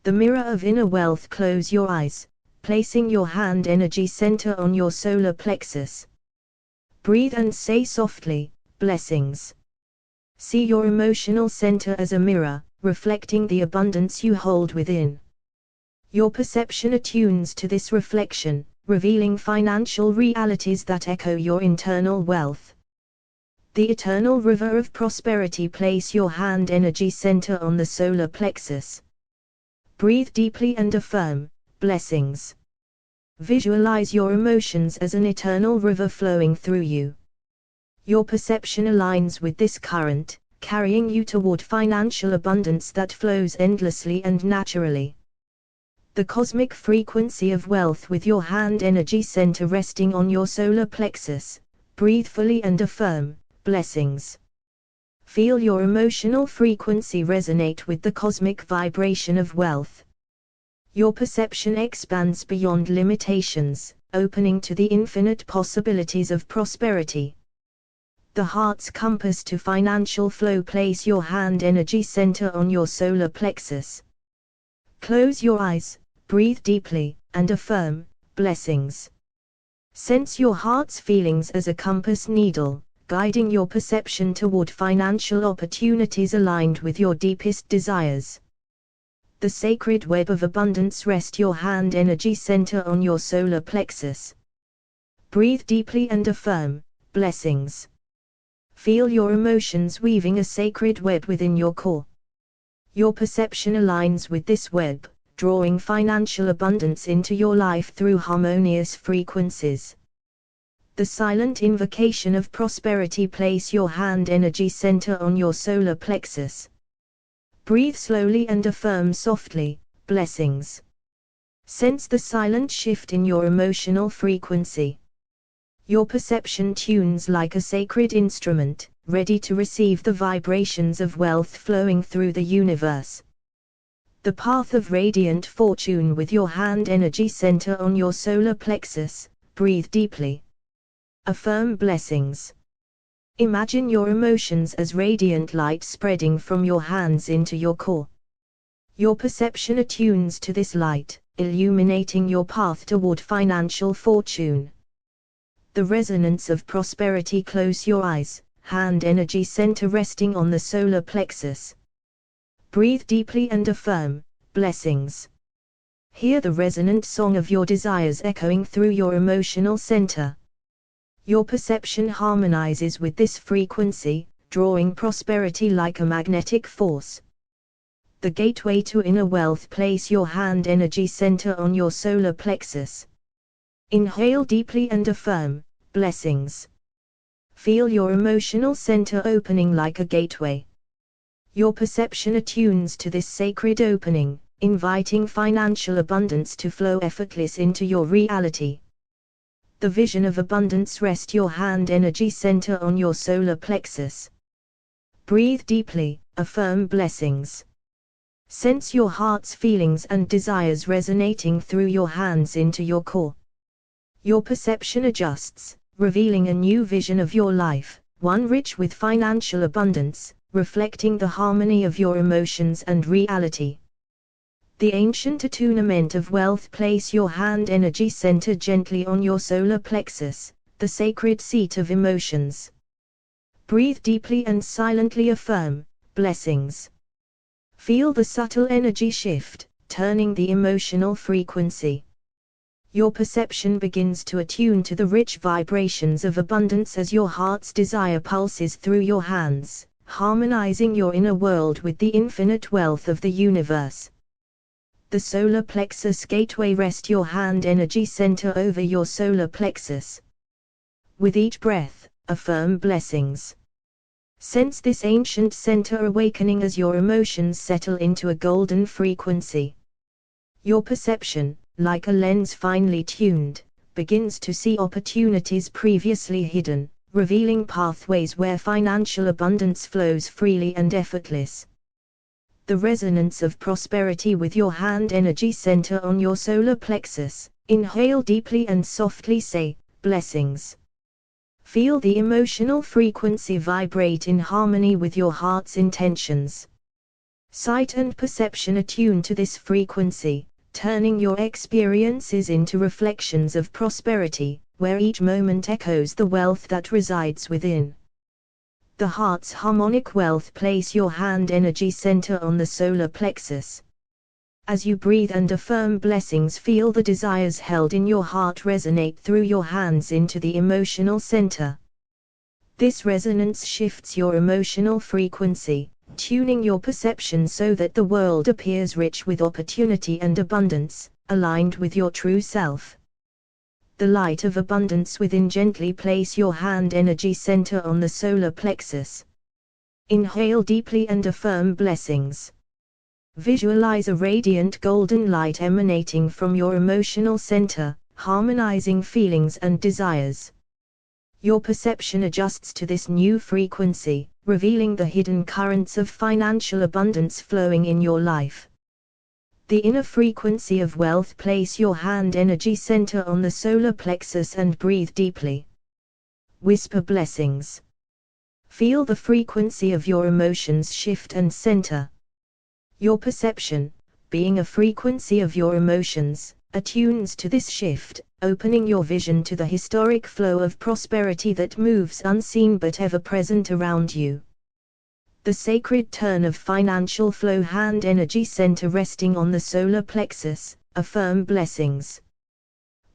The mirror of inner wealth. Close your eyes, placing your hand energy center on your solar plexus. Breathe and say softly, blessings. See your emotional center as a mirror, reflecting the abundance you hold within. Your perception attunes to this reflection, revealing financial realities that echo your internal wealth. The eternal river of prosperity. Place your hand energy center on the solar plexus. Breathe deeply and affirm, blessings. Visualize your emotions as an eternal river flowing through you. Your perception aligns with this current, carrying you toward financial abundance that flows endlessly and naturally. The cosmic frequency of wealth. With your hand energy center resting on your solar plexus, breathe fully and affirm, blessings. Feel your emotional frequency resonate with the cosmic vibration of wealth. Your perception expands beyond limitations, opening to the infinite possibilities of prosperity. The heart's compass to financial flow. Place your hand energy center on your solar plexus. Close your eyes, breathe deeply, and affirm, blessings. Sense your heart's feelings as a compass needle, guiding your perception toward financial opportunities aligned with your deepest desires. The sacred web of abundance. Rest your hand energy center on your solar plexus. Breathe deeply and affirm, blessings. Feel your emotions weaving a sacred web within your core. Your perception aligns with this web, drawing financial abundance into your life through harmonious frequencies. The silent invocation of prosperity. Place your hand energy center on your solar plexus. Breathe slowly and affirm softly, blessings. Sense the silent shift in your emotional frequency. Your perception tunes like a sacred instrument, ready to receive the vibrations of wealth flowing through the universe. The path of radiant fortune with your hand energy center on your solar plexus. Breathe deeply. Affirm blessings. Imagine your emotions as radiant light spreading from your hands into your core. Your perception attunes to this light, illuminating your path toward financial fortune. The resonance of prosperity. Close your eyes, hand energy center resting on the solar plexus. Breathe deeply and affirm, blessings. Hear the resonant song of your desires echoing through your emotional center. Your perception harmonizes with this frequency, drawing prosperity like a magnetic force. The gateway to inner wealth. Place your hand energy center on your solar plexus. Inhale deeply and affirm, blessings. Feel your emotional center opening like a gateway. Your perception attunes to this sacred opening, inviting financial abundance to flow effortless into your reality. The vision of abundance. Rest your hand energy center on your solar plexus. Breathe deeply, affirm blessings. Sense your heart's feelings and desires resonating through your hands into your core. Your perception adjusts, revealing a new vision of your life, one rich with financial abundance, reflecting the harmony of your emotions and reality. The ancient attunement of wealth. Place your hand energy center gently on your solar plexus, the sacred seat of emotions. Breathe deeply and silently affirm, blessings. Feel the subtle energy shift, turning the emotional frequency. Your perception begins to attune to the rich vibrations of abundance as your heart's desire pulses through your hands, harmonizing your inner world with the infinite wealth of the universe. The solar plexus gateway. Rest your hand energy center over your solar plexus. With each breath, affirm blessings. Sense this ancient center awakening as your emotions settle into a golden frequency. Your perception, like a lens finely tuned, begins to see opportunities previously hidden, revealing pathways where financial abundance flows freely and effortless. The resonance of prosperity with your hand energy center on your solar plexus. Inhale deeply and softly say, blessings. Feel the emotional frequency vibrate in harmony with your heart's intentions. Sight and perception attune to this frequency, turning your experiences into reflections of prosperity, where each moment echoes the wealth that resides within. The heart's harmonic wealth. Place your hand energy center on the solar plexus. As you breathe and affirm blessings, feel the desires held in your heart resonate through your hands into the emotional center. This resonance shifts your emotional frequency, tuning your perception so that the world appears rich with opportunity and abundance, aligned with your true self. The light of abundance within. Gently place your hand energy center on the solar plexus. Inhale deeply and affirm blessings. Visualize a radiant golden light emanating from your emotional center, harmonizing feelings and desires. Your perception adjusts to this new frequency, revealing the hidden currents of financial abundance flowing in your life. The inner frequency of wealth. Place your hand energy center on the solar plexus and breathe deeply. Whisper blessings. Feel the frequency of your emotions shift and center. Your perception, being a frequency of your emotions, attunes to this shift, opening your vision to the historic flow of prosperity that moves unseen but ever present around you. The sacred turn of financial flow. Hand energy center resting on the solar plexus, affirm blessings.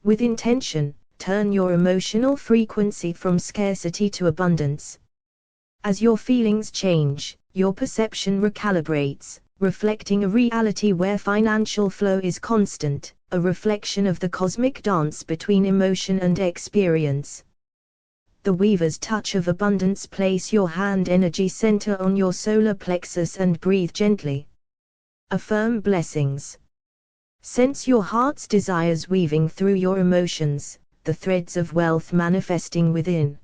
With intention, turn your emotional frequency from scarcity to abundance. As your feelings change, your perception recalibrates, reflecting a reality where financial flow is constant, a reflection of the cosmic dance between emotion and experience. the weaver's touch of abundance. Place your hand energy center on your solar plexus and breathe gently. Affirm blessings. Sense your heart's desires weaving through your emotions, the threads of wealth manifesting within.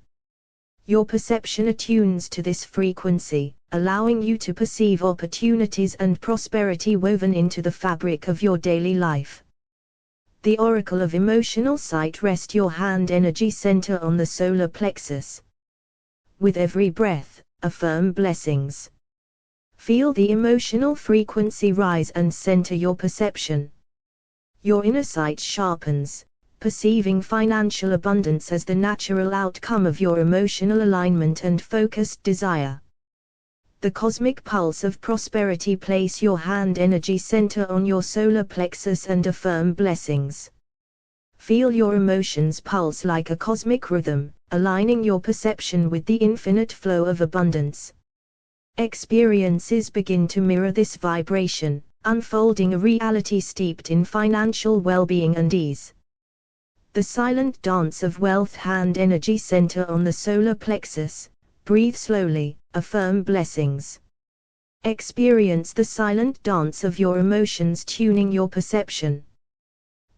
Your perception attunes to this frequency, allowing you to perceive opportunities and prosperity woven into the fabric of your daily life. The Oracle of Emotional Sight. Rest your hand energy center on the solar plexus. With every breath, affirm blessings. Feel the emotional frequency rise and center your perception. Your inner sight sharpens, perceiving financial abundance as the natural outcome of your emotional alignment and focused desire. The cosmic pulse of prosperity. Place your hand energy center on your solar plexus and affirm blessings. Feel your emotions pulse like a cosmic rhythm, aligning your perception with the infinite flow of abundance. Experiences begin to mirror this vibration, unfolding a reality steeped in financial well-being and ease. The silent dance of wealth. Hand energy center on the solar plexus. Breathe slowly, affirm blessings. Experience the silent dance of your emotions, tuning your perception.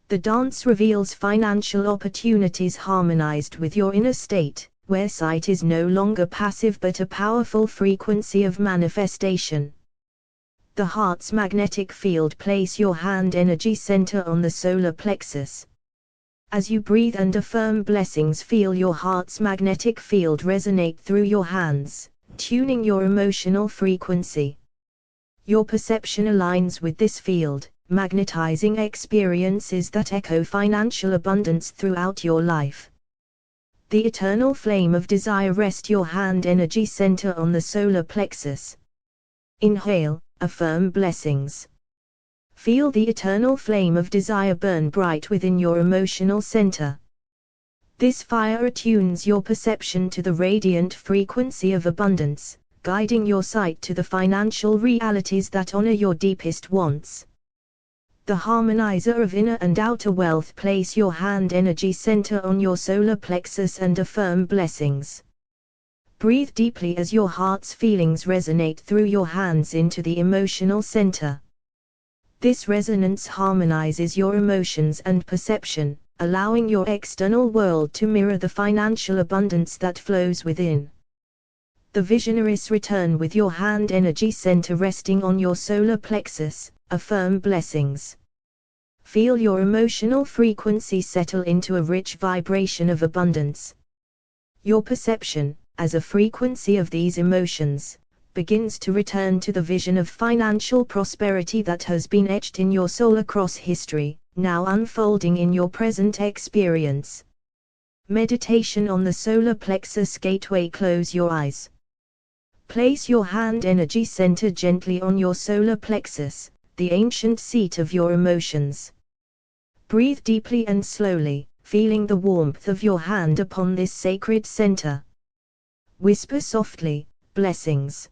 The dance reveals financial opportunities harmonized with your inner state, where sight is no longer passive but a powerful frequency of manifestation. The heart's magnetic field. Place your hand energy center on the solar plexus. As you breathe and affirm blessings, feel your heart's magnetic field resonate through your hands, tuning your emotional frequency. Your perception aligns with this field, magnetizing experiences that echo financial abundance throughout your life. The eternal flame of desire. Rest your hand energy center on the solar plexus. Inhale, affirm blessings. Feel the eternal flame of desire burn bright within your emotional center. This fire attunes your perception to the radiant frequency of abundance, guiding your sight to the financial realities that honor your deepest wants. The harmonizer of inner and outer wealth. Place your hand energy center on your solar plexus and affirm blessings. Breathe deeply as your heart's feelings resonate through your hands into the emotional center. This resonance harmonizes your emotions and perception, allowing your external world to mirror the financial abundance that flows within. The visionaries return with your hand energy center resting on your solar plexus. Affirm blessings. Feel your emotional frequency settle into a rich vibration of abundance. Your perception, as a frequency of these emotions, begins to return to the vision of financial prosperity that has been etched in your soul across history, now unfolding in your present experience. Meditation on the solar plexus gateway. Close your eyes. Place your hand energy center gently on your solar plexus, the ancient seat of your emotions. Breathe deeply and slowly, feeling the warmth of your hand upon this sacred center. Whisper softly, blessings.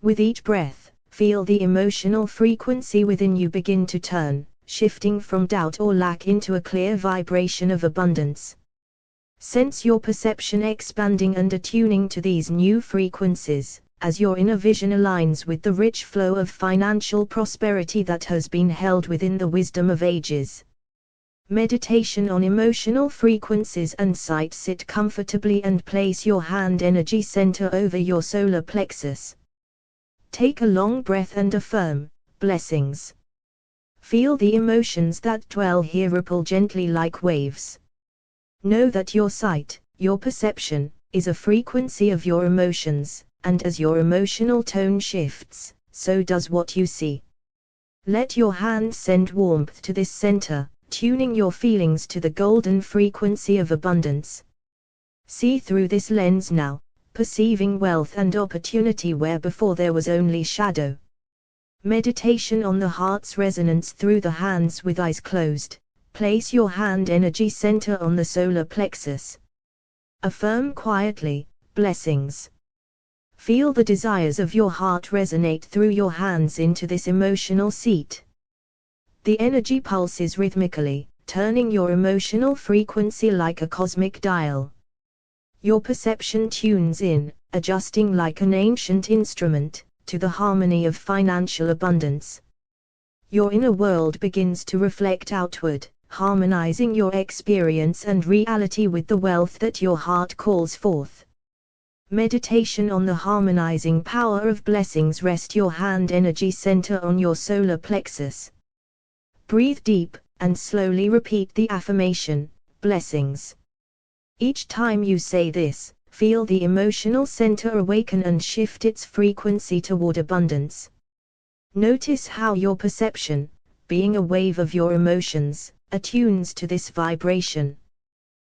With each breath, feel the emotional frequency within you begin to turn, shifting from doubt or lack into a clear vibration of abundance. Sense your perception expanding and attuning to these new frequencies, as your inner vision aligns with the rich flow of financial prosperity that has been held within the wisdom of ages. Meditation on emotional frequencies and sight. Sit comfortably and place your hand energy center over your solar plexus. Take a long breath and affirm, blessings. Feel the emotions that dwell here ripple gently like waves. Know that your sight, your perception, is a frequency of your emotions, and as your emotional tone shifts, so does what you see. Let your hand send warmth to this center, tuning your feelings to the golden frequency of abundance. See through this lens now, perceiving wealth and opportunity where before there was only shadow. Meditation on the heart's resonance through the hands. With eyes closed, place your hand energy center on the solar plexus. Affirm quietly, blessings. Feel the desires of your heart resonate through your hands into this emotional seat. The energy pulses rhythmically, turning your emotional frequency like a cosmic dial. Your perception tunes in, adjusting like an ancient instrument, to the harmony of financial abundance. Your inner world begins to reflect outward, harmonizing your experience and reality with the wealth that your heart calls forth. Meditation on the harmonizing power of blessings. Rest your hand energy center on your solar plexus. Breathe deep, and slowly repeat the affirmation, blessings. Each time you say this, feel the emotional center awaken and shift its frequency toward abundance. Notice how your perception, being a wave of your emotions, attunes to this vibration.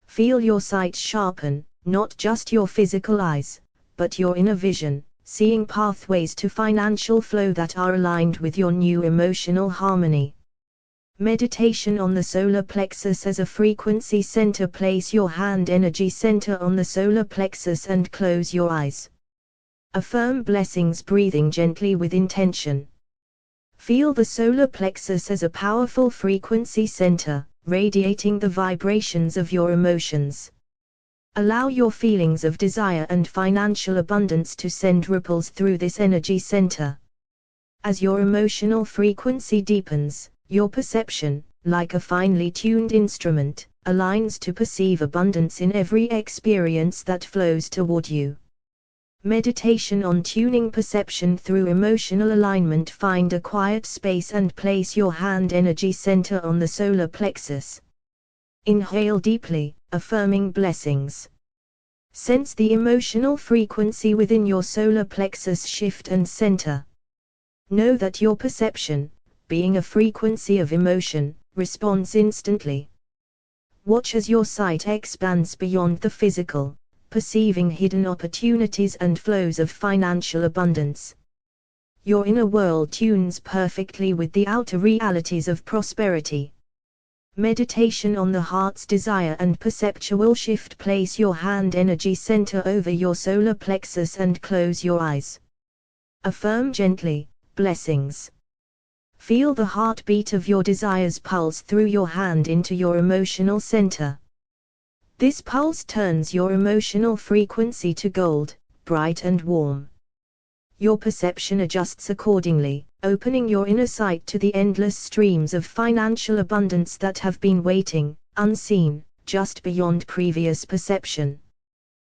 Feel your sight sharpen, not just your physical eyes, but your inner vision, seeing pathways to financial flow that are aligned with your new emotional harmony. Meditation on the solar plexus as a frequency center. Place your hand energy center on the solar plexus and close your eyes. Affirm blessings, breathing gently with intention. Feel the solar plexus as a powerful frequency center, radiating the vibrations of your emotions. Allow your feelings of desire and financial abundance to send ripples through this energy center. As your emotional frequency deepens, your perception, like a finely tuned instrument, aligns to perceive abundance in every experience that flows toward you. Meditation on tuning perception through emotional alignment. Find a quiet space and place your hand energy center on the solar plexus. Inhale deeply, affirming blessings. Sense the emotional frequency within your solar plexus shift and center. Know that your perception, being a frequency of emotion, responds instantly. Watch as your sight expands beyond the physical, perceiving hidden opportunities and flows of financial abundance. Your inner world tunes perfectly with the outer realities of prosperity. Meditation on the heart's desire and perceptual shift. Place your hand energy center over your solar plexus and close your eyes. Affirm gently, blessings. Feel the heartbeat of your desires pulse through your hand into your emotional center. This pulse turns your emotional frequency to gold, bright and warm. Your perception adjusts accordingly, opening your inner sight to the endless streams of financial abundance that have been waiting, unseen, just beyond previous perception.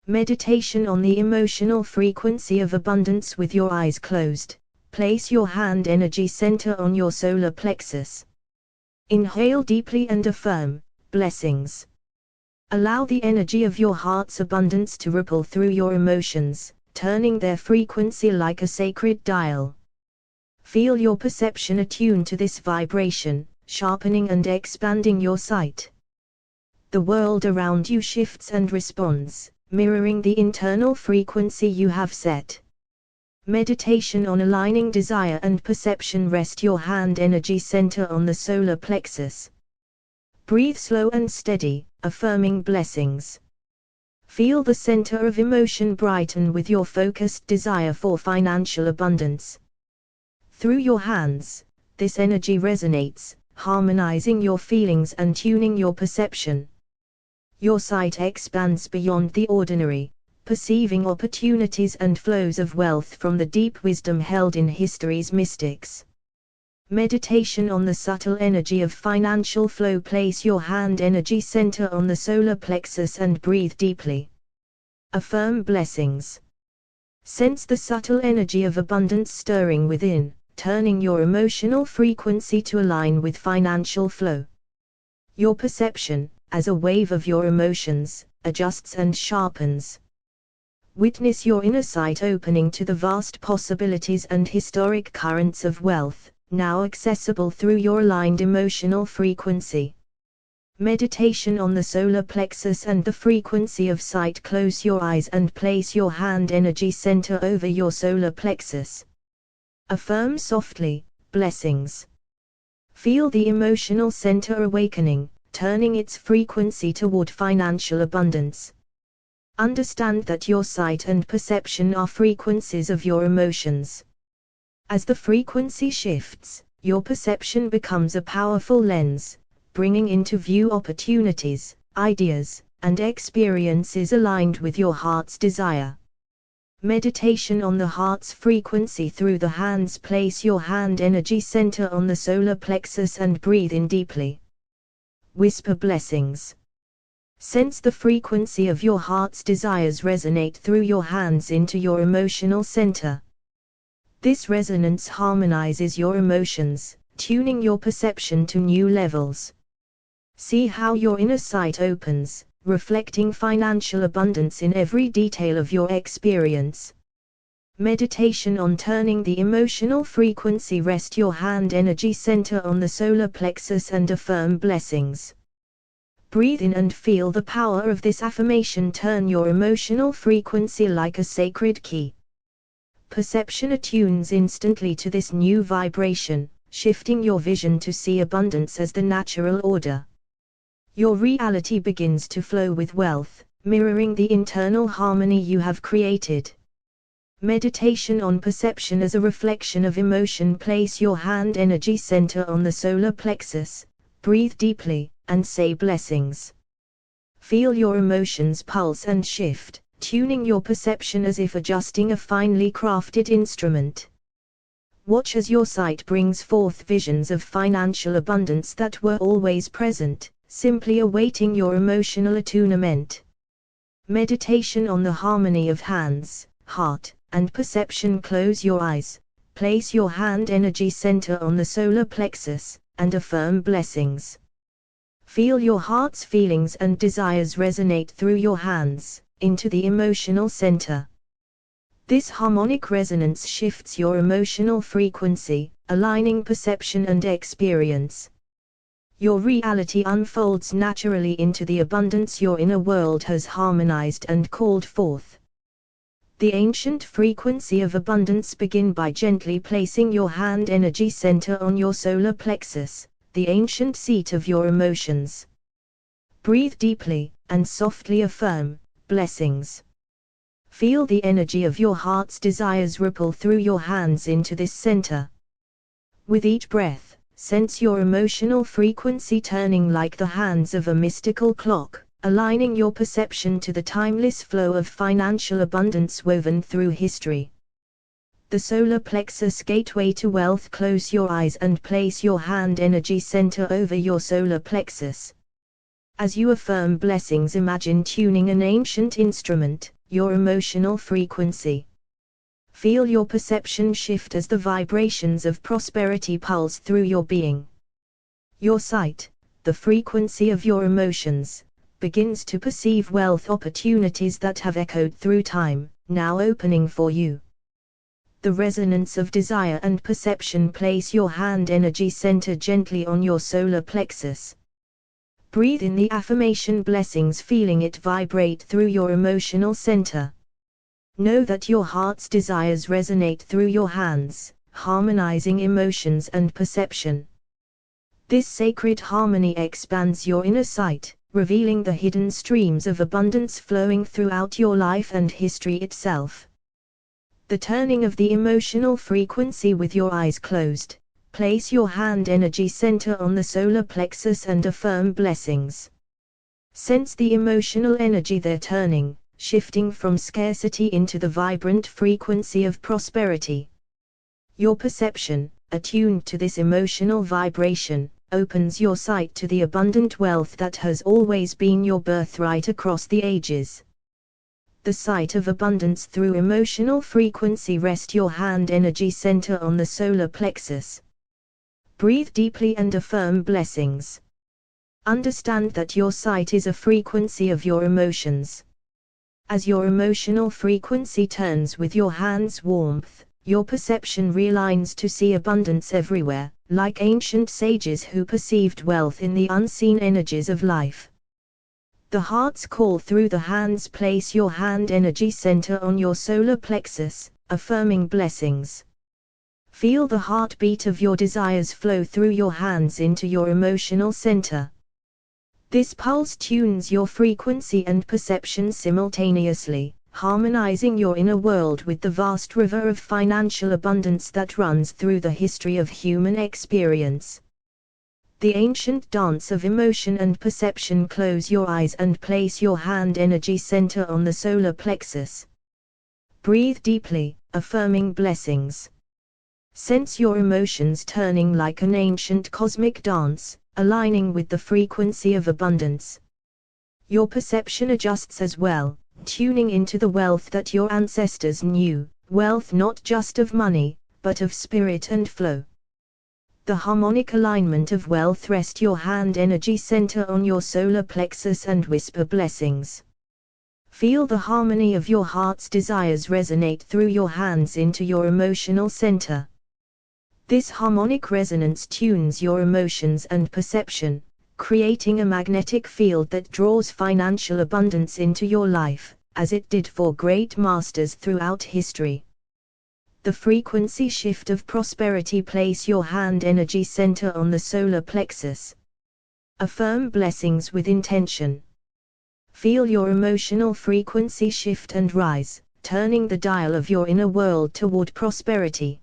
Meditation on the emotional frequency of abundance. With your eyes closed, place your hand energy center on your solar plexus. Inhale deeply and affirm, blessings. Allow the energy of your heart's abundance to ripple through your emotions, turning their frequency like a sacred dial. Feel your perception attune to this vibration, sharpening and expanding your sight. The world around you shifts and responds, mirroring the internal frequency you have set. Meditation on aligning desire and perception. Rest your hand energy center on the solar plexus. Breathe slow and steady, affirming blessings. Feel the center of emotion brighten with your focused desire for financial abundance. Through your hands, this energy resonates, harmonizing your feelings and tuning your perception. Your sight expands beyond the ordinary, perceiving opportunities and flows of wealth from the deep wisdom held in history's mystics. Meditation on the subtle energy of financial flow. Place your hand energy center on the solar plexus and breathe deeply. Affirm blessings. Sense the subtle energy of abundance stirring within, turning your emotional frequency to align with financial flow. Your perception, as a wave of your emotions, adjusts and sharpens. Witness your inner sight opening to the vast possibilities and historic currents of wealth, now accessible through your aligned emotional frequency. Meditation on the solar plexus and the frequency of sight. Close your eyes and place your hand energy center over your solar plexus. Affirm softly, blessings. Feel the emotional center awakening, turning its frequency toward financial abundance. Understand that your sight and perception are frequencies of your emotions. As the frequency shifts, your perception becomes a powerful lens, bringing into view opportunities, ideas, and experience is aligned with your heart's desire. Meditation on the heart's frequency through the hands. Place your hand energy center on the solar plexus and breathe in deeply. Whisper blessings. Sense the frequency of your heart's desires resonate through your hands into your emotional center. This resonance harmonizes your emotions, tuning your perception to new levels. See how your inner sight opens, reflecting financial abundance in every detail of your experience. Meditation on turning the emotional frequency. Rest your hand energy center on the solar plexus and affirm blessings. Breathe in and feel the power of this affirmation. Turn your emotional frequency like a sacred key. Perception attunes instantly to this new vibration, shifting your vision to see abundance as the natural order. Your reality begins to flow with wealth, mirroring the internal harmony you have created. Meditation on perception as a reflection of emotion. Place your hand energy center on the solar plexus, breathe deeply, and say blessings. Feel your emotions pulse and shift, tuning your perception as if adjusting a finely crafted instrument. Watch as your sight brings forth visions of financial abundance that were always present, simply awaiting your emotional attunement. Meditation on the harmony of hands, heart, and perception. Close your eyes, place your hand energy center on the solar plexus, and affirm blessings. Feel your heart's feelings and desires resonate through your hands, into the emotional center. This harmonic resonance shifts your emotional frequency, aligning perception and experience. Your reality unfolds naturally into the abundance your inner world has harmonized and called forth. The ancient frequency of abundance. Begin by gently placing your hand energy center on your solar plexus, the ancient seat of your emotions. Breathe deeply, and softly affirm blessings. Feel the energy of your heart's desires ripple through your hands into this center. With each breath, sense your emotional frequency turning like the hands of a mystical clock, aligning your perception to the timeless flow of financial abundance woven through history. The solar plexus gateway to wealth. Close your eyes and place your hand energy center over your solar plexus. As you affirm blessings, imagine tuning an ancient instrument, your emotional frequency. Feel your perception shift as the vibrations of prosperity pulse through your being. Your sight, the frequency of your emotions, begins to perceive wealth opportunities that have echoed through time, now opening for you. The resonance of desire and perception. Place your hand energy center gently on your solar plexus. Breathe in the affirmation blessings, feeling it vibrate through your emotional center. Know that your heart's desires resonate through your hands, harmonizing emotions and perception. This sacred harmony expands your inner sight, revealing the hidden streams of abundance flowing throughout your life and history itself. The turning of the emotional frequency. With your eyes closed, place your hand energy center on the solar plexus and affirm blessings. Sense the emotional energy there turning, shifting from scarcity into the vibrant frequency of prosperity. Your perception, attuned to this emotional vibration, opens your sight to the abundant wealth that has always been your birthright across the ages. The sight of abundance through emotional frequency. Rest your hand energy center on the solar plexus. Breathe deeply and affirm blessings. Understand that your sight is a frequency of your emotions. As your emotional frequency turns with your hand's warmth, your perception realigns to see abundance everywhere, like ancient sages who perceived wealth in the unseen energies of life. The heart's call through the hands. Place your hand energy center on your solar plexus, affirming blessings. Feel the heartbeat of your desires flow through your hands into your emotional center. This pulse tunes your frequency and perception simultaneously, harmonizing your inner world with the vast river of financial abundance that runs through the history of human experience. The ancient dance of emotion and perception. Close your eyes and place your hand energy center on the solar plexus. Breathe deeply, affirming blessings. Sense your emotions turning like an ancient cosmic dance, aligning with the frequency of abundance. Your perception adjusts as well, tuning into the wealth that your ancestors knew, wealth not just of money, but of spirit and flow. The harmonic alignment of wealth. Rest your hand energy center on your solar plexus and whisper blessings. Feel the harmony of your heart's desires resonate through your hands into your emotional center. This harmonic resonance tunes your emotions and perception, creating a magnetic field that draws financial abundance into your life, as it did for great masters throughout history. The frequency shift of prosperity. Place your hand energy center on the solar plexus. Affirm blessings with intention. Feel your emotional frequency shift and rise, turning the dial of your inner world toward prosperity.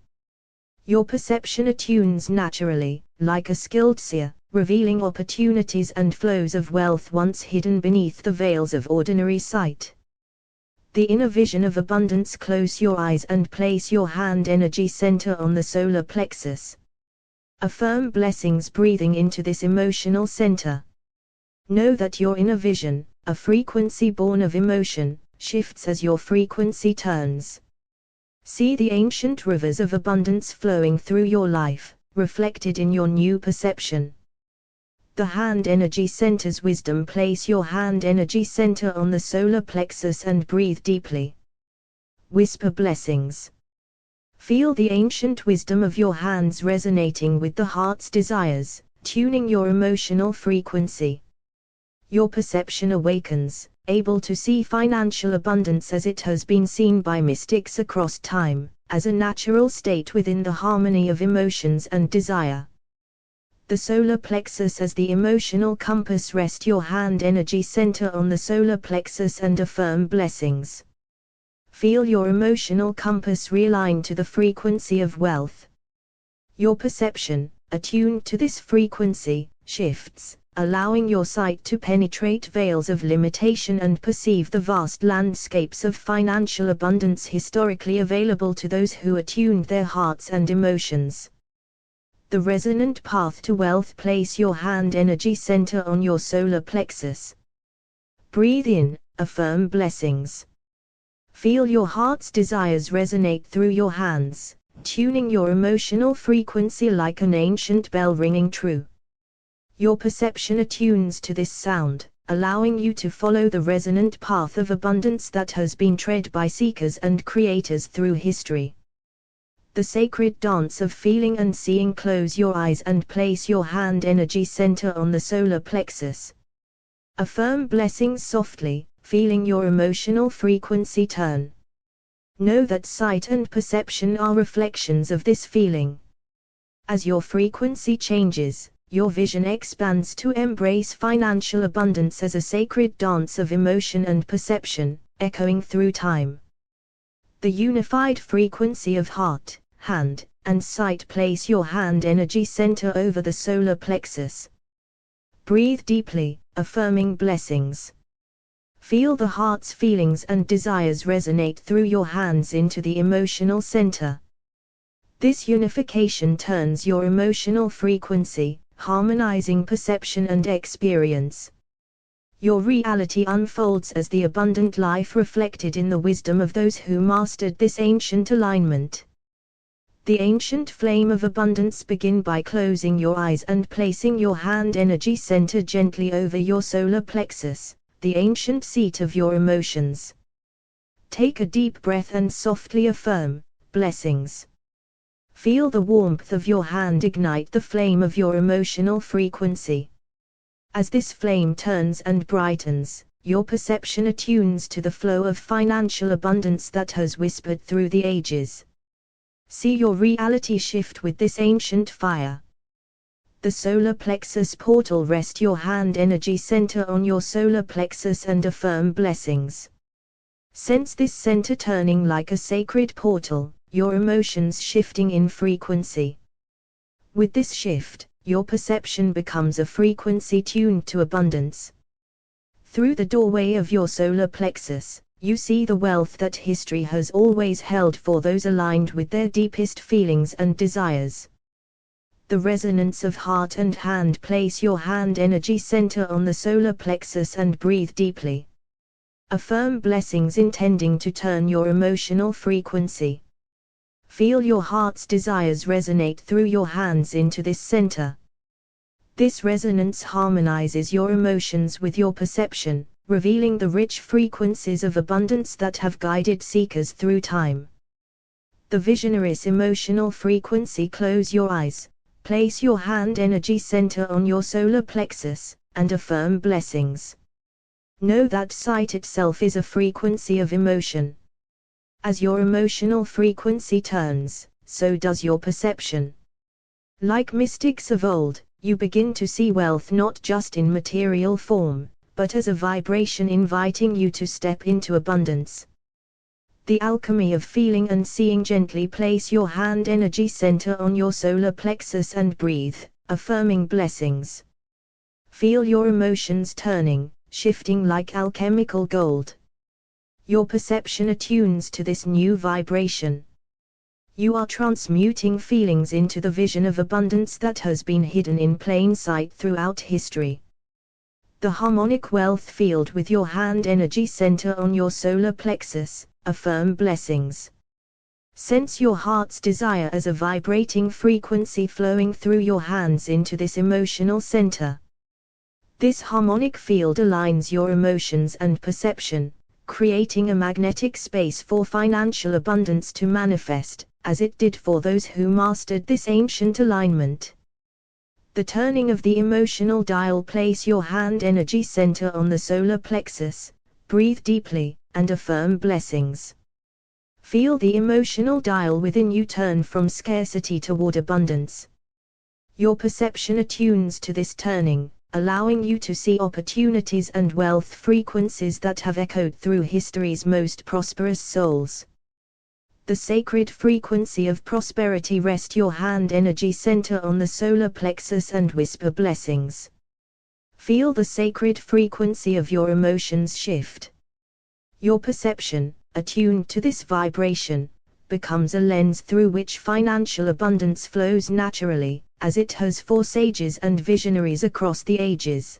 Your perception attunes naturally, like a skilled seer, revealing opportunities and flows of wealth once hidden beneath the veils of ordinary sight. The inner vision of abundance. Close your eyes and place your hand energy center on the solar plexus. Affirm blessings breathing into this emotional center. Know that your inner vision, a frequency born of emotion, shifts as your frequency turns. See the ancient rivers of abundance flowing through your life, reflected in your new perception. The hand energy center's wisdom. Place your hand energy center on the solar plexus and breathe deeply. Whisper blessings. Feel the ancient wisdom of your hands resonating with the heart's desires, tuning your emotional frequency. Your perception awakens, able to see financial abundance as it has been seen by mystics across time, as a natural state within the harmony of emotions and desire. The solar plexus as the emotional compass. Rest your hand energy center on the solar plexus and affirm blessings. Feel your emotional compass realign to the frequency of wealth. Your perception, attuned to this frequency, shifts, allowing your sight to penetrate veils of limitation and perceive the vast landscapes of financial abundance historically available to those who attuned their hearts and emotions. The resonant path to wealth. Place your hand energy center on your solar plexus. Breathe in, affirm blessings. Feel your heart's desires resonate through your hands, tuning your emotional frequency like an ancient bell ringing true. Your perception attunes to this sound, allowing you to follow the resonant path of abundance that has been tread by seekers and creators through history. The sacred dance of feeling and seeing. Close your eyes and place your hand energy center on the solar plexus. Affirm blessings softly, feeling your emotional frequency turn. Know that sight and perception are reflections of this feeling. As your frequency changes, your vision expands to embrace financial abundance as a sacred dance of emotion and perception, echoing through time. The unified frequency of heart, hand, and sight. Place your hand energy center over the solar plexus. Breathe deeply, affirming blessings. Feel the heart's feelings and desires resonate through your hands into the emotional center. This unification turns your emotional frequency, harmonizing perception and experience. Your reality unfolds as the abundant life reflected in the wisdom of those who mastered this ancient alignment. The ancient flame of abundance. Begin by closing your eyes and placing your hand energy center gently over your solar plexus, the ancient seat of your emotions. Take a deep breath and softly affirm, blessings. Feel the warmth of your hand ignite the flame of your emotional frequency. As this flame turns and brightens, your perception attunes to the flow of financial abundance that has whispered through the ages. See your reality shift with this ancient fire. The solar plexus portal. Rest your hand energy center on your solar plexus and affirm blessings. Sense this center turning like a sacred portal, your emotions shifting in frequency. With this shift, your perception becomes a frequency tuned to abundance. Through the doorway of your solar plexus, you see the wealth that history has always held for those aligned with their deepest feelings and desires. The resonance of heart and hand. Place your hand energy center on the solar plexus and breathe deeply. Affirm blessings intending to turn your emotional frequency. Feel your heart's desires resonate through your hands into this center. This resonance harmonizes your emotions with your perception, revealing the rich frequencies of abundance that have guided seekers through time. The visionary's emotional frequency. Close your eyes, place your hand energy center on your solar plexus, and affirm blessings. Know that sight itself is a frequency of emotion. As your emotional frequency turns, so does your perception. Like mystics of old, you begin to see wealth not just in material form, but as a vibration inviting you to step into abundance. The alchemy of feeling and seeing. Gently place your hand energy center on your solar plexus and breathe, affirming blessings. Feel your emotions turning, shifting like alchemical gold. Your perception attunes to this new vibration. You are transmuting feelings into the vision of abundance that has been hidden in plain sight throughout history. The harmonic wealth field. With your hand energy center on your solar plexus, affirm blessings. Sense your heart's desire as a vibrating frequency flowing through your hands into this emotional center. This harmonic field aligns your emotions and perception, creating a magnetic space for financial abundance to manifest, as it did for those who mastered this ancient alignment. The turning of the emotional dial. Place your hand energy center on the solar plexus, breathe deeply, and affirm blessings. Feel the emotional dial within you turn from scarcity toward abundance. Your perception attunes to this turning, allowing you to see opportunities and wealth frequencies that have echoed through history's most prosperous souls. The sacred frequency of prosperity. Rest your hand energy center on the solar plexus and whisper blessings. Feel the sacred frequency of your emotions shift. Your perception, attuned to this vibration, becomes a lens through which financial abundance flows naturally, as it has for sages and visionaries across the ages.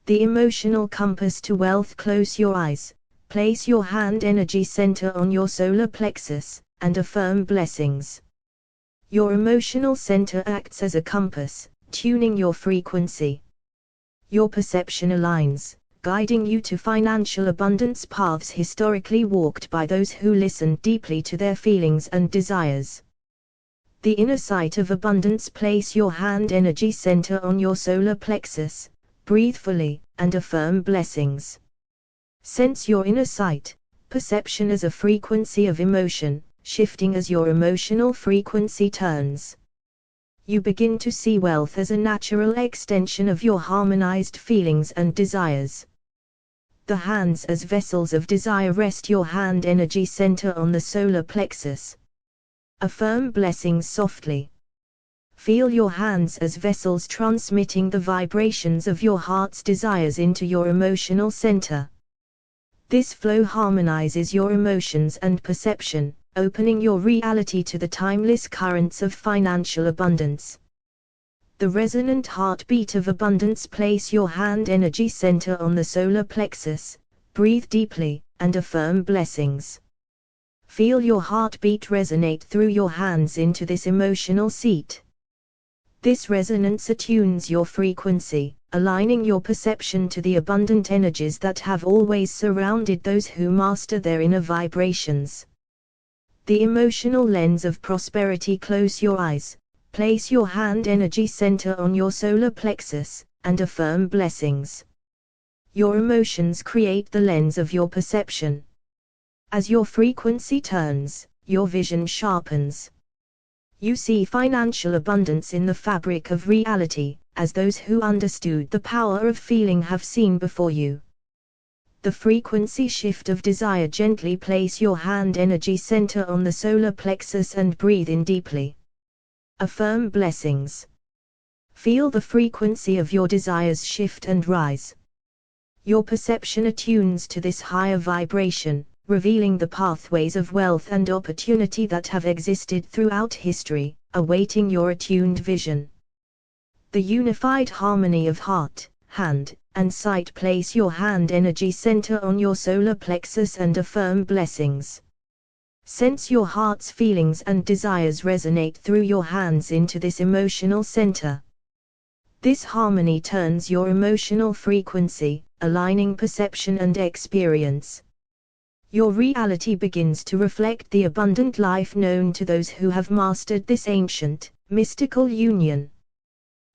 The emotional compass to wealth. Close your eyes, place your hand energy center on your solar plexus, and affirm blessings. Your emotional center acts as a compass, tuning your frequency. Your perception aligns, guiding you to financial abundance paths historically walked by those who listened deeply to their feelings and desires. The inner sight of abundance. Place your hand energy center on your solar plexus, breathe fully, and affirm blessings. Sense your inner sight, perception as a frequency of emotion, shifting as your emotional frequency turns. You begin to see wealth as a natural extension of your harmonized feelings and desires. The hands as vessels of desire. Rest your hand energy center on the solar plexus. Affirm blessings softly. Feel your hands as vessels transmitting the vibrations of your heart's desires into your emotional center. This flow harmonizes your emotions and perception, opening your reality to the timeless currents of financial abundance. The resonant heartbeat of abundance. Place your hand energy center on the solar plexus, breathe deeply, and affirm blessings. Feel your heartbeat resonate through your hands into this emotional seat. This resonance attunes your frequency, aligning your perception to the abundant energies that have always surrounded those who master their inner vibrations. The emotional lens of prosperity. Close your eyes, place your hand energy center on your solar plexus, and affirm blessings. Your emotions create the lens of your perception. As your frequency turns, your vision sharpens. You see financial abundance in the fabric of reality, as those who understood the power of feeling have seen before you. The frequency shift of desire. Gently place your hand energy center on the solar plexus and breathe in deeply. Affirm blessings. Feel the frequency of your desires shift and rise. Your perception attunes to this higher vibration, revealing the pathways of wealth and opportunity that have existed throughout history, awaiting your attuned vision. The unified harmony of heart, hand, and sight. Place your hand energy center on your solar plexus and affirm blessings. Sense your heart's feelings and desires resonate through your hands into this emotional center. This harmony turns your emotional frequency, aligning perception and experience. Your reality begins to reflect the abundant life known to those who have mastered this ancient, mystical union.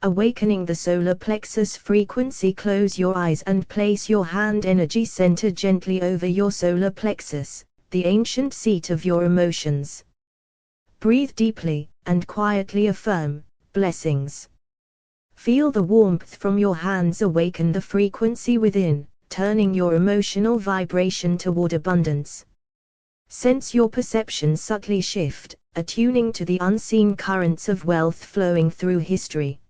Awakening the solar plexus frequency. Close your eyes and place your hand energy center gently over your solar plexus, the ancient seat of your emotions. Breathe deeply, and quietly affirm, blessings. Feel the warmth from your hands awaken the frequency within, turning your emotional vibration toward abundance. Sense your perception subtly shift, attuning to the unseen currents of wealth flowing through history.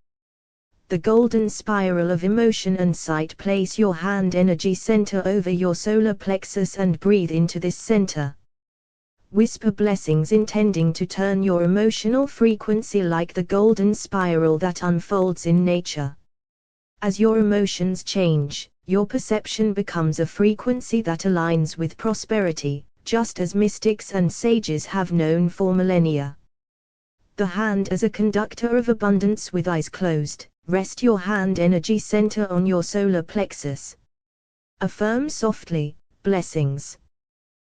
The golden spiral of emotion and sight. Place your hand energy center over your solar plexus and breathe into this center. Whisper blessings, intending to turn your emotional frequency like the golden spiral that unfolds in nature. As your emotions change, your perception becomes a frequency that aligns with prosperity, just as mystics and sages have known for millennia. The hand as a conductor of abundance. With eyes closed, rest your hand energy center on your solar plexus. Affirm softly, blessings.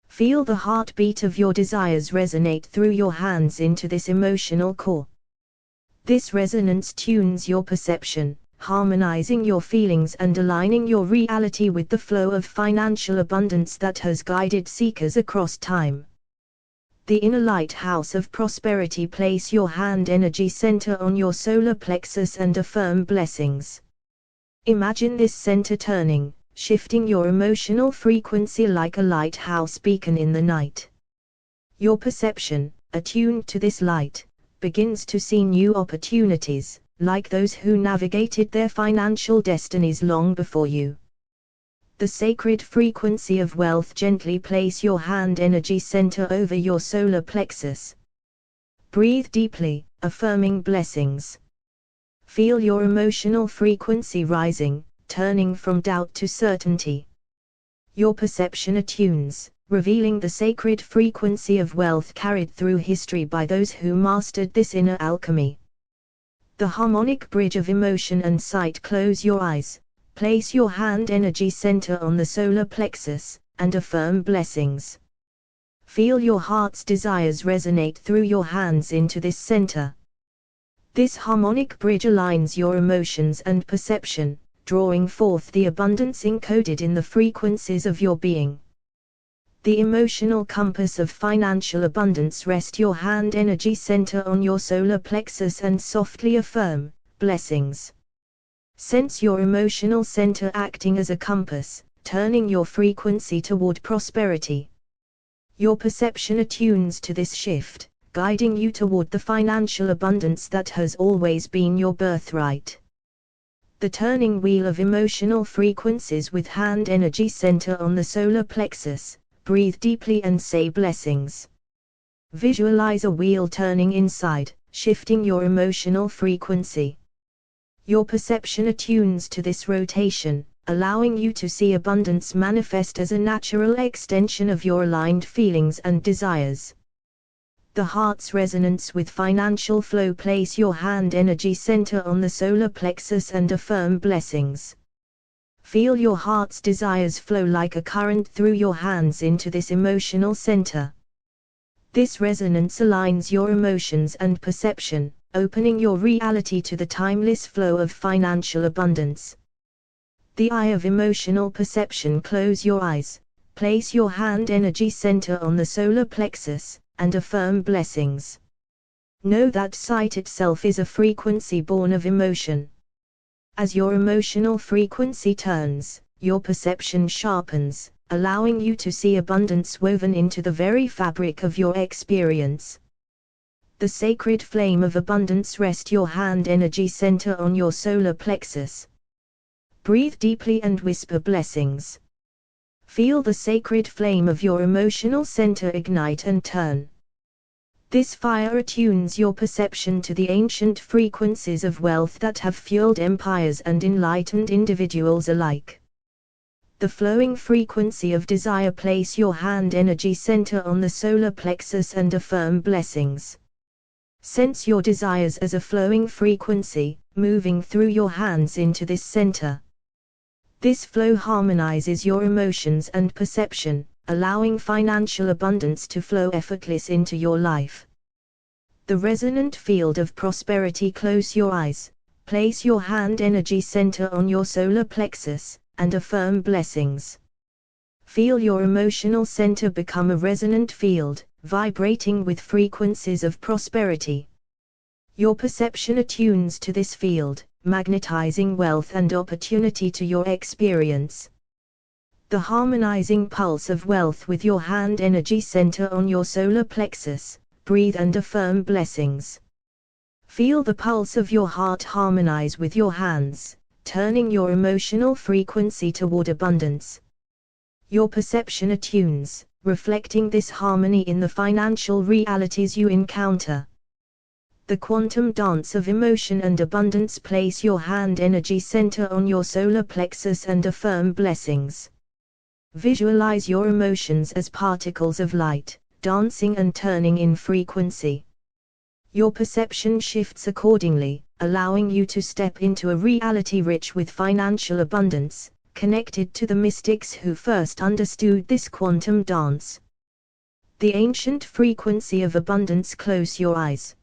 Feel the heartbeat of your desires resonate through your hands into this emotional core. This resonance tunes your perception, harmonizing your feelings and aligning your reality with the flow of financial abundance that has guided seekers across time. The inner lighthouse of prosperity. Place your hand energy center on your solar plexus and affirm blessings. Imagine this center turning, shifting your emotional frequency like a lighthouse beacon in the night. Your perception, attuned to this light, begins to see new opportunities, like those who navigated their financial destinies long before you. The sacred frequency of wealth. Gently place your hand energy center over your solar plexus. Breathe deeply, affirming blessings. Feel your emotional frequency rising, turning from doubt to certainty. Your perception attunes, revealing the sacred frequency of wealth carried through history by those who mastered this inner alchemy. The harmonic bridge of emotion and sight. Close your eyes. Place your hand energy center on the solar plexus, and affirm blessings. Feel your heart's desires resonate through your hands into this center. This harmonic bridge aligns your emotions and perception, drawing forth the abundance encoded in the frequencies of your being. The emotional compass of financial abundance. Rest your hand energy center on your solar plexus and softly affirm, blessings. Sense your emotional center acting as a compass, turning your frequency toward prosperity. Your perception attunes to this shift, guiding you toward the financial abundance that has always been your birthright. The turning wheel of emotional frequencies. With hand energy center on the solar plexus, breathe deeply and say blessings. Visualize a wheel turning inside, shifting your emotional frequency. Your perception attunes to this rotation, allowing you to see abundance manifest as a natural extension of your aligned feelings and desires. The heart's resonance with financial flow. Place your hand energy center on the solar plexus and affirm blessings. Feel your heart's desires flow like a current through your hands into this emotional center. This resonance aligns your emotions and perception, opening your reality to the timeless flow of financial abundance. The eye of emotional perception. Close your eyes, place your hand energy center on the solar plexus, and affirm blessings. Know that sight itself is a frequency born of emotion. As your emotional frequency turns, your perception sharpens, allowing you to see abundance woven into the very fabric of your experience. the sacred flame of abundance. Rest your hand energy center on your solar plexus. Breathe deeply and whisper blessings. Feel the sacred flame of your emotional center ignite and turn. This fire attunes your perception to the ancient frequencies of wealth that have fueled empires and enlightened individuals alike. The flowing frequency of desire. Place your hand energy center on the solar plexus and affirm blessings. Sense your desires as a flowing frequency, moving through your hands into this center. This flow harmonizes your emotions and perception, allowing financial abundance to flow effortlessly into your life. The resonant field of prosperity. Close your eyes, place your hand energy center on your solar plexus, and affirm blessings. Feel your emotional center become a resonant field, vibrating with frequencies of prosperity. Your perception attunes to this field, magnetizing wealth and opportunity to your experience. The harmonizing pulse of wealth with your hand energy center on your solar plexus. Breathe and affirm blessings. Feel the pulse of your heart harmonize with your hands, turning your emotional frequency toward abundance. Your perception attunes, reflecting this harmony in the financial realities you encounter. The quantum dance of emotion and abundance. Place your hand energy center on your solar plexus and affirm blessings. Visualize your emotions as particles of light, dancing and turning in frequency. Your perception shifts accordingly, allowing you to step into a reality rich with financial abundance, connected to the mystics who first understood this quantum dance. The ancient frequency of abundance. Close your eyes.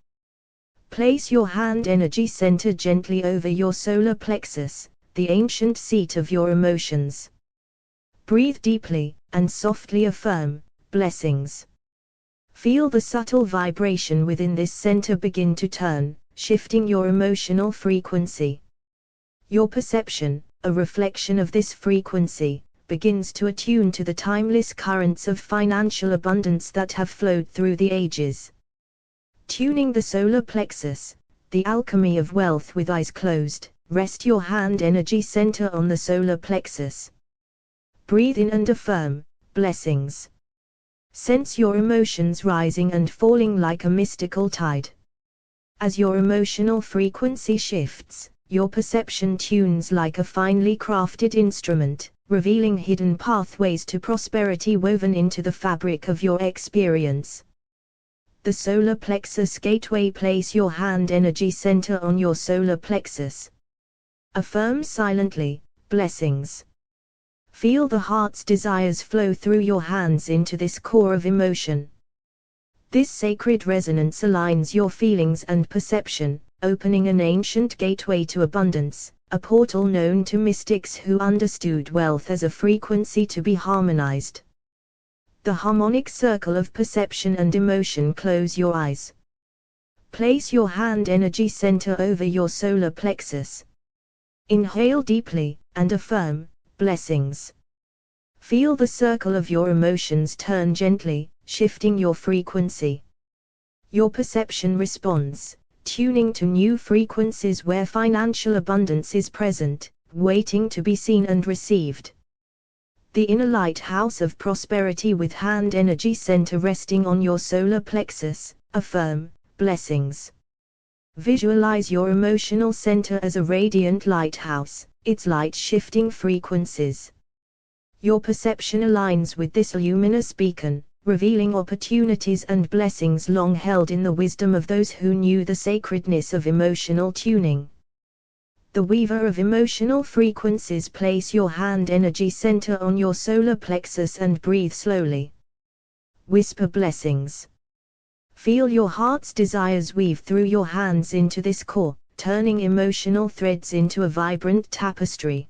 Place your hand energy center gently over your solar plexus, the ancient seat of your emotions. Breathe deeply, and softly affirm blessings. Feel the subtle vibration within this center begin to turn, shifting your emotional frequency. Your perception, a reflection of this frequency, begins to attune to the timeless currents of financial abundance that have flowed through the ages. Tuning the solar plexus, the alchemy of wealth. With eyes closed, rest your hand energy center on the solar plexus. Breathe in and affirm blessings. Sense your emotions rising and falling like a mystical tide. As your emotional frequency shifts, your perception tunes like a finely crafted instrument, revealing hidden pathways to prosperity woven into the fabric of your experience. The solar plexus gateway. Place your hand energy center on your solar plexus. Affirm silently blessings. Feel the heart's desires flow through your hands into this core of emotion. This sacred resonance aligns your feelings and perception, opening an ancient gateway to abundance, a portal known to mystics who understood wealth as a frequency to be harmonized. The harmonic circle of perception and emotion. Close your eyes. Place your hand energy center over your solar plexus. Inhale deeply, and affirm blessings. Feel the circle of your emotions turn gently, shifting your frequency. Your perception responds, tuning to new frequencies where financial abundance is present, waiting to be seen and received. The inner lighthouse of prosperity. With hand energy center resting on your solar plexus, affirm blessings. Visualize your emotional center as a radiant lighthouse, its light shifting frequencies. Your perception aligns with this luminous beacon, revealing opportunities and blessings long held in the wisdom of those who knew the sacredness of emotional tuning. The weaver of emotional frequencies. Place your hand energy center on your solar plexus and breathe slowly. Whisper blessings. Feel your heart's desires weave through your hands into this core, turning emotional threads into a vibrant tapestry.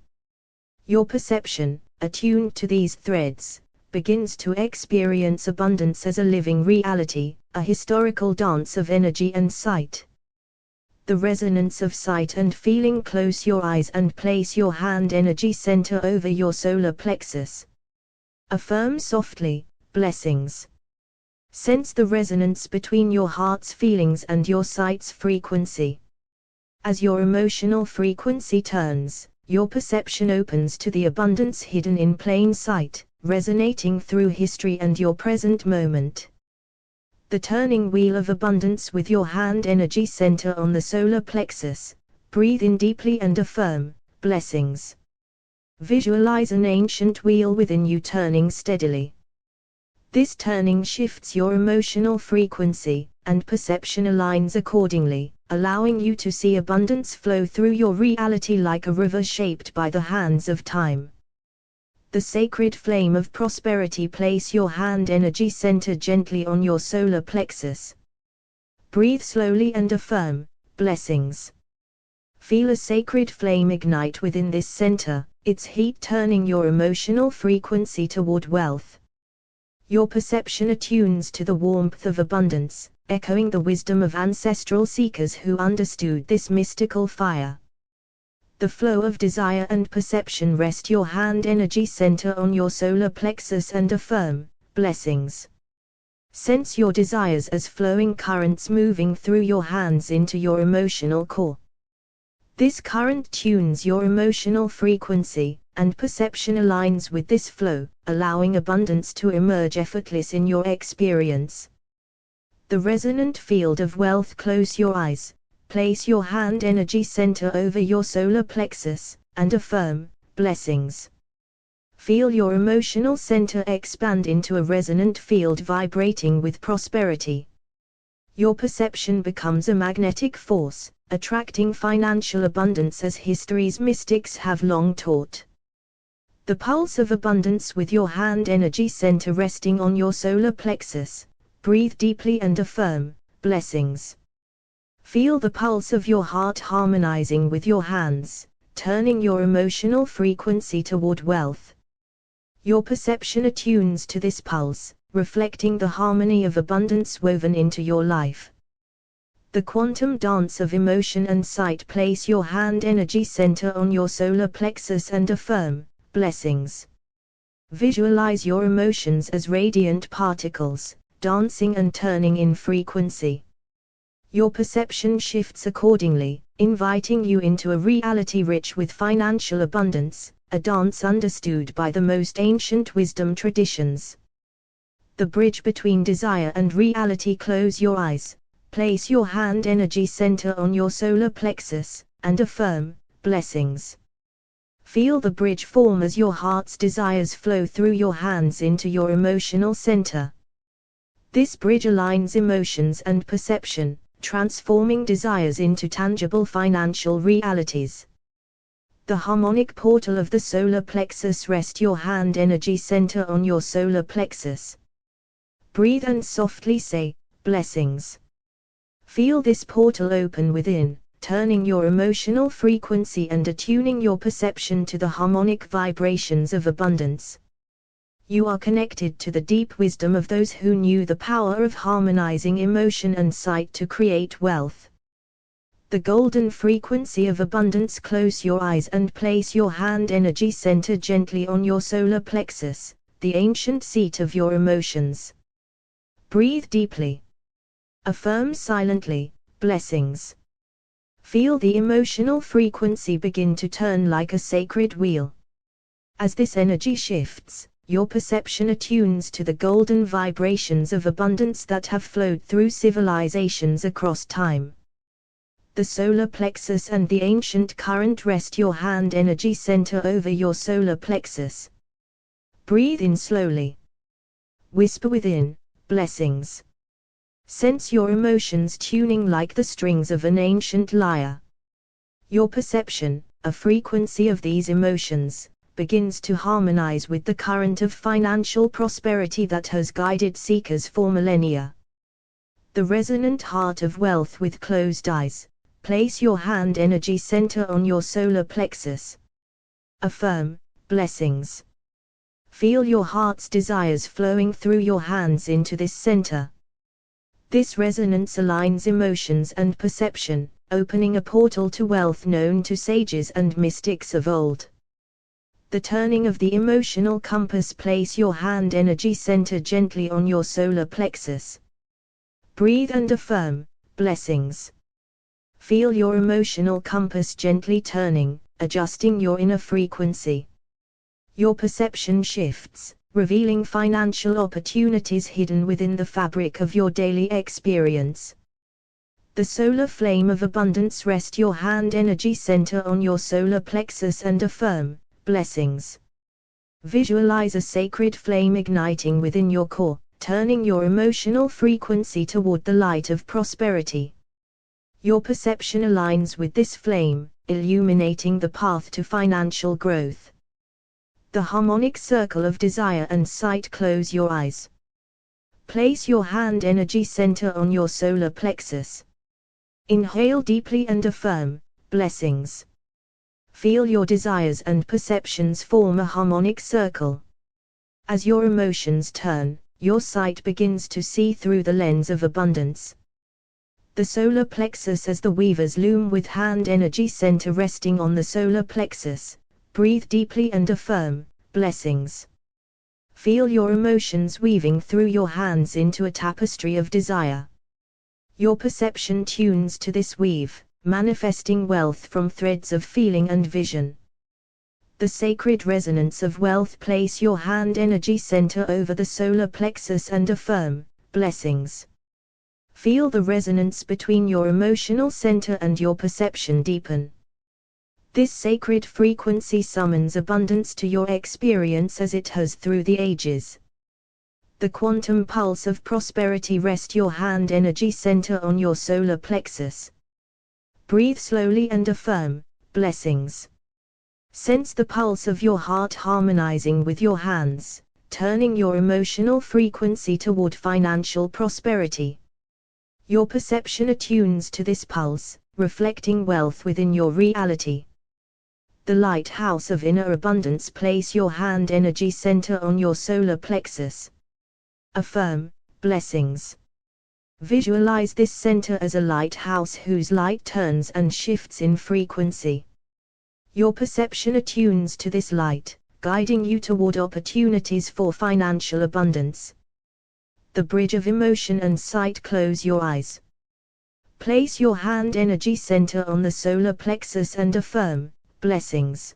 Your perception, attuned to these threads, begins to experience abundance as a living reality, a historical dance of energy and sight. The resonance of sight and feeling. Close your eyes and place your hand energy center over your solar plexus. Affirm softly, blessings. Sense the resonance between your heart's feelings and your sight's frequency. As your emotional frequency turns, your perception opens to the abundance hidden in plain sight, resonating through history and your present moment. The turning wheel of abundance with your hand energy center on the solar plexus. Breathe in deeply and affirm, blessings. Visualize an ancient wheel within you turning steadily. This turning shifts your emotional frequency, and perception aligns accordingly, allowing you to see abundance flow through your reality like a river shaped by the hands of time. The sacred flame of prosperity. Place your hand energy center gently on your solar plexus. Breathe slowly and affirm, blessings. Feel a sacred flame ignite within this center, its heat turning your emotional frequency toward wealth. Your perception attunes to the warmth of abundance, echoing the wisdom of ancestral seekers who understood this mystical fire. The flow of desire and perception. Rest your hand energy center on your solar plexus and affirm, blessings. Sense your desires as flowing currents moving through your hands into your emotional core. This current tunes your emotional frequency, and perception aligns with this flow, allowing abundance to emerge effortless in your experience. The resonant field of wealth. Close your eyes, place your hand energy center over your solar plexus, and affirm, blessings. Feel your emotional center expand into a resonant field vibrating with prosperity. Your perception becomes a magnetic force, attracting financial abundance as history's mystics have long taught. The pulse of abundance with your hand energy center resting on your solar plexus. Breathe deeply and affirm, blessings. Feel the pulse of your heart harmonizing with your hands, turning your emotional frequency toward wealth. Your perception attunes to this pulse, reflecting the harmony of abundance woven into your life. The quantum dance of emotion and sight. Place your hand energy center on your solar plexus and affirm, blessings. Visualize your emotions as radiant particles, dancing and turning in frequency. Your perception shifts accordingly, inviting you into a reality rich with financial abundance, a dance understood by the most ancient wisdom traditions. The bridge between desire and reality. Close your eyes, place your hand energy center on your solar plexus, and affirm, blessings. Feel the bridge form as your heart's desires flow through your hands into your emotional center. This bridge aligns emotions and perception, transforming desires into tangible financial realities. The harmonic portal of the solar plexus. Rest your hand energy center on your solar plexus. Breathe and softly say, blessings. Feel this portal open within, turning your emotional frequency and attuning your perception to the harmonic vibrations of abundance. You are connected to the deep wisdom of those who knew the power of harmonizing emotion and sight to create wealth. The golden frequency of abundance. Close your eyes and place your hand energy center gently on your solar plexus, the ancient seat of your emotions. Breathe deeply. Affirm silently, blessings. Feel the emotional frequency begin to turn like a sacred wheel. As this energy shifts, your perception attunes to the golden vibrations of abundance that have flowed through civilizations across time. The solar plexus and the ancient current. Rest your hand energy center over your solar plexus. Breathe in slowly. Whisper within, blessings. Sense your emotions tuning like the strings of an ancient lyre. Your perception, a frequency of these emotions, begins to harmonize with the current of financial prosperity that has guided seekers for millennia. The resonant heart of wealth. With closed eyes, place your hand energy center on your solar plexus. Affirm, blessings. Feel your heart's desires flowing through your hands into this center. This resonance aligns emotions and perception, opening a portal to wealth known to sages and mystics of old. The turning of the emotional compass. Place your hand energy center gently on your solar plexus. Breathe and affirm, blessings. Feel your emotional compass gently turning, adjusting your inner frequency. Your perception shifts, revealing financial opportunities hidden within the fabric of your daily experience. The solar flame of abundance. Rest your hand energy center on your solar plexus and affirm, blessings. Visualize a sacred flame igniting within your core, turning your emotional frequency toward the light of prosperity. Your perception aligns with this flame, illuminating the path to financial growth. The harmonic circle of desire and sight. Close your eyes. Place your hand energy center on your solar plexus. Inhale deeply and affirm, blessings. Feel your desires and perceptions form a harmonic circle. As your emotions turn, your sight begins to see through the lens of abundance. The solar plexus. As the weavers loom with hand energy center resting on the solar plexus, breathe deeply and affirm, blessings. Feel your emotions weaving through your hands into a tapestry of desire. Your perception tunes to this weave, manifesting wealth from threads of feeling and vision. The sacred resonance of wealth. Place your hand energy center over the solar plexus and affirm, blessings. Feel the resonance between your emotional center and your perception deepen. This sacred frequency summons abundance to your experience as it has through the ages. The quantum pulse of prosperity. Rest your hand energy center on your solar plexus. Breathe slowly and affirm, blessings. Sense the pulse of your heart harmonizing with your hands, turning your emotional frequency toward financial prosperity. Your perception attunes to this pulse, reflecting wealth within your reality. The lighthouse of inner abundance. Place your hand energy center on your solar plexus. Affirm, blessings. Visualize this center as a lighthouse whose light turns and shifts in frequency. Your perception attunes to this light, guiding you toward opportunities for financial abundance. The bridge of emotion and sight. Close your eyes. Place your hand energy center on the solar plexus and affirm, blessings.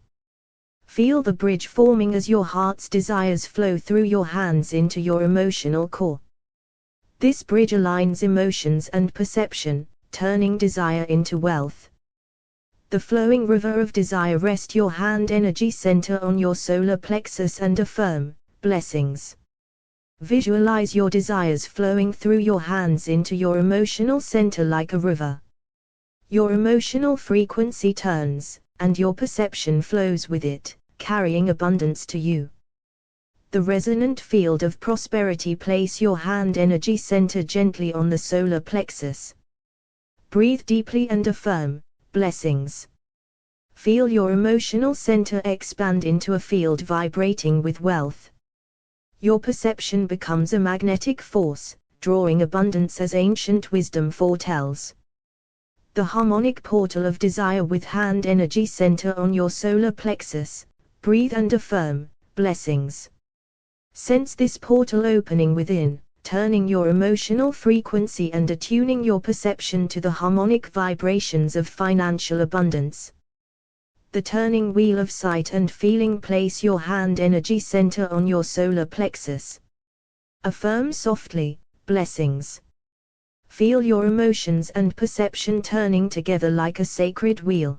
Feel the bridge forming as your heart's desires flow through your hands into your emotional core. This bridge aligns emotions and perception, turning desire into wealth. The flowing river of desire. Rest your hand energy center on your solar plexus and affirm, blessings. Visualize your desires flowing through your hands into your emotional center like a river. Your emotional frequency turns, and your perception flows with it, carrying abundance to you. The resonant field of prosperity. Place your hand energy center gently on the solar plexus. Breathe deeply and affirm, blessings. Feel your emotional center expand into a field vibrating with wealth. Your perception becomes a magnetic force, drawing abundance as ancient wisdom foretells. The harmonic portal of desire. With hand energy center on your solar plexus, breathe and affirm, blessings. Sense this portal opening within, turning your emotional frequency and attuning your perception to the harmonic vibrations of financial abundance. The turning wheel of sight and feeling. Place your hand energy center on your solar plexus. Affirm softly, blessings. Feel your emotions and perception turning together like a sacred wheel.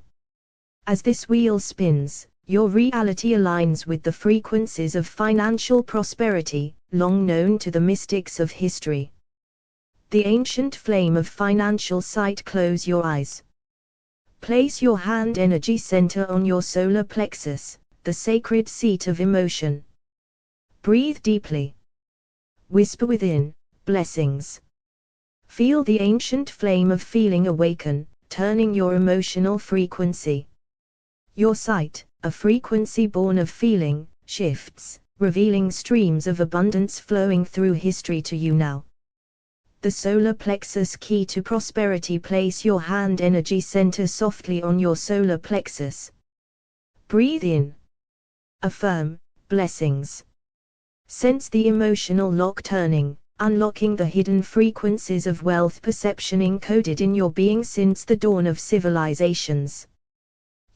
As this wheel spins, your reality aligns with the frequencies of financial prosperity, long known to the mystics of history. The ancient flame of financial sight. Close your eyes. Place your hand energy center on your solar plexus, the sacred seat of emotion. Breathe deeply. Whisper within, blessings. Feel the ancient flame of feeling awaken, turning your emotional frequency. Your sight, a frequency born of feeling, shifts, revealing streams of abundance flowing through history to you now. The solar plexus. Key to prosperity. Place your hand energy center softly on your solar plexus. Breathe in. Affirm, blessings. Sense the emotional lock turning, unlocking the hidden frequencies of wealth perception encoded in your being since the dawn of civilizations.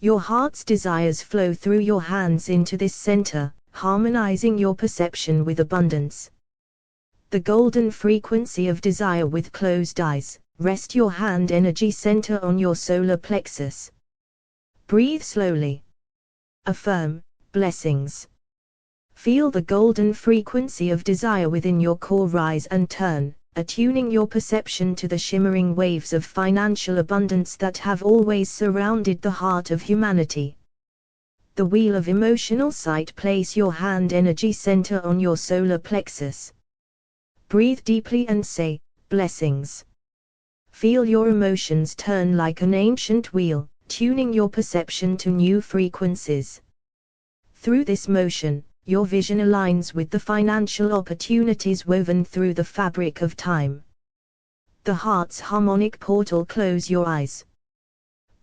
Your heart's desires flow through your hands into this center, harmonizing your perception with abundance. The golden frequency of desire with closed eyes. Rest your hand energy center on your solar plexus. Breathe slowly. Affirm, blessings. Feel the golden frequency of desire within your core rise and turn, attuning your perception to the shimmering waves of financial abundance that have always surrounded the heart of humanity. The wheel of emotional sight. Place your hand energy center on your solar plexus. Breathe deeply and say, blessings. Feel your emotions turn like an ancient wheel, tuning your perception to new frequencies. Through this motion, your vision aligns with the financial opportunities woven through the fabric of time. The heart's harmonic portal. Close your eyes.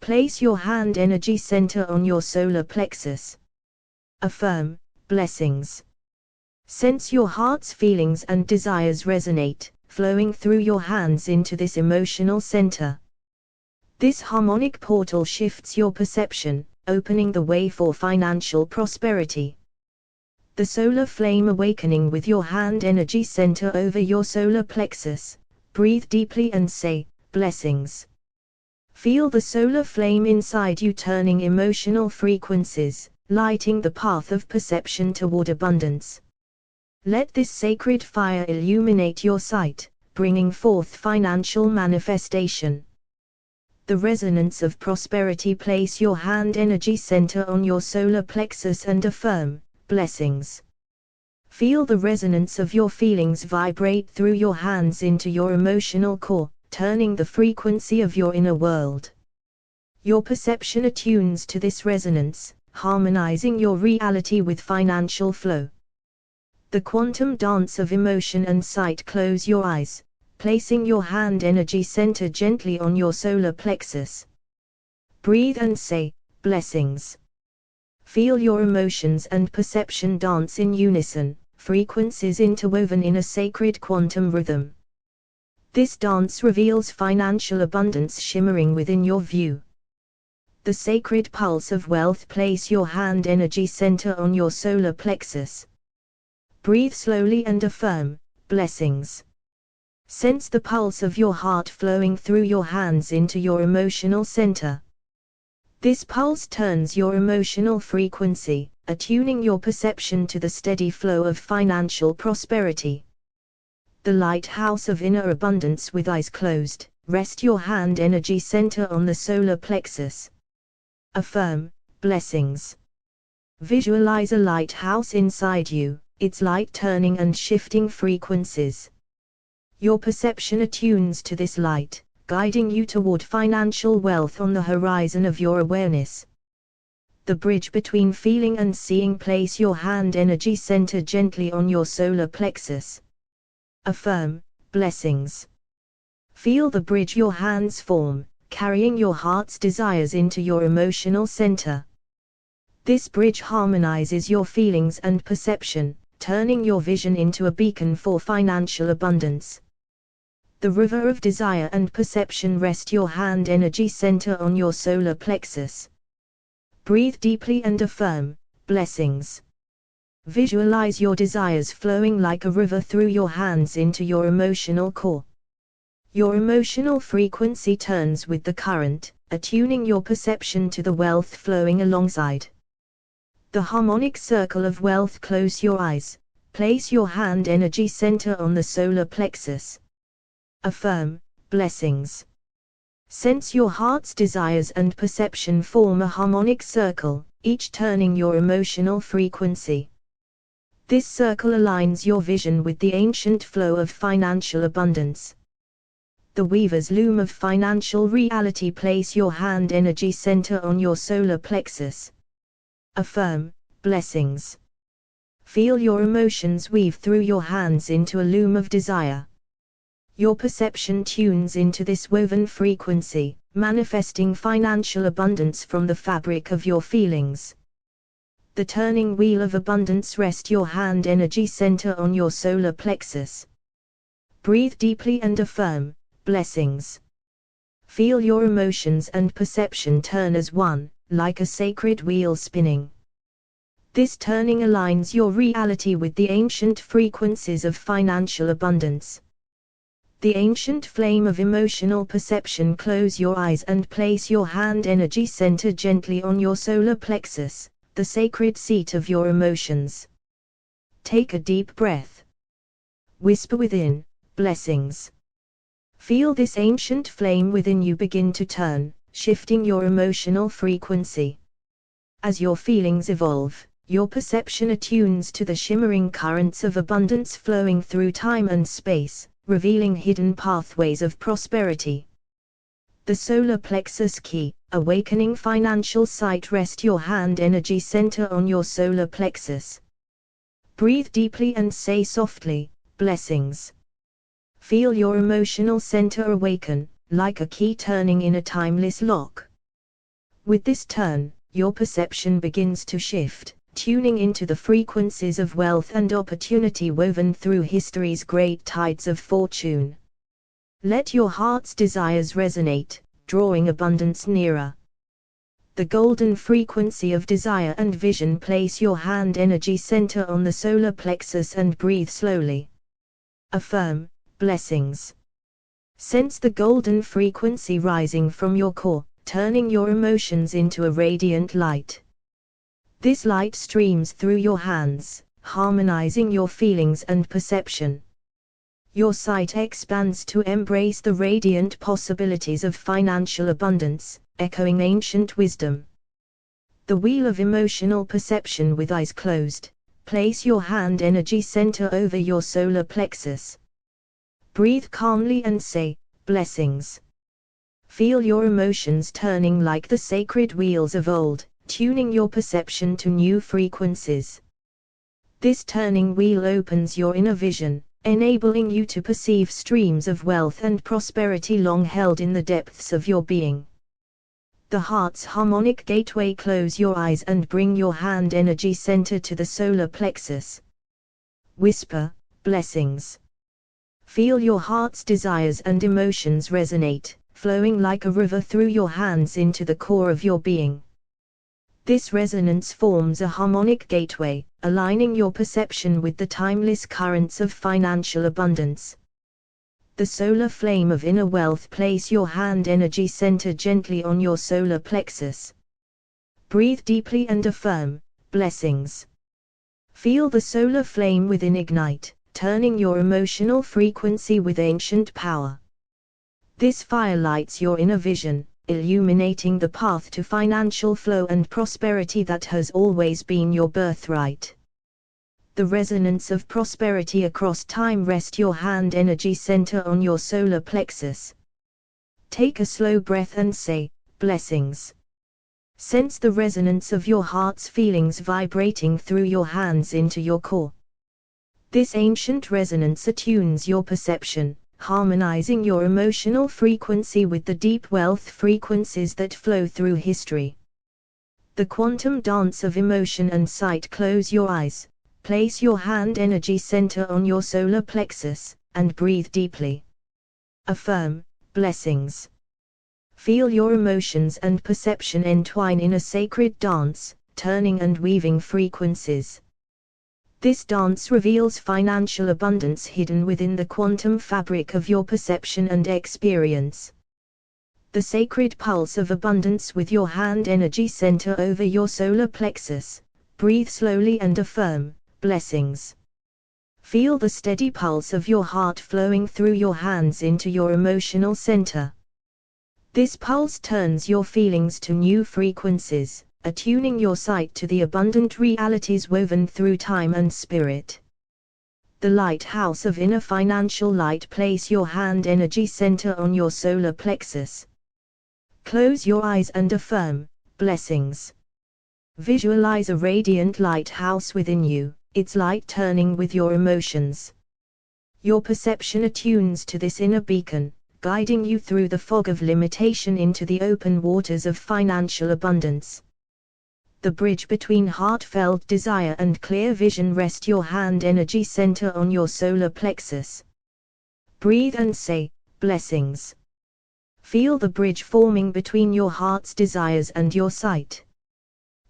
Place your hand energy center on your solar plexus. Affirm, blessings. Sense your heart's feelings and desires resonate, flowing through your hands into this emotional center. This harmonic portal shifts your perception, opening the way for financial prosperity. The solar flame awakening with your hand energy center over your solar plexus. Breathe deeply and say, blessings. Feel the solar flame inside you turning emotional frequencies, lighting the path of perception toward abundance. Let this sacred fire illuminate your sight, bringing forth financial manifestation. The resonance of prosperity. Place your hand energy center on your solar plexus and affirm, blessings. Feel the resonance of your feelings vibrate through your hands into your emotional core, turning the frequency of your inner world. Your perception attunes to this resonance, harmonizing your reality with financial flow. The quantum dance of emotion and sight. Close your eyes, placing your hand energy center gently on your solar plexus. Breathe and say, blessings. Feel your emotions and perception dance in unison, frequencies interwoven in a sacred quantum rhythm. This dance reveals financial abundance shimmering within your view. The sacred pulse of wealth. Place your hand energy center on your solar plexus. Breathe slowly and affirm, blessings. Sense the pulse of your heart flowing through your hands into your emotional center. This pulse turns your emotional frequency, attuning your perception to the steady flow of financial prosperity. The lighthouse of inner abundance. With eyes closed, rest your hand energy center on the solar plexus. Affirm, blessings. Visualize a lighthouse inside you, its light turning and shifting frequencies. Your perception attunes to this light, guiding you toward financial wealth on the horizon of your awareness. The bridge between feeling and seeing. Place your hand energy center gently on your solar plexus. Affirm, blessings. Feel the bridge your hands form, carrying your heart's desires into your emotional center. This bridge harmonizes your feelings and perception, turning your vision into a beacon for financial abundance. The river of desire and perception. Rest your hand energy center on your solar plexus. Breathe deeply and affirm, blessings. Visualize your desires flowing like a river through your hands into your emotional core. Your emotional frequency turns with the current, attuning your perception to the wealth flowing alongside. The harmonic circle of wealth. Close your eyes, place your hand energy center on the solar plexus. Affirm, blessings. Sense your heart's desires and perception form a harmonic circle, each turning your emotional frequency. This circle aligns your vision with the ancient flow of financial abundance. The weaver's loom of financial reality. Place your hand energy center on your solar plexus. Affirm, blessings. Feel your emotions weave through your hands into a loom of desire. Your perception tunes into this woven frequency, manifesting financial abundance from the fabric of your feelings. The turning wheel of abundance. Rest your hand energy center on your solar plexus. Breathe deeply and affirm, blessings. Feel your emotions and perception turn as one, like a sacred wheel spinning. This turning aligns your reality with the ancient frequencies of financial abundance. The ancient flame of emotional perception. Close your eyes and place your hand energy center gently on your solar plexus, the sacred seat of your emotions. Take a deep breath. Whisper within, blessings. Feel this ancient flame within you begin to turn, shifting your emotional frequency. As your feelings evolve, your perception attunes to the shimmering currents of abundance flowing through time and space, revealing hidden pathways of prosperity. The solar plexus key, awakening financial sight. Rest your hand energy center on your solar plexus. Breathe deeply and say softly, blessings. Feel your emotional center awaken, like a key turning in a timeless lock. With this turn, your perception begins to shift, tuning into the frequencies of wealth and opportunity woven through history's great tides of fortune. Let your heart's desires resonate, drawing abundance nearer. The golden frequency of desire and vision. Place your hand energy center on the solar plexus and breathe slowly. Affirm, blessings. Sense the golden frequency rising from your core, turning your emotions into a radiant light. This light streams through your hands, harmonizing your feelings and perception. Your sight expands to embrace the radiant possibilities of financial abundance, echoing ancient wisdom. The wheel of emotional perception. With eyes closed, place your hand energy center over your solar plexus. Breathe calmly and say, blessings. Feel your emotions turning like the sacred wheels of old, tuning your perception to new frequencies. This turning wheel opens your inner vision, enabling you to perceive streams of wealth and prosperity long held in the depths of your being. The heart's harmonic gateway. Close your eyes and bring your hand energy center to the solar plexus. Whisper, blessings. Feel your heart's desires and emotions resonate, flowing like a river through your hands into the core of your being. This resonance forms a harmonic gateway, aligning your perception with the timeless currents of financial abundance. The solar flame of inner wealth. Place your hand energy center gently on your solar plexus. Breathe deeply and affirm, blessings. Feel the solar flame within ignite, turning your emotional frequency with ancient power. This fire lights your inner vision, illuminating the path to financial flow and prosperity that has always been your birthright. The resonance of prosperity across time. Rest your hand energy center on your solar plexus. Take a slow breath and say, blessings. Sense the resonance of your heart's feelings vibrating through your hands into your core. This ancient resonance attunes your perception, harmonizing your emotional frequency with the deep wealth frequencies that flow through history. The quantum dance of emotion and sight. Close your eyes, place your hand energy center on your solar plexus, and breathe deeply. Affirm, blessings. Feel your emotions and perception entwine in a sacred dance, turning and weaving frequencies. This dance reveals financial abundance hidden within the quantum fabric of your perception and experience. The sacred pulse of abundance. With your hand energy center over your solar plexus, breathe slowly and affirm, blessings. Feel the steady pulse of your heart flowing through your hands into your emotional center. This pulse turns your feelings to new frequencies, attuning your sight to the abundant realities woven through time and spirit. The lighthouse of inner financial light. Place your hand energy center on your solar plexus. Close your eyes and affirm, blessings. Visualize a radiant lighthouse within you, its light turning with your emotions. Your perception attunes to this inner beacon, guiding you through the fog of limitation into the open waters of financial abundance. the bridge between heartfelt desire and clear vision. Rest your hand energy center on your solar plexus. Breathe and say, blessings. Feel the bridge forming between your heart's desires and your sight.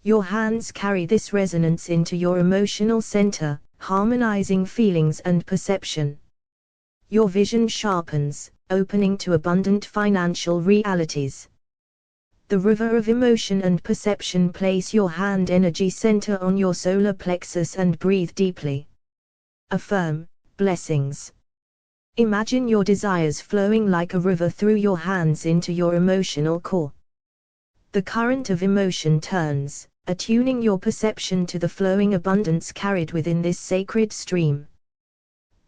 Your hands carry this resonance into your emotional center, harmonizing feelings and perception. Your vision sharpens, opening to abundant financial realities. The river of emotion and perception. Place your hand energy center on your solar plexus and breathe deeply. Affirm, blessings. Imagine your desires flowing like a river through your hands into your emotional core. The current of emotion turns, attuning your perception to the flowing abundance carried within this sacred stream.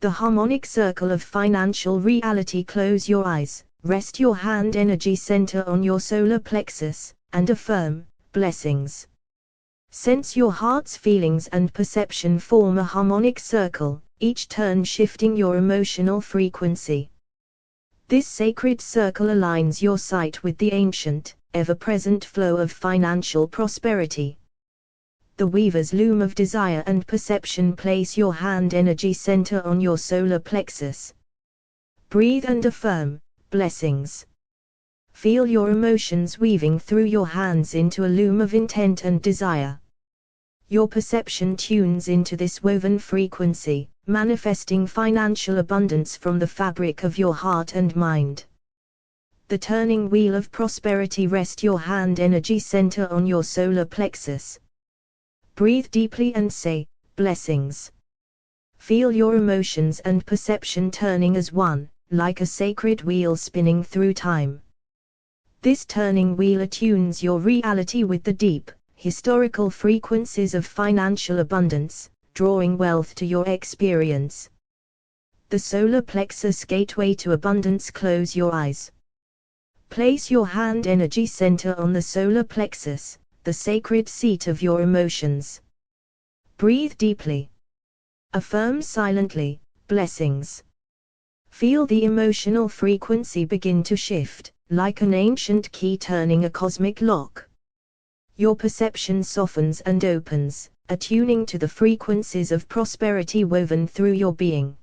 The harmonic circle of financial reality. Close your eyes, rest your hand energy center on your solar plexus, and affirm, blessings. Sense your heart's feelings and perception form a harmonic circle, each turn shifting your emotional frequency. This sacred circle aligns your sight with the ancient, ever-present flow of financial prosperity. The weaver's loom of desire and perception. Place your hand energy center on your solar plexus. Breathe and affirm, blessings. Feel your emotions weaving through your hands into a loom of intent and desire. Your perception tunes into this woven frequency, manifesting financial abundance from the fabric of your heart and mind. The turning wheel of prosperity. Rest your hand energy center on your solar plexus. Breathe deeply and say, blessings. Feel your emotions and perception turning as one, like a sacred wheel spinning through time. This turning wheel attunes your reality with the deep, historical frequencies of financial abundance, drawing wealth to your experience. The solar plexus gateway to abundance. Close your eyes. Place your hand energy center on the solar plexus, the sacred seat of your emotions. Breathe deeply. Affirm silently, blessings. Feel the emotional frequency begin to shift, like an ancient key turning a cosmic lock. Your perception softens and opens, attuning to the frequencies of prosperity woven through your being.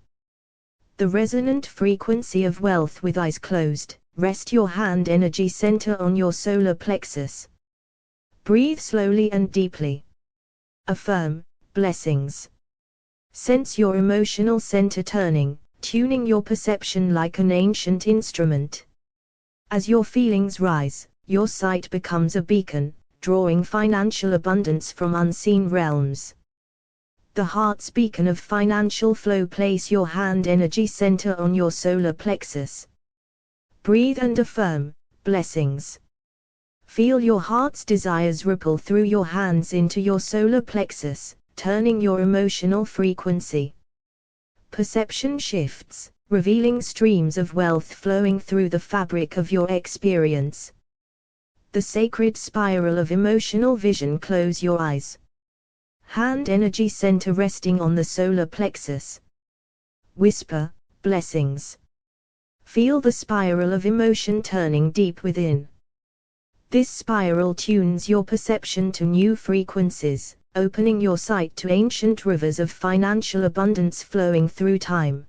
The resonant frequency of wealth. With eyes closed, rest your hand energy center on your solar plexus. Breathe slowly and deeply. Affirm, blessings. Sense your emotional center turning, tuning your perception like an ancient instrument. As your feelings rise, your sight becomes a beacon, drawing financial abundance from unseen realms. The heart's beacon of financial flow. Place your hand energy center on your solar plexus. Breathe and affirm, blessings. Feel your heart's desires ripple through your hands into your solar plexus, turning your emotional frequency. Perception shifts, revealing streams of wealth flowing through the fabric of your experience. The sacred spiral of emotional vision. Close your eyes. Hand energy center resting on the solar plexus. Whisper, blessings. Feel the spiral of emotion turning deep within. This spiral tunes your perception to new frequencies, opening your sight to ancient rivers of financial abundance flowing through time.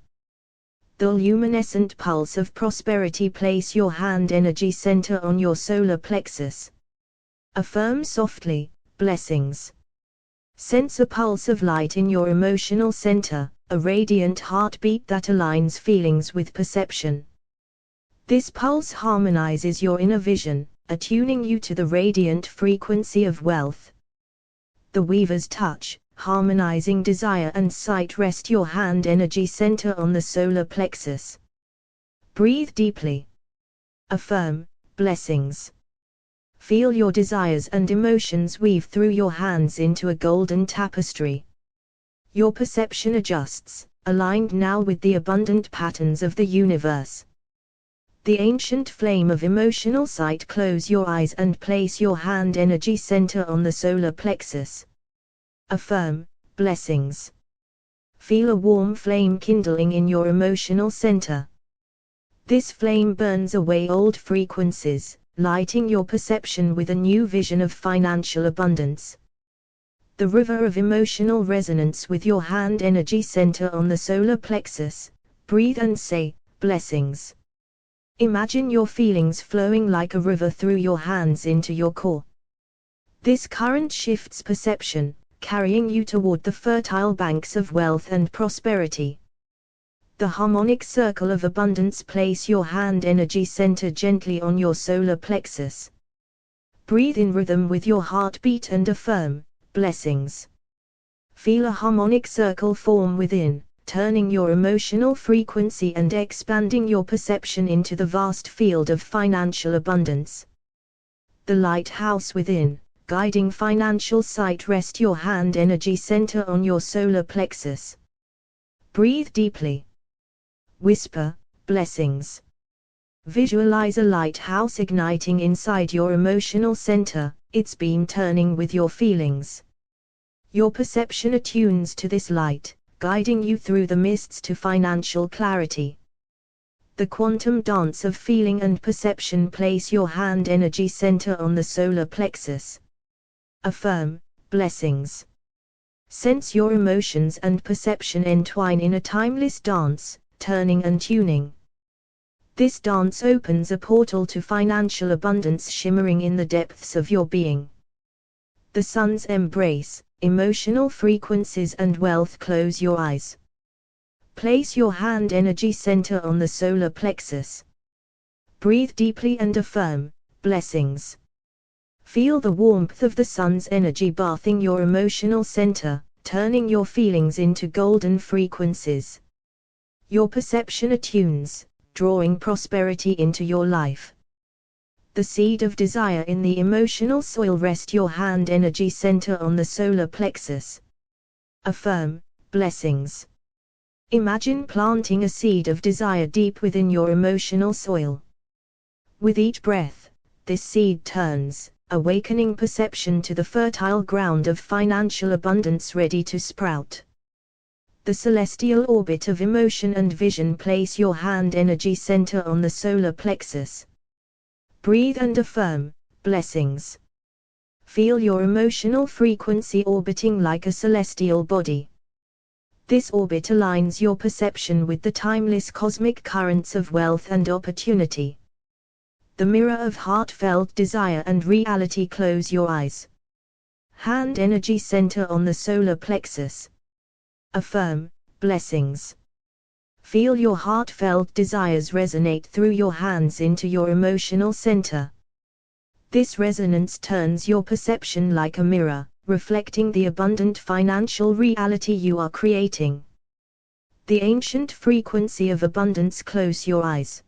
The luminescent pulse of prosperity. Place your hand energy center on your solar plexus. Affirm softly, blessings. Sense a pulse of light in your emotional center, a radiant heartbeat that aligns feelings with perception. This pulse harmonizes your inner vision, attuning you to the radiant frequency of wealth. The weaver's touch, harmonizing desire and sight. Rest your hand energy center on the solar plexus. Breathe deeply. Affirm, blessings. Feel your desires and emotions weave through your hands into a golden tapestry. Your perception adjusts, aligned now with the abundant patterns of the universe. The ancient flame of emotional sight. Close your eyes and place your hand energy center on the solar plexus. Affirm, blessings. Feel a warm flame kindling in your emotional center. This flame burns away old frequencies, lighting your perception with a new vision of financial abundance. the river of emotional resonance with your hand energy center on the solar plexus. Breathe and say, blessings. Imagine your feelings flowing like a river through your hands into your core. This current shifts perception, carrying you toward the fertile banks of wealth and prosperity. The harmonic circle of abundance. Place your hand energy center gently on your solar plexus. Breathe in rhythm with your heartbeat and affirm, blessings. Feel a harmonic circle form within, turning your emotional frequency and expanding your perception into the vast field of financial abundance. The lighthouse within, guiding financial sight. Rest your hand energy center on your solar plexus. Breathe deeply. Whisper, blessings. Visualize a lighthouse igniting inside your emotional center, its beam turning with your feelings. Your perception attunes to this light, guiding you through the mists to financial clarity. The quantum dance of feeling and perception. Place your hand energy center on the solar plexus. Affirm, blessings. Sense your emotions and perception entwine in a timeless dance, turning and tuning. This dance opens a portal to financial abundance shimmering in the depths of your being. The sun's embrace, emotional frequencies and wealth. Close your eyes. Place your hand energy center on the solar plexus. Breathe deeply and affirm, blessings. Feel the warmth of the sun's energy bathing your emotional center, turning your feelings into golden frequencies. Your perception attunes, drawing prosperity into your life. The seed of desire in the emotional soil. Rest your hand energy center on the solar plexus. Affirm, blessings. Imagine planting a seed of desire deep within your emotional soil. With each breath, this seed turns, awakening perception to the fertile ground of financial abundance ready to sprout. The celestial orbit of emotion and vision. Place your hand energy center on the solar plexus. Breathe and affirm, blessings. Feel your emotional frequency orbiting like a celestial body. This orbit aligns your perception with the timeless cosmic currents of wealth and opportunity. The mirror of heartfelt desire and reality. Close your eyes. Hand energy center on the solar plexus. Affirm, blessings. Feel your heartfelt desires resonate through your hands into your emotional center. This resonance turns your perception like a mirror, reflecting the abundant financial reality you are creating. The ancient frequency of abundance. Close your eyes.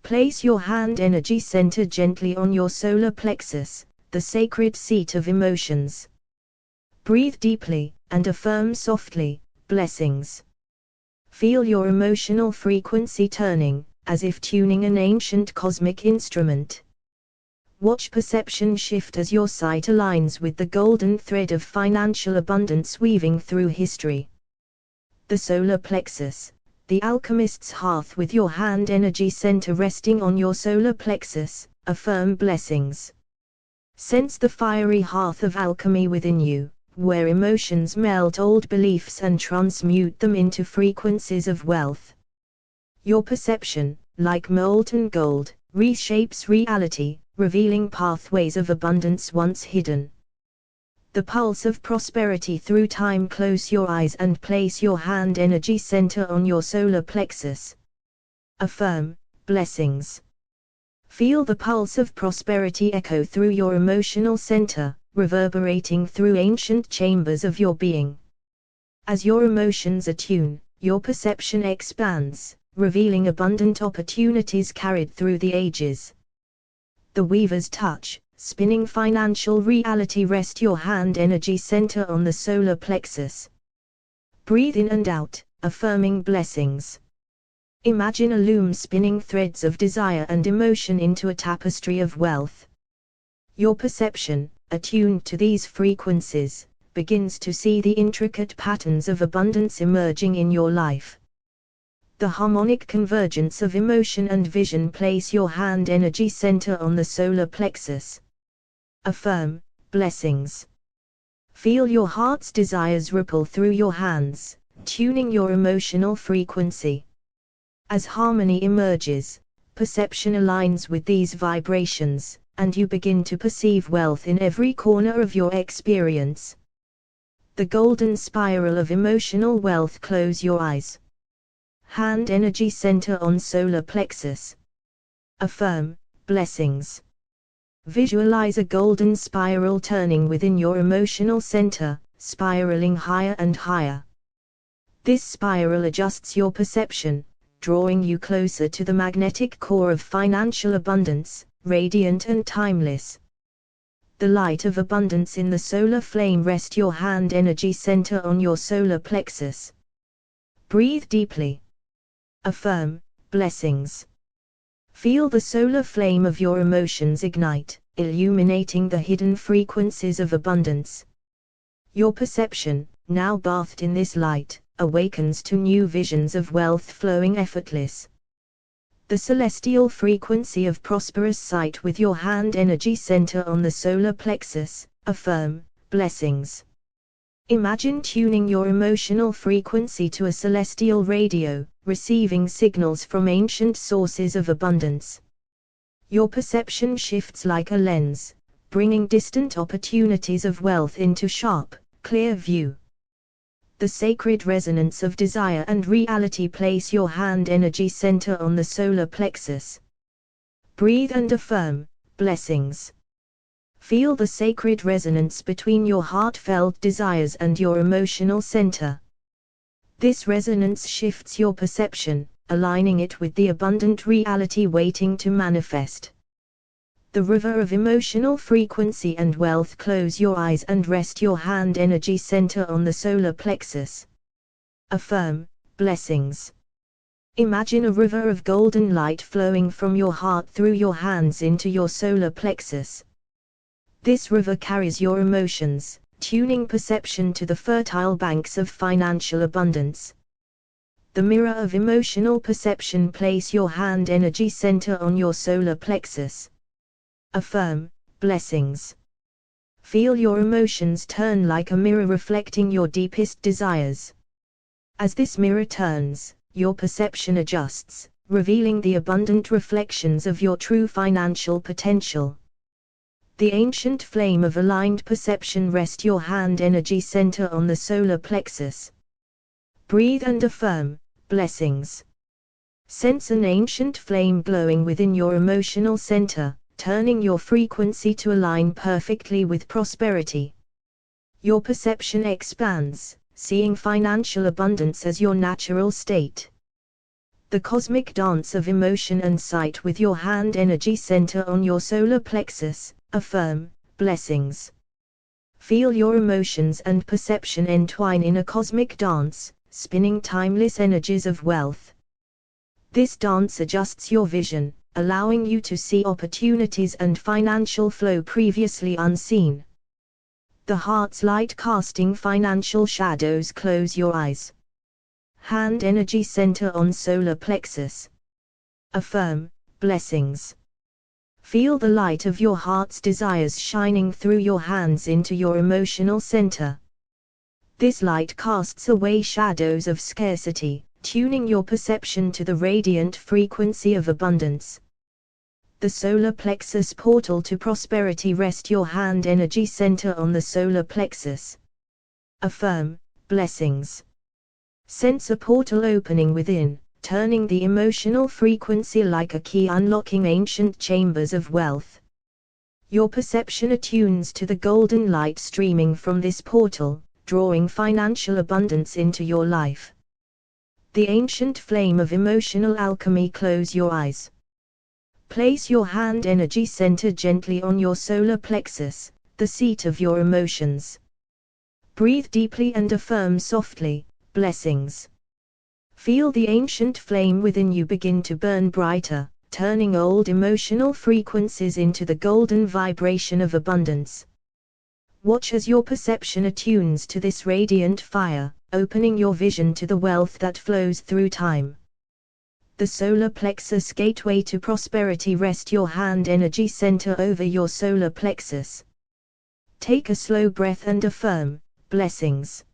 Place your hand energy center gently on your solar plexus, the sacred seat of emotions. Breathe deeply, and affirm softly, blessings. Feel your emotional frequency turning, as if tuning an ancient cosmic instrument. Watch perception shift as your sight aligns with the golden thread of financial abundance weaving through history. The solar plexus, the alchemist's hearth. With your hand energy center resting on your solar plexus, affirm blessings. Sense the fiery hearth of alchemy within you, where emotions melt old beliefs and transmute them into frequencies of wealth. Your perception, like molten gold, reshapes reality, revealing pathways of abundance once hidden. The pulse of prosperity through time. Close your eyes and place your hand energy center on your solar plexus. Affirm, blessings. Feel the pulse of prosperity echo through your emotional center, reverberating through ancient chambers of your being. As your emotions attune, your perception expands, revealing abundant opportunities carried through the ages. The weaver's touch, spinning financial reality. Rest your hand energy center on the solar plexus. Breathe in and out, affirming blessings. Imagine a loom spinning threads of desire and emotion into a tapestry of wealth. Your perception, attuned to these frequencies, begins to see the intricate patterns of abundance emerging in your life. The harmonic convergence of emotion and vision. Place your hand energy center on the solar plexus. Affirm, blessings. Feel your heart's desires ripple through your hands, tuning your emotional frequency. As harmony emerges, perception aligns with these vibrations, and you begin to perceive wealth in every corner of your experience. The golden spiral of emotional wealth. Close your eyes. Hand energy center on solar plexus. Affirm, blessings. Visualize a golden spiral turning within your emotional center, spiraling higher and higher. This spiral adjusts your perception, drawing you closer to the magnetic core of financial abundance, radiant and timeless. The light of abundance in the solar flame. Rest your hand energy center on your solar plexus. Breathe deeply. Affirm, blessings. Feel the solar flame of your emotions ignite, illuminating the hidden frequencies of abundance. Your perception, now bathed in this light, awakens to new visions of wealth flowing effortless. The celestial frequency of prosperous sight with your hand energy center on the solar plexus. Affirm, blessings. Imagine tuning your emotional frequency to a celestial radio, receiving signals from ancient sources of abundance. Your perception shifts like a lens, bringing distant opportunities of wealth into sharp, clear view. The sacred resonance of desire and reality. Place your hand energy center on the solar plexus. Breathe and affirm, blessings. Feel the sacred resonance between your heartfelt desires and your emotional center. This resonance shifts your perception, aligning it with the abundant reality waiting to manifest. The river of emotional frequency and wealth. Close your eyes and rest your hand energy center on the solar plexus. Affirm, blessings. Imagine a river of golden light flowing from your heart through your hands into your solar plexus. This river carries your emotions, tuning perception to the fertile banks of financial abundance. The mirror of emotional perception. Place your hand energy center on your solar plexus. Affirm, blessings. Feel your emotions turn like a mirror reflecting your deepest desires. As this mirror turns, your perception adjusts, revealing the abundant reflections of your true financial potential. The ancient flame of aligned perception. Rest your hand energy center on the solar plexus. Breathe and affirm, blessings. Sense an ancient flame glowing within your emotional center, turning your frequency to align perfectly with prosperity. Your perception expands, seeing financial abundance as your natural state. The cosmic dance of emotion and sight with your hand energy center on your solar plexus. Affirm, blessings. Feel your emotions and perception entwine in a cosmic dance, spinning timeless energies of wealth. This dance adjusts your vision, allowing you to see opportunities and financial flow previously unseen. The heart's light casting financial shadows. Close your eyes. Hand energy center on solar plexus. Affirm, blessings. Feel the light of your heart's desires shining through your hands into your emotional center. This light casts away shadows of scarcity, tuning your perception to the radiant frequency of abundance. The solar plexus portal to prosperity. Rest your hand energy center on the solar plexus. Affirm, blessings. Sense a portal opening within, turning the emotional frequency like a key unlocking ancient chambers of wealth. Your perception attunes to the golden light streaming from this portal, drawing financial abundance into your life. The ancient flame of emotional alchemy. Close your eyes. Place your hand energy center gently on your solar plexus, the seat of your emotions. Breathe deeply and affirm softly, blessings. Feel the ancient flame within you begin to burn brighter, turning old emotional frequencies into the golden vibration of abundance. Watch as your perception attunes to this radiant fire, opening your vision to the wealth that flows through time. The solar plexus gateway to prosperity. Rest your hand energy center over your solar plexus. Take a slow breath and affirm, blessings.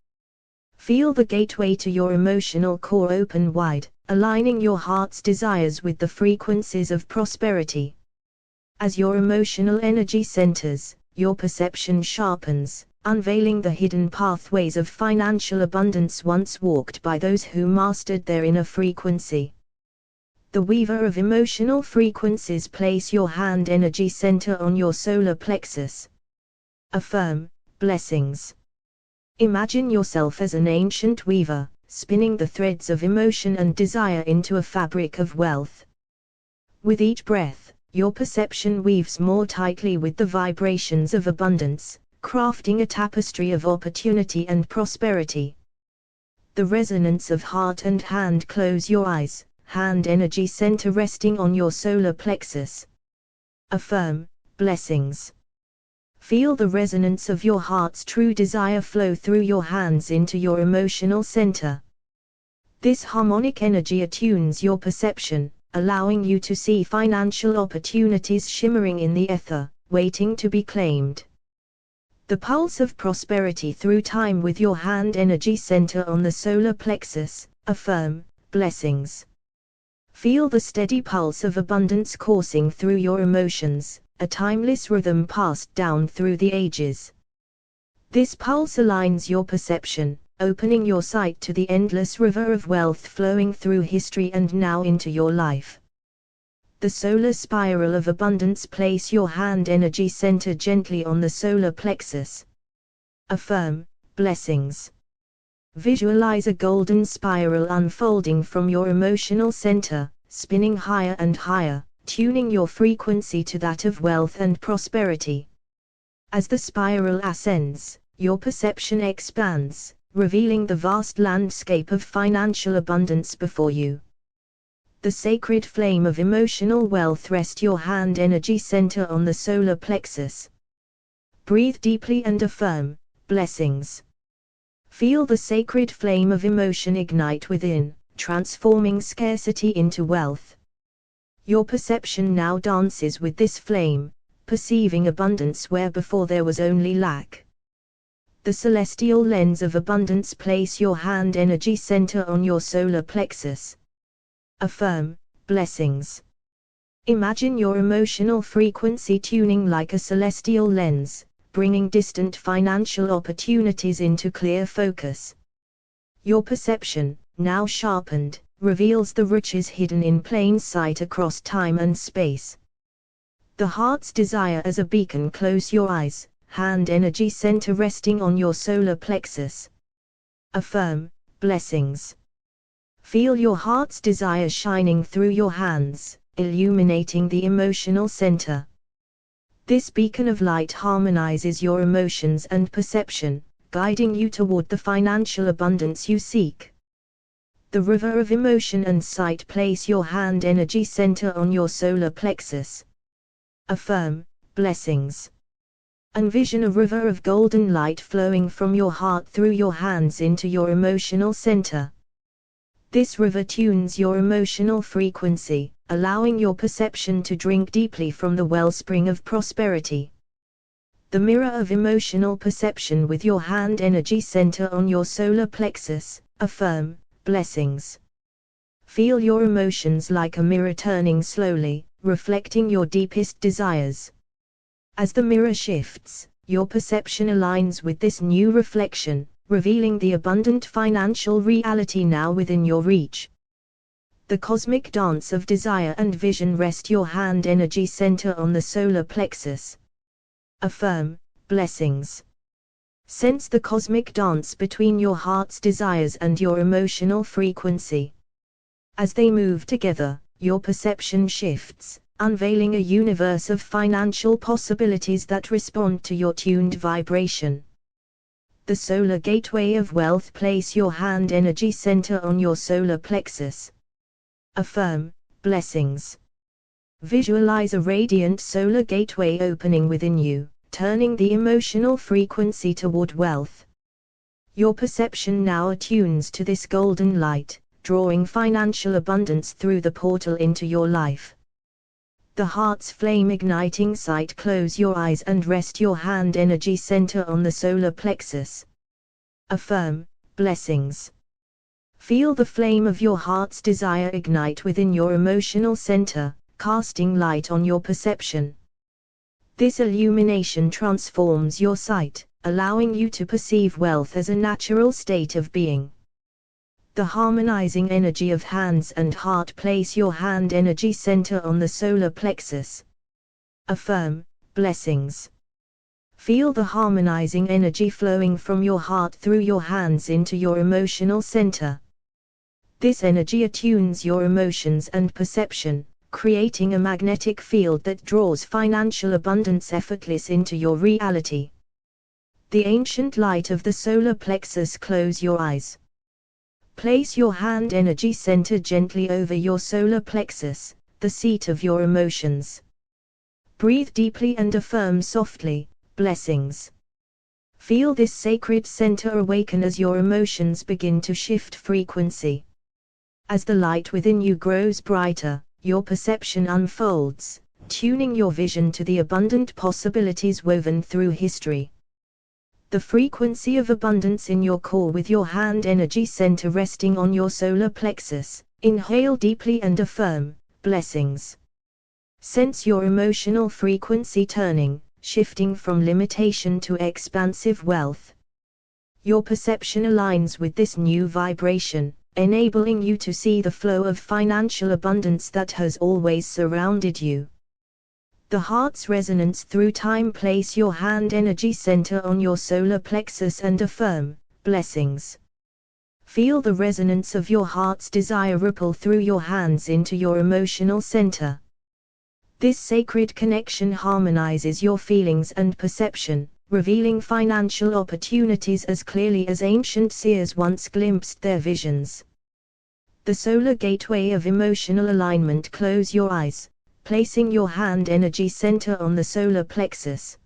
Feel the gateway to your emotional core open wide, aligning your heart's desires with the frequencies of prosperity. As your emotional energy centers, your perception sharpens, unveiling the hidden pathways of financial abundance once walked by those who mastered their inner frequency. The weaver of emotional frequencies. Place your hand energy center on your solar plexus. Affirm, blessings. Imagine yourself as an ancient weaver, spinning the threads of emotion and desire into a fabric of wealth. With each breath, your perception weaves more tightly with the vibrations of abundance, crafting a tapestry of opportunity and prosperity. The resonance of heart and hand. Close your eyes, hand energy center resting on your solar plexus. Affirm, blessings. Feel the resonance of your heart's true desire flow through your hands into your emotional center. This harmonic energy attunes your perception, allowing you to see financial opportunities shimmering in the ether, waiting to be claimed. The pulse of prosperity through time with your hand energy center on the solar plexus. Affirm, blessings. Feel the steady pulse of abundance coursing through your emotions, a timeless rhythm passed down through the ages. This pulse aligns your perception, opening your sight to the endless river of wealth flowing through history and now into your life. The solar spiral of abundance. Place your hand energy center gently on the solar plexus. Affirm, blessings. Visualize a golden spiral unfolding from your emotional center, spinning higher and higher, tuning your frequency to that of wealth and prosperity. As the spiral ascends, your perception expands, revealing the vast landscape of financial abundance before you. The sacred flame of emotional wealth. Rest your hand energy center on the solar plexus. Breathe deeply and affirm, blessings. Feel the sacred flame of emotion ignite within, transforming scarcity into wealth. Your perception now dances with this flame, perceiving abundance where before there was only lack. The celestial lens of abundance. Place your hand energy center on your solar plexus. Affirm, blessings. Imagine your emotional frequency tuning like a celestial lens, bringing distant financial opportunities into clear focus. Your perception, now sharpened, reveals the riches hidden in plain sight across time and space. The heart's desire as a beacon. Close your eyes, hand energy center resting on your solar plexus. Affirm, blessings. Feel your heart's desire shining through your hands, illuminating the emotional center. This beacon of light harmonizes your emotions and perception, guiding you toward the financial abundance you seek. The river of emotion and sight. Place your hand energy center on your solar plexus. Affirm, blessings. Envision a river of golden light flowing from your heart through your hands into your emotional center. This river tunes your emotional frequency, allowing your perception to drink deeply from the wellspring of prosperity. The mirror of emotional perception with your hand energy center on your solar plexus. Affirm, blessings. Feel your emotions like a mirror turning slowly, reflecting your deepest desires. As the mirror shifts, your perception aligns with this new reflection, revealing the abundant financial reality now within your reach. The cosmic dance of desire and vision. Rest your hand energy center on the solar plexus. Affirm, blessings. Sense the cosmic dance between your heart's desires and your emotional frequency. As they move together, your perception shifts, unveiling a universe of financial possibilities that respond to your tuned vibration. The solar gateway of wealth. Place your hand energy center on your solar plexus. Affirm, blessings. Visualize a radiant solar gateway opening within you, turning the emotional frequency toward wealth. Your perception now attunes to this golden light, drawing financial abundance through the portal into your life. the heart's flame igniting sight. Close your eyes and rest your hand energy center on the solar plexus. Affirm, blessings. Feel the flame of your heart's desire ignite within your emotional center, casting light on your perception. This illumination transforms your sight, allowing you to perceive wealth as a natural state of being. The harmonizing energy of hands and heart. Place your hand energy center on the solar plexus. Affirm, blessings. Feel the harmonizing energy flowing from your heart through your hands into your emotional center. This energy attunes your emotions and perception, creating a magnetic field that draws financial abundance effortless into your reality. The ancient light of the solar plexus. Close your eyes. Place your hand energy center gently over your solar plexus, the seat of your emotions. Breathe deeply and affirm softly, blessings. Feel this sacred center awaken as your emotions begin to shift frequency. As the light within you grows brighter, your perception unfolds, tuning your vision to the abundant possibilities woven through history. The frequency of abundance in your core with your hand energy center resting on your solar plexus. Inhale deeply and affirm, blessings. Sense your emotional frequency turning, shifting from limitation to expansive wealth. Your perception aligns with this new vibration, enabling you to see the flow of financial abundance that has always surrounded you. The heart's resonance through time. Place your hand energy center on your solar plexus and affirm, blessings. Feel the resonance of your heart's desire ripple through your hands into your emotional center. This sacred connection harmonizes your feelings and perception, revealing financial opportunities as clearly as ancient seers once glimpsed their visions. The solar gateway of emotional alignment. Close your eyes, placing your hand energy center on the solar plexus.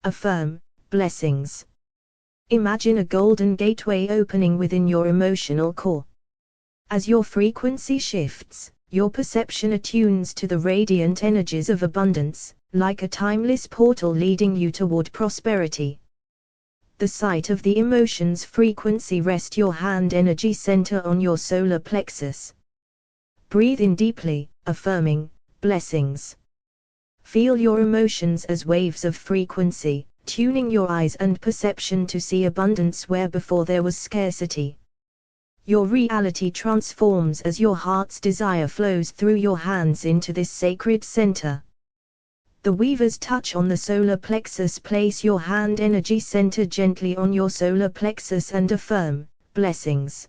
Affirm, blessings. Imagine a golden gateway opening within your emotional core. As your frequency shifts, your perception attunes to the radiant energies of abundance, like a timeless portal leading you toward prosperity. The sight of the emotions frequency. Rest your hand energy center on your solar plexus. Breathe in deeply, affirming, blessings. Feel your emotions as waves of frequency, tuning your eyes and perception to see abundance where before there was scarcity. Your reality transforms as your heart's desire flows through your hands into this sacred center. The weaver's touch on the solar plexus. Place your hand energy center gently on your solar plexus and affirm, blessings.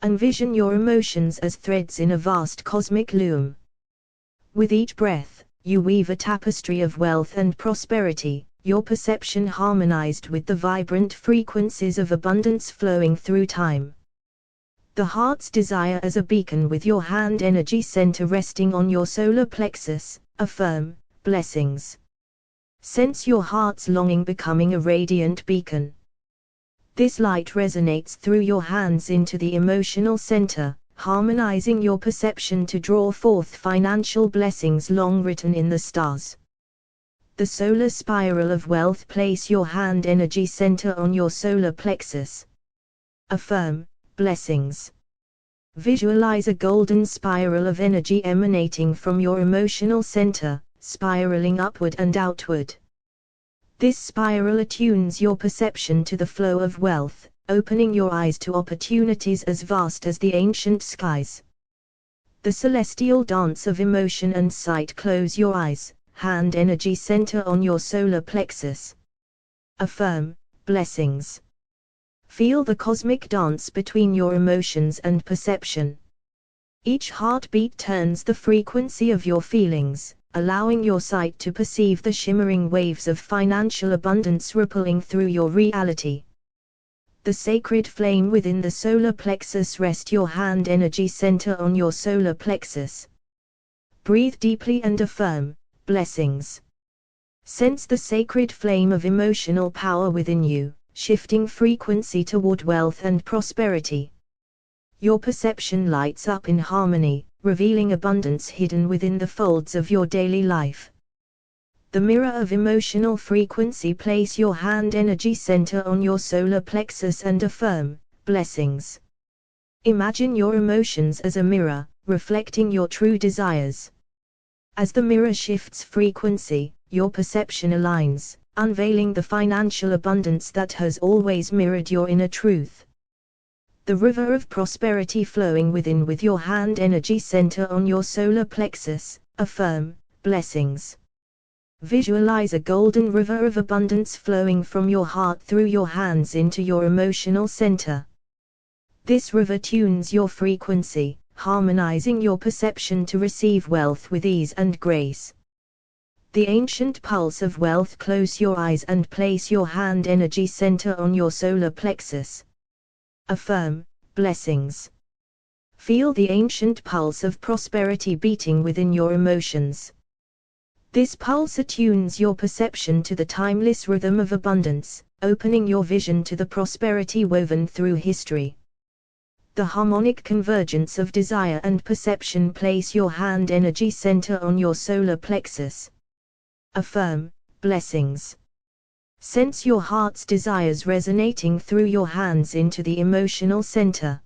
Envision your emotions as threads in a vast cosmic loom. With each breath, you weave a tapestry of wealth and prosperity, your perception harmonized with the vibrant frequencies of abundance flowing through time. The heart's desire as a beacon with your hand energy center resting on your solar plexus. Affirm, blessings. Sense your heart's longing becoming a radiant beacon. This light resonates through your hands into the emotional center, harmonizing your perception to draw forth financial blessings long written in the stars. The solar spiral of wealth. Place your hand energy center on your solar plexus. Affirm, blessings. Visualize a golden spiral of energy emanating from your emotional center, spiraling upward and outward. This spiral attunes your perception to the flow of wealth, opening your eyes to opportunities as vast as the ancient skies. The celestial dance of emotion and sight. Close your eyes, hand energy center on your solar plexus. Affirm, blessings. Feel the cosmic dance between your emotions and perception. Each heartbeat turns the frequency of your feelings, allowing your sight to perceive the shimmering waves of financial abundance rippling through your reality. The sacred flame within the solar plexus. Rest your hand energy center on your solar plexus. Breathe deeply and affirm, blessings. Sense the sacred flame of emotional power within you, shifting frequency toward wealth and prosperity. Your perception lights up in harmony, revealing abundance hidden within the folds of your daily life. The mirror of emotional frequency. Place your hand energy center on your solar plexus and affirm, blessings. Imagine your emotions as a mirror, reflecting your true desires. As the mirror shifts frequency, your perception aligns, unveiling the financial abundance that has always mirrored your inner truth. The river of prosperity flowing within with your hand energy center on your solar plexus, affirm, blessings. Visualize a golden river of abundance flowing from your heart through your hands into your emotional center. This river tunes your frequency, harmonizing your perception to receive wealth with ease and grace. The ancient pulse of wealth. Close your eyes and place your hand energy center on your solar plexus. Affirm, blessings. Feel the ancient pulse of prosperity beating within your emotions. This pulse attunes your perception to the timeless rhythm of abundance, opening your vision to the prosperity woven through history. The harmonic convergence of desire and perception. Place your hand energy center on your solar plexus. Affirm, blessings. Sense your heart's desires resonating through your hands into the emotional center.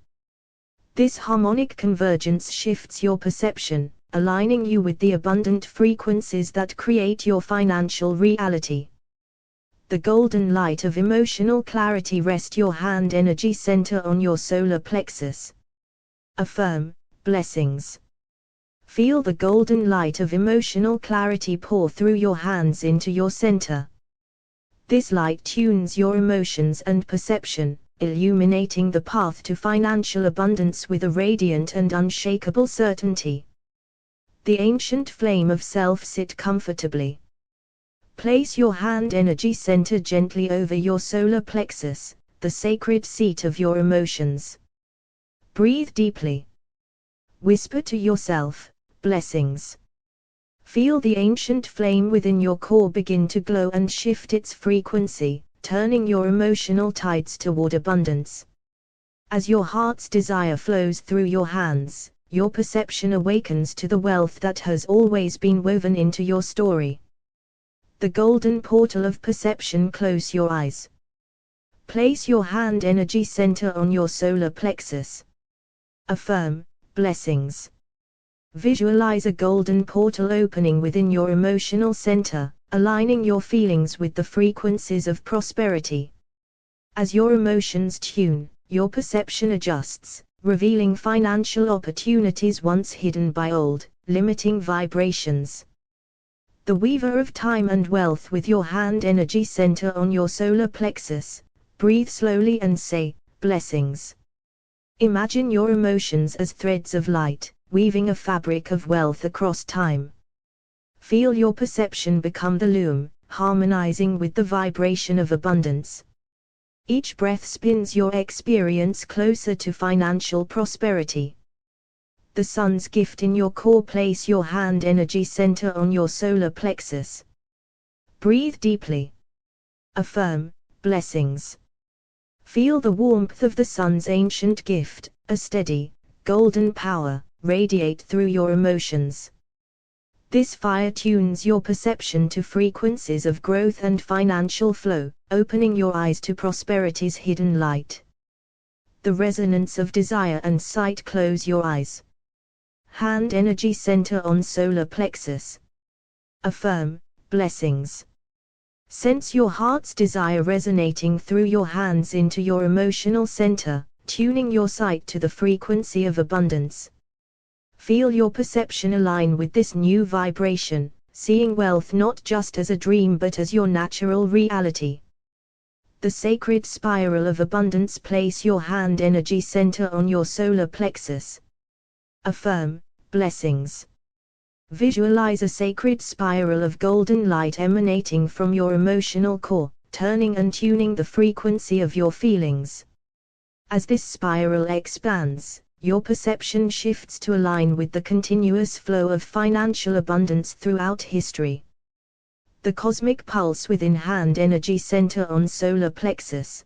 This harmonic convergence shifts your perception, aligning you with the abundant frequencies that create your financial reality. The golden light of emotional clarity. Rest your hand energy center on your solar plexus. Affirm, blessings. Feel the golden light of emotional clarity pour through your hands into your center. This light tunes your emotions and perception, illuminating the path to financial abundance with a radiant and unshakable certainty. The ancient flame of self. Sit comfortably. Place your hand energy center gently over your solar plexus, the sacred seat of your emotions. Breathe deeply. Whisper to yourself, blessings. Feel the ancient flame within your core begin to glow and shift its frequency, turning your emotional tides toward abundance. As your heart's desire flows through your hands, your perception awakens to the wealth that has always been woven into your story. The golden portal of perception. Close your eyes. Place your hand energy center on your solar plexus. Affirm, blessings. Visualize a golden portal opening within your emotional center, aligning your feelings with the frequencies of prosperity. As your emotions tune, your perception adjusts, revealing financial opportunities once hidden by old, limiting vibrations. The weaver of time and wealth. With your hand energy center on your solar plexus, breathe slowly and say, blessings. Imagine your emotions as threads of light, weaving a fabric of wealth across time. Feel your perception become the loom, harmonizing with the vibration of abundance. Each breath spins your experience closer to financial prosperity. The sun's gift in your core. Place your hand energy center on your solar plexus. Breathe deeply. Affirm, blessings. Feel the warmth of the sun's ancient gift, a steady, golden power, radiate through your emotions. This fire tunes your perception to frequencies of growth and financial flow, opening your eyes to prosperity's hidden light. The resonance of desire and sight. Close your eyes. Hand energy center on solar plexus. Affirm, blessings. Sense your heart's desire resonating through your hands into your emotional center, tuning your sight to the frequency of abundance. Feel your perception align with this new vibration, seeing wealth not just as a dream but as your natural reality. The sacred spiral of abundance. Place your hand energy center on your solar plexus. Affirm, blessings. Visualize a sacred spiral of golden light emanating from your emotional core, turning and tuning the frequency of your feelings. As this spiral expands, your perception shifts to align with the continuous flow of financial abundance throughout history. The cosmic pulse within hand energy center on solar plexus.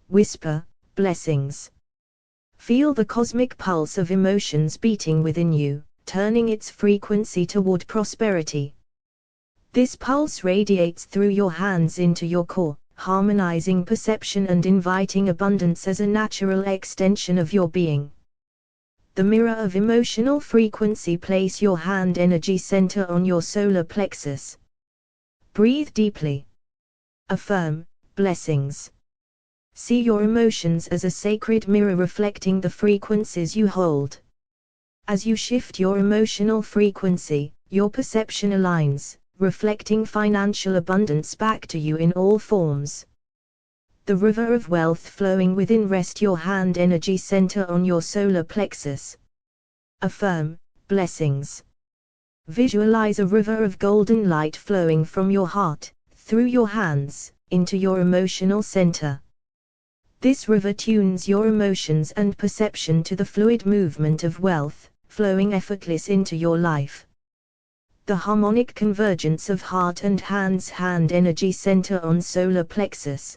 Whisper, blessings. Feel the cosmic pulse of emotions beating within you, turning its frequency toward prosperity. This pulse radiates through your hands into your core, harmonizing perception and inviting abundance as a natural extension of your being. The mirror of emotional frequency. Place your hand energy center on your solar plexus. Breathe deeply. Affirm, blessings. See your emotions as a sacred mirror reflecting the frequencies you hold. As you shift your emotional frequency, your perception aligns, reflecting financial abundance back to you in all forms. The river of wealth flowing within. Rest your hand energy center on your solar plexus. Affirm, blessings. Visualize a river of golden light flowing from your heart, through your hands, into your emotional center. This river tunes your emotions and perception to the fluid movement of wealth, flowing effortless into your life. The harmonic convergence of heart and hands. Hand energy center on solar plexus.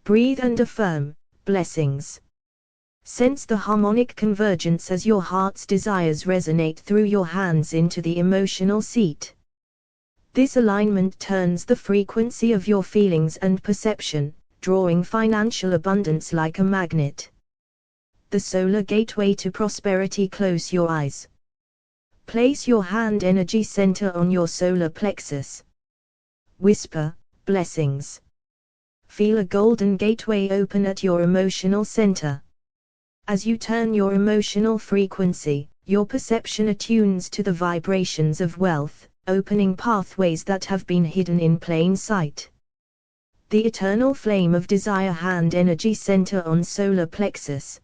Breathe and affirm, blessings. Sense the harmonic convergence as your heart's desires resonate through your hands into the emotional seat. This alignment turns the frequency of your feelings and perception, drawing financial abundance like a magnet. The solar gateway to prosperity. Close your eyes. Place your hand energy center on your solar plexus. Whisper, blessings. Feel a golden gateway open at your emotional center. As you turn your emotional frequency, your perception attunes to the vibrations of wealth, opening pathways that have been hidden in plain sight. The eternal flame of desire. Hand energy center on solar plexus.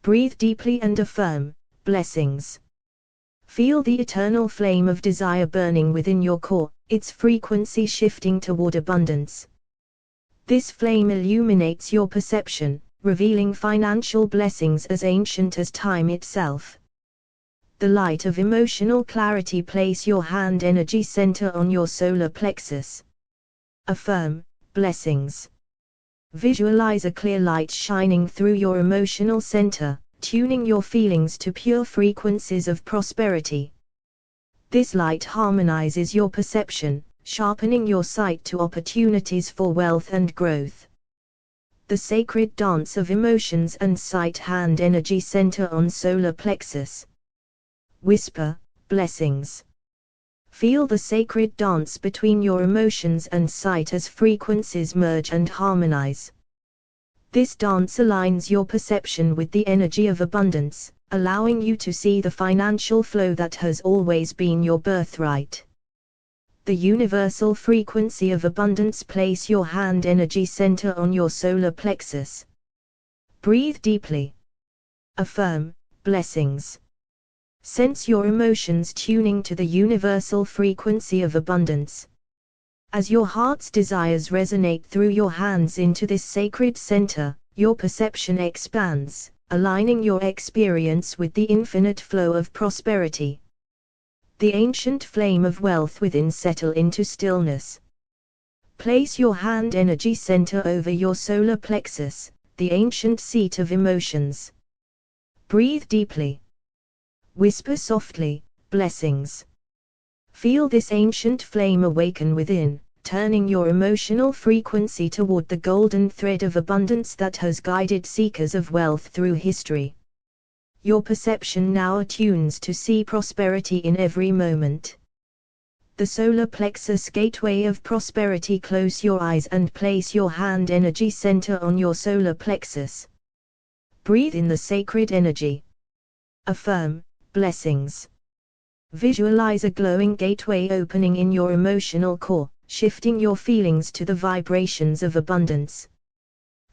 Breathe deeply and affirm, blessings. Feel the eternal flame of desire burning within your core, its frequency shifting toward abundance. This flame illuminates your perception, revealing financial blessings as ancient as time itself. The light of emotional clarity. Place your hand energy center on your solar plexus. Affirm, blessings. Visualize a clear light shining through your emotional center, tuning your feelings to pure frequencies of prosperity. This light harmonizes your perception, sharpening your sight to opportunities for wealth and growth. The sacred dance of emotions and sight. Hand energy center on solar plexus. Whisper, blessings. Feel the sacred dance between your emotions and sight as frequencies merge and harmonize. This dance aligns your perception with the energy of abundance, allowing you to see the financial flow that has always been your birthright. The universal frequency of abundance. Place your hand energy center on your solar plexus. Breathe deeply. Affirm, blessings. Sense your emotions tuning to the universal frequency of abundance. As your heart's desires resonate through your hands into this sacred center, your perception expands, aligning your experience with the infinite flow of prosperity. The ancient flame of wealth within. Settle into stillness. Place your hand energy center over your solar plexus, the ancient seat of emotions. Breathe deeply. Whisper softly, blessings. Feel this ancient flame awaken within, turning your emotional frequency toward the golden thread of abundance that has guided seekers of wealth through history. Your perception now attunes to see prosperity in every moment. The solar plexus gateway of prosperity. Close your eyes and place your hand energy center on your solar plexus. Breathe in the sacred energy. Affirm, blessings. Visualize a glowing gateway opening in your emotional core, shifting your feelings to the vibrations of abundance.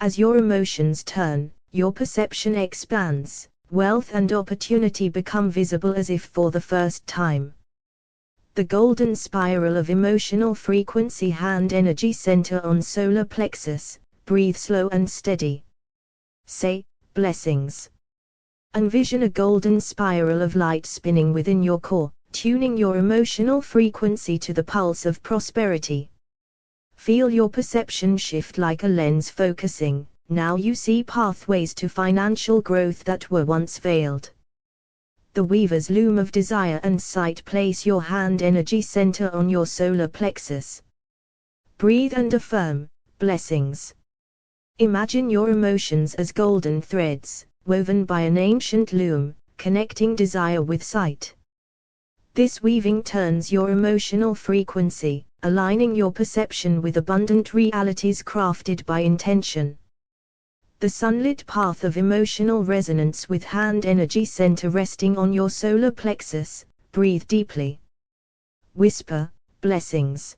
As your emotions turn, your perception expands, wealth and opportunity become visible as if for the first time. The golden spiral of emotional frequency. Hand energy center on solar plexus. Breathe slow and steady. Say, blessings. Envision a golden spiral of light spinning within your core, tuning your emotional frequency to the pulse of prosperity. Feel your perception shift like a lens focusing, now you see pathways to financial growth that were once veiled. The weaver's loom of desire and sight. Place your hand energy center on your solar plexus. Breathe and affirm, blessings. Imagine your emotions as golden threads, woven by an ancient loom, connecting desire with sight. This weaving turns your emotional frequency, aligning your perception with abundant realities crafted by intention. The sunlit path of emotional resonance with hand energy center resting on your solar plexus. Breathe deeply. Whisper, blessings.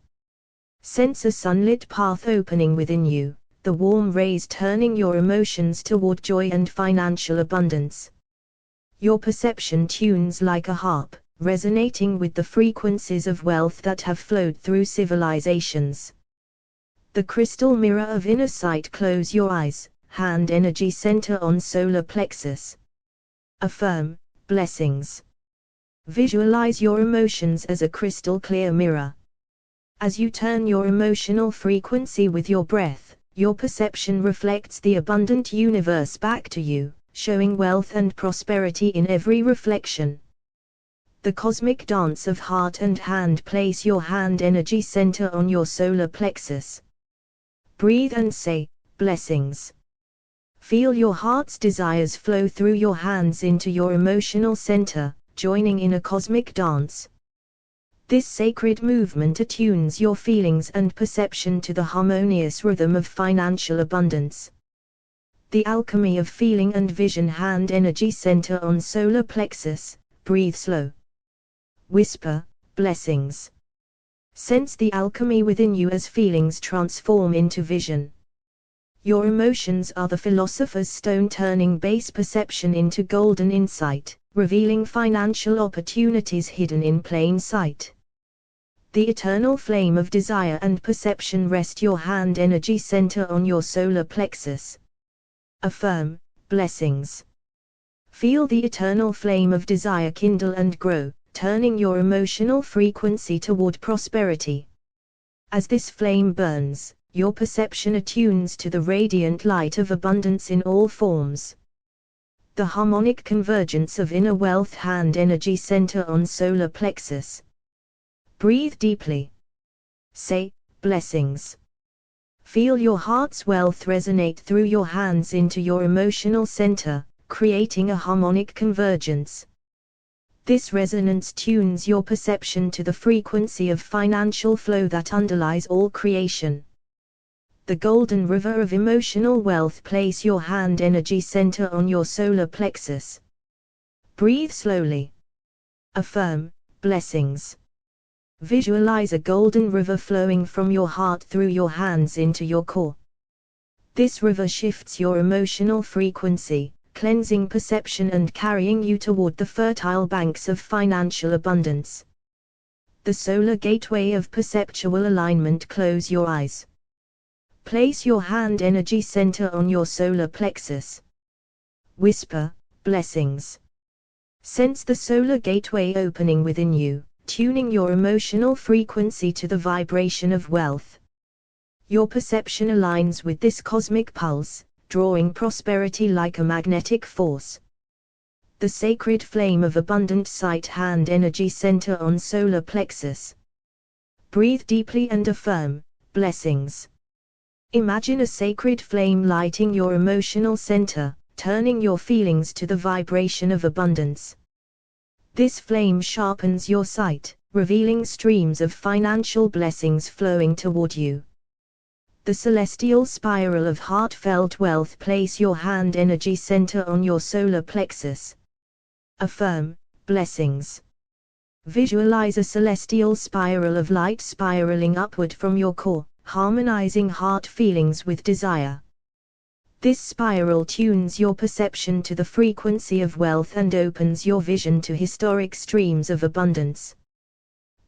Sense a sunlit path opening within you, the warm rays turning your emotions toward joy and financial abundance. Your perception tunes like a harp, resonating with the frequencies of wealth that have flowed through civilizations. The crystal mirror of inner sight. Close your eyes, hand energy center on solar plexus. Affirm, blessings. Visualize your emotions as a crystal clear mirror. As you turn your emotional frequency with your breath, your perception reflects the abundant universe back to you, showing wealth and prosperity in every reflection. The cosmic dance of heart and hand. Place your hand energy center on your solar plexus. Breathe and say, blessings. Feel your heart's desires flow through your hands into your emotional center, joining in a cosmic dance. This sacred movement attunes your feelings and perception to the harmonious rhythm of financial abundance. The alchemy of feeling and vision. Hand energy center on solar plexus. Breathe slow. Whisper, blessings. Sense the alchemy within you as feelings transform into vision. Your emotions are the philosopher's stone, turning base perception into golden insight, revealing financial opportunities hidden in plain sight. The eternal flame of desire and perception. Rest your hand energy center on your solar plexus. Affirm, blessings. Feel the eternal flame of desire kindle and grow, turning your emotional frequency toward prosperity. As this flame burns, your perception attunes to the radiant light of abundance in all forms. The harmonic convergence of inner wealth. Hand energy center on solar plexus. Breathe deeply. Say, blessings. Feel your heart's wealth resonate through your hands into your emotional center, creating a harmonic convergence. This resonance tunes your perception to the frequency of financial flow that underlies all creation. The golden river of emotional wealth. Place your hand energy center on your solar plexus. Breathe slowly. Affirm, blessings. Visualize a golden river flowing from your heart through your hands into your core. This river shifts your emotional frequency, cleansing perception and carrying you toward the fertile banks of financial abundance. The solar gateway of perceptual alignment. Close your eyes. Place your hand energy center on your solar plexus. Whisper, blessings. Sense the solar gateway opening within you, tuning your emotional frequency to the vibration of wealth. Your perception aligns with this cosmic pulse, drawing prosperity like a magnetic force. The sacred flame of abundant sight. Hand energy center on solar plexus. Breathe deeply and affirm, blessings. Imagine a sacred flame lighting your emotional center, turning your feelings to the vibration of abundance. This flame sharpens your sight, revealing streams of financial blessings flowing toward you. The celestial spiral of heartfelt wealth. Place your hand energy center on your solar plexus. Affirm, blessings. Visualize a celestial spiral of light spiraling upward from your core, harmonizing heart feelings with desire. This spiral tunes your perception to the frequency of wealth and opens your vision to historic streams of abundance.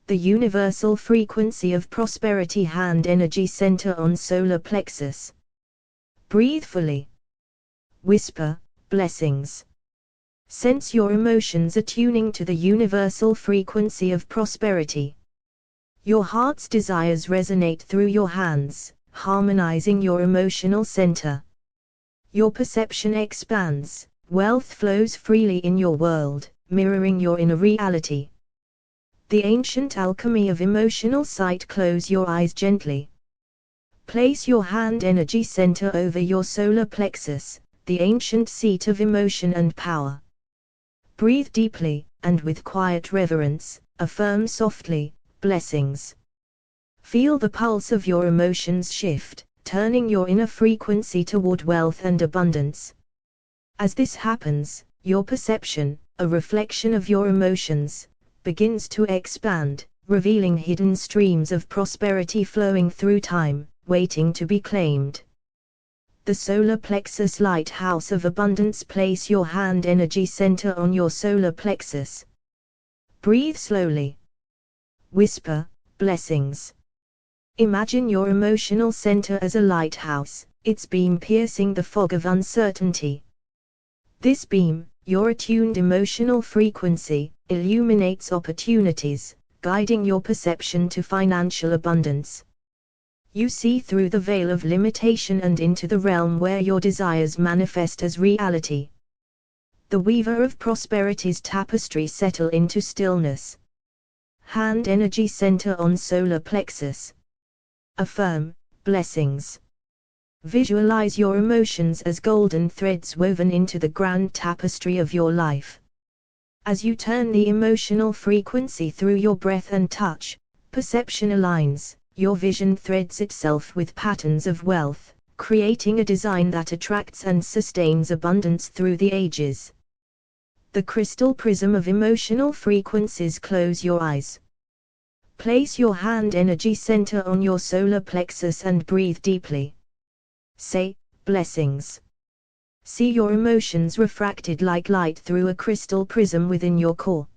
The universal frequency of prosperity. Hand energy center on solar plexus. Breathe fully. Whisper, blessings. Sense your emotions attuning to the universal frequency of prosperity. Your heart's desires resonate through your hands, harmonizing your emotional center. Your perception expands, wealth flows freely in your world, mirroring your inner reality. The ancient alchemy of emotional sight. Close your eyes gently. Place your hand energy center over your solar plexus, the ancient seat of emotion and power. Breathe deeply, and with quiet reverence, affirm softly, blessings. Feel the pulse of your emotions shift, turning your inner frequency toward wealth and abundance. As this happens, your perception, a reflection of your emotions, begins to expand, revealing hidden streams of prosperity flowing through time, waiting to be claimed. The solar plexus lighthouse of abundance. Place your hand energy center on your solar plexus. Breathe slowly. Whisper, blessings. Imagine your emotional center as a lighthouse, its beam piercing the fog of uncertainty. This beam, your attuned emotional frequency, illuminates opportunities, guiding your perception to financial abundance. You see through the veil of limitation and into the realm where your desires manifest as reality. The weaver of prosperity's tapestry settle into stillness. Hand energy center on solar plexus. Affirm, blessings. Visualize your emotions as golden threads woven into the grand tapestry of your life. As you turn the emotional frequency through your breath and touch, perception aligns, your vision threads itself with patterns of wealth, creating a design that attracts and sustains abundance through the ages. The crystal prism of emotional frequencies. Close your eyes. Place your hand energy center on your solar plexus and breathe deeply. Say, blessings. See your emotions refracted like light through a crystal prism within your core.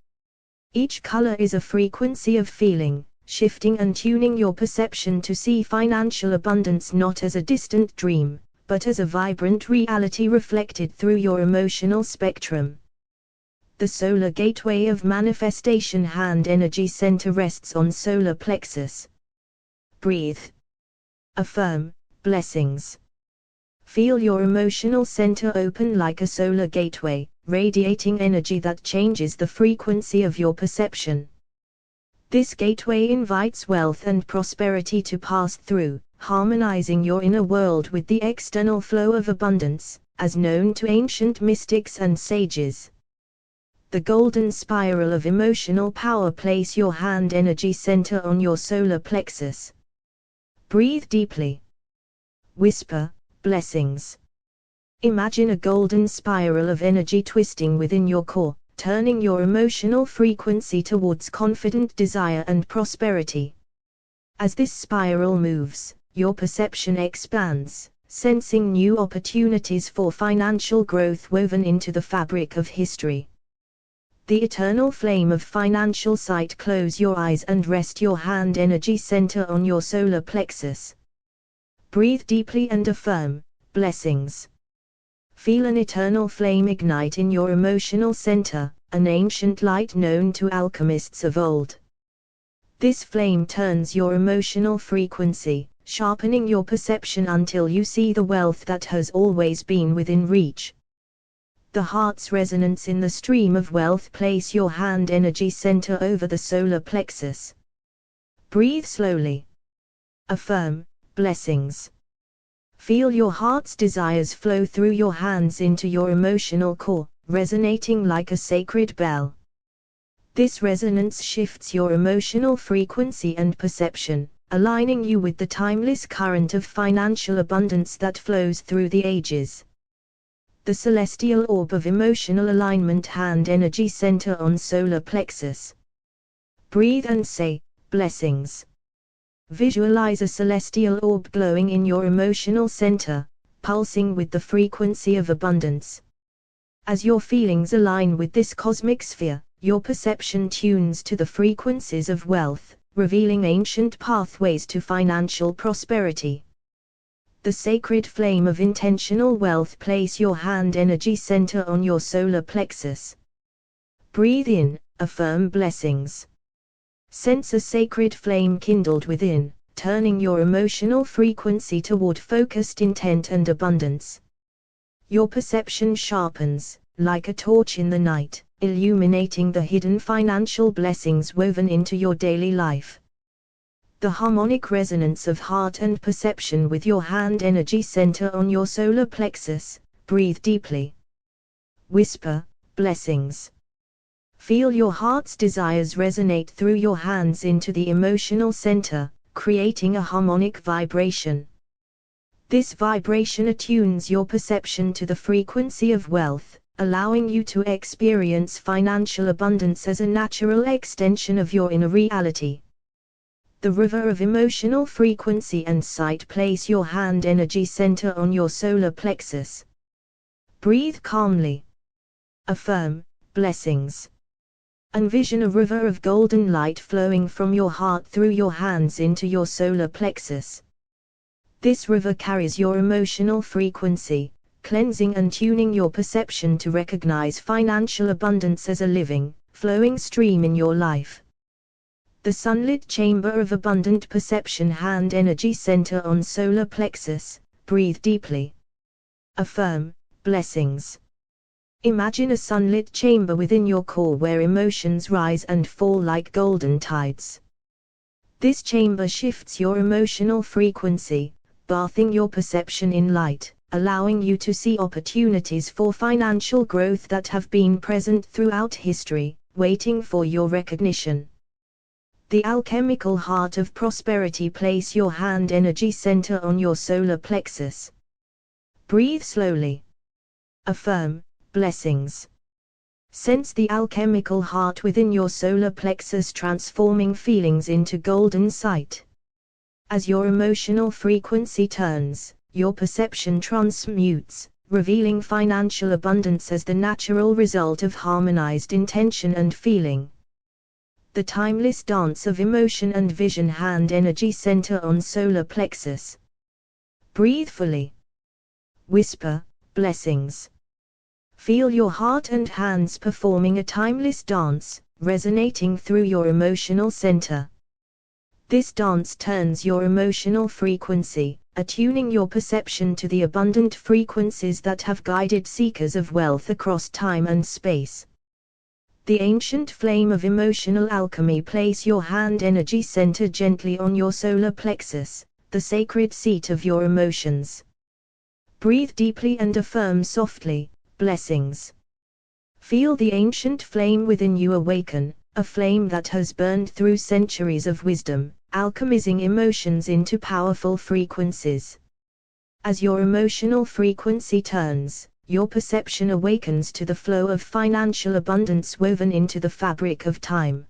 Each color is a frequency of feeling, shifting and tuning your perception to see financial abundance not as a distant dream, but as a vibrant reality reflected through your emotional spectrum. The solar gateway of manifestation. Hand energy center rests on solar plexus. Breathe. Affirm, blessings. Feel your emotional center open like a solar gateway, radiating energy that changes the frequency of your perception. This gateway invites wealth and prosperity to pass through, harmonizing your inner world with the external flow of abundance, as known to ancient mystics and sages. The golden spiral of emotional power. Place your hand energy center on your solar plexus. Breathe deeply. Whisper, blessings. Imagine a golden spiral of energy twisting within your core, turning your emotional frequency towards confident desire and prosperity. As this spiral moves, your perception expands, sensing new opportunities for financial growth woven into the fabric of history. The eternal flame of financial sight. Close your eyes and rest your hand energy center on your solar plexus. Breathe deeply and affirm, blessings. Feel an eternal flame ignite in your emotional center, an ancient light known to alchemists of old. This flame turns your emotional frequency, sharpening your perception until you see the wealth that has always been within reach. The heart's resonance in the stream of wealth. Place your hand energy center over the solar plexus. Breathe slowly. Affirm, blessings. Feel your heart's desires flow through your hands into your emotional core, resonating like a sacred bell. This resonance shifts your emotional frequency and perception, aligning you with the timeless current of financial abundance that flows through the ages. The celestial orb of emotional alignment. Hand energy center on solar plexus. Breathe and say, blessings. Visualize a celestial orb glowing in your emotional center, pulsing with the frequency of abundance. As your feelings align with this cosmic sphere, your perception tunes to the frequencies of wealth, revealing ancient pathways to financial prosperity. The sacred flame of intentional wealth. Place your hand energy center on your solar plexus. Breathe in, affirm blessings. Sense a sacred flame kindled within, turning your emotional frequency toward focused intent and abundance. Your perception sharpens, like a torch in the night, illuminating the hidden financial blessings woven into your daily life. The harmonic resonance of heart and perception with your hand energy center on your solar plexus. Breathe deeply. Whisper, blessings. Feel your heart's desires resonate through your hands into the emotional center, creating a harmonic vibration. This vibration attunes your perception to the frequency of wealth, allowing you to experience financial abundance as a natural extension of your inner reality. The river of emotional frequency and sight. Place your hand energy center on your solar plexus. Breathe calmly. Affirm, blessings. Envision a river of golden light flowing from your heart through your hands into your solar plexus. This river carries your emotional frequency, cleansing and tuning your perception to recognize financial abundance as a living, flowing stream in your life. The sunlit chamber of abundant perception. Hand energy center on solar plexus. Breathe deeply. Affirm, blessings. Imagine a sunlit chamber within your core where emotions rise and fall like golden tides. This chamber shifts your emotional frequency, bathing your perception in light, allowing you to see opportunities for financial growth that have been present throughout history, waiting for your recognition. The alchemical heart of prosperity. Place your hand energy center on your solar plexus. Breathe slowly. Affirm, blessings. Sense the alchemical heart within your solar plexus transforming feelings into golden sight. As your emotional frequency turns, your perception transmutes, revealing financial abundance as the natural result of harmonized intention and feeling. The timeless dance of emotion and vision. Hand energy center on solar plexus. Breathe fully. Whisper, blessings. Feel your heart and hands performing a timeless dance, resonating through your emotional center. This dance turns your emotional frequency, attuning your perception to the abundant frequencies that have guided seekers of wealth across time and space. The ancient flame of emotional alchemy. Place your hand energy center gently on your solar plexus, the sacred seat of your emotions. Breathe deeply and affirm softly, blessings. Feel the ancient flame within you awaken, a flame that has burned through centuries of wisdom, alchemizing emotions into powerful frequencies. As your emotional frequency turns, your perception awakens to the flow of financial abundance woven into the fabric of time.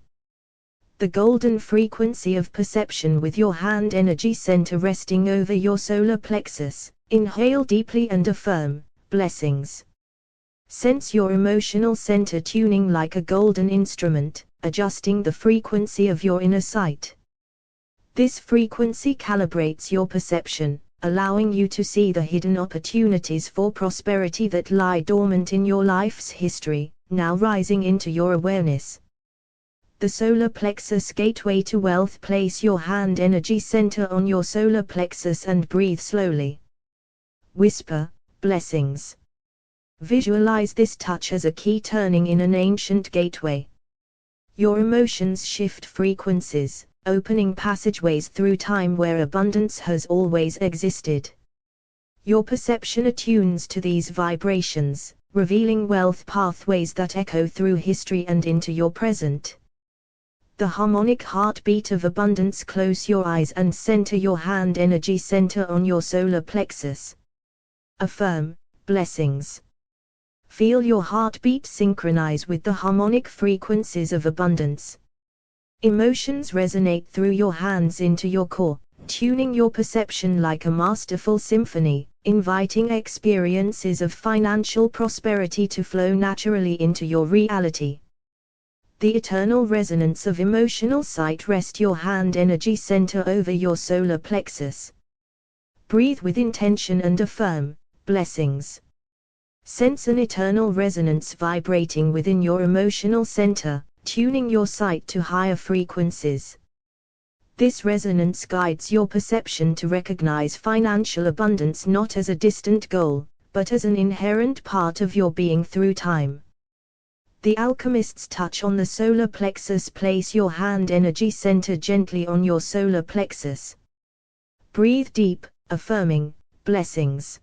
The golden frequency of perception with your hand energy center resting over your solar plexus. Inhale deeply and affirm, blessings. Sense your emotional center tuning like a golden instrument, adjusting the frequency of your inner sight. This frequency calibrates your perception, allowing you to see the hidden opportunities for prosperity that lie dormant in your life's history, now rising into your awareness. The solar plexus gateway to wealth. Place your hand energy center on your solar plexus and breathe slowly. Whisper, blessings. Visualize this touch as a key turning in an ancient gateway. Your emotions shift frequencies, opening passageways through time where abundance has always existed. Your perception attunes to these vibrations, revealing wealth pathways that echo through history and into your present. The harmonic heartbeat of abundance. Close your eyes and center your hand energy center on your solar plexus. Affirm, blessings. Feel your heartbeat synchronize with the harmonic frequencies of abundance. Emotions resonate through your hands into your core, tuning your perception like a masterful symphony, inviting experiences of financial prosperity to flow naturally into your reality. The eternal resonance of emotional sight. Rest your hand energy center over your solar plexus. Breathe with intention and affirm, blessings. Sense an eternal resonance vibrating within your emotional center, tuning your sight to higher frequencies. This resonance guides your perception to recognize financial abundance not as a distant goal, but as an inherent part of your being through time. The alchemist's touch on the solar plexus. Place your hand energy center gently on your solar plexus. Breathe deep, affirming, blessings.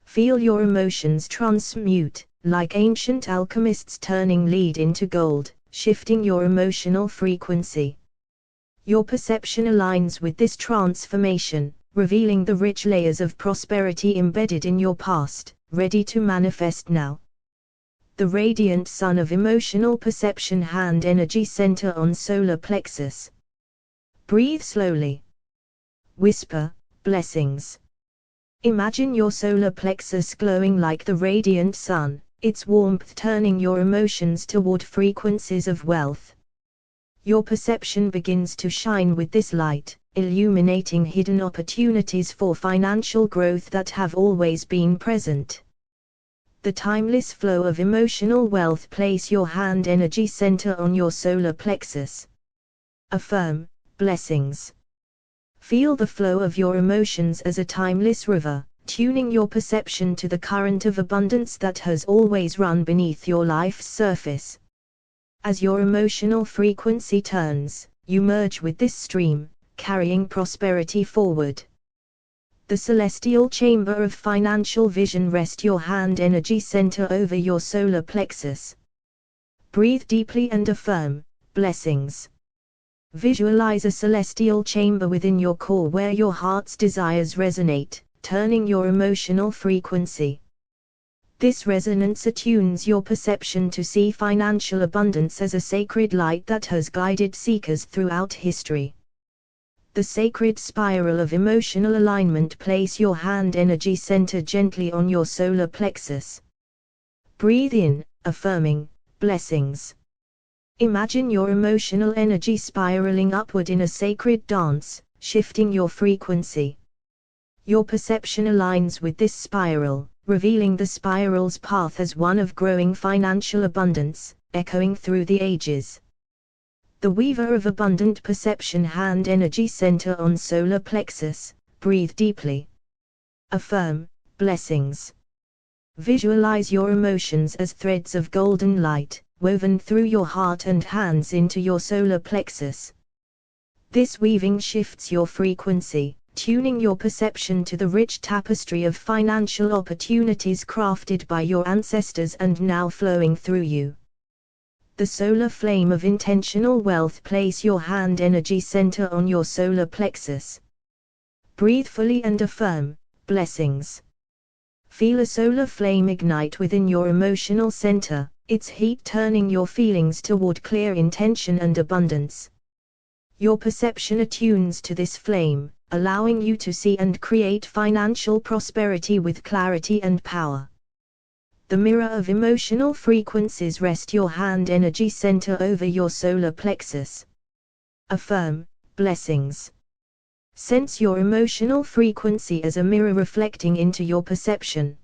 Feel your emotions transmute, like ancient alchemists turning lead into gold, shifting your emotional frequency. Your perception aligns with this transformation, revealing the rich layers of prosperity embedded in your past, ready to manifest now. The radiant sun of emotional perception. Hand energy center on solar plexus. Breathe slowly. Whisper, blessings. Imagine your solar plexus glowing like the radiant sun, its warmth turning your emotions toward frequencies of wealth. Your perception begins to shine with this light, illuminating hidden opportunities for financial growth that have always been present. The timeless flow of emotional wealth. Place your hand energy center on your solar plexus. Affirm, blessings. Feel the flow of your emotions as a timeless river, tuning your perception to the current of abundance that has always run beneath your life's surface. As your emotional frequency turns, you merge with this stream, carrying prosperity forward. The celestial chamber of financial vision. Rest your hand energy center over your solar plexus. Breathe deeply and affirm, blessings. Visualize a celestial chamber within your core where your heart's desires resonate, turning your emotional frequency. This resonance attunes your perception to see financial abundance as a sacred light that has guided seekers throughout history. The sacred spiral of emotional alignment. Place your hand energy center gently on your solar plexus. Breathe in, affirming, blessings. Imagine your emotional energy spiraling upward in a sacred dance, shifting your frequency. Your perception aligns with this spiral, revealing the spiral's path as one of growing financial abundance, echoing through the ages. The weaver of abundant perception. Hand energy center on solar plexus. Breathe deeply. Affirm, blessings. Visualize your emotions as threads of golden light, woven through your heart and hands into your solar plexus. This weaving shifts your frequency, tuning your perception to the rich tapestry of financial opportunities crafted by your ancestors and now flowing through you. The solar flame of intentional wealth. Place your hand energy center on your solar plexus. Breathe fully and affirm, blessings. Feel a solar flame ignite within your emotional center, its heat turning your feelings toward clear intention and abundance. Your perception attunes to this flame, allowing you to see and create financial prosperity with clarity and power. The mirror of emotional frequencies. Rest your hand energy center over your solar plexus. Affirm, blessings. Sense your emotional frequency as a mirror reflecting into your perception.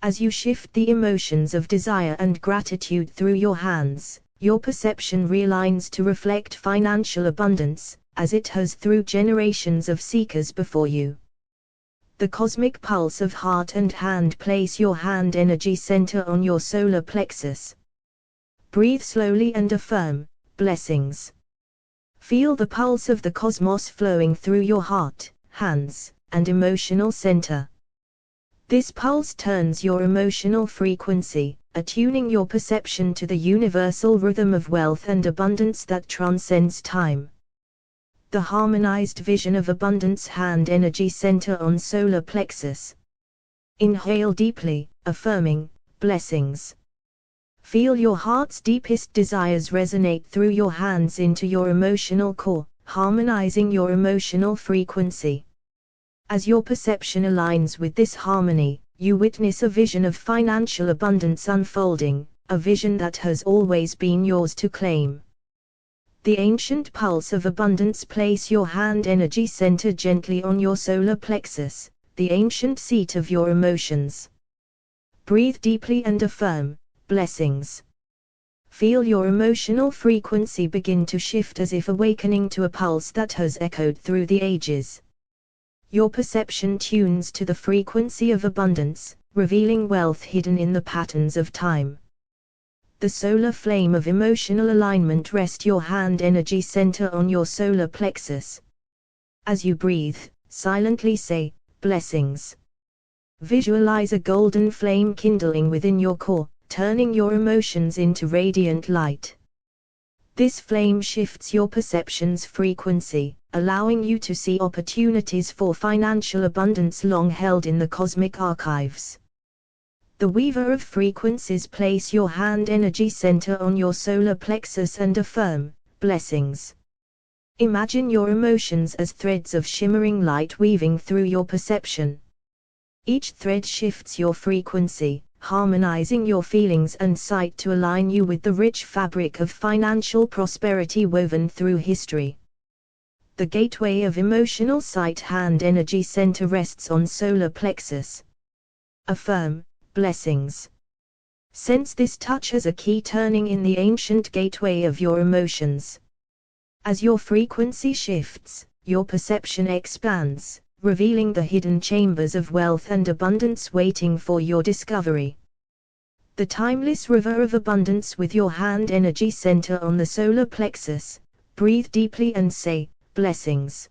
As you shift the emotions of desire and gratitude through your hands, your perception realigns to reflect financial abundance, as it has through generations of seekers before you. The cosmic pulse of heart and hand. Place your hand energy center on your solar plexus. Breathe slowly and affirm, blessings. Feel the pulse of the cosmos flowing through your heart, hands, and emotional center. This pulse turns your emotional frequency, attuning your perception to the universal rhythm of wealth and abundance that transcends time. The harmonized vision of abundance. Hand energy center on solar plexus. Inhale deeply, affirming, blessings. Feel your heart's deepest desires resonate through your hands into your emotional core, harmonizing your emotional frequency. As your perception aligns with this harmony, you witness a vision of financial abundance unfolding, a vision that has always been yours to claim. The ancient pulse of abundance. Place your hand energy center gently on your solar plexus, the ancient seat of your emotions. Breathe deeply and affirm, blessings. Feel your emotional frequency begin to shift as if awakening to a pulse that has echoed through the ages. Your perception tunes to the frequency of abundance, revealing wealth hidden in the patterns of time. The solar flame of emotional alignment. Rest your hand energy center on your solar plexus. As you breathe, silently say, blessings. Visualize a golden flame kindling within your core, turning your emotions into radiant light. This flame shifts your perception's frequency, allowing you to see opportunities for financial abundance long held in the cosmic archives. The weaver of frequencies. Place your hand energy center on your solar plexus and affirm, blessings. Imagine your emotions as threads of shimmering light weaving through your perception. Each thread shifts your frequency, harmonizing your feelings and sight to align you with the rich fabric of financial prosperity woven through history. The gateway of emotional sight. Hand energy center rests on solar plexus. Affirm, blessings. Sense this touch as a key turning in the ancient gateway of your emotions. As your frequency shifts, your perception expands, revealing the hidden chambers of wealth and abundance waiting for your discovery. The timeless river of abundance. With your hand energy center on the solar plexus, breathe deeply and say, blessings.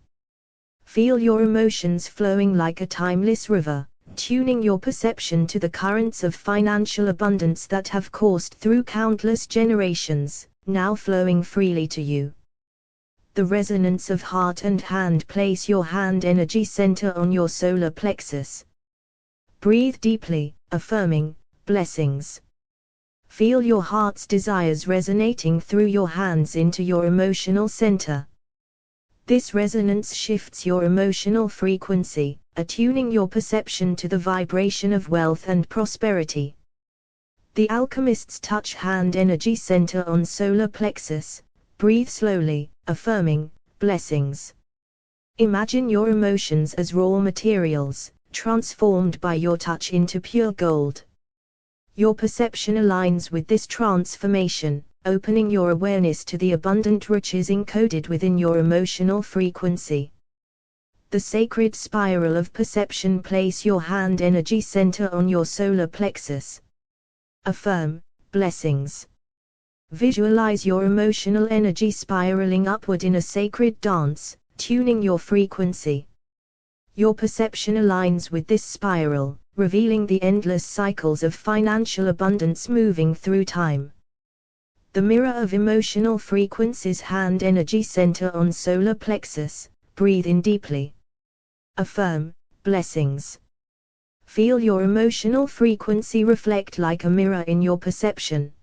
Feel your emotions flowing like a timeless river, tuning your perception to the currents of financial abundance that have coursed through countless generations, now flowing freely to you. The resonance of heart and hand. Place your hand energy center on your solar plexus. Breathe deeply, affirming, blessings. Feel your heart's desires resonating through your hands into your emotional center. This resonance shifts your emotional frequency, attuning your perception to the vibration of wealth and prosperity. The alchemist's touch. Hand energy center on solar plexus. Breathe slowly, affirming, blessings. Imagine your emotions as raw materials, transformed by your touch into pure gold. Your perception aligns with this transformation, opening your awareness to the abundant riches encoded within your emotional frequency. The sacred spiral of perception. Place your hand energy center on your solar plexus. Affirm, blessings. Visualize your emotional energy spiraling upward in a sacred dance, tuning your frequency. Your perception aligns with this spiral, revealing the endless cycles of financial abundance moving through time. The mirror of emotional frequencies. Hand energy center on solar plexus. Breathe in deeply. Affirm, blessings. Feel your emotional frequency reflect like a mirror in your perception.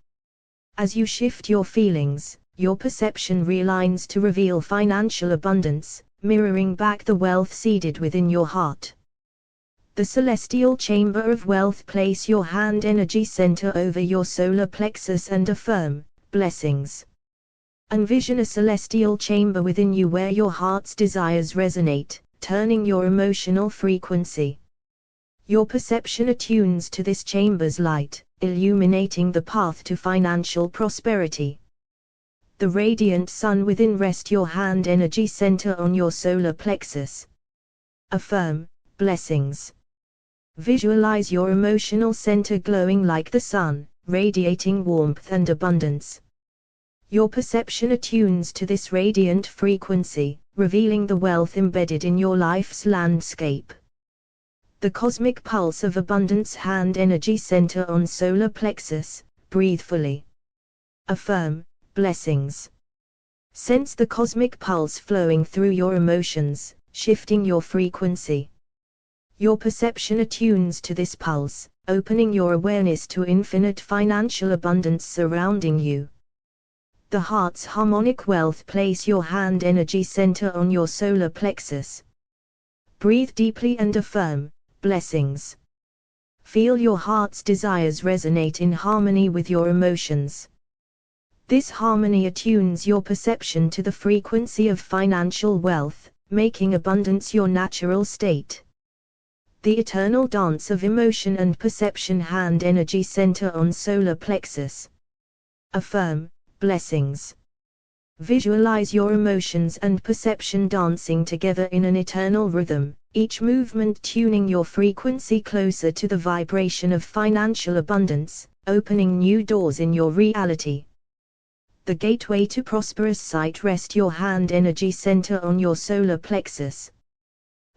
As you shift your feelings, your perception realigns to reveal financial abundance, mirroring back the wealth seeded within your heart. The celestial chamber of wealth. Place your hand energy center over your solar plexus and affirm, blessings. Envision a celestial chamber within you where your heart's desires resonate, turning your emotional frequency. Your perception attunes to this chamber's light, illuminating the path to financial prosperity. The radiant sun within. Rest your hand energy center on your solar plexus. Affirm, blessings. Visualize your emotional center glowing like the sun, radiating warmth and abundance. Your perception attunes to this radiant frequency, revealing the wealth embedded in your life's landscape. The cosmic pulse of abundance. Hand energy center on solar plexus. Breathe fully. Affirm, blessings. Sense the cosmic pulse flowing through your emotions, shifting your frequency. Your perception attunes to this pulse, opening your awareness to infinite financial abundance surrounding you. The heart's harmonic wealth. Place your hand energy center on your solar plexus. Breathe deeply and affirm, blessings. Feel your heart's desires resonate in harmony with your emotions. This harmony attunes your perception to the frequency of financial wealth, making abundance your natural state. The eternal dance of emotion and perception. Hand energy center on solar plexus. Affirm, blessings. Visualize your emotions and perception dancing together in an eternal rhythm, each movement tuning your frequency closer to the vibration of financial abundance, opening new doors in your reality. The gateway to prosperous sight. Rest your hand energy center on your solar plexus.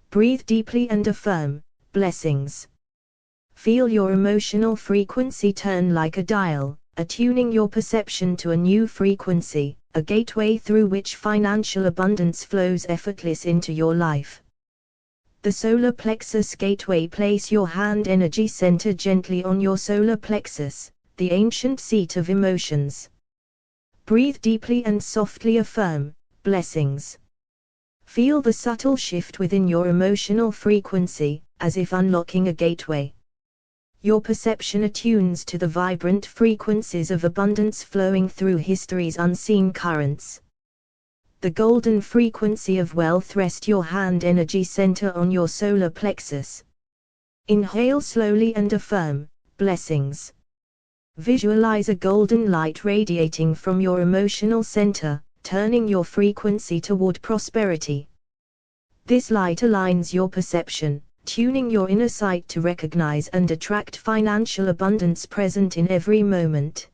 Breathe deeply and affirm, blessings. Feel your emotional frequency turn like a dial, attuning your perception to a new frequency, a gateway through which financial abundance flows effortless into your life. The solar plexus gateway. Place your hand energy center gently on your solar plexus, the ancient seat of emotions. Breathe deeply and softly affirm, blessings. Feel the subtle shift within your emotional frequency, as if unlocking a gateway. Your perception attunes to the vibrant frequencies of abundance flowing through history's unseen currents. The golden frequency of wealth. Rest your hand energy center on your solar plexus. Inhale slowly and affirm, blessings. Visualize a golden light radiating from your emotional center, turning your frequency toward prosperity. This light aligns your perception, tuning your inner sight to recognize and attract financial abundance present in every moment.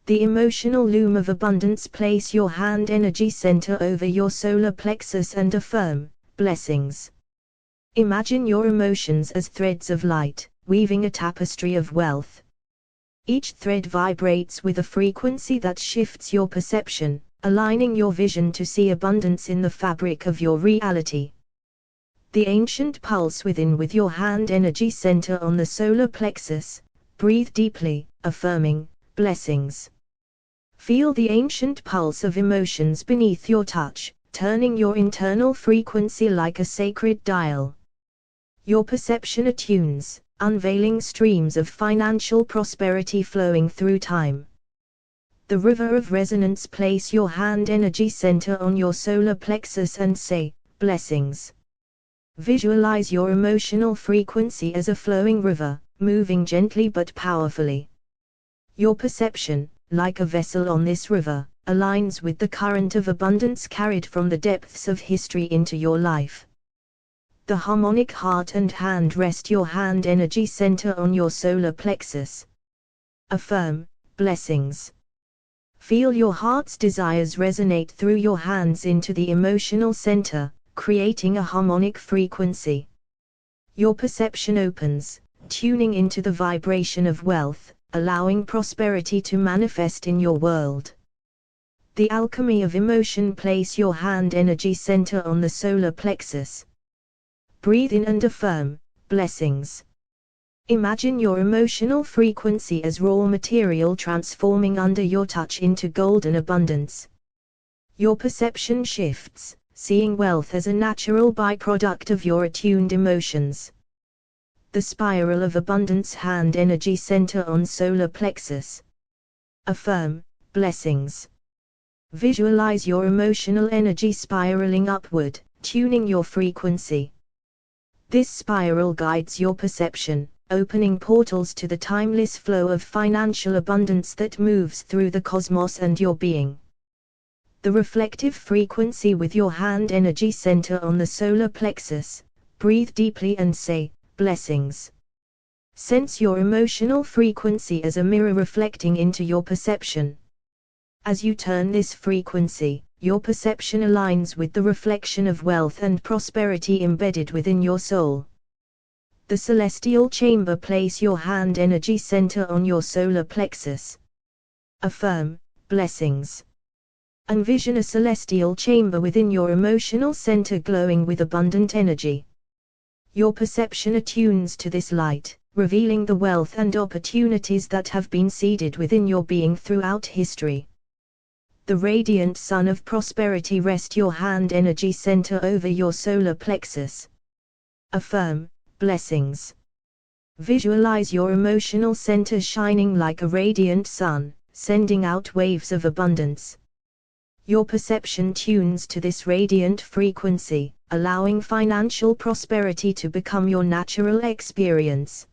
The emotional loom of abundance. Place your hand energy center over your solar plexus and affirm, blessings. Imagine your emotions as threads of light, weaving a tapestry of wealth. Each thread vibrates with a frequency that shifts your perception, aligning your vision to see abundance in the fabric of your reality. The ancient pulse within. With your hand energy center on the solar plexus, breathe deeply, affirming, blessings. Feel the ancient pulse of emotions beneath your touch, turning your internal frequency like a sacred dial. Your perception attunes, unveiling streams of financial prosperity flowing through time. The river of resonance. Place your hand energy center on your solar plexus and say, blessings. Visualize your emotional frequency as a flowing river, moving gently but powerfully. Your perception, like a vessel on this river, aligns with the current of abundance carried from the depths of history into your life. The harmonic heart and hand. Rest your hand energy center on your solar plexus. Affirm, blessings. Feel your heart's desires resonate through your hands into the emotional center, creating a harmonic frequency. Your perception opens, tuning into the vibration of wealth, allowing prosperity to manifest in your world. The alchemy of emotion. Place your hand energy center on the solar plexus. Breathe in and affirm, blessings. Imagine your emotional frequency as raw material transforming under your touch into golden abundance. Your perception shifts, seeing wealth as a natural byproduct of your attuned emotions. The spiral of abundance. Hand energy center on solar plexus. Affirm, blessings. Visualize your emotional energy spiraling upward, tuning your frequency. This spiral guides your perception, opening portals to the timeless flow of financial abundance that moves through the cosmos and your being. The reflective frequency. With your hand energy center on the solar plexus, breathe deeply and say, blessings. Sense your emotional frequency as a mirror reflecting into your perception. As you turn this frequency, your perception aligns with the reflection of wealth and prosperity embedded within your soul. The celestial chamber. Place your hand energy center on your solar plexus. Affirm, blessings. Envision a celestial chamber within your emotional center glowing with abundant energy. Your perception attunes to this light, revealing the wealth and opportunities that have been seeded within your being throughout history. The radiant sun of prosperity. Rest your hand energy center over your solar plexus. Affirm, blessings. Visualize your emotional center shining like a radiant sun, sending out waves of abundance. Your perception tunes to this radiant frequency, allowing financial prosperity to become your natural experience.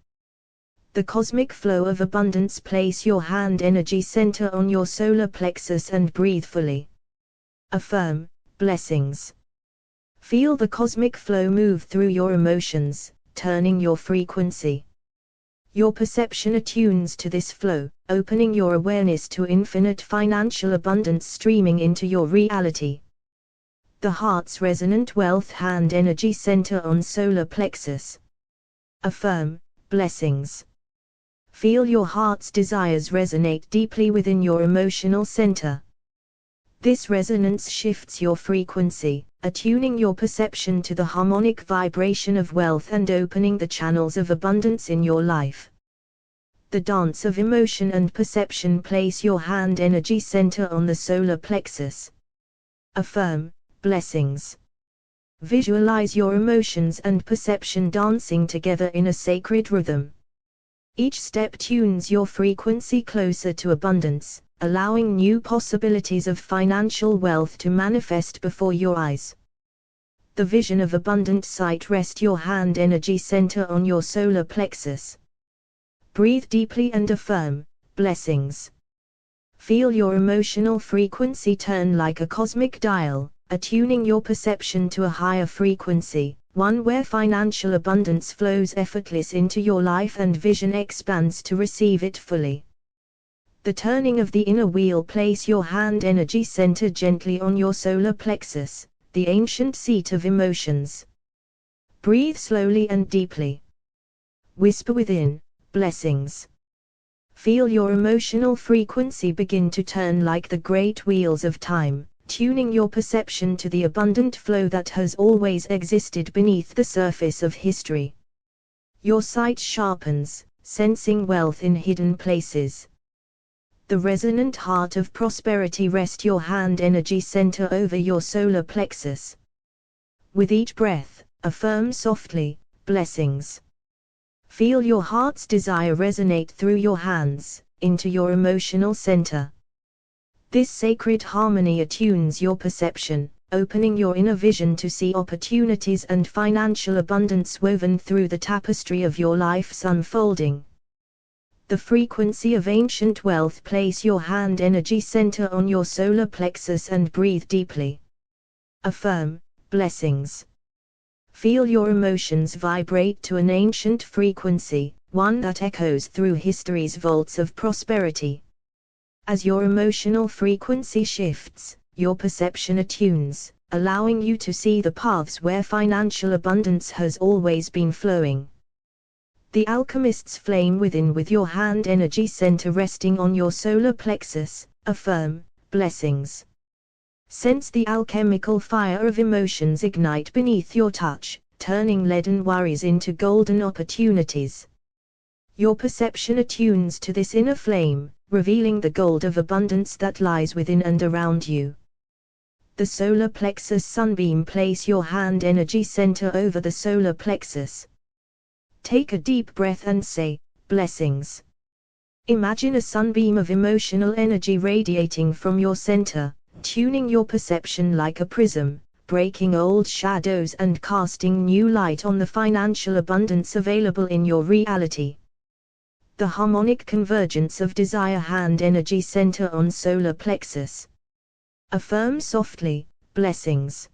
The cosmic flow of abundance. Place your hand energy center on your solar plexus and breathe fully. Affirm, blessings. Feel the cosmic flow move through your emotions, turning your frequency. Your perception attunes to this flow, opening your awareness to infinite financial abundance streaming into your reality. The heart's resonant wealth hand energy center on solar plexus. Affirm, blessings. Feel your heart's desires resonate deeply within your emotional center. This resonance shifts your frequency, attuning your perception to the harmonic vibration of wealth and opening the channels of abundance in your life. The dance of emotion and perception. Place your hand energy center on the solar plexus. Affirm, blessings. Visualize your emotions and perception dancing together in a sacred rhythm. Each step tunes your frequency closer to abundance, allowing new possibilities of financial wealth to manifest before your eyes. The vision of abundant sight. Rest your hand energy center on your solar plexus. Breathe deeply and affirm, blessings. Feel your emotional frequency turn like a cosmic dial, attuning your perception to a higher frequency, one where financial abundance flows effortless into your life and vision expands to receive it fully. The turning of the inner wheel. Place your hand energy center gently on your solar plexus, the ancient seat of emotions. Breathe slowly and deeply. Whisper within, blessings. Feel your emotional frequency begin to turn like the great wheels of time, tuning your perception to the abundant flow that has always existed beneath the surface of history. Your sight sharpens, sensing wealth in hidden places. The resonant heart of prosperity. Rest your hand energy center over your solar plexus. With each breath, affirm softly, blessings. Feel your heart's desire resonate through your hands, into your emotional center. This sacred harmony attunes your perception, opening your inner vision to see opportunities and financial abundance woven through the tapestry of your life's unfolding. The frequency of ancient wealth. Place your hand energy center on your solar plexus and breathe deeply. Affirm, blessings. Feel your emotions vibrate to an ancient frequency, one that echoes through history's vaults of prosperity. As your emotional frequency shifts, your perception attunes, allowing you to see the paths where financial abundance has always been flowing. The alchemist's flame within. With your hand energy center resting on your solar plexus, affirm, blessings. Sense the alchemical fire of emotions ignite beneath your touch, turning leaden worries into golden opportunities. Your perception attunes to this inner flame, revealing the gold of abundance that lies within and around you. The solar plexus sunbeam. Place your hand energy center over the solar plexus. Take a deep breath and say, blessings. Imagine a sunbeam of emotional energy radiating from your center, tuning your perception like a prism, breaking old shadows and casting new light on the financial abundance available in your reality. The harmonic convergence of desire. Hand energy center on solar plexus. Affirm softly, blessings.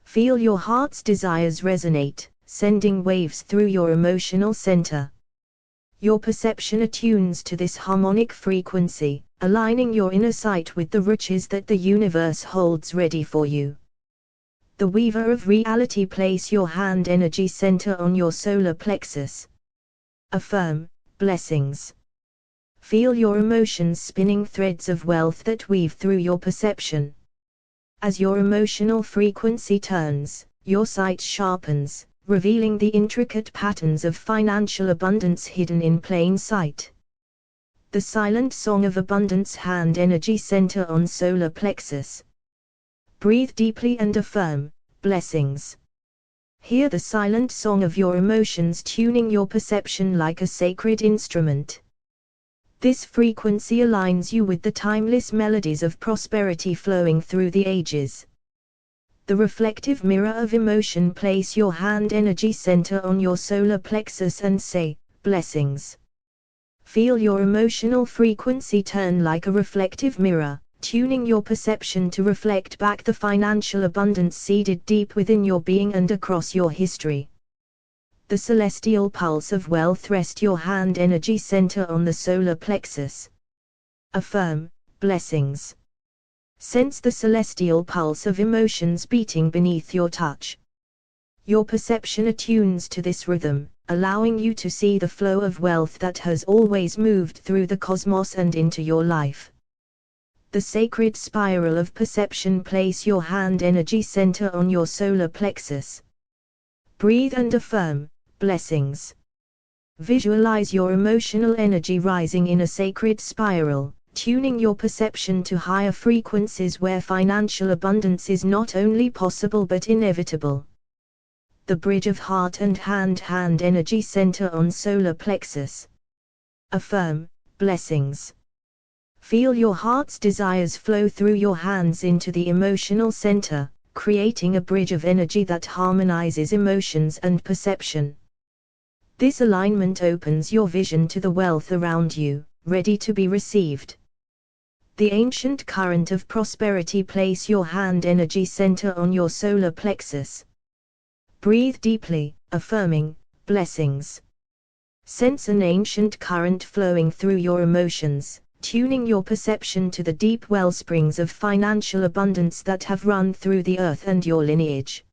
Feel your heart's desires resonate, sending waves through your emotional center. Your perception attunes to this harmonic frequency, aligning your inner sight with the riches that the universe holds ready for you. The weaver of reality. Place your hand energy center on your solar plexus. Affirm, blessings. Feel your emotions spinning threads of wealth that weave through your perception. As your emotional frequency turns, your sight sharpens, revealing the intricate patterns of financial abundance hidden in plain sight. The silent song of abundance. Hand energy center on solar plexus. Breathe deeply and affirm, blessings. Hear the silent song of your emotions tuning your perception like a sacred instrument. This frequency aligns you with the timeless melodies of prosperity flowing through the ages. The reflective mirror of emotion. Place your hand energy center on your solar plexus and say, blessings. Feel your emotional frequency turn like a reflective mirror, tuning your perception to reflect back the financial abundance seeded deep within your being and across your history. The celestial pulse of wealth. Rest your hand energy center on the solar plexus. Affirm, blessings. Sense the celestial pulse of emotions beating beneath your touch. Your perception attunes to this rhythm, allowing you to see the flow of wealth that has always moved through the cosmos and into your life. The sacred spiral of perception. Place your hand energy center on your solar plexus. Breathe and affirm, blessings. Visualize your emotional energy rising in a sacred spiral, tuning your perception to higher frequencies where financial abundance is not only possible but inevitable. The bridge of heart and hand energy center on solar plexus. Affirm, blessings. Feel your heart's desires flow through your hands into the emotional center, creating a bridge of energy that harmonizes emotions and perception. This alignment opens your vision to the wealth around you, ready to be received. The ancient current of prosperity. Place your hand energy center on your solar plexus. Breathe deeply, affirming, blessings. Sense an ancient current flowing through your emotions, tuning your perception to the deep wellsprings of financial abundance that have run through the earth and your lineage.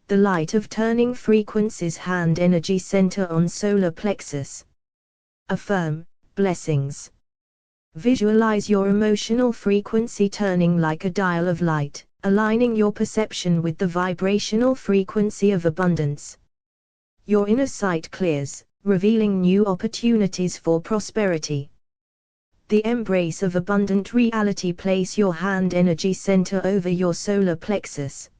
The light of turning frequencies. Hand energy center on solar plexus. Affirm, blessings. Visualize your emotional frequency turning like a dial of light, aligning your perception with the vibrational frequency of abundance. Your inner sight clears, revealing new opportunities for prosperity. The embrace of abundant reality. Place your hand energy center over your solar plexus.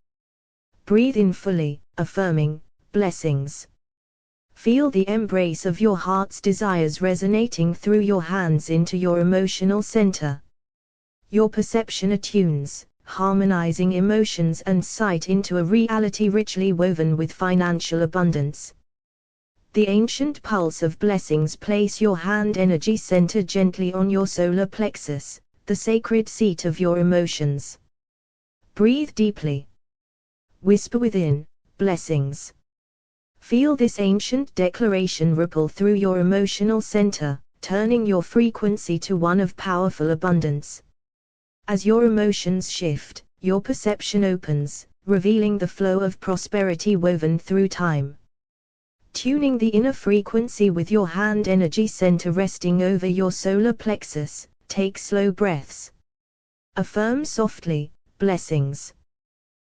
Breathe in fully, affirming, blessings. Feel the embrace of your heart's desires resonating through your hands into your emotional center. Your perception attunes, harmonizing emotions and sight into a reality richly woven with financial abundance. The ancient pulse of blessings. Place your hand energy center gently on your solar plexus, the sacred seat of your emotions. Breathe deeply. Whisper within, blessings. Feel this ancient declaration ripple through your emotional center, turning your frequency to one of powerful abundance. As your emotions shift, your perception opens, revealing the flow of prosperity woven through time. Tuning the inner frequency with your hand energy center resting over your solar plexus, take slow breaths. Affirm softly, blessings.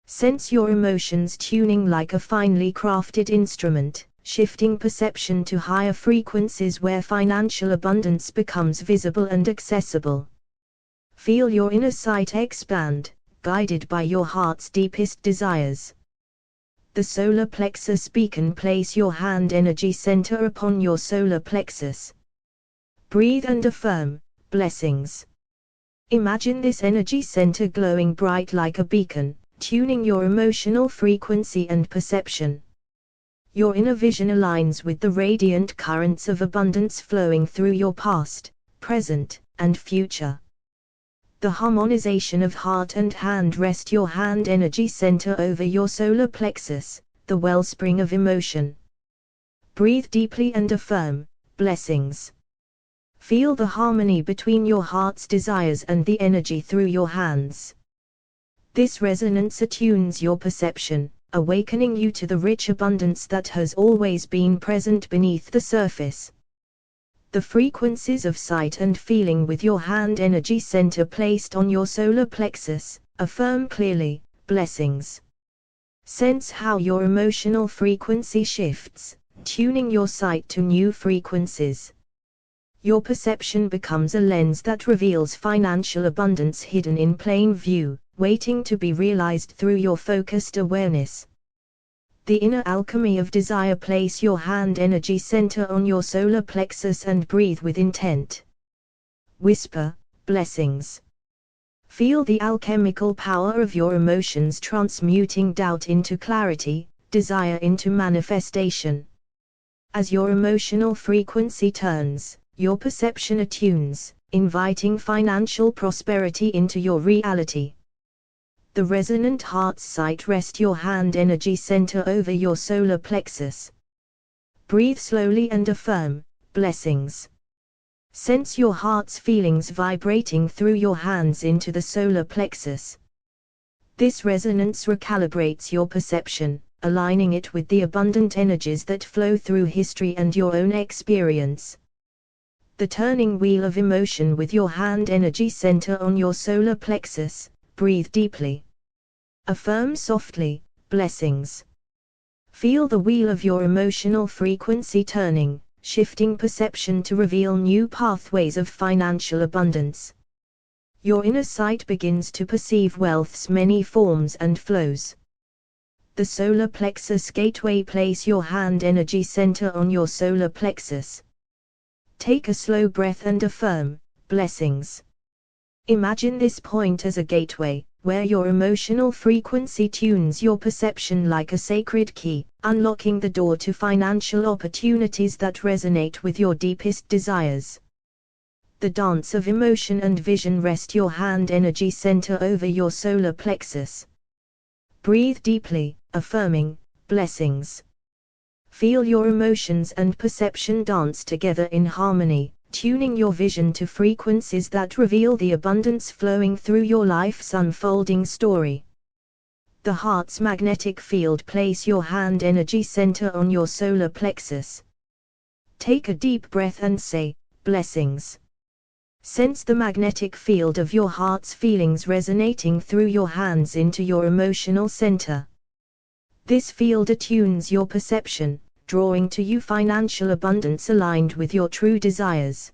Sense your emotions tuning like a finely crafted instrument, shifting perception to higher frequencies where financial abundance becomes visible and accessible. Feel your inner sight expand, guided by your heart's deepest desires. The solar plexus beacon. Place your hand energy center upon your solar plexus. Breathe and affirm, blessings. Imagine this energy center glowing bright like a beacon, tuning your emotional frequency and perception. Your inner vision aligns with the radiant currents of abundance flowing through your past, present, and future. The harmonization of heart and hand. Rest your hand energy center over your solar plexus, the wellspring of emotion. Breathe deeply and affirm, blessings. Feel the harmony between your heart's desires and the energy through your hands. This resonance attunes your perception, awakening you to the rich abundance that has always been present beneath the surface. The frequencies of sight and feeling with your hand energy center placed on your solar plexus, affirm clearly, blessings. Sense how your emotional frequency shifts, tuning your sight to new frequencies. Your perception becomes a lens that reveals financial abundance hidden in plain view, waiting to be realized through your focused awareness. The inner alchemy of desire. Place your hand energy center on your solar plexus and breathe with intent. Whisper, blessings. Feel the alchemical power of your emotions transmuting doubt into clarity, desire into manifestation. As your emotional frequency turns, your perception attunes, inviting financial prosperity into your reality. The resonant heart site. Rest your hand energy center over your solar plexus. Breathe slowly and affirm, blessings. Sense your heart's feelings vibrating through your hands into the solar plexus. This resonance recalibrates your perception, aligning it with the abundant energies that flow through history and your own experience. The turning wheel of emotion with your hand energy center on your solar plexus. Breathe deeply. Affirm softly, blessings. Feel the wheel of your emotional frequency turning, shifting perception to reveal new pathways of financial abundance. Your inner sight begins to perceive wealth's many forms and flows. The solar plexus gateway. Place your hand energy center on your solar plexus. Take a slow breath and affirm, blessings. Imagine this point as a gateway, where your emotional frequency tunes your perception like a sacred key, unlocking the door to financial opportunities that resonate with your deepest desires. The dance of emotion and vision. Rest your hand energy center over your solar plexus. Breathe deeply, affirming, blessings. Feel your emotions and perception dance together in harmony, tuning your vision to frequencies that reveal the abundance flowing through your life's unfolding story. The heart's magnetic field. Place your hand energy center on your solar plexus. Take a deep breath and say, blessings. Sense the magnetic field of your heart's feelings resonating through your hands into your emotional center. This field attunes your perception, drawing to you financial abundance aligned with your true desires.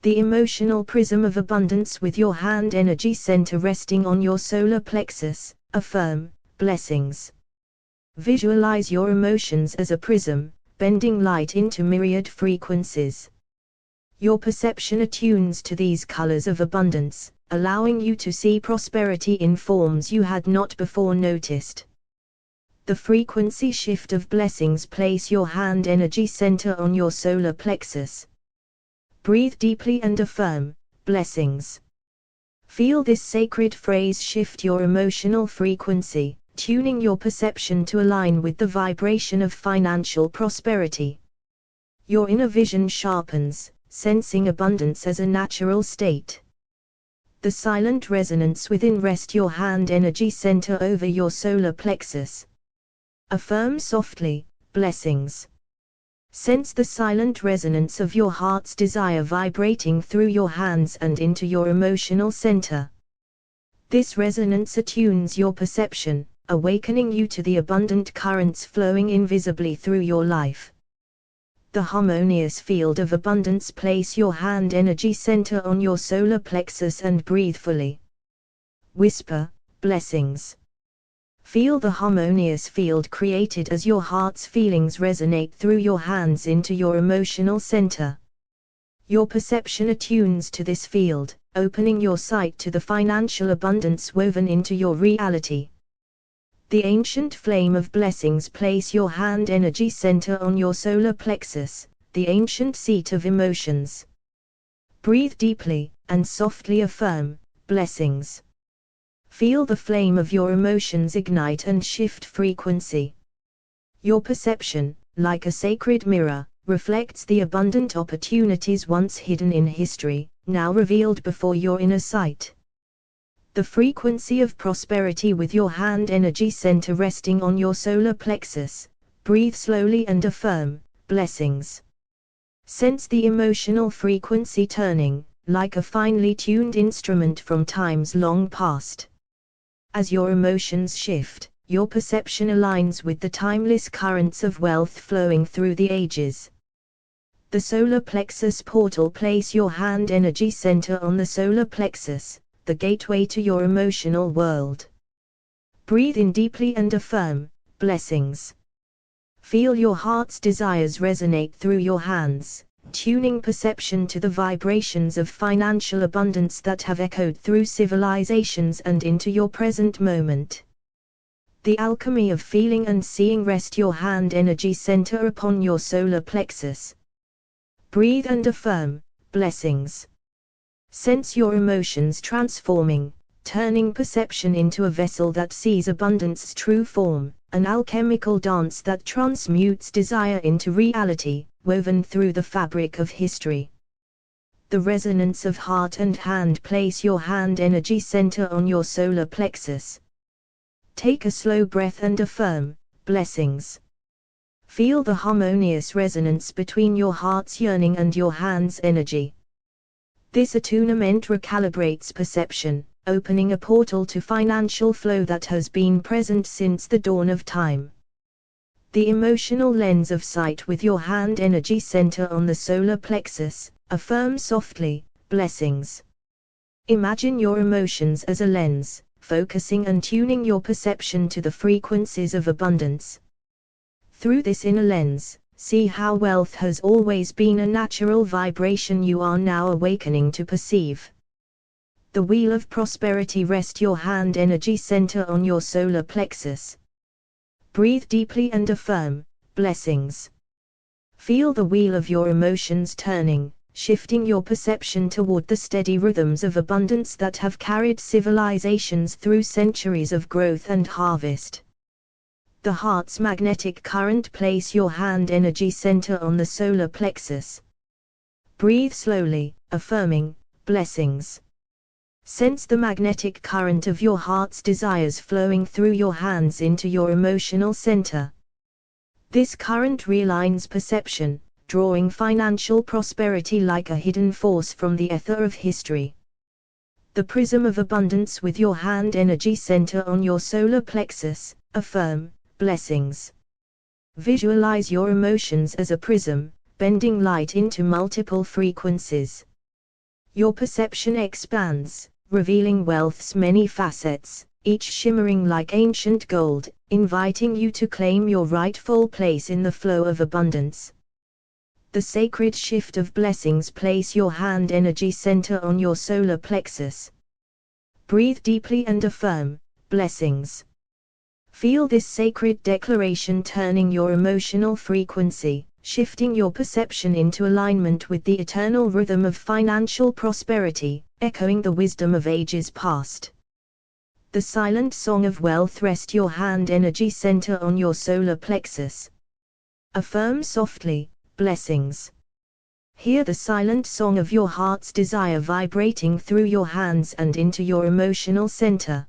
The emotional prism of abundance. With your hand energy center resting on your solar plexus, affirm, blessings. Visualize your emotions as a prism, bending light into myriad frequencies. Your perception attunes to these colors of abundance, allowing you to see prosperity in forms you had not before noticed. The frequency shift of blessings. Place your hand energy center on your solar plexus. Breathe deeply and affirm, blessings. Feel this sacred phrase shift your emotional frequency, tuning your perception to align with the vibration of financial prosperity. Your inner vision sharpens, sensing abundance as a natural state. The silent resonance within. Rest your hand energy center over your solar plexus. Affirm softly, blessings. Sense the silent resonance of your heart's desire vibrating through your hands and into your emotional center. This resonance attunes your perception, awakening you to the abundant currents flowing invisibly through your life. The harmonious field of abundance. Place your hand energy center on your solar plexus and breathe fully. Whisper, blessings. Feel the harmonious field created as your heart's feelings resonate through your hands into your emotional center. Your perception attunes to this field, opening your sight to the financial abundance woven into your reality. The ancient flame of blessings. Place your hand energy center on your solar plexus, the ancient seat of emotions. Breathe deeply, and softly affirm, blessings. Feel the flame of your emotions ignite and shift frequency. Your perception, like a sacred mirror, reflects the abundant opportunities once hidden in history, now revealed before your inner sight. The frequency of prosperity. With your hand energy center resting on your solar plexus, breathe slowly and affirm, blessings. Sense the emotional frequency turning, like a finely tuned instrument from times long past. As your emotions shift, your perception aligns with the timeless currents of wealth flowing through the ages. The solar plexus portal. Place your hand energy center on the solar plexus, the gateway to your emotional world. Breathe in deeply and affirm, blessings. Feel your heart's desires resonate through your hands, tuning perception to the vibrations of financial abundance that have echoed through civilizations and into your present moment. The alchemy of feeling and seeing. Rest your hand energy center upon your solar plexus. Breathe and affirm, blessings. Sense your emotions transforming, turning perception into a vessel that sees abundance's true form, an alchemical dance that transmutes desire into reality, woven through the fabric of history. The resonance of heart and hand. Place your hand energy center on your solar plexus. Take a slow breath and affirm, blessings. Feel the harmonious resonance between your heart's yearning and your hand's energy. This attunement recalibrates perception, opening a portal to financial flow that has been present since the dawn of time. The emotional lens of sight. With your hand energy center on the solar plexus, affirm softly, blessings. Imagine your emotions as a lens, focusing and tuning your perception to the frequencies of abundance. Through this inner lens, see how wealth has always been a natural vibration you are now awakening to perceive. The wheel of prosperity. Rest your hand energy center on your solar plexus. Breathe deeply and affirm, blessings. Feel the wheel of your emotions turning, shifting your perception toward the steady rhythms of abundance that have carried civilizations through centuries of growth and harvest. The heart's magnetic current. Place your hand energy center on the solar plexus. Breathe slowly, affirming, blessings. Sense the magnetic current of your heart's desires flowing through your hands into your emotional center. This current realigns perception, drawing financial prosperity like a hidden force from the ether of history. The prism of abundance. With your hand energy center on your solar plexus, affirm, blessings. Visualize your emotions as a prism, bending light into multiple frequencies. Your perception expands, revealing wealth's many facets, each shimmering like ancient gold, inviting you to claim your rightful place in the flow of abundance. The sacred shift of blessings. Place your hand energy center on your solar plexus. Breathe deeply and affirm, blessings. Feel this sacred declaration turning your emotional frequency, shifting your perception into alignment with the eternal rhythm of financial prosperity, echoing the wisdom of ages past. The silent song of wealth. Rest your hand energy center on your solar plexus. Affirm softly, blessings. Hear the silent song of your heart's desire vibrating through your hands and into your emotional center.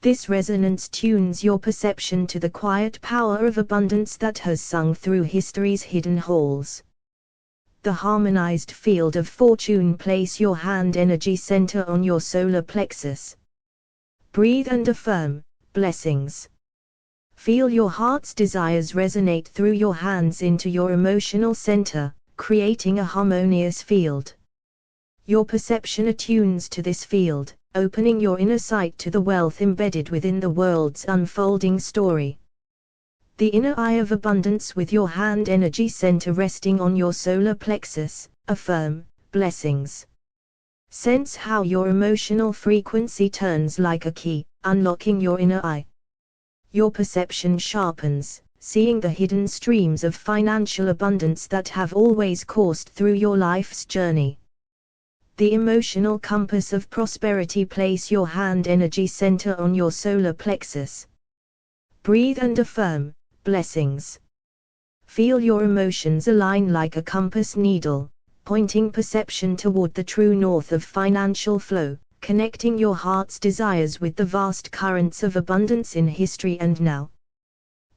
This resonance tunes your perception to the quiet power of abundance that has sung through history's hidden halls. The harmonized field of fortune. Place your hand energy center on your solar plexus. Breathe and affirm, blessings. Feel your heart's desires resonate through your hands into your emotional center, creating a harmonious field. Your perception attunes to this field, opening your inner sight to the wealth embedded within the world's unfolding story. The inner eye of abundance. With your hand energy center resting on your solar plexus, affirm, blessings. Sense how your emotional frequency turns like a key, unlocking your inner eye. Your perception sharpens, seeing the hidden streams of financial abundance that have always coursed through your life's journey. The emotional compass of prosperity. Place your hand energy center on your solar plexus. Breathe and affirm, blessings. Feel your emotions align like a compass needle, pointing perception toward the true north of financial flow, connecting your heart's desires with the vast currents of abundance in history and now.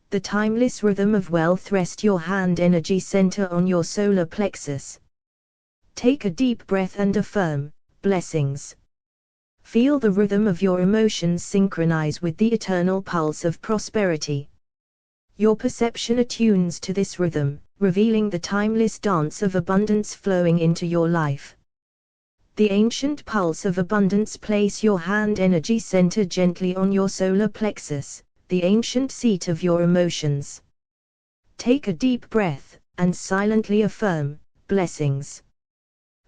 The timeless rhythm of wealth. Rest your hand energy center on your solar plexus. Take a deep breath and affirm, blessings. Feel the rhythm of your emotions synchronize with the eternal pulse of prosperity. Your perception attunes to this rhythm, revealing the timeless dance of abundance flowing into your life. The ancient pulse of abundance. Place your hand energy center gently on your solar plexus, the ancient seat of your emotions. Take a deep breath, and silently affirm, blessings.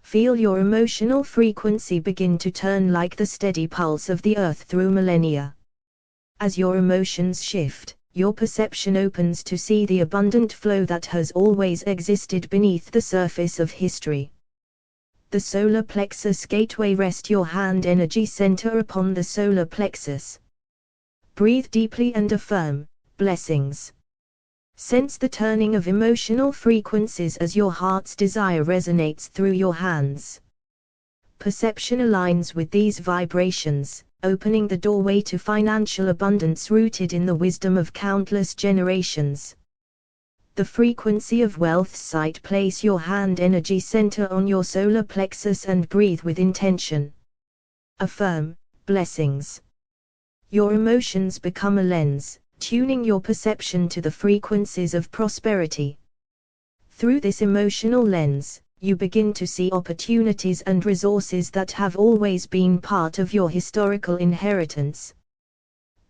Feel your emotional frequency begin to turn like the steady pulse of the earth through millennia. As your emotions shift, your perception opens to see the abundant flow that has always existed beneath the surface of history. The solar plexus gateway. Rest your hand energy center upon the solar plexus. Breathe deeply and affirm, blessings. Sense the turning of emotional frequencies as your heart's desire resonates through your hands. Perception aligns with these vibrations, opening the doorway to financial abundance rooted in the wisdom of countless generations. The frequency of wealth sight. Place your hand energy center on your solar plexus and breathe with intention. Affirm, blessings. Your emotions become a lens, tuning your perception to the frequencies of prosperity. Through this emotional lens, you begin to see opportunities and resources that have always been part of your historical inheritance.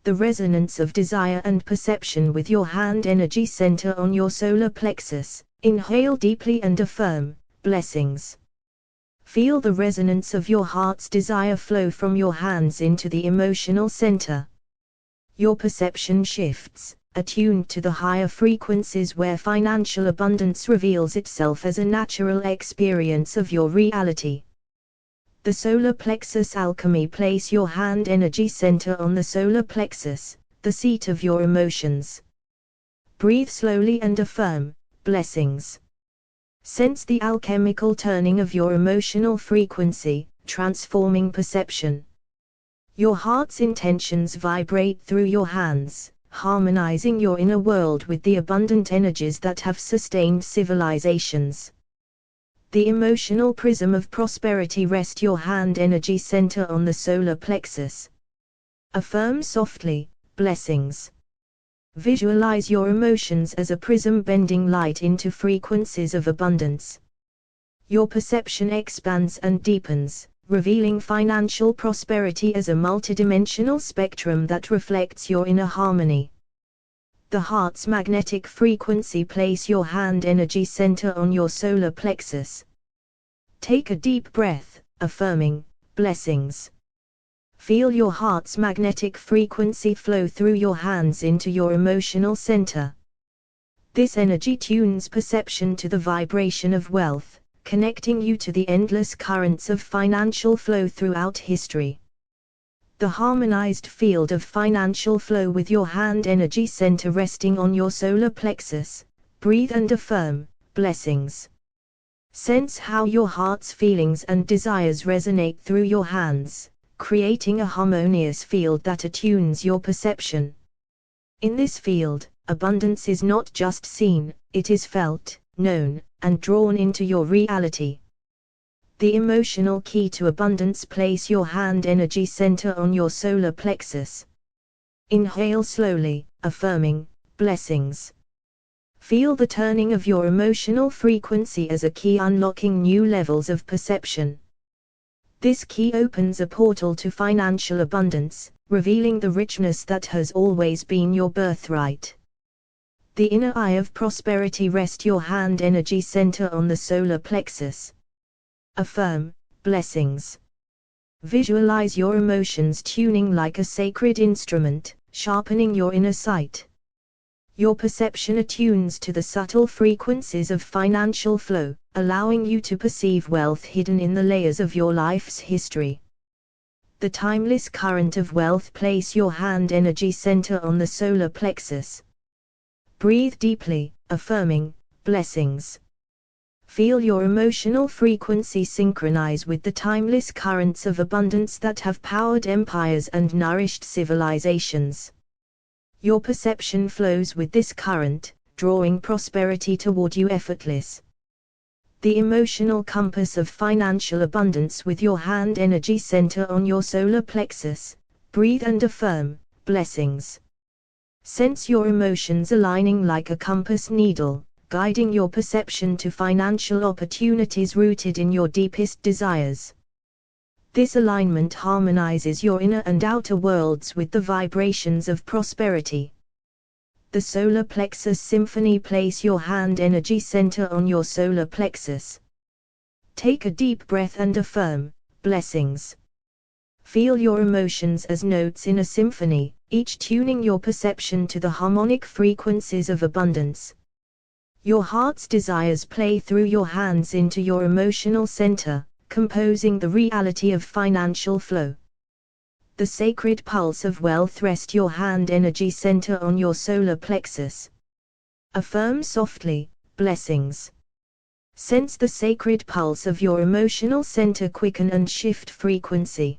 The resonance of desire and perception with your hand energy center on your solar plexus. Inhale deeply and affirm, blessings. Feel the resonance of your heart's desire flow from your hands into the emotional center. Your perception shifts, attuned to the higher frequencies where financial abundance reveals itself as a natural experience of your reality. The solar plexus alchemy. Place your hand energy center on the solar plexus, the seat of your emotions. Breathe slowly and affirm, blessings. Sense the alchemical turning of your emotional frequency, transforming perception. Your heart's intentions vibrate through your hands, harmonizing your inner world with the abundant energies that have sustained civilizations. The emotional prism of prosperity. Rest your hand energy center on the solar plexus. Affirm softly, blessings. Visualize your emotions as a prism bending light into frequencies of abundance. Your perception expands and deepens, revealing financial prosperity as a multidimensional spectrum that reflects your inner harmony. The heart's magnetic frequency. Place your hand energy center on your solar plexus. Take a deep breath, affirming, blessings. Feel your heart's magnetic frequency flow through your hands into your emotional center. This energy tunes perception to the vibration of wealth, connecting you to the endless currents of financial flow throughout history. The harmonized field of financial flow with your hand energy center resting on your solar plexus. Breathe and affirm, blessings. Sense how your heart's feelings and desires resonate through your hands, creating a harmonious field that attunes your perception. In this field, abundance is not just seen, it is felt, known, and drawn into your reality. The emotional key to abundance. Place your hand energy center on your solar plexus. Inhale slowly, affirming, blessings. Feel the turning of your emotional frequency as a key unlocking new levels of perception. This key opens a portal to financial abundance, revealing the richness that has always been your birthright. The inner eye of prosperity. Rest your hand energy center on the solar plexus. Affirm, blessings. Visualize your emotions tuning like a sacred instrument, sharpening your inner sight. Your perception attunes to the subtle frequencies of financial flow, allowing you to perceive wealth hidden in the layers of your life's history. The timeless current of wealth. Place your hand energy center on the solar plexus. Breathe deeply, affirming, blessings. Feel your emotional frequency synchronize with the timeless currents of abundance that have powered empires and nourished civilizations. Your perception flows with this current, drawing prosperity toward you effortless. The emotional compass of financial abundance with your hand energy center on your solar plexus. Breathe and affirm, blessings. Sense your emotions aligning like a compass needle, guiding your perception to financial opportunities rooted in your deepest desires. This alignment harmonizes your inner and outer worlds with the vibrations of prosperity. The solar plexus symphony. Place your hand energy center on your solar plexus. Take a deep breath and affirm, blessings. Feel your emotions as notes in a symphony, each tuning your perception to the harmonic frequencies of abundance. Your heart's desires play through your hands into your emotional center, composing the reality of financial flow. The sacred pulse of wealth. Rest your hand energy center on your solar plexus. Affirm softly, blessings. Sense the sacred pulse of your emotional center quicken and shift frequency.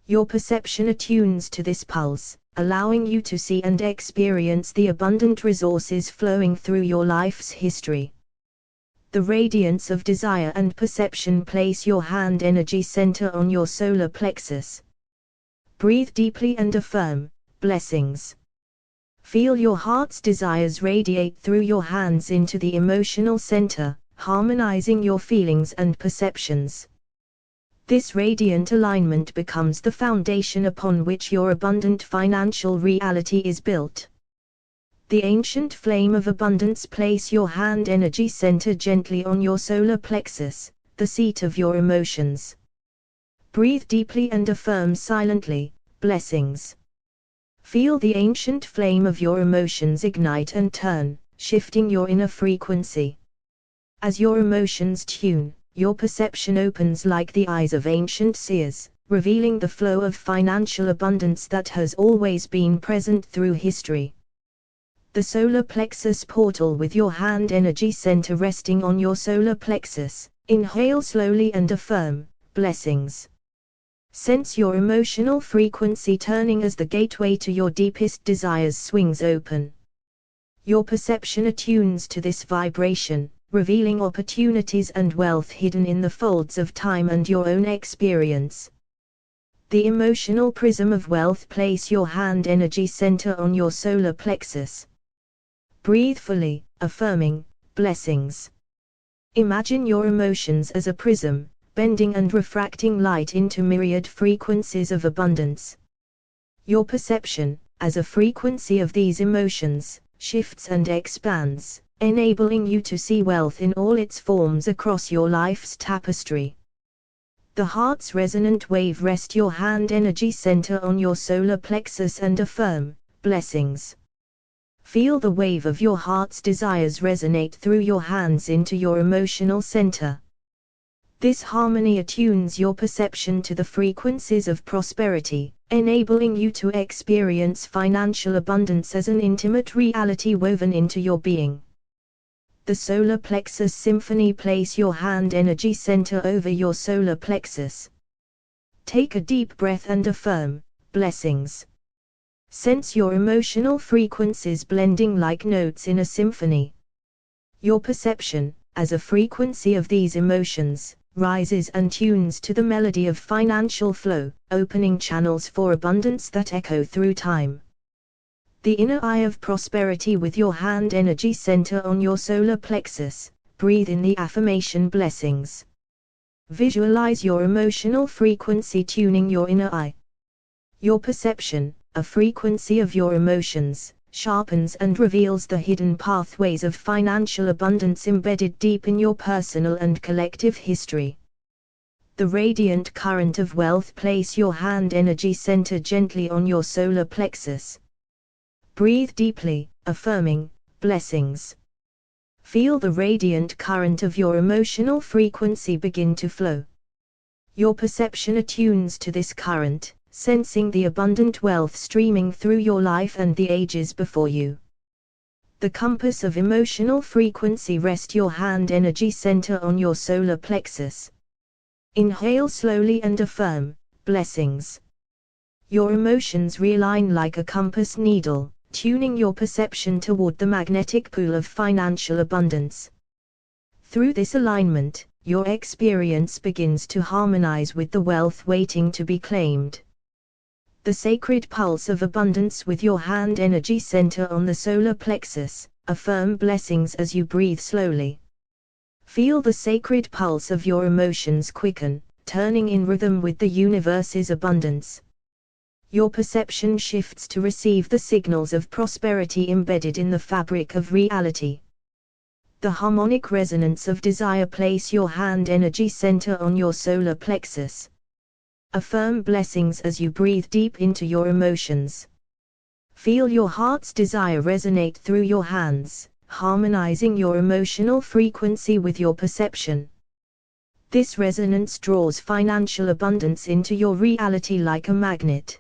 Your perception attunes to this pulse, allowing you to see and experience the abundant resources flowing through your life's history. The radiance of desire and perception. Place your hand energy center on your solar plexus. Breathe deeply and affirm, blessings. Feel your heart's desires radiate through your hands into the emotional center, harmonizing your feelings and perceptions. This radiant alignment becomes the foundation upon which your abundant financial reality is built. The ancient flame of abundance. Place your hand energy center gently on your solar plexus, the seat of your emotions. Breathe deeply and affirm silently, blessings. Feel the ancient flame of your emotions ignite and turn, shifting your inner frequency. As your emotions tune, your perception opens like the eyes of ancient seers, revealing the flow of financial abundance that has always been present through history. The solar plexus portal. With your hand energy center resting on your solar plexus, inhale slowly and affirm, blessings. Sense your emotional frequency turning as the gateway to your deepest desires swings open. Your perception attunes to this vibration, revealing opportunities and wealth hidden in the folds of time and your own experience. The emotional prism of wealth. Place your hand energy center on your solar plexus. Breathe fully, affirming, blessings. Imagine your emotions as a prism, bending and refracting light into myriad frequencies of abundance. Your perception, as a frequency of these emotions, shifts and expands, enabling you to see wealth in all its forms across your life's tapestry. The heart's resonant wave. Rest your hand energy center on your solar plexus and affirm, blessings. Feel the wave of your heart's desires resonate through your hands into your emotional center. This harmony attunes your perception to the frequencies of prosperity, enabling you to experience financial abundance as an intimate reality woven into your being. The solar plexus symphony. Place your hand energy center over your solar plexus. Take a deep breath and affirm, blessings. Sense your emotional frequencies blending like notes in a symphony. Your perception, as a frequency of these emotions, rises and tunes to the melody of financial flow, opening channels for abundance that echo through time. The inner eye of prosperity. With your hand energy center on your solar plexus, breathe in the affirmation blessings. Visualize your emotional frequency tuning your inner eye. Your perception, a frequency of your emotions, sharpens and reveals the hidden pathways of financial abundance embedded deep in your personal and collective history. The radiant current of wealth. Place your hand energy center gently on your solar plexus. Breathe deeply, affirming, blessings. Feel the radiant current of your emotional frequency begin to flow. Your perception attunes to this current, sensing the abundant wealth streaming through your life and the ages before you. The compass of emotional frequency. Rest your hand energy center on your solar plexus. Inhale slowly and affirm, blessings. Your emotions realign like a compass needle, tuning your perception toward the magnetic pool of financial abundance. Through this alignment, your experience begins to harmonize with the wealth waiting to be claimed. The sacred pulse of abundance. With your hand energy center on the solar plexus, affirm blessings as you breathe slowly. Feel the sacred pulse of your emotions quicken, turning in rhythm with the universe's abundance. Your perception shifts to receive the signals of prosperity embedded in the fabric of reality. The harmonic resonance of desire. Place your hand energy center on your solar plexus. Affirm blessings as you breathe deep into your emotions. Feel your heart's desire resonate through your hands, harmonizing your emotional frequency with your perception. This resonance draws financial abundance into your reality like a magnet.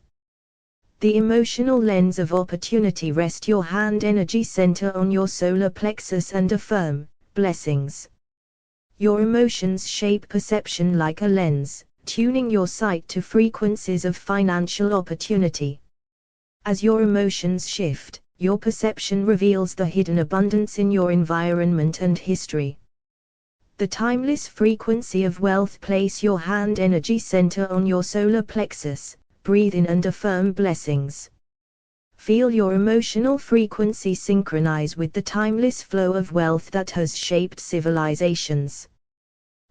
The emotional lens of opportunity. Rest your hand energy center on your solar plexus and affirm blessings. Your emotions shape perception like a lens, tuning your sight to frequencies of financial opportunity. As your emotions shift, your perception reveals the hidden abundance in your environment and history. The timeless frequency of wealth. Place your hand energy center on your solar plexus, breathe in and affirm blessings. Feel your emotional frequency synchronize with the timeless flow of wealth that has shaped civilizations.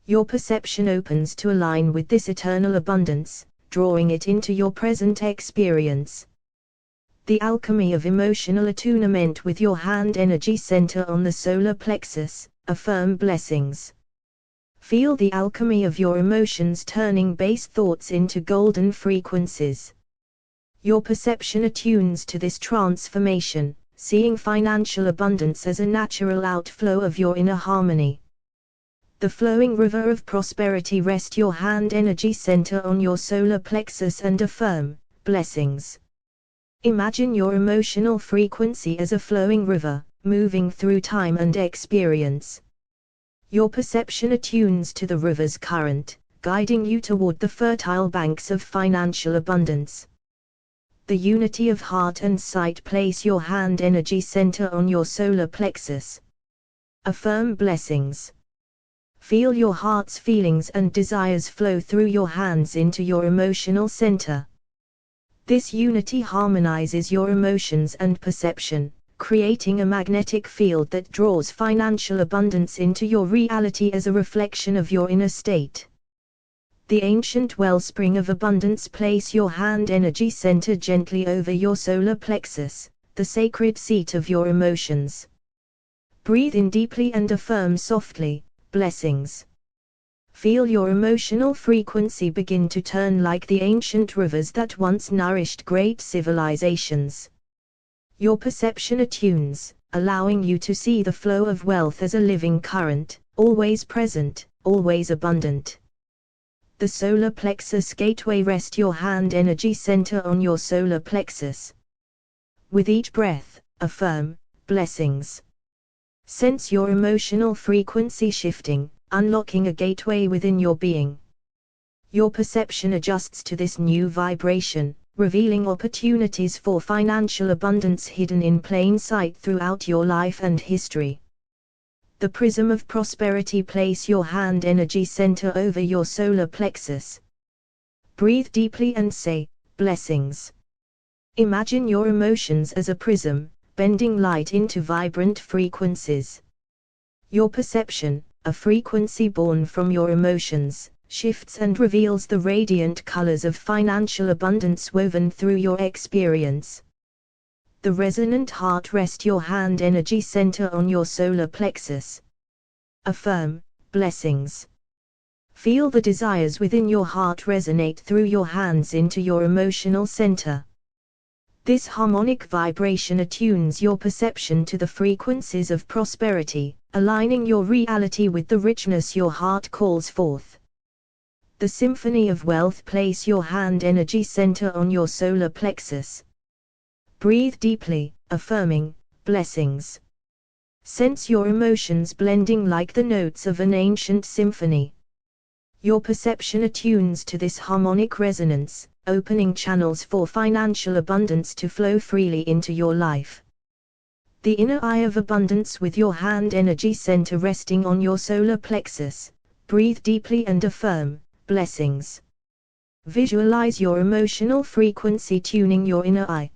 Your perception opens to align with this eternal abundance, drawing it into your present experience. The alchemy of emotional attunement. With your hand energy center on the solar plexus, affirm blessings. Feel the alchemy of your emotions turning base thoughts into golden frequencies. Your perception attunes to this transformation, seeing financial abundance as a natural outflow of your inner harmony. The flowing river of prosperity. Rest your hand energy center on your solar plexus and affirm blessings. Imagine your emotional frequency as a flowing river, moving through time and experience. Your perception attunes to the river's current, guiding you toward the fertile banks of financial abundance. The unity of heart and sight. Place your hand energy center on your solar plexus. Affirm blessings. Feel your heart's feelings and desires flow through your hands into your emotional center. This unity harmonizes your emotions and perception, creating a magnetic field that draws financial abundance into your reality as a reflection of your inner state. The ancient wellspring of abundance. Place your hand energy center gently over your solar plexus, the sacred seat of your emotions. Breathe in deeply and affirm softly, blessings. Feel your emotional frequency begin to turn like the ancient rivers that once nourished great civilizations. Your perception attunes, allowing you to see the flow of wealth as a living current, always present, always abundant. The solar plexus gateway. Rest your hand energy center on your solar plexus. With each breath, affirm blessings. Sense your emotional frequency shifting, unlocking a gateway within your being. Your perception adjusts to this new vibration, revealing opportunities for financial abundance hidden in plain sight throughout your life and history. The prism of prosperity. Place your hand energy center over your solar plexus. Breathe deeply and say, blessings. Imagine your emotions as a prism, bending light into vibrant frequencies. Your perception, a frequency born from your emotions, shifts and reveals the radiant colors of financial abundance woven through your experience. The resonant heart. Rest your hand energy center on your solar plexus. Affirm blessings. Feel the desires within your heart resonate through your hands into your emotional center. This harmonic vibration attunes your perception to the frequencies of prosperity, aligning your reality with the richness your heart calls forth. The symphony of wealth. Place your hand energy center on your solar plexus. Breathe deeply, affirming blessings. Sense your emotions blending like the notes of an ancient symphony. Your perception attunes to this harmonic resonance, opening channels for financial abundance to flow freely into your life. The inner eye of abundance. With your hand energy center resting on your solar plexus, breathe deeply and affirm blessings. Visualize your emotional frequency tuning your inner eye.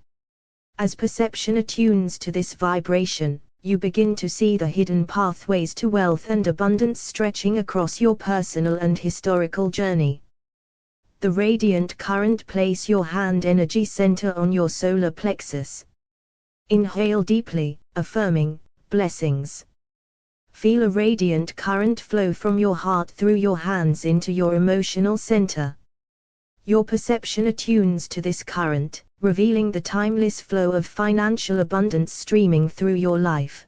As perception attunes to this vibration, you begin to see the hidden pathways to wealth and abundance stretching across your personal and historical journey. The radiant current. Place your hand energy center on your solar plexus. Inhale deeply, affirming blessings. Feel a radiant current flow from your heart through your hands into your emotional center. Your perception attunes to this current, revealing the timeless flow of financial abundance streaming through your life.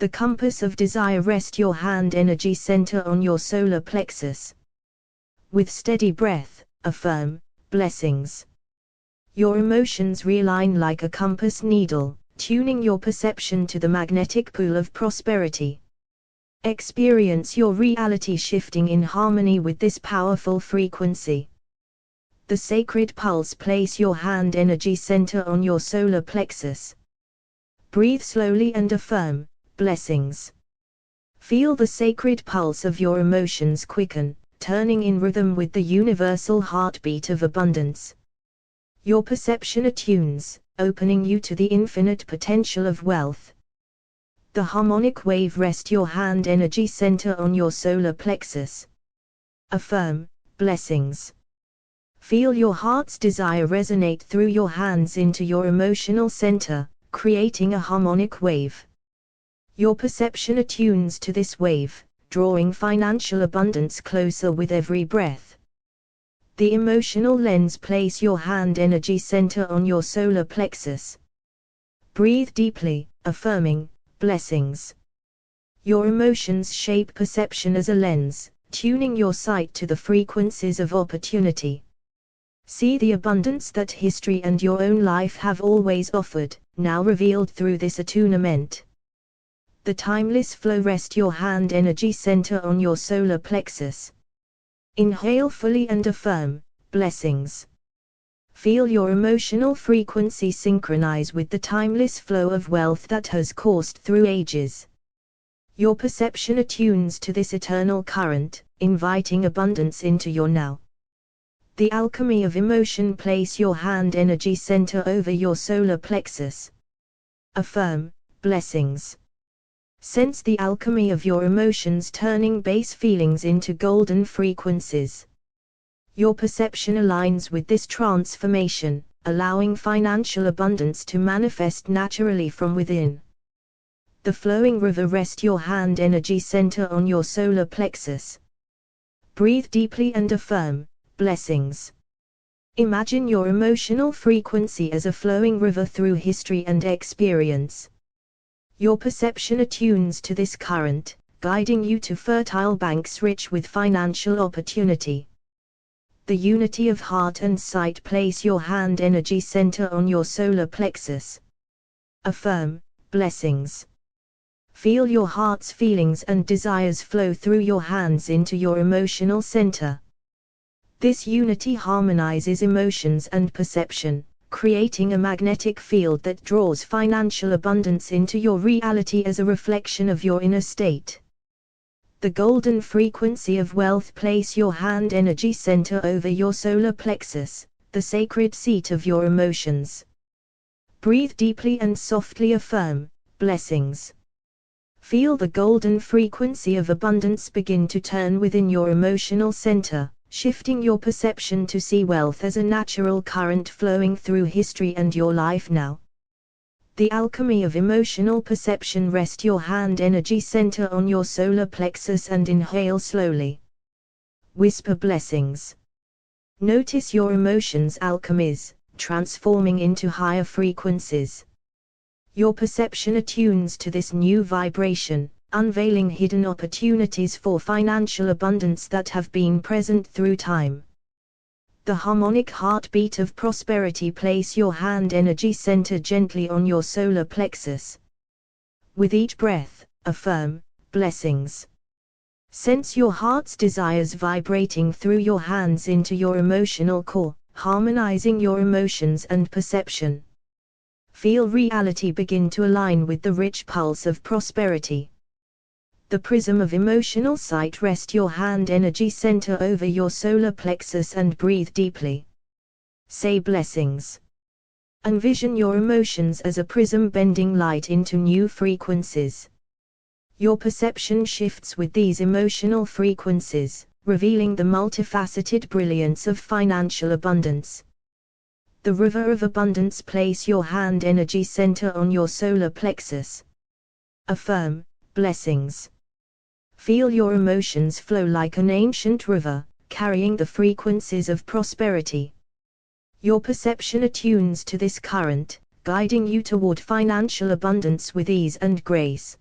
The compass of desire. Rest your hand energy center on your solar plexus. With steady breath, affirm, blessings. Your emotions realign like a compass needle, tuning your perception to the magnetic pull of prosperity. Experience your reality shifting in harmony with this powerful frequency. The sacred pulse. Place your hand energy center on your solar plexus. Breathe slowly and affirm, blessings. Feel the sacred pulse of your emotions quicken, turning in rhythm with the universal heartbeat of abundance. Your perception attunes, opening you to the infinite potential of wealth. The harmonic wave. Rest your hand energy center on your solar plexus. Affirm, blessings. Feel your heart's desire resonate through your hands into your emotional center, creating a harmonic wave. Your perception attunes to this wave, drawing financial abundance closer with every breath. The emotional lens. Place your hand energy center on your solar plexus. Breathe deeply, affirming, blessings. Your emotions shape perception as a lens, tuning your sight to the frequencies of opportunity. See the abundance that history and your own life have always offered, now revealed through this attunement. The timeless flow. Rest your hand energy center on your solar plexus. Inhale fully and affirm, blessings. Feel your emotional frequency synchronize with the timeless flow of wealth that has coursed through ages. Your perception attunes to this eternal current, inviting abundance into your now. The alchemy of emotion. Place your hand energy center over your solar plexus. Affirm, blessings. Sense the alchemy of your emotions turning base feelings into golden frequencies. Your perception aligns with this transformation, allowing financial abundance to manifest naturally from within. The flowing river. Rest your hand energy center on your solar plexus. Breathe deeply and affirm, blessings. Imagine your emotional frequency as a flowing river through history and experience. Your perception attunes to this current, guiding you to fertile banks rich with financial opportunity. The unity of heart and sight. Place your hand energy center on your solar plexus. Affirm, blessings. Feel your heart's feelings and desires flow through your hands into your emotional center. This unity harmonizes emotions and perception, creating a magnetic field that draws financial abundance into your reality as a reflection of your inner state. The golden frequency of wealth. Place your hand energy center over your solar plexus, the sacred seat of your emotions. Breathe deeply and softly affirm, blessings. Feel the golden frequency of abundance begin to turn within your emotional center, shifting your perception to see wealth as a natural current flowing through history and your life now. The alchemy of emotional perception. Rest your hand energy center on your solar plexus and inhale slowly. Whisper blessings. Notice your emotions' alchemies, transforming into higher frequencies. Your perception attunes to this new vibration, unveiling hidden opportunities for financial abundance that have been present through time. The harmonic heartbeat of prosperity. Place your hand energy center gently on your solar plexus. With each breath, affirm, blessings. Sense your heart's desires vibrating through your hands into your emotional core, harmonizing your emotions and perception. Feel reality begin to align with the rich pulse of prosperity. The prism of emotional sight. Rest your hand energy center over your solar plexus and breathe deeply. Say blessings. Envision your emotions as a prism bending light into new frequencies. Your perception shifts with these emotional frequencies, revealing the multifaceted brilliance of financial abundance. The river of abundance. Place your hand energy center on your solar plexus. Affirm, blessings. Feel your emotions flow like an ancient river, carrying the frequencies of prosperity. Your perception attunes to this current, guiding you toward financial abundance with ease and grace.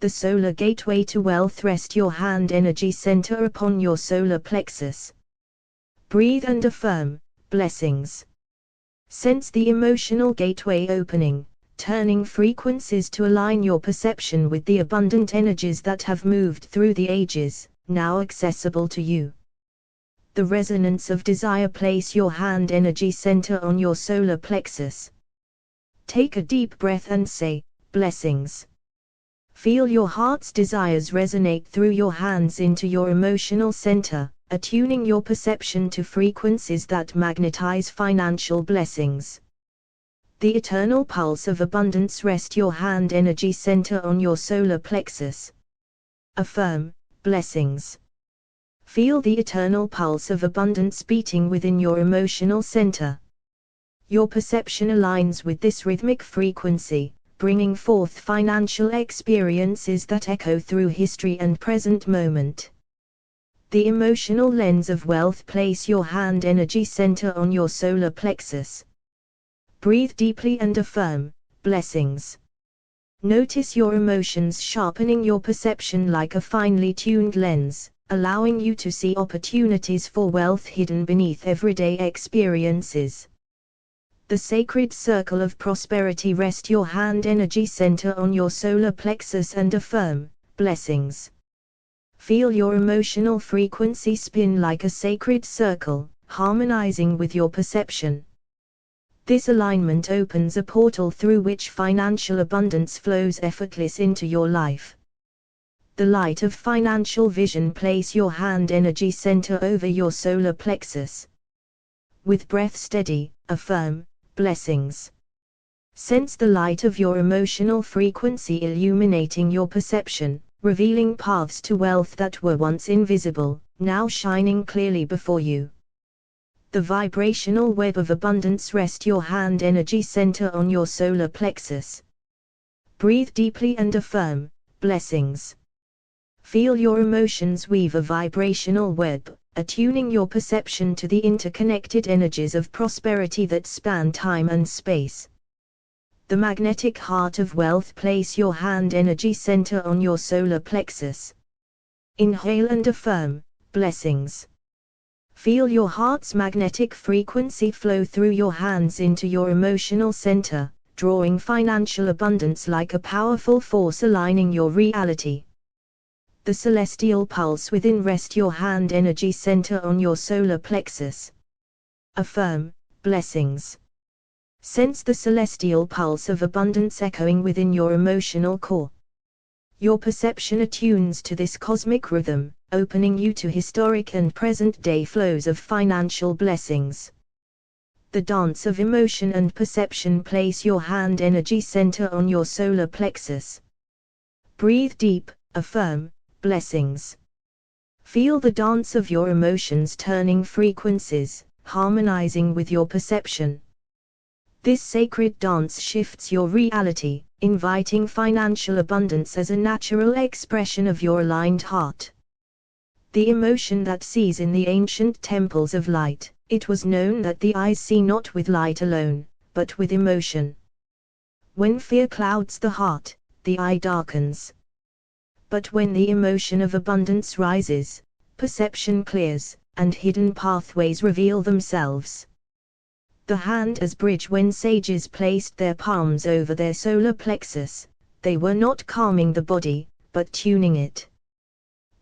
The solar gateway to wealth. Rest your hand energy center upon your solar plexus. Breathe and affirm, blessings. Sense the emotional gateway opening, turning frequencies to align your perception with the abundant energies that have moved through the ages, now accessible to you. The resonance of desire. Place your hand energy center on your solar plexus. Take a deep breath and say, blessings. Feel your heart's desires resonate through your hands into your emotional center, attuning your perception to frequencies that magnetize financial blessings. The eternal pulse of abundance. Rest your hand energy center on your solar plexus. Affirm, blessings. Feel the eternal pulse of abundance beating within your emotional center. Your perception aligns with this rhythmic frequency, bringing forth financial experiences that echo through history and present moment. The emotional lens of wealth. Place your hand energy center on your solar plexus. Breathe deeply and affirm, blessings. Notice your emotions sharpening your perception like a finely tuned lens, allowing you to see opportunities for wealth hidden beneath everyday experiences. The sacred circle of prosperity. Rest your hand energy center on your solar plexus and affirm, blessings. Feel your emotional frequency spin like a sacred circle, harmonizing with your perception. This alignment opens a portal through which financial abundance flows effortless into your life. The light of financial vision. Place your hand energy center over your solar plexus. With breath steady, affirm, blessings. Sense the light of your emotional frequency illuminating your perception, revealing paths to wealth that were once invisible, now shining clearly before you. The vibrational web of abundance. Rest your hand energy center on your solar plexus. Breathe deeply and affirm, blessings. Feel your emotions weave a vibrational web, attuning your perception to the interconnected energies of prosperity that span time and space. The magnetic heart of wealth. Place your hand energy center on your solar plexus. Inhale and affirm, blessings. Feel your heart's magnetic frequency flow through your hands into your emotional center, drawing financial abundance like a powerful force aligning your reality. The celestial pulse within. Rest your hand energy center on your solar plexus. Affirm, blessings. Sense the celestial pulse of abundance echoing within your emotional core. Your perception attunes to this cosmic rhythm, opening you to historic and present-day flows of financial blessings. The dance of emotion and perception. Place your hand energy center on your solar plexus. Breathe deep, affirm, blessings. Feel the dance of your emotions turning frequencies, harmonizing with your perception. This sacred dance shifts your reality, inviting financial abundance as a natural expression of your aligned heart. The emotion that sees. In the ancient temples of light, it was known that the eyes see not with light alone, but with emotion. When fear clouds the heart, the eye darkens. But when the emotion of abundance rises, perception clears, and hidden pathways reveal themselves. The hand as bridge. When sages placed their palms over their solar plexus, they were not calming the body, but tuning it.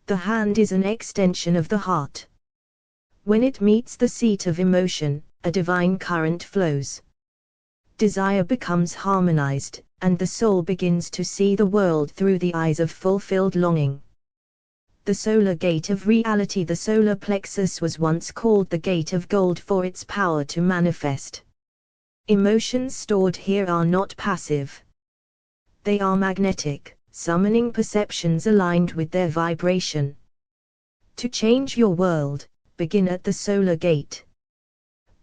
The hand is an extension of the heart. When it meets the seat of emotion, a divine current flows. Desire becomes harmonized, and the soul begins to see the world through the eyes of fulfilled longing. The solar gate of reality. The solar plexus was once called the gate of gold for its power to manifest. Emotions stored here are not passive. They are magnetic, summoning perceptions aligned with their vibration. To change your world, begin at the solar gate.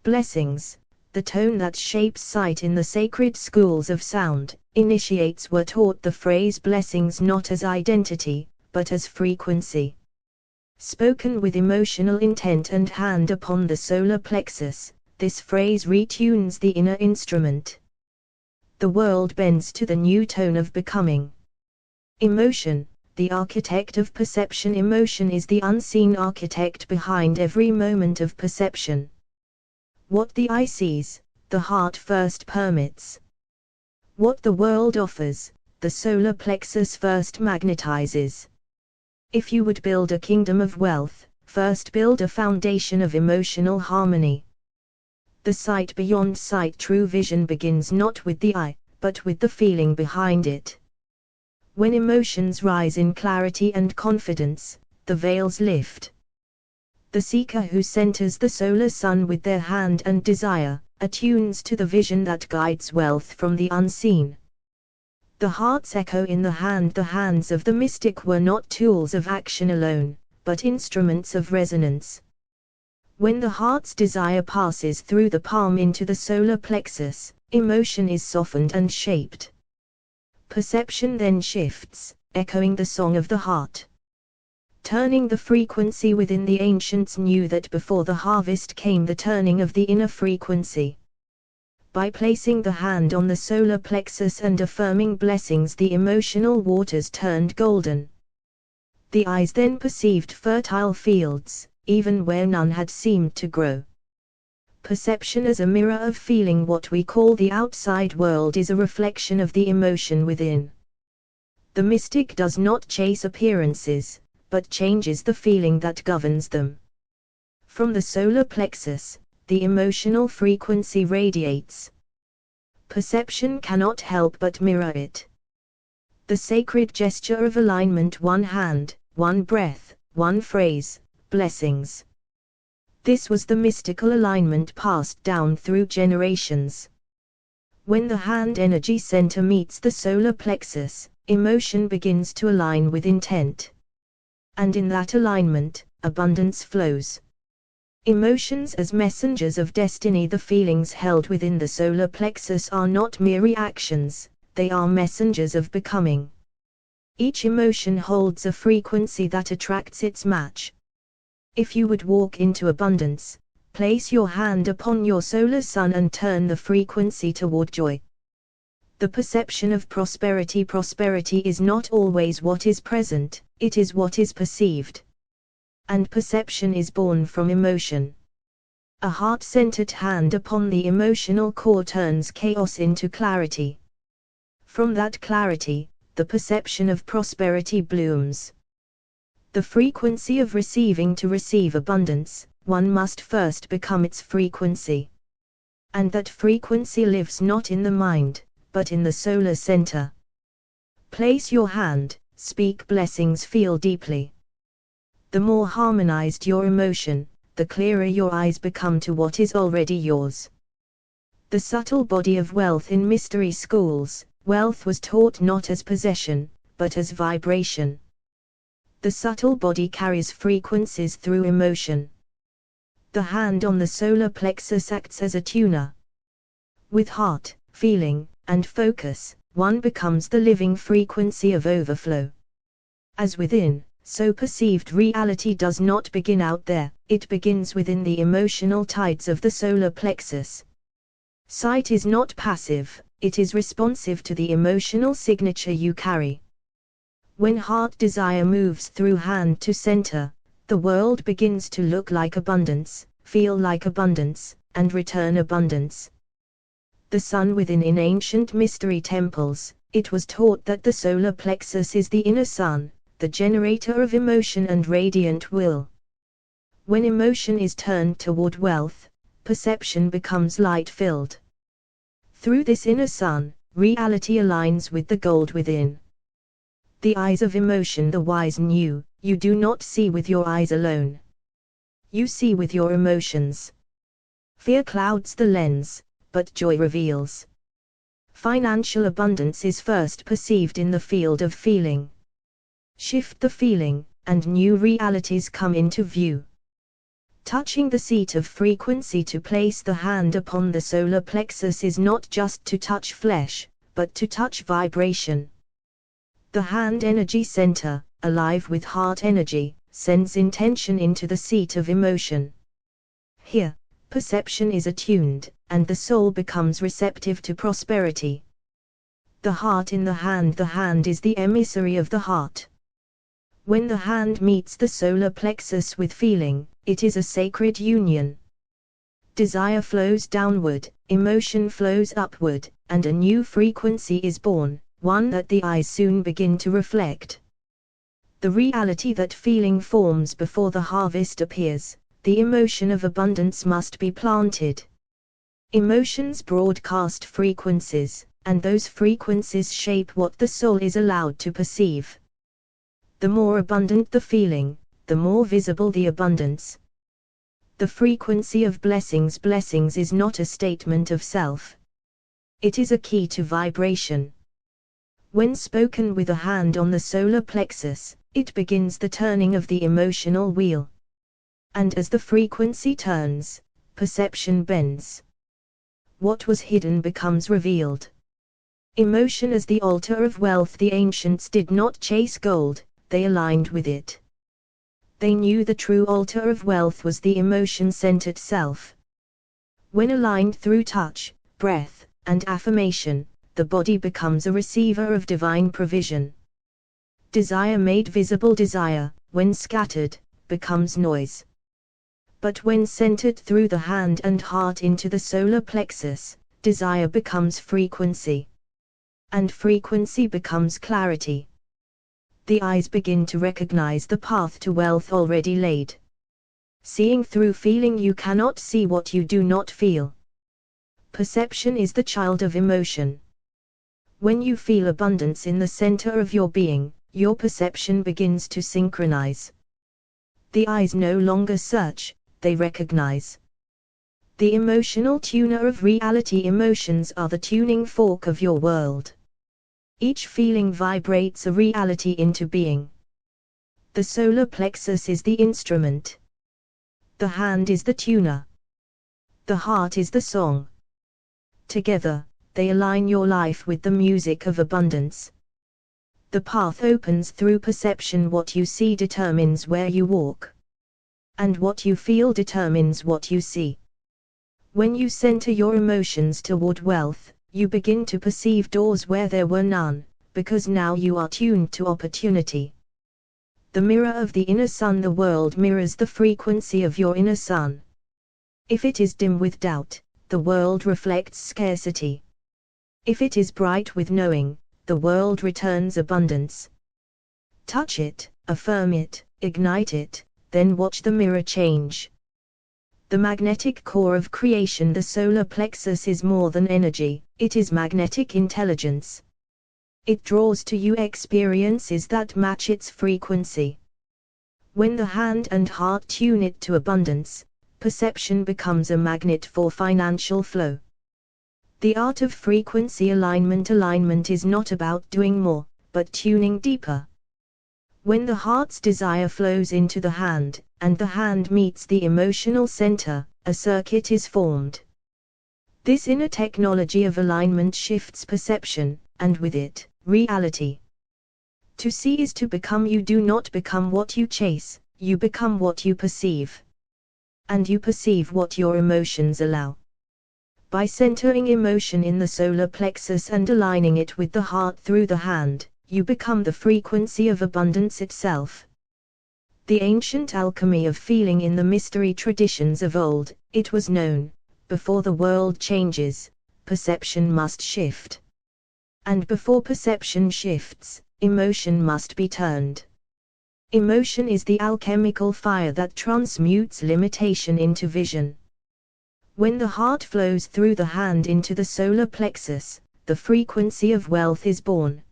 Blessings, the tone that shapes sight in the sacred schools of sound. Initiates were taught the phrase blessings not as identity, but as frequency. Spoken with emotional intent and hand upon the solar plexus, this phrase retunes the inner instrument. The world bends to the new tone of becoming. Emotion, the architect of perception. Emotion is the unseen architect behind every moment of perception. What the eye sees, the heart first permits. What the world offers, the solar plexus first magnetizes. If you would build a kingdom of wealth, first build a foundation of emotional harmony. The sight beyond sight. True vision begins not with the eye, but with the feeling behind it. When emotions rise in clarity and confidence, the veils lift. The seeker who centers the solar sun with their hand and desire, attunes to the vision that guides wealth from the unseen. The heart's echo in the hand. The hands of the mystic were not tools of action alone, but instruments of resonance. When the heart's desire passes through the palm into the solar plexus, emotion is softened and shaped. Perception then shifts, echoing the song of the heart. Turning the frequency within. The ancients knew that before the harvest came the turning of the inner frequency. By placing the hand on the solar plexus and affirming blessings, the emotional waters turned golden. The eyes then perceived fertile fields, even where none had seemed to grow. Perception as a mirror of feeling. What we call the outside world is a reflection of the emotion within. The mystic does not chase appearances, but changes the feeling that governs them. From the solar plexus, the emotional frequency radiates. Perception cannot help but mirror it. The sacred gesture of alignment. One hand, one breath, one phrase, blessings. This was the mystical alignment passed down through generations. When the hand energy center meets the solar plexus, emotion begins to align with intent. And in that alignment, abundance flows. Emotions as messengers of destiny. The feelings held within the solar plexus are not mere reactions, they are messengers of becoming. Each emotion holds a frequency that attracts its match. If you would walk into abundance, place your hand upon your solar sun and turn the frequency toward joy. The perception of prosperity. Prosperity is not always what is present, it is what is perceived. And perception is born from emotion. A heart-centered hand upon the emotional core turns chaos into clarity. From that clarity, the perception of prosperity blooms. The frequency of receiving. To receive abundance, one must first become its frequency. And that frequency lives not in the mind, but in the solar center. Place your hand, speak blessings, feel deeply. The more harmonized your emotion, the clearer your eyes become to what is already yours. The subtle body of wealth. In mystery schools, wealth was taught not as possession, but as vibration. The subtle body carries frequencies through emotion. The hand on the solar plexus acts as a tuner. With heart, feeling, and focus, one becomes the living frequency of overflow. As within, so perceived. Reality does not begin out there, it begins within the emotional tides of the solar plexus. Sight is not passive, it is responsive to the emotional signature you carry. When heart desire moves through hand to center, the world begins to look like abundance, feel like abundance, and return abundance. The sun within. In ancient mystery temples, it was taught that the solar plexus is the inner sun, the generator of emotion and radiant will. When emotion is turned toward wealth, perception becomes light-filled. Through this inner sun, reality aligns with the gold within. The eyes of emotion. The wise knew, you do not see with your eyes alone. You see with your emotions. Fear clouds the lens, but joy reveals. Financial abundance is first perceived in the field of feeling. Shift the feeling, and new realities come into view. Touching the seat of frequency. To place the hand upon the solar plexus is not just to touch flesh, but to touch vibration. The hand energy center, alive with heart energy, sends intention into the seat of emotion. Here, perception is attuned, and the soul becomes receptive to prosperity. The heart in the hand is the emissary of the heart. When the hand meets the solar plexus with feeling, it is a sacred union. Desire flows downward, emotion flows upward, and a new frequency is born, one that the eyes soon begin to reflect. The reality that feeling forms before the harvest appears, the emotion of abundance must be planted. Emotions broadcast frequencies, and those frequencies shape what the soul is allowed to perceive. The more abundant the feeling, the more visible the abundance. The frequency of blessings is not a statement of self. It is a key to vibration. When spoken with a hand on the solar plexus, it begins the turning of the emotional wheel. And as the frequency turns, perception bends. What was hidden becomes revealed. Emotion as the altar of wealth. The ancients did not chase gold, they aligned with it. They knew the true altar of wealth was the emotion-centered self. When aligned through touch, breath, and affirmation, the body becomes a receiver of divine provision. Desire made visible. Desire, when scattered, becomes noise. But when centered through the hand and heart into the solar plexus, desire becomes frequency. And frequency becomes clarity. The eyes begin to recognize the path to wealth already laid. Seeing through feeling. You cannot see what you do not feel. Perception is the child of emotion. When you feel abundance in the center of your being, your perception begins to synchronize. The eyes no longer search, they recognize. The emotional tuner of reality. Emotions are the tuning fork of your world. Each feeling vibrates a reality into being. The solar plexus is the instrument. The hand is the tuner. The heart is the song. Together, they align your life with the music of abundance. The path opens through perception. What you see determines where you walk. And what you feel determines what you see. When you center your emotions toward wealth, you begin to perceive doors where there were none, because now you are tuned to opportunity. The mirror of the inner sun. The world mirrors the frequency of your inner sun. If it is dim with doubt, the world reflects scarcity. If it is bright with knowing, the world returns abundance. Touch it, affirm it, ignite it, then watch the mirror change. The magnetic core of creation. The solar plexus is more than energy, it is magnetic intelligence. It draws to you experiences that match its frequency. When the hand and heart tune it to abundance, perception becomes a magnet for financial flow. The art of frequency alignment. Alignment is not about doing more, but tuning deeper. When the heart's desire flows into the hand, and the hand meets the emotional center, a circuit is formed. This inner technology of alignment shifts perception, and with it, reality. To see is to become. You do not become what you chase, you become what you perceive. And you perceive what your emotions allow. By centering emotion in the solar plexus and aligning it with the heart through the hand, you become the frequency of abundance itself. The ancient alchemy of feeling. In the mystery traditions of old, it was known, before the world changes, perception must shift. And before perception shifts, emotion must be turned. Emotion is the alchemical fire that transmutes limitation into vision. When the heart flows through the hand into the solar plexus, the frequency of wealth is born.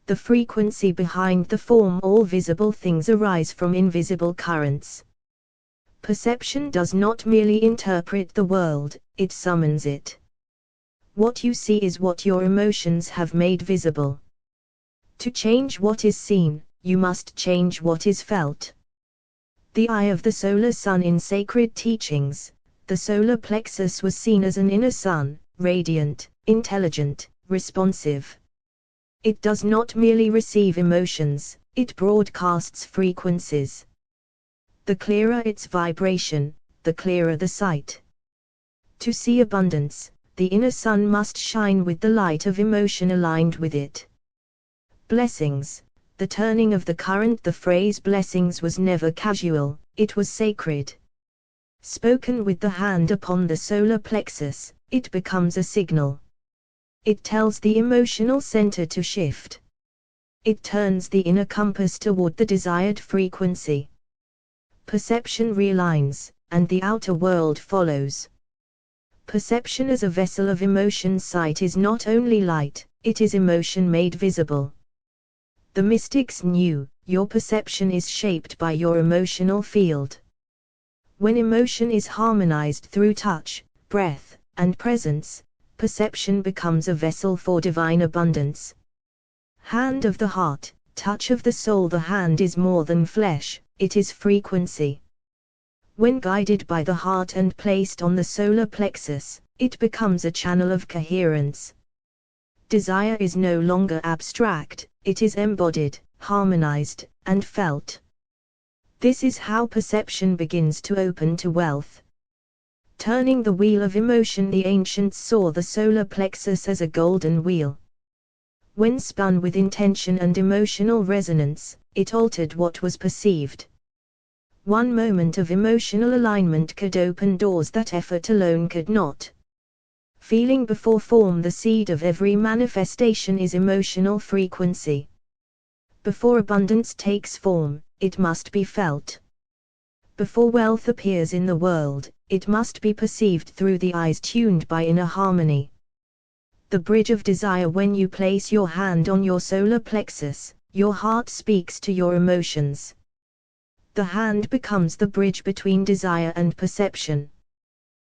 The frequency behind the form. All visible things arise from invisible currents. Perception does not merely interpret the world, it summons it. What you see is what your emotions have made visible. To change what is seen, you must change what is felt. The eye of the solar sun. In sacred teachings, the solar plexus was seen as an inner sun, radiant, intelligent, responsive. It does not merely receive emotions, it broadcasts frequencies. The clearer its vibration, the clearer the sight. To see abundance, the inner sun must shine with the light of emotion aligned with it. Blessings, the turning of the current. The phrase blessings was never casual, it was sacred. Spoken with the hand upon the solar plexus, it becomes a signal. It tells the emotional center to shift. It turns the inner compass toward the desired frequency. Perception realigns, and the outer world follows. Perception as a vessel of emotion. Sight is not only light, it is emotion made visible. The mystics knew, your perception is shaped by your emotional field. When emotion is harmonized through touch, breath, and presence, perception becomes a vessel for divine abundance. Hand of the heart, touch of the soul. The hand is more than flesh, it is frequency. When guided by the heart and placed on the solar plexus, it becomes a channel of coherence. Desire is no longer abstract, it is embodied, harmonized, and felt. This is how perception begins to open to wealth. Turning the wheel of emotion. The ancients saw the solar plexus as a golden wheel. When spun with intention and emotional resonance, it altered what was perceived. One moment of emotional alignment could open doors that effort alone could not. Feeling before form. The seed of every manifestation is emotional frequency. Before abundance takes form, it must be felt. Before wealth appears in the world, it must be perceived through the eyes tuned by inner harmony. The bridge of desire. When you place your hand on your solar plexus, your heart speaks to your emotions. The hand becomes the bridge between desire and perception.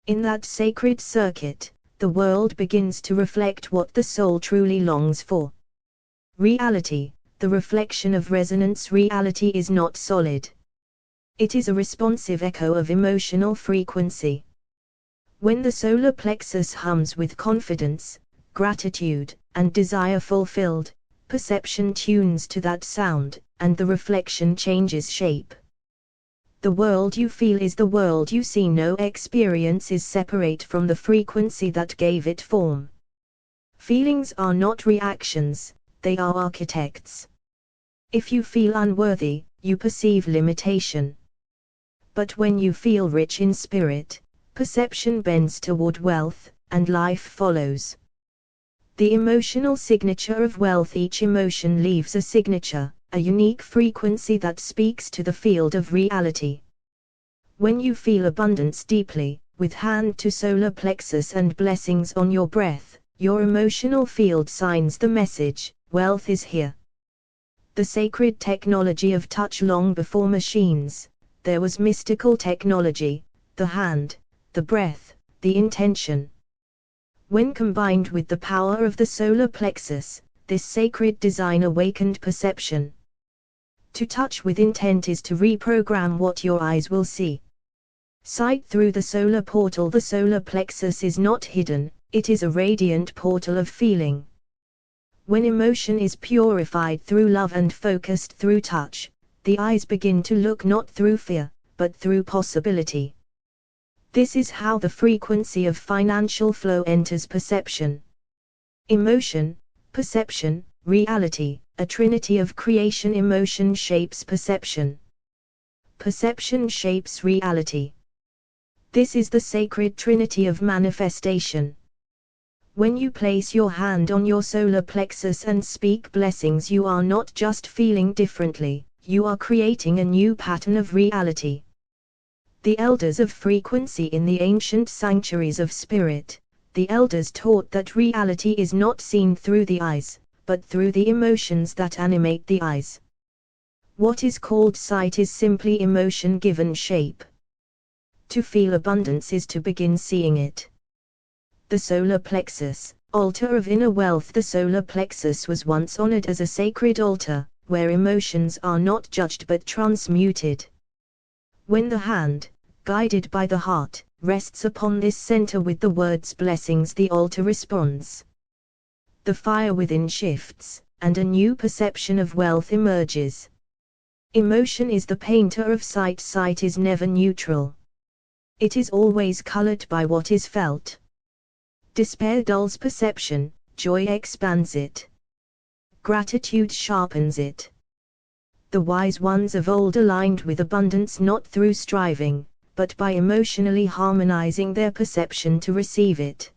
In that sacred circuit, the world begins to reflect what the soul truly longs for. Reality, the reflection of resonance. Reality is not solid. It is a responsive echo of emotional frequency. When the solar plexus hums with confidence, gratitude, and desire fulfilled, perception tunes to that sound, and the reflection changes shape. The world you feel is the world you see. No experience is separate from the frequency that gave it form. Feelings are not reactions, they are architects. If you feel unworthy, you perceive limitation. But when you feel rich in spirit, perception bends toward wealth, and life follows. The emotional signature of wealth. Each emotion leaves a signature, a unique frequency that speaks to the field of reality. When you feel abundance deeply, with hand to solar plexus and blessings on your breath, your emotional field signs the message, wealth is here. The sacred technology of touch. Long before machines, there was mystical technology, the hand, the breath, the intention. When combined with the power of the solar plexus, this sacred design awakened perception. To touch with intent is to reprogram what your eyes will see. Sight through the solar portal. The solar plexus is not hidden, it is a radiant portal of feeling. When emotion is purified through love and focused through touch, the eyes begin to look not through fear, but through possibility. This is how the frequency of financial flow enters perception. Emotion, perception, reality, a trinity of creation. Emotion shapes perception. Perception shapes reality. This is the sacred trinity of manifestation. When you place your hand on your solar plexus and speak blessings, you are not just feeling differently, you are creating a new pattern of reality. The elders of frequency. In the ancient sanctuaries of spirit, the elders taught that reality is not seen through the eyes, but through the emotions that animate the eyes. What is called sight is simply emotion given shape. To feel abundance is to begin seeing it. The solar plexus, altar of inner wealth. The solar plexus was once honored as a sacred altar, where emotions are not judged but transmuted. When the hand, guided by the heart, rests upon this center with the words blessings, the altar responds. The fire within shifts, and a new perception of wealth emerges. Emotion is the painter of sight. Sight is never neutral. It is always colored by what is felt. Despair dulls perception, joy expands it. Gratitude sharpens it. The wise ones of old aligned with abundance not through striving, but by emotionally harmonizing their perception to receive it.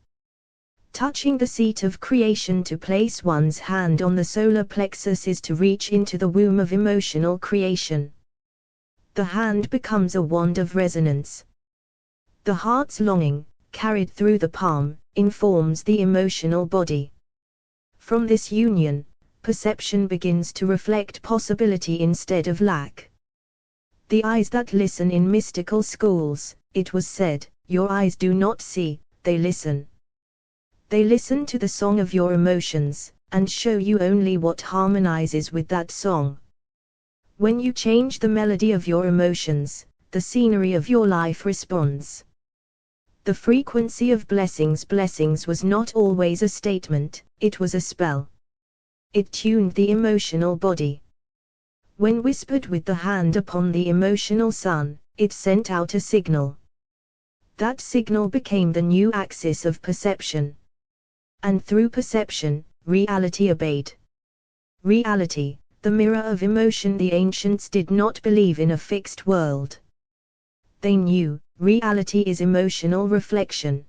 Touching the seat of creation. To place one's hand on the solar plexus is to reach into the womb of emotional creation. The hand becomes a wand of resonance. The heart's longing, carried through the palm, informs the emotional body. From this union, perception begins to reflect possibility instead of lack. The eyes that listen. In mystical schools, it was said, your eyes do not see, they listen. They listen to the song of your emotions, and show you only what harmonizes with that song. When you change the melody of your emotions, the scenery of your life responds. The frequency of blessings. Blessings was not always a statement, it was a spell. It tuned the emotional body. When whispered with the hand upon the emotional sun, it sent out a signal. That signal became the new axis of perception. And through perception, reality obeyed. Reality, the mirror of emotion. The ancients did not believe in a fixed world. They knew, reality is emotional reflection.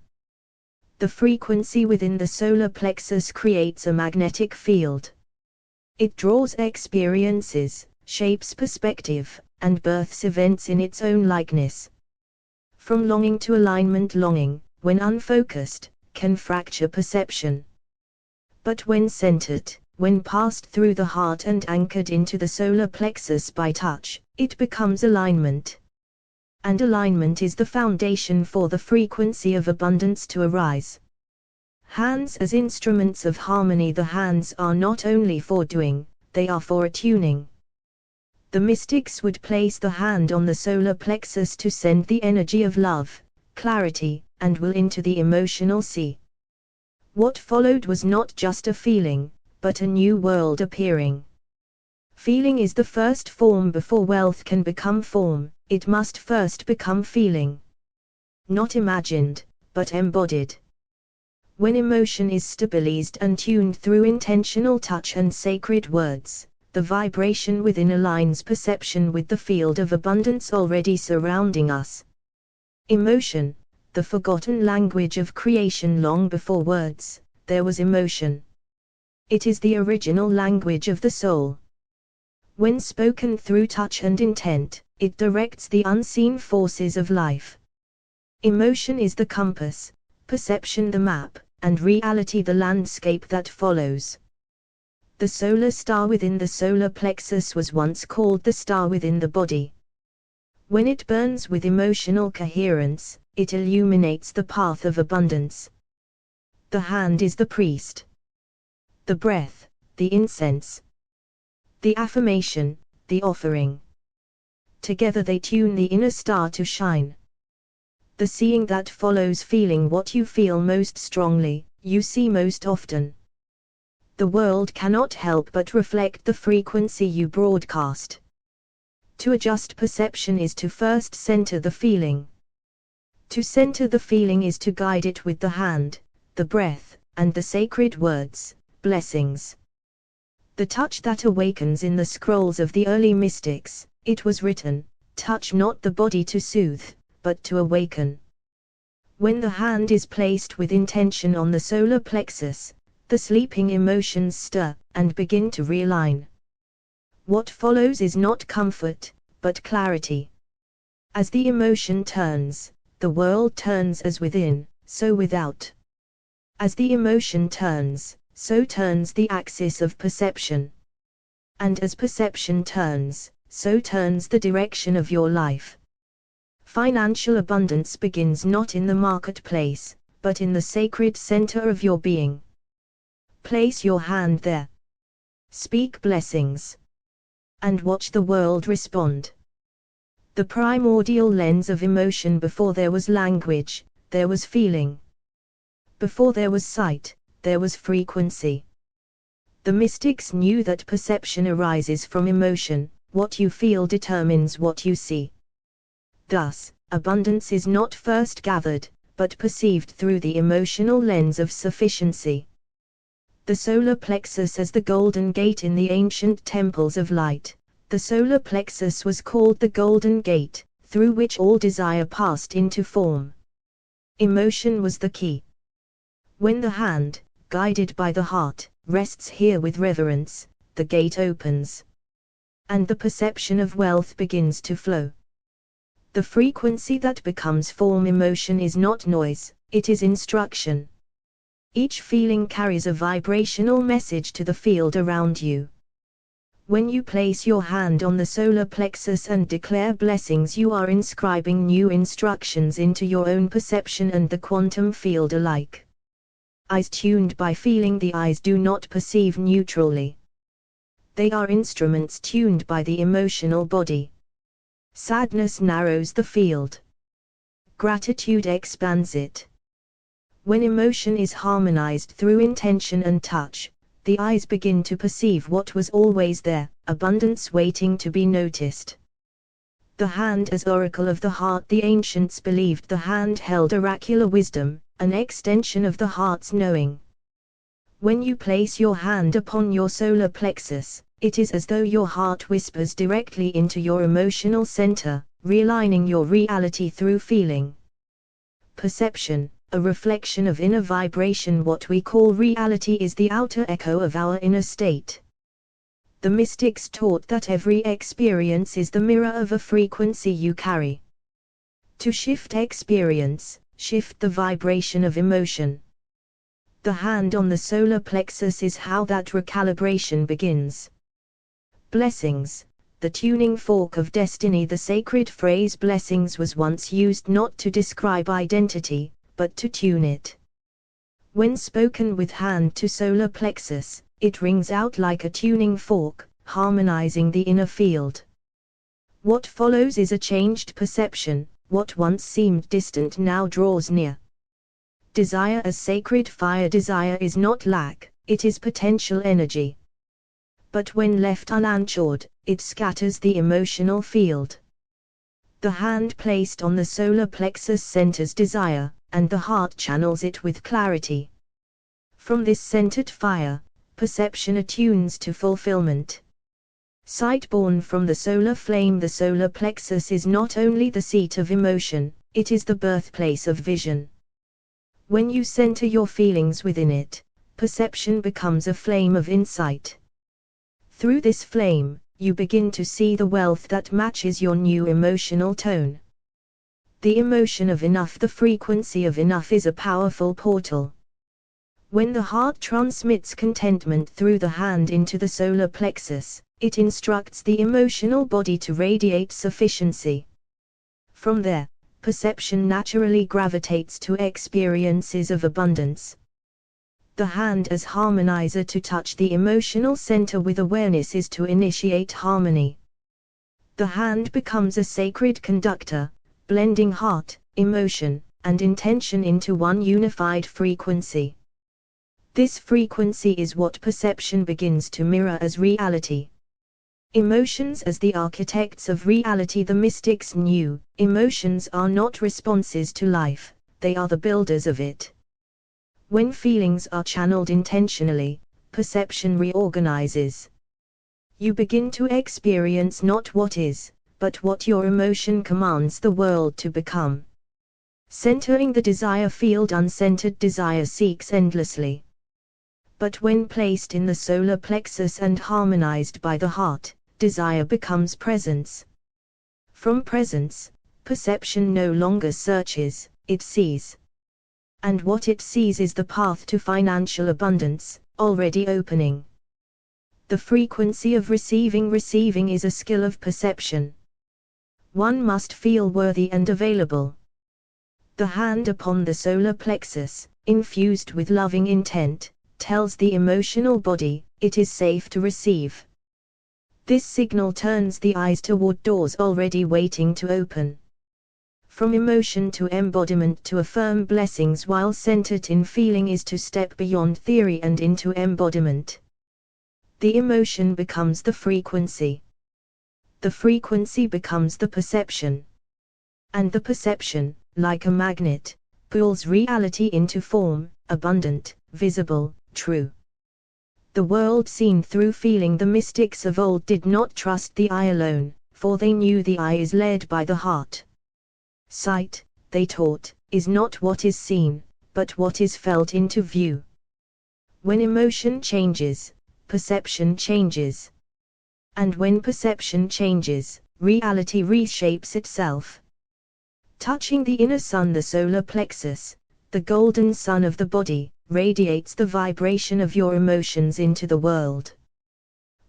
The frequency within the solar plexus creates a magnetic field. It draws experiences, shapes perspective, and births events in its own likeness. From longing to alignment. Longing, when unfocused, can fracture perception. But when centered, when passed through the heart and anchored into the solar plexus by touch, it becomes alignment. And alignment is the foundation for the frequency of abundance to arise. Hands as instruments of harmony. The hands are not only for doing, they are for attuning. The mystics would place the hand on the solar plexus to send the energy of love, clarity, and will into the emotional sea. What followed was not just a feeling, but a new world appearing. Feeling is the first form. Before wealth can become form, it must first become feeling. Not imagined, but embodied. When emotion is stabilized and tuned through intentional touch and sacred words, the vibration within aligns perception with the field of abundance already surrounding us. Emotion, the forgotten language of creation. Long before words, there was emotion. It is the original language of the soul. When spoken through touch and intent, it directs the unseen forces of life. Emotion is the compass, perception the map, and reality the landscape that follows. The solar star within the solar plexus was once called the star within the body. When it burns with emotional coherence, it illuminates the path of abundance. The hand is the priest. The breath, the incense. The affirmation, the offering. Together they tune the inner star to shine. The seeing that follows feeling. What you feel most strongly, you see most often. The world cannot help but reflect the frequency you broadcast. To adjust perception is to first center the feeling. To center the feeling is to guide it with the hand, the breath, and the sacred words, blessings. The touch that awakens. In the scrolls of the early mystics, it was written, touch not the body to soothe, but to awaken. When the hand is placed with intention on the solar plexus, the sleeping emotions stir, and begin to realign. What follows is not comfort, but clarity. As the emotion turns, the world turns. As within, so without. As the emotion turns, so turns the axis of perception. And as perception turns, so turns the direction of your life. Financial abundance begins not in the marketplace, but in the sacred center of your being. Place your hand there. Speak blessings. And watch the world respond. The primordial lens of emotion. Before there was language, there was feeling. Before there was sight, there was frequency. The mystics knew that perception arises from emotion. What you feel determines what you see. Thus, abundance is not first gathered, but perceived through the emotional lens of sufficiency. The solar plexus as the golden gate in the ancient temples of light. The solar plexus was called the golden gate, through which all desire passed into form. Emotion was the key. When the hand, guided by the heart, rests here with reverence, the gate opens. And the perception of wealth begins to flow. The frequency that becomes form emotion is not noise, it is instruction. Each feeling carries a vibrational message to the field around you. When you place your hand on the solar plexus and declare blessings, you are inscribing new instructions into your own perception and the quantum field alike. Eyes tuned by feeling. The eyes do not perceive neutrally. They are instruments tuned by the emotional body. Sadness narrows the field. Gratitude expands it. When emotion is harmonized through intention and touch, the eyes begin to perceive what was always there, abundance waiting to be noticed. The hand as oracle of the heart. The ancients believed the hand held oracular wisdom, an extension of the heart's knowing. When you place your hand upon your solar plexus, it is as though your heart whispers directly into your emotional center, realigning your reality through feeling. Perception, a reflection of inner vibration. What we call reality is the outer echo of our inner state. The mystics taught that every experience is the mirror of a frequency you carry. To shift experience, shift the vibration of emotion. The hand on the solar plexus is how that recalibration begins. Blessings, the tuning fork of destiny. The sacred phrase blessings was once used not to describe identity, but to tune it. When spoken with hand to solar plexus, it rings out like a tuning fork, harmonizing the inner field. What follows is a changed perception. What once seemed distant now draws near. Desire as sacred fire. Desire is not lack, it is potential energy. But when left unanchored, it scatters the emotional field. The hand placed on the solar plexus centers desire, and the heart channels it with clarity. From this centered fire, perception attunes to fulfillment. Sight born from the solar flame. The solar plexus is not only the seat of emotion, it is the birthplace of vision. When you center your feelings within it, perception becomes a flame of insight. Through this flame, you begin to see the wealth that matches your new emotional tone. The emotion of enough. The frequency of enough is a powerful portal. When the heart transmits contentment through the hand into the solar plexus, it instructs the emotional body to radiate sufficiency. From there, perception naturally gravitates to experiences of abundance. The hand as harmonizer. To touch the emotional center with awareness is to initiate harmony. The hand becomes a sacred conductor, blending heart, emotion, and intention into one unified frequency. This frequency is what perception begins to mirror as reality. Emotions as the architects of reality. The mystics knew, emotions are not responses to life, they are the builders of it. When feelings are channeled intentionally, perception reorganizes. You begin to experience not what is, but what your emotion commands the world to become. Centering the desire field. Uncentered desire seeks endlessly. But when placed in the solar plexus and harmonized by the heart, desire becomes presence. From presence, perception no longer searches, it sees. And what it sees is the path to financial abundance, already opening. The frequency of receiving. Receiving is a skill of perception. One must feel worthy and available. The hand upon the solar plexus, infused with loving intent, tells the emotional body, it is safe to receive. This signal turns the eyes toward doors already waiting to open. From emotion to embodiment to affirm blessings while centered in feeling is to step beyond theory and into embodiment. The emotion becomes the frequency. The frequency becomes the perception. And the perception, like a magnet, pulls reality into form, abundant, visible, true. The world seen through feeling. The mystics of old did not trust the eye alone, for they knew the eye is led by the heart. Sight, they taught, is not what is seen, but what is felt into view. When emotion changes, perception changes. And when perception changes, reality reshapes itself. Touching the inner sun, the solar plexus, the golden sun of the body, radiates the vibration of your emotions into the world.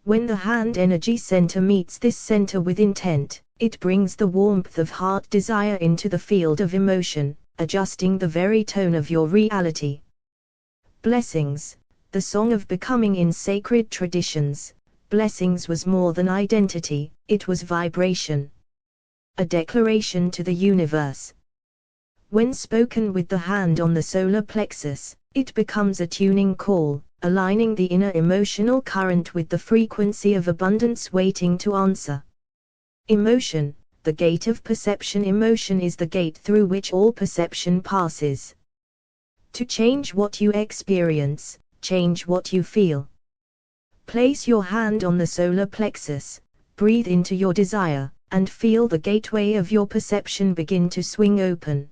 When the hand energy center meets this center with intent, it brings the warmth of heart desire into the field of emotion, adjusting the very tone of your reality. Blessings, the song of becoming. In sacred traditions, blessings was more than identity, it was vibration. A declaration to the universe. When spoken with the hand on the solar plexus, it becomes a tuning call, aligning the inner emotional current with the frequency of abundance waiting to answer. Emotion, the gate of perception. Emotion is the gate through which all perception passes. To change what you experience, change what you feel. Place your hand on the solar plexus, breathe into your desire, and feel the gateway of your perception begin to swing open.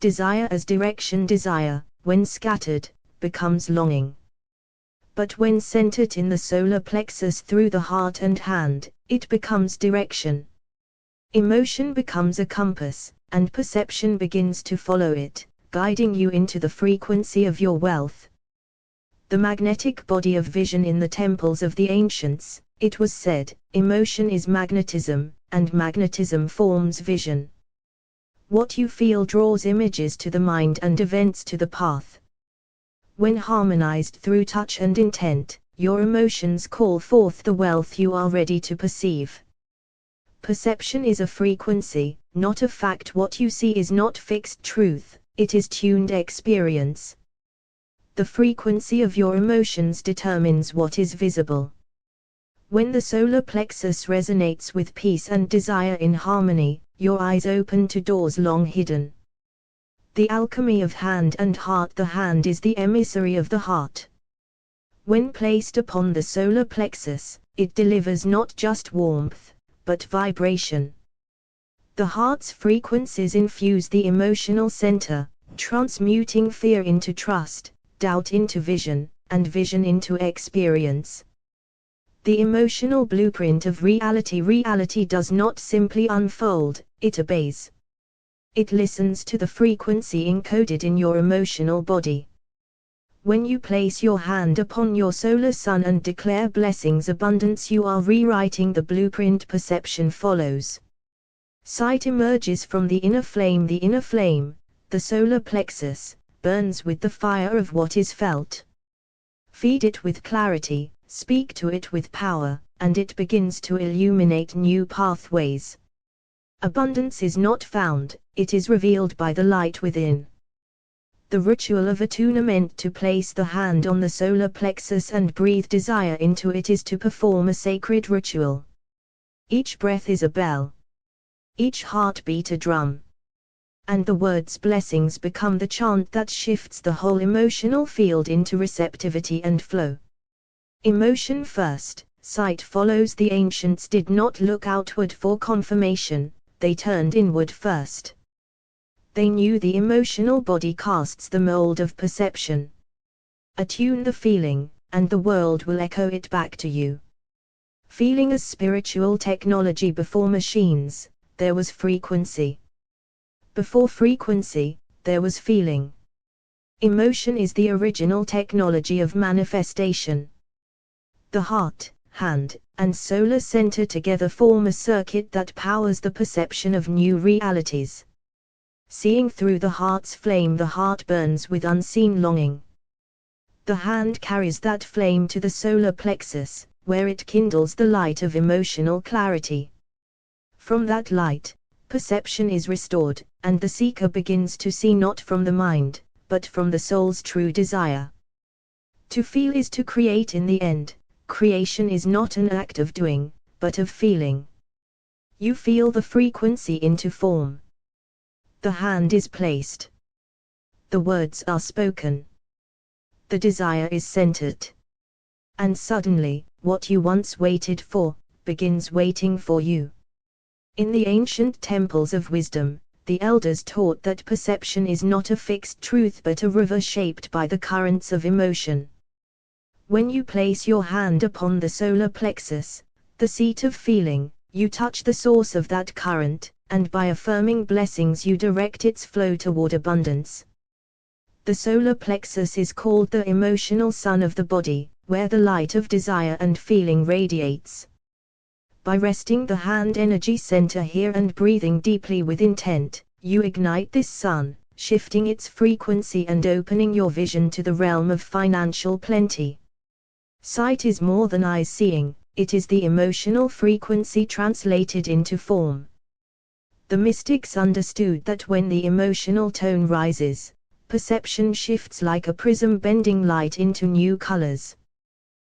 Desire as direction. Desire, when scattered, becomes longing. But when centered in the solar plexus through the heart and hand, it becomes direction. Emotion becomes a compass, and perception begins to follow it, guiding you into the frequency of your wealth. The magnetic body of vision. In the temples of the ancients, it was said, emotion is magnetism, and magnetism forms vision. What you feel draws images to the mind and events to the path. When harmonized through touch and intent, your emotions call forth the wealth you are ready to perceive. Perception is a frequency, not a fact. What you see is not fixed truth, it is tuned experience. The frequency of your emotions determines what is visible. When the solar plexus resonates with peace and desire in harmony, your eyes open to doors long hidden. The alchemy of hand and heart. The hand is the emissary of the heart. When placed upon the solar plexus, it delivers not just warmth, but vibration. The heart's frequencies infuse the emotional center, transmuting fear into trust, doubt into vision, and vision into experience. The emotional blueprint of reality. Reality does not simply unfold, it obeys. It listens to the frequency encoded in your emotional body. When you place your hand upon your solar sun and declare blessings, abundance, you are rewriting the blueprint. Perception follows. Sight emerges from the inner flame. The inner flame, the solar plexus, burns with the fire of what is felt. Feed it with clarity, speak to it with power, and it begins to illuminate new pathways. Abundance is not found, it is revealed by the light within. The ritual of attunement. To place the hand on the solar plexus and breathe desire into it is to perform a sacred ritual. Each breath is a bell. Each heartbeat a drum. And the words blessings become the chant that shifts the whole emotional field into receptivity and flow. Emotion first, sight follows. The ancients did not look outward for confirmation, they turned inward first. They knew the emotional body casts the mold of perception. Attune the feeling, and the world will echo it back to you. Feeling as spiritual technology. Before machines, there was frequency. Before frequency, there was feeling. Emotion is the original technology of manifestation. The heart, hand, and solar center together form a circuit that powers the perception of new realities. Seeing through the heart's flame, the heart burns with unseen longing. The hand carries that flame to the solar plexus, where it kindles the light of emotional clarity. From that light, perception is restored, and the seeker begins to see not from the mind, but from the soul's true desire. To feel is to create. In the end, creation is not an act of doing, but of feeling. You feel the frequency into form. The hand is placed. the words are spoken. The desire is centered. And suddenly, what you once waited for, begins waiting for you. In the ancient temples of wisdom, the elders taught that perception is not a fixed truth but a river shaped by the currents of emotion. When you place your hand upon the solar plexus, the seat of feeling, you touch the source of that current, and by affirming blessings you direct its flow toward abundance. The solar plexus is called the emotional sun of the body, where the light of desire and feeling radiates. By resting the hand energy center here and breathing deeply with intent, you ignite this sun, shifting its frequency and opening your vision to the realm of financial plenty. Sight is more than eyes seeing, it is the emotional frequency translated into form. The mystics understood that when the emotional tone rises, perception shifts like a prism bending light into new colors.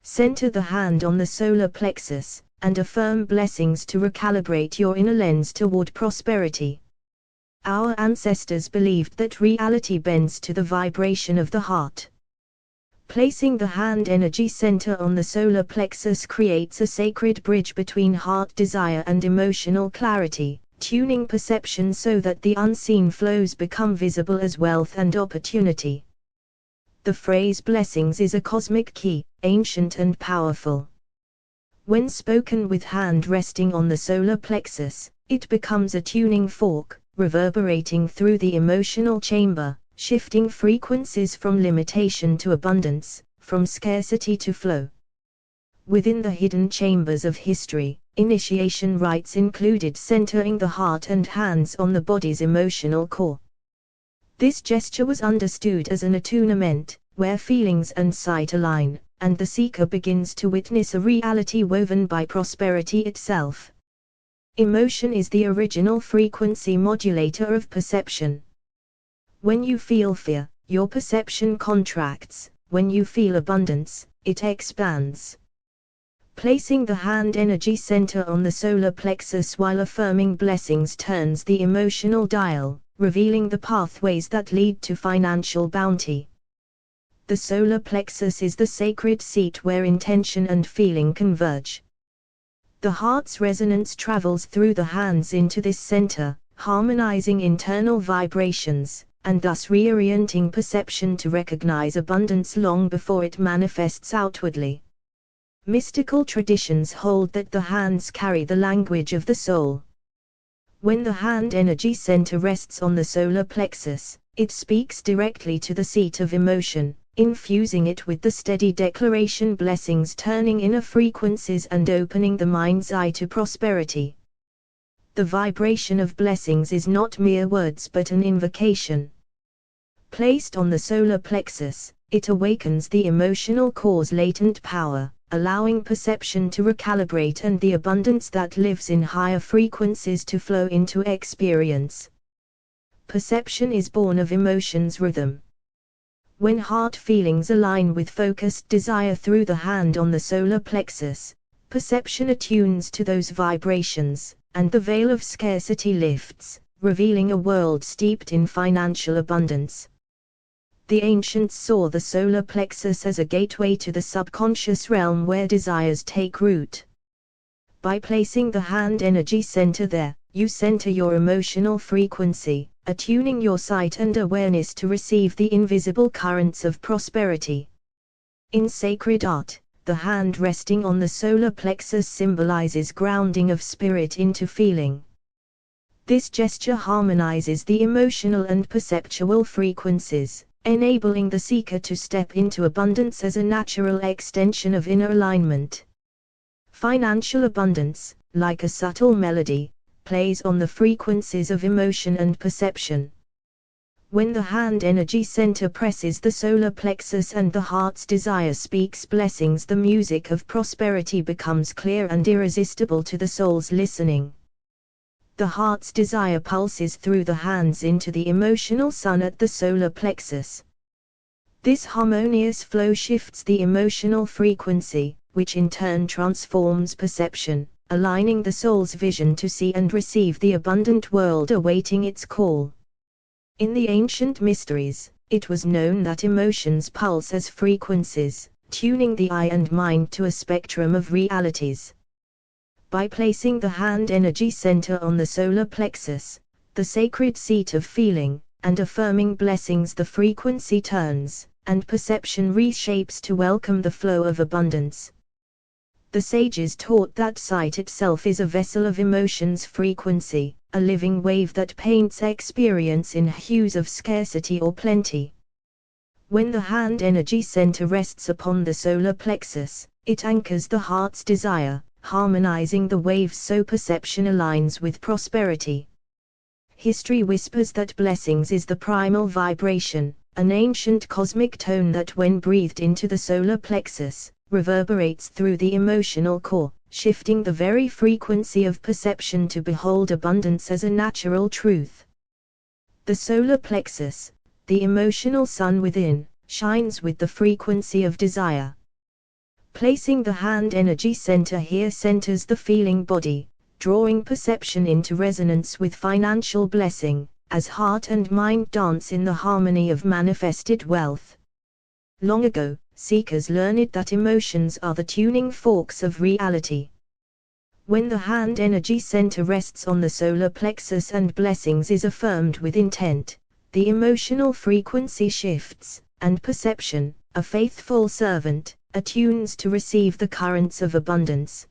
Center the hand on the solar plexus, and affirm blessings to recalibrate your inner lens toward prosperity. Our ancestors believed that reality bends to the vibration of the heart. Placing the hand energy center on the solar plexus creates a sacred bridge between heart desire and emotional clarity, tuning perception so that the unseen flows become visible as wealth and opportunity. The phrase blessings is a cosmic key, ancient and powerful. When spoken with hand resting on the solar plexus, it becomes a tuning fork, reverberating through the emotional chamber, shifting frequencies from limitation to abundance, from scarcity to flow. Within the hidden chambers of history, initiation rites included centering the heart and hands on the body's emotional core. This gesture was understood as an attunement, where feelings and sight align, and the seeker begins to witness a reality woven by prosperity itself. Emotion is the original frequency modulator of perception. When you feel fear, your perception contracts; when you feel abundance, it expands. Placing the hand energy center on the solar plexus while affirming blessings turns the emotional dial, revealing the pathways that lead to financial bounty. The solar plexus is the sacred seat where intention and feeling converge. The heart's resonance travels through the hands into this center, harmonizing internal vibrations, and thus reorienting perception to recognize abundance long before it manifests outwardly. Mystical traditions hold that the hands carry the language of the soul. When the hand energy center rests on the solar plexus, it speaks directly to the seat of emotion, infusing it with the steady declaration blessings, turning inner frequencies and opening the mind's eye to prosperity. The vibration of blessings is not mere words but an invocation. Placed on the solar plexus, it awakens the emotional core's latent power, allowing perception to recalibrate and the abundance that lives in higher frequencies to flow into experience. Perception is born of emotion's rhythm. When heart feelings align with focused desire through the hand on the solar plexus, perception attunes to those vibrations, and the veil of scarcity lifts, revealing a world steeped in financial abundance. The ancients saw the solar plexus as a gateway to the subconscious realm where desires take root. By placing the hand energy center there, you center your emotional frequency, attuning your sight and awareness to receive the invisible currents of prosperity. In sacred art, the hand resting on the solar plexus symbolizes grounding of spirit into feeling. This gesture harmonizes the emotional and perceptual frequencies, enabling the seeker to step into abundance as a natural extension of inner alignment. Financial abundance, like a subtle melody, plays on the frequencies of emotion and perception. When the hand energy center presses the solar plexus and the heart's desire speaks blessings, the music of prosperity becomes clear and irresistible to the soul's listening. The heart's desire pulses through the hands into the emotional sun at the solar plexus. This harmonious flow shifts the emotional frequency, which in turn transforms perception, aligning the soul's vision to see and receive the abundant world awaiting its call. In the ancient mysteries, it was known that emotions pulse as frequencies, tuning the eye and mind to a spectrum of realities. By placing the hand energy center on the solar plexus, the sacred seat of feeling, and affirming blessings, the frequency turns, and perception reshapes to welcome the flow of abundance. The sages taught that sight itself is a vessel of emotions frequency, a living wave that paints experience in hues of scarcity or plenty. When the hand energy center rests upon the solar plexus, it anchors the heart's desire, harmonizing the waves so perception aligns with prosperity. History whispers that blessings is the primal vibration, an ancient cosmic tone that when breathed into the solar plexus, reverberates through the emotional core, shifting the very frequency of perception to behold abundance as a natural truth. The solar plexus, the emotional sun within, shines with the frequency of desire. Placing the hand energy center here centers the feeling body, drawing perception into resonance with financial blessing, as heart and mind dance in the harmony of manifested wealth. Long ago, seekers learned that emotions are the tuning forks of reality. When the hand energy center rests on the solar plexus and blessings is affirmed with intent, the emotional frequency shifts, and perception, a faithful servant, attunes to receive the currents of abundance.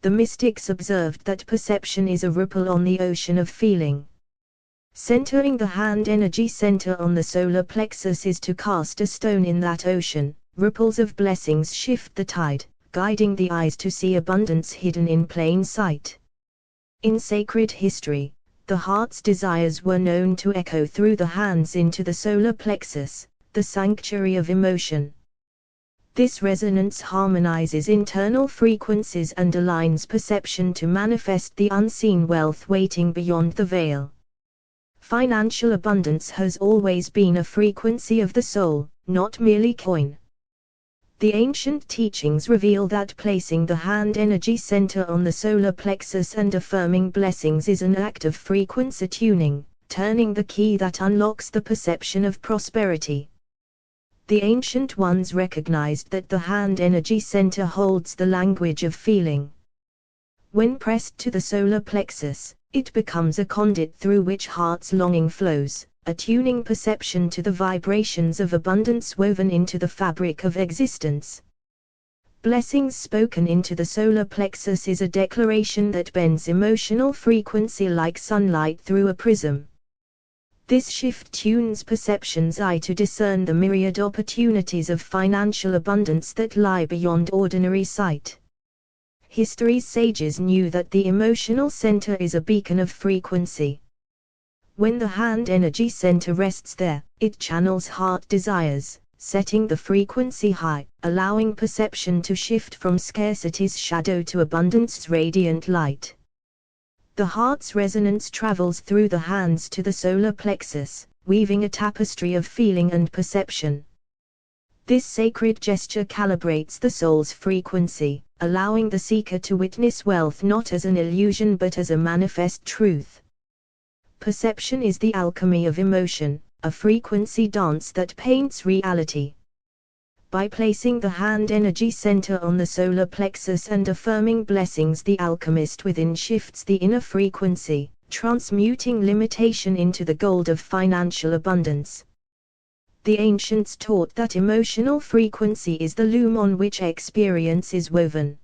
The mystics observed that perception is a ripple on the ocean of feeling. Centering the hand energy center on the solar plexus is to cast a stone in that ocean. Ripples of blessings shift the tide, guiding the eyes to see abundance hidden in plain sight. In sacred history, the heart's desires were known to echo through the hands into the solar plexus, the sanctuary of emotion. This resonance harmonizes internal frequencies and aligns perception to manifest the unseen wealth waiting beyond the veil. Financial abundance has always been a frequency of the soul, not merely coin. The ancient teachings reveal that placing the hand energy center on the solar plexus and affirming blessings is an act of frequency tuning, turning the key that unlocks the perception of prosperity. The ancient ones recognized that the hand energy center holds the language of feeling. When pressed to the solar plexus, it becomes a conduit through which heart's longing flows, attuning perception to the vibrations of abundance woven into the fabric of existence. Blessings spoken into the solar plexus is a declaration that bends emotional frequency like sunlight through a prism. This shift tunes perception's eye to discern the myriad opportunities of financial abundance that lie beyond ordinary sight. History's sages knew that the emotional center is a beacon of frequency. When the hand energy center rests there, it channels heart desires, setting the frequency high, allowing perception to shift from scarcity's shadow to abundance's radiant light. The heart's resonance travels through the hands to the solar plexus, weaving a tapestry of feeling and perception. This sacred gesture calibrates the soul's frequency, allowing the seeker to witness wealth not as an illusion but as a manifest truth. Perception is the alchemy of emotion, a frequency dance that paints reality. By placing the hand energy center on the solar plexus and affirming blessings, the alchemist within shifts the inner frequency, transmuting limitation into the gold of financial abundance. The ancients taught that emotional frequency is the loom on which experience is woven.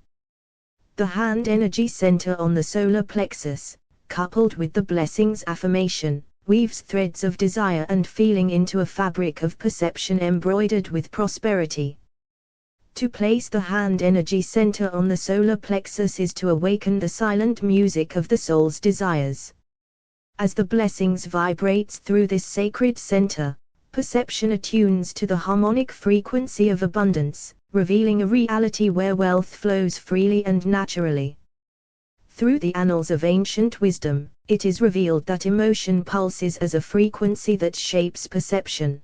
The hand energy center on the solar plexus, coupled with the blessings affirmation, weaves threads of desire and feeling into a fabric of perception embroidered with prosperity. To place the hand energy center on the solar plexus is to awaken the silent music of the soul's desires. As the blessings vibrates through this sacred center, perception attunes to the harmonic frequency of abundance, revealing a reality where wealth flows freely and naturally. Through the annals of ancient wisdom, it is revealed that emotion pulses as a frequency that shapes perception.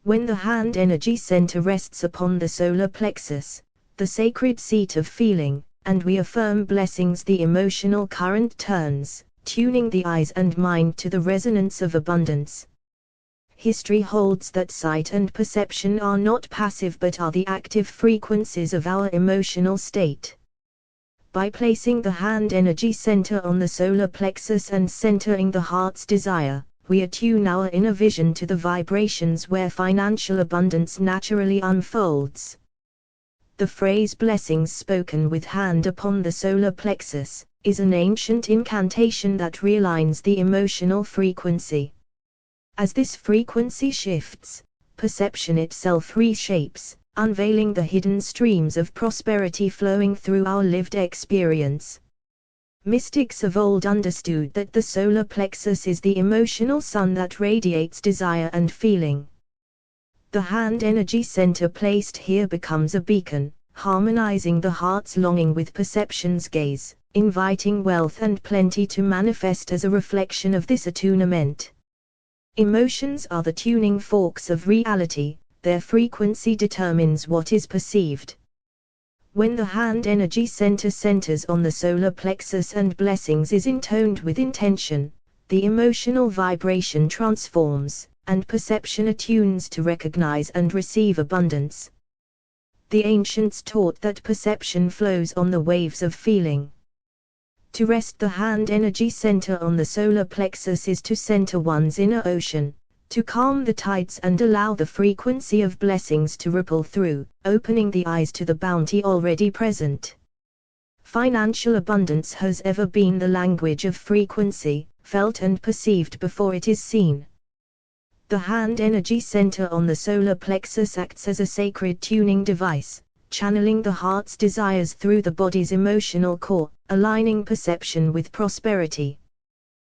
When the hand energy center rests upon the solar plexus, the sacred seat of feeling, and we affirm blessings, the emotional current turns, tuning the eyes and mind to the resonance of abundance. History holds that sight and perception are not passive but are the active frequencies of our emotional state. By placing the hand energy center on the solar plexus and centering the heart's desire, we attune our inner vision to the vibrations where financial abundance naturally unfolds. The phrase "blessings spoken with hand upon the solar plexus" is an ancient incantation that realigns the emotional frequency. As this frequency shifts, perception itself reshapes, unveiling the hidden streams of prosperity flowing through our lived experience. Mystics of old understood that the solar plexus is the emotional sun that radiates desire and feeling. The hand energy center placed here becomes a beacon, harmonizing the heart's longing with perception's gaze, inviting wealth and plenty to manifest as a reflection of this attunement. Emotions are the tuning forks of reality, their frequency determines what is perceived. When the hand energy center centers on the solar plexus and blessings is intoned with intention, the emotional vibration transforms, and perception attunes to recognize and receive abundance. The ancients taught that perception flows on the waves of feeling. To rest the hand energy center on the solar plexus is to center one's inner ocean, to calm the tides and allow the frequency of blessings to ripple through, opening the eyes to the bounty already present. Financial abundance has ever been the language of frequency, felt and perceived before it is seen. The hand energy center on the solar plexus acts as a sacred tuning device, channeling the heart's desires through the body's emotional core, aligning perception with prosperity.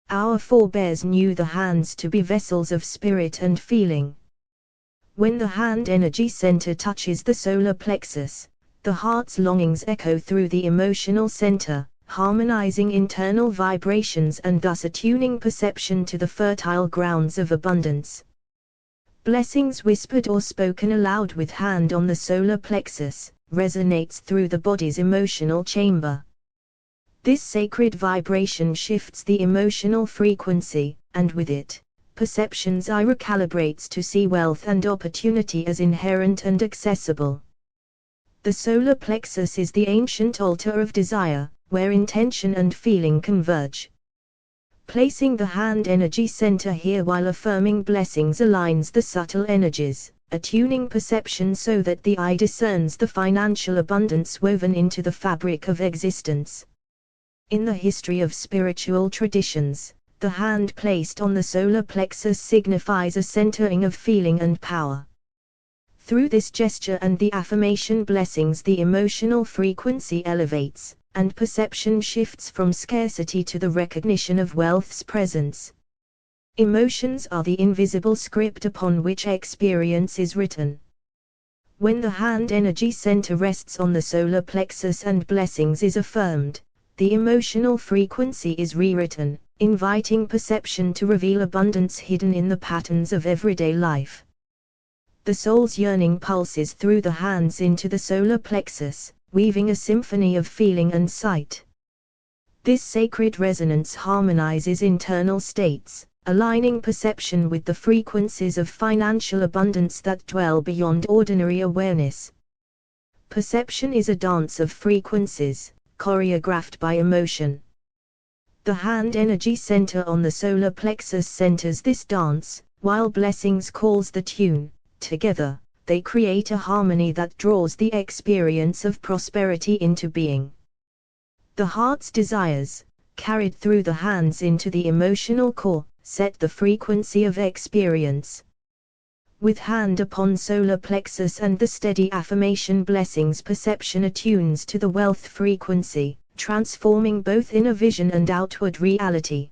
Our forebears knew the hands to be vessels of spirit and feeling. When the hand energy center touches the solar plexus, the heart's longings echo through the emotional center, harmonizing internal vibrations and thus attuning perception to the fertile grounds of abundance. Blessings whispered or spoken aloud with hand on the solar plexus resonates through the body's emotional chamber. This sacred vibration shifts the emotional frequency, and with it, perception's eye recalibrates to see wealth and opportunity as inherent and accessible. The solar plexus is the ancient altar of desire, where intention and feeling converge. Placing the hand energy center here while affirming blessings aligns the subtle energies, attuning perception so that the eye discerns the financial abundance woven into the fabric of existence. In the history of spiritual traditions, the hand placed on the solar plexus signifies a centering of feeling and power. Through this gesture and the affirmation blessings, the emotional frequency elevates, and perception shifts from scarcity to the recognition of wealth's presence. Emotions are the invisible script upon which experience is written. When the hand energy center rests on the solar plexus and blessings is affirmed, the emotional frequency is rewritten, inviting perception to reveal abundance hidden in the patterns of everyday life. The soul's yearning pulses through the hands into the solar plexus, weaving a symphony of feeling and sight. This sacred resonance harmonizes internal states, aligning perception with the frequencies of financial abundance that dwell beyond ordinary awareness. Perception is a dance of frequencies, choreographed by emotion. The hand energy center on the solar plexus centers this dance, while blessings calls the tune. Together, they create a harmony that draws the experience of prosperity into being. The heart's desires, carried through the hands into the emotional core, set the frequency of experience. With hand upon solar plexus and the steady affirmation blessings, perception attunes to the wealth frequency, transforming both inner vision and outward reality.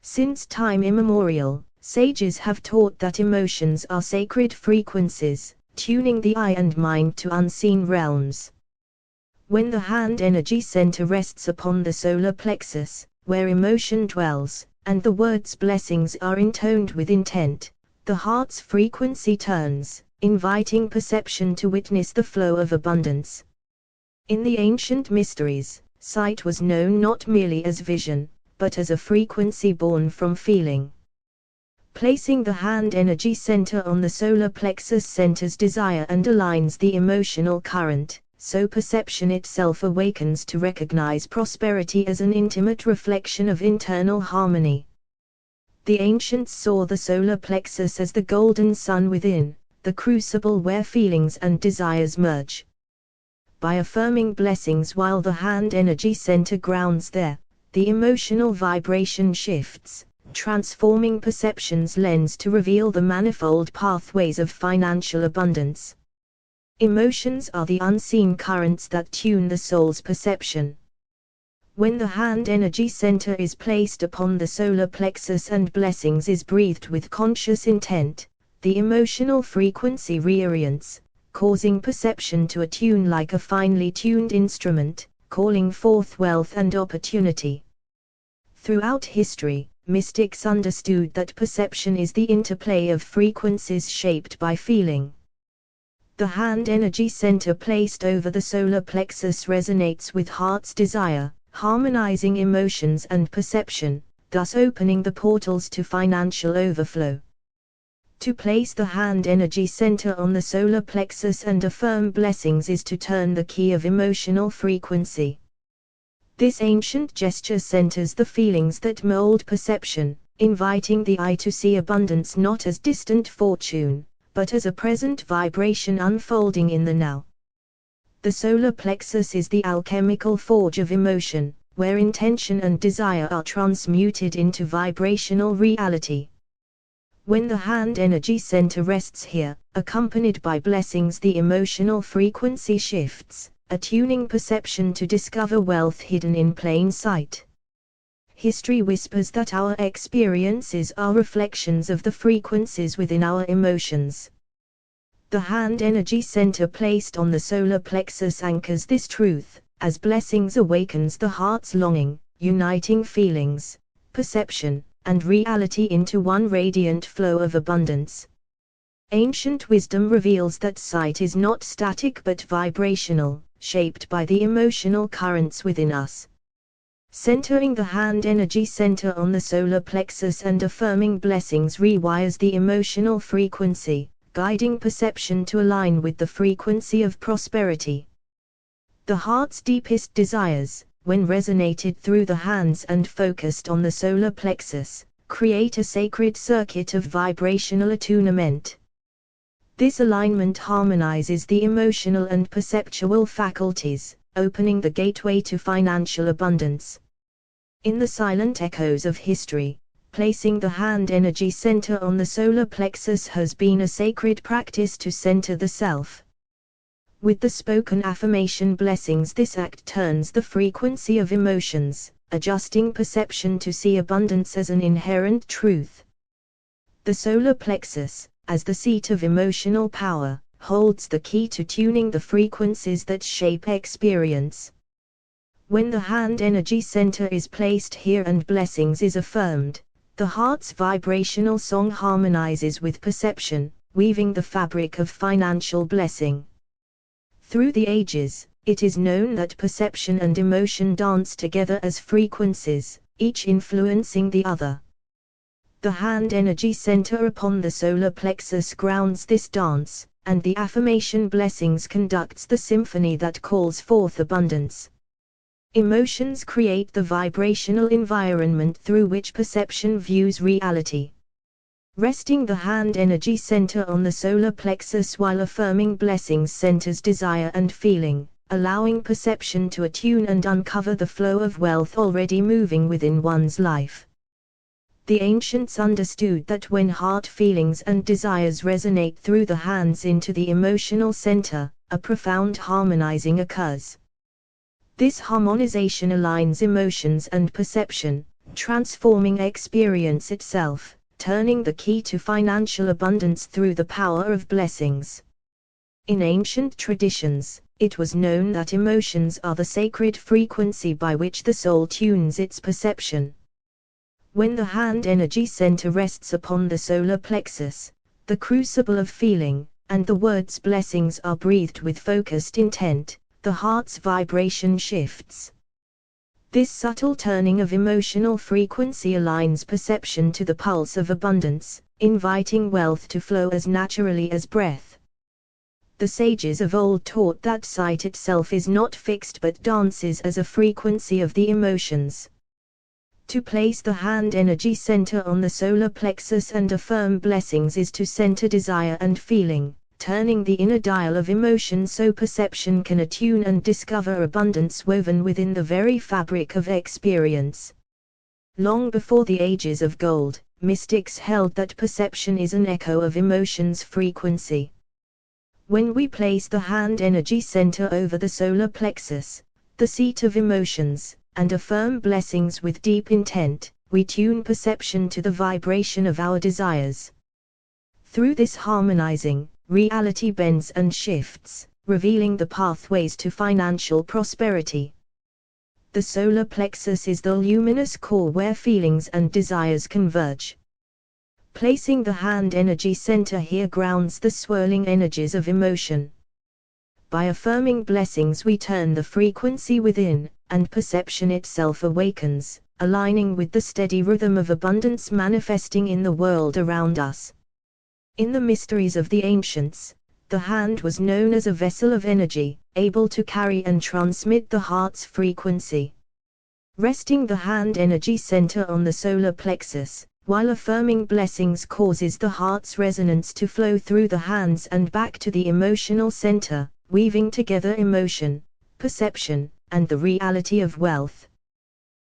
Since time immemorial, sages have taught that emotions are sacred frequencies, tuning the eye and mind to unseen realms. When the hand energy center rests upon the solar plexus, where emotion dwells, and the words blessings are intoned with intent, the heart's frequency turns, inviting perception to witness the flow of abundance. In the ancient mysteries, sight was known not merely as vision, but as a frequency born from feeling. Placing the hand energy center on the solar plexus centers desire and aligns the emotional current, so perception itself awakens to recognize prosperity as an intimate reflection of internal harmony. The ancients saw the solar plexus as the golden sun within, the crucible where feelings and desires merge. By affirming blessings while the hand energy center grounds there, the emotional vibration shifts, transforming perception's lens to reveal the manifold pathways of financial abundance. Emotions are the unseen currents that tune the soul's perception. When the hand energy center is placed upon the solar plexus and blessings is breathed with conscious intent, the emotional frequency reorients, causing perception to attune like a finely tuned instrument, calling forth wealth and opportunity. Throughout history, mystics understood that perception is the interplay of frequencies shaped by feeling. The hand energy center placed over the solar plexus resonates with heart's desire, harmonizing emotions and perception, thus opening the portals to financial overflow. To place the hand energy center on the solar plexus and affirm blessings is to turn the key of emotional frequency. This ancient gesture centers the feelings that mold perception, inviting the eye to see abundance not as distant fortune, but as a present vibration unfolding in the now. The solar plexus is the alchemical forge of emotion, where intention and desire are transmuted into vibrational reality. When the hand energy center rests here, accompanied by blessings, the emotional frequency shifts, attuning perception to discover wealth hidden in plain sight. History whispers that our experiences are reflections of the frequencies within our emotions. The hand energy center placed on the solar plexus anchors this truth, as blessings awakens the heart's longing, uniting feelings, perception, and reality into one radiant flow of abundance. Ancient wisdom reveals that sight is not static but vibrational, shaped by the emotional currents within us. Centering the hand energy center on the solar plexus and affirming blessings rewires the emotional frequency, guiding perception to align with the frequency of prosperity. The heart's deepest desires, when resonated through the hands and focused on the solar plexus, create a sacred circuit of vibrational attunement. This alignment harmonizes the emotional and perceptual faculties, opening the gateway to financial abundance. In the silent echoes of history, placing the hand energy center on the solar plexus has been a sacred practice to center the self. With the spoken affirmation blessings, this act turns the frequency of emotions, adjusting perception to see abundance as an inherent truth. The solar plexus, as the seat of emotional power, holds the key to tuning the frequencies that shape experience. When the hand energy center is placed here and blessings is affirmed, the heart's vibrational song harmonizes with perception, weaving the fabric of financial blessing. Through the ages, it is known that perception and emotion dance together as frequencies, each influencing the other. The hand energy center upon the solar plexus grounds this dance, and the affirmation blessings conducts the symphony that calls forth abundance. Emotions create the vibrational environment through which perception views reality. Resting the hand energy center on the solar plexus while affirming blessings centers desire and feeling, allowing perception to attune and uncover the flow of wealth already moving within one's life. The ancients understood that when heart feelings and desires resonate through the hands into the emotional center, a profound harmonizing occurs. This harmonization aligns emotions and perception, transforming experience itself, turning the key to financial abundance through the power of blessings. In ancient traditions, it was known that emotions are the sacred frequency by which the soul tunes its perception. When the hand energy center rests upon the solar plexus, the crucible of feeling, and the words blessings are breathed with focused intent, the heart's vibration shifts. This subtle turning of emotional frequency aligns perception to the pulse of abundance, inviting wealth to flow as naturally as breath. The sages of old taught that sight itself is not fixed but dances as a frequency of the emotions. To place the hand energy center on the solar plexus and affirm blessings is to center desire and feeling, turning the inner dial of emotion so perception can attune and discover abundance woven within the very fabric of experience. Long before the ages of gold, mystics held that perception is an echo of emotion's frequency. When we place the hand energy center over the solar plexus, the seat of emotions, and affirm blessings with deep intent, we tune perception to the vibration of our desires. Through this harmonizing, reality bends and shifts, revealing the pathways to financial prosperity. The solar plexus is the luminous core where feelings and desires converge. Placing the hand energy center here grounds the swirling energies of emotion. By affirming blessings we turn the frequency within, and perception itself awakens, aligning with the steady rhythm of abundance manifesting in the world around us. In the mysteries of the ancients, the hand was known as a vessel of energy, able to carry and transmit the heart's frequency. Resting the hand energy center on the solar plexus, while affirming blessings causes the heart's resonance to flow through the hands and back to the emotional center, weaving together emotion, perception, and the reality of wealth.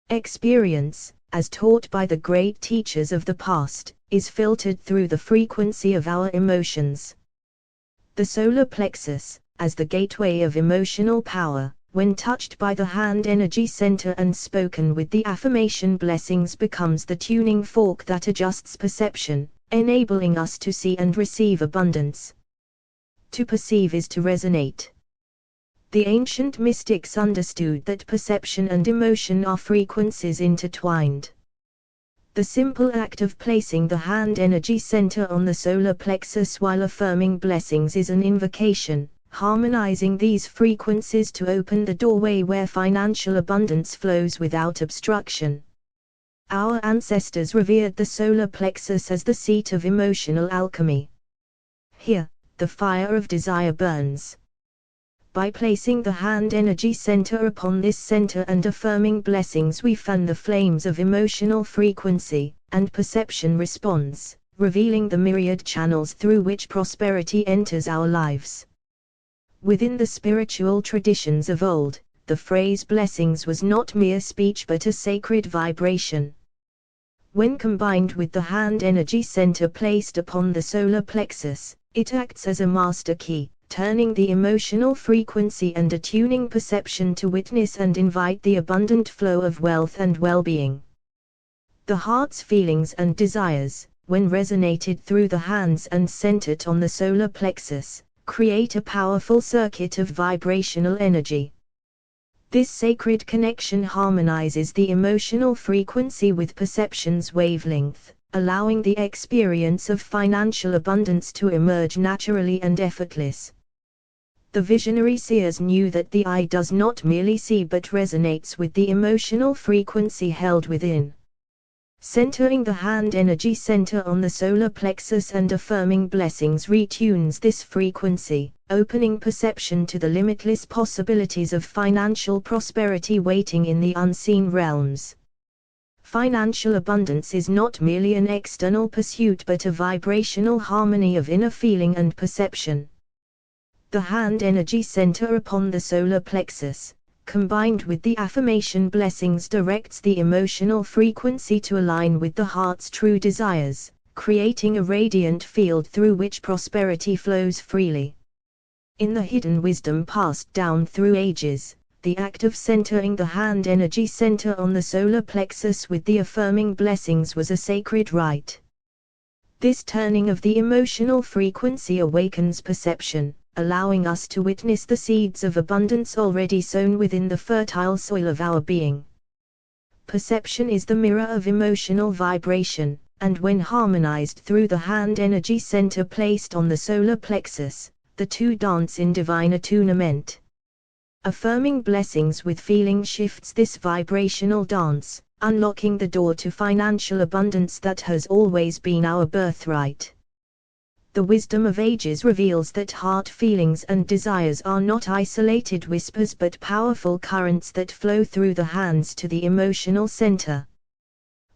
Experience, as taught by the great teachers of the past, is filtered through the frequency of our emotions. The solar plexus, as the gateway of emotional power, when touched by the hand energy center and spoken with the affirmation blessings, becomes the tuning fork that adjusts perception, enabling us to see and receive abundance. To perceive is to resonate. The ancient mystics understood that perception and emotion are frequencies intertwined. The simple act of placing the hand energy center on the solar plexus while affirming blessings is an invocation, harmonizing these frequencies to open the doorway where financial abundance flows without obstruction. Our ancestors revered the solar plexus as the seat of emotional alchemy. Here, the fire of desire burns. By placing the hand energy center upon this center and affirming blessings, we fan the flames of emotional frequency, and perception responds, revealing the myriad channels through which prosperity enters our lives. Within the spiritual traditions of old, the phrase blessings was not mere speech but a sacred vibration. When combined with the hand energy center placed upon the solar plexus, it acts as a master key, turning the emotional frequency and attuning perception to witness and invite the abundant flow of wealth and well-being. The heart's feelings and desires, when resonated through the hands and centered on the solar plexus, create a powerful circuit of vibrational energy. This sacred connection harmonizes the emotional frequency with perception's wavelength, allowing the experience of financial abundance to emerge naturally and effortless. The visionary seers knew that the eye does not merely see but resonates with the emotional frequency held within. Centering the hand energy center on the solar plexus and affirming blessings retunes this frequency, opening perception to the limitless possibilities of financial prosperity waiting in the unseen realms. Financial abundance is not merely an external pursuit but a vibrational harmony of inner feeling and perception. The hand energy center upon the solar plexus, combined with the affirmation blessings, directs the emotional frequency to align with the heart's true desires, creating a radiant field through which prosperity flows freely. In the hidden wisdom passed down through ages, the act of centering the hand energy center on the solar plexus with the affirming blessings was a sacred rite. This turning of the emotional frequency awakens perception, allowing us to witness the seeds of abundance already sown within the fertile soil of our being. Perception is the mirror of emotional vibration, and when harmonized through the hand energy center placed on the solar plexus, the two dance in divine attunement. Affirming blessings with feeling shifts this vibrational dance, unlocking the door to financial abundance that has always been our birthright. The wisdom of ages reveals that heart feelings and desires are not isolated whispers but powerful currents that flow through the hands to the emotional center.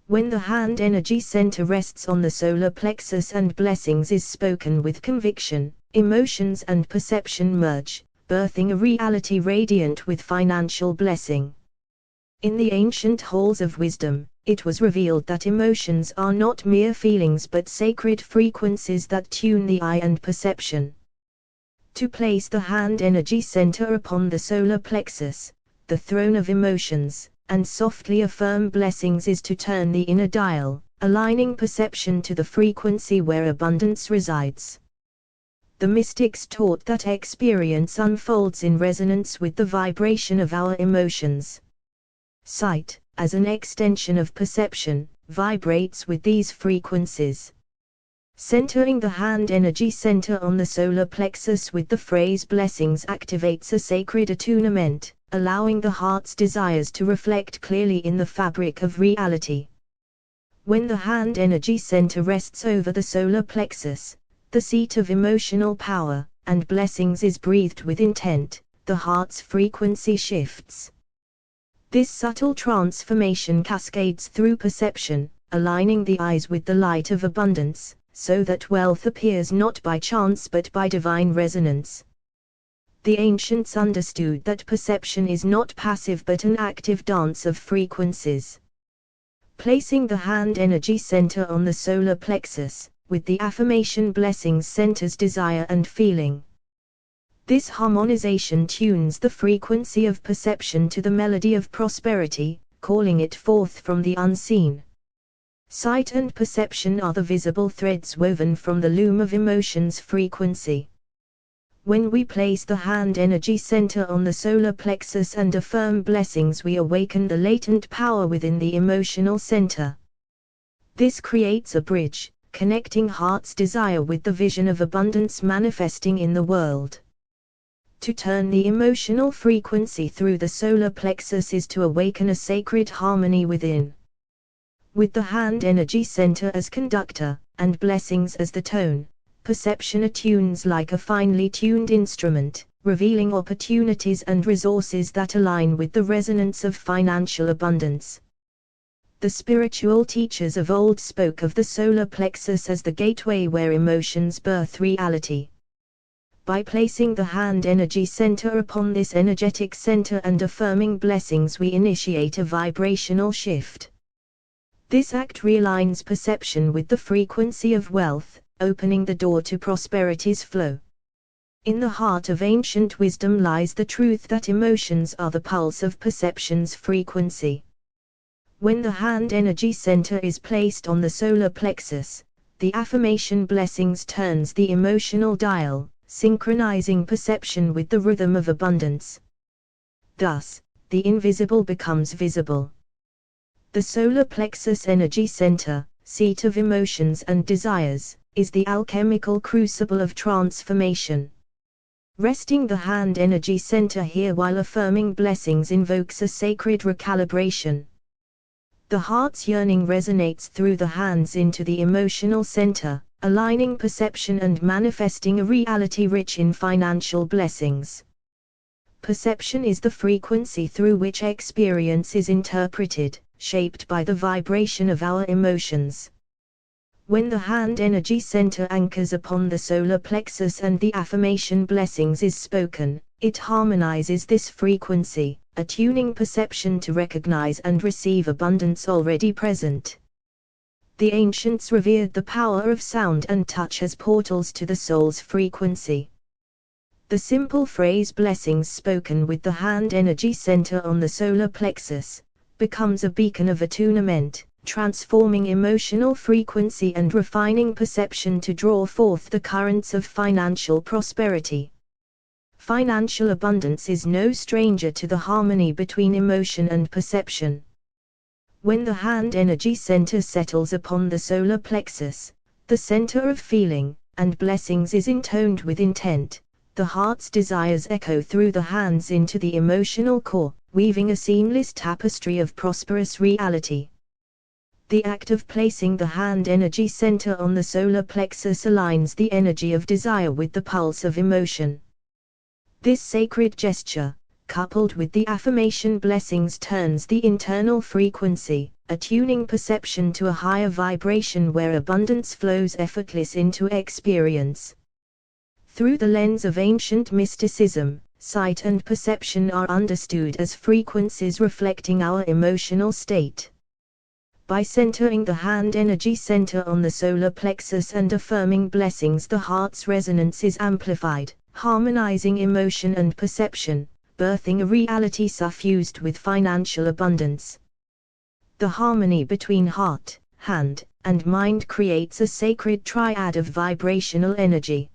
When the hand energy center rests on the solar plexus and blessings is spoken with conviction, emotions and perception merge, birthing a reality radiant with financial blessing. In the ancient halls of wisdom, it was revealed that emotions are not mere feelings but sacred frequencies that tune the eye and perception. To place the hand energy center upon the solar plexus, the throne of emotions, and softly affirm blessings is to turn the inner dial, aligning perception to the frequency where abundance resides. The mystics taught that experience unfolds in resonance with the vibration of our emotions. Sight, as an extension of perception, vibrates with these frequencies. Centering the hand energy center on the solar plexus with the phrase blessings activates a sacred attunement, allowing the heart's desires to reflect clearly in the fabric of reality. When the hand energy center rests over the solar plexus, the seat of emotional power, and blessings is breathed with intent, the heart's frequency shifts. This subtle transformation cascades through perception, aligning the eyes with the light of abundance, so that wealth appears not by chance but by divine resonance. The ancients understood that perception is not passive but an active dance of frequencies. Placing the hand energy center on the solar plexus, with the affirmation blessings centers desire and feeling. This harmonization tunes the frequency of perception to the melody of prosperity, calling it forth from the unseen. Sight and perception are the visible threads woven from the loom of emotion's frequency. When we place the hand energy center on the solar plexus and affirm blessings, we awaken the latent power within the emotional center. This creates a bridge, connecting heart's desire with the vision of abundance manifesting in the world. To turn the emotional frequency through the solar plexus is to awaken a sacred harmony within. With the hand energy center as conductor, and blessings as the tone, perception attunes like a finely tuned instrument, revealing opportunities and resources that align with the resonance of financial abundance. The spiritual teachers of old spoke of the solar plexus as the gateway where emotions birth reality. By placing the hand energy center upon this energetic center and affirming blessings, we initiate a vibrational shift. This act realigns perception with the frequency of wealth, opening the door to prosperity's flow. In the heart of ancient wisdom lies the truth that emotions are the pulse of perception's frequency. When the hand energy center is placed on the solar plexus, the affirmation blessings turns the emotional dial, synchronizing perception with the rhythm of abundance. Thus, the invisible becomes visible. The solar plexus energy center, seat of emotions and desires, is the alchemical crucible of transformation. Resting the hand energy center here while affirming blessings invokes a sacred recalibration. The heart's yearning resonates through the hands into the emotional center, aligning perception and manifesting a reality rich in financial blessings. Perception is the frequency through which experience is interpreted, shaped by the vibration of our emotions. When the hand energy center anchors upon the solar plexus and the affirmation blessings is spoken, it harmonizes this frequency, attuning perception to recognize and receive abundance already present. The ancients revered the power of sound and touch as portals to the soul's frequency. The simple phrase blessings spoken with the hand energy center on the solar plexus becomes a beacon of attunement, transforming emotional frequency and refining perception to draw forth the currents of financial prosperity. Financial abundance is no stranger to the harmony between emotion and perception. When the hand energy center settles upon the solar plexus, the center of feeling and blessings is intoned with intent, the heart's desires echo through the hands into the emotional core, weaving a seamless tapestry of prosperous reality. The act of placing the hand energy center on the solar plexus aligns the energy of desire with the pulse of emotion. This sacred gesture, coupled with the affirmation blessings, turns the internal frequency, attuning perception to a higher vibration where abundance flows effortless into experience. Through the lens of ancient mysticism, sight and perception are understood as frequencies reflecting our emotional state. By centering the hand energy center on the solar plexus and affirming blessings, the heart's resonance is amplified, harmonizing emotion and perception, birthing a reality suffused with financial abundance. The harmony between heart, hand, and mind creates a sacred triad of vibrational energy.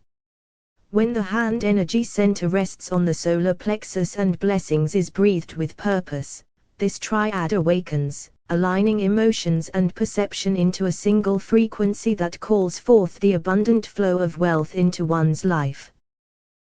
When the hand energy center rests on the solar plexus and blessings is breathed with purpose, this triad awakens, aligning emotions and perception into a single frequency that calls forth the abundant flow of wealth into one's life.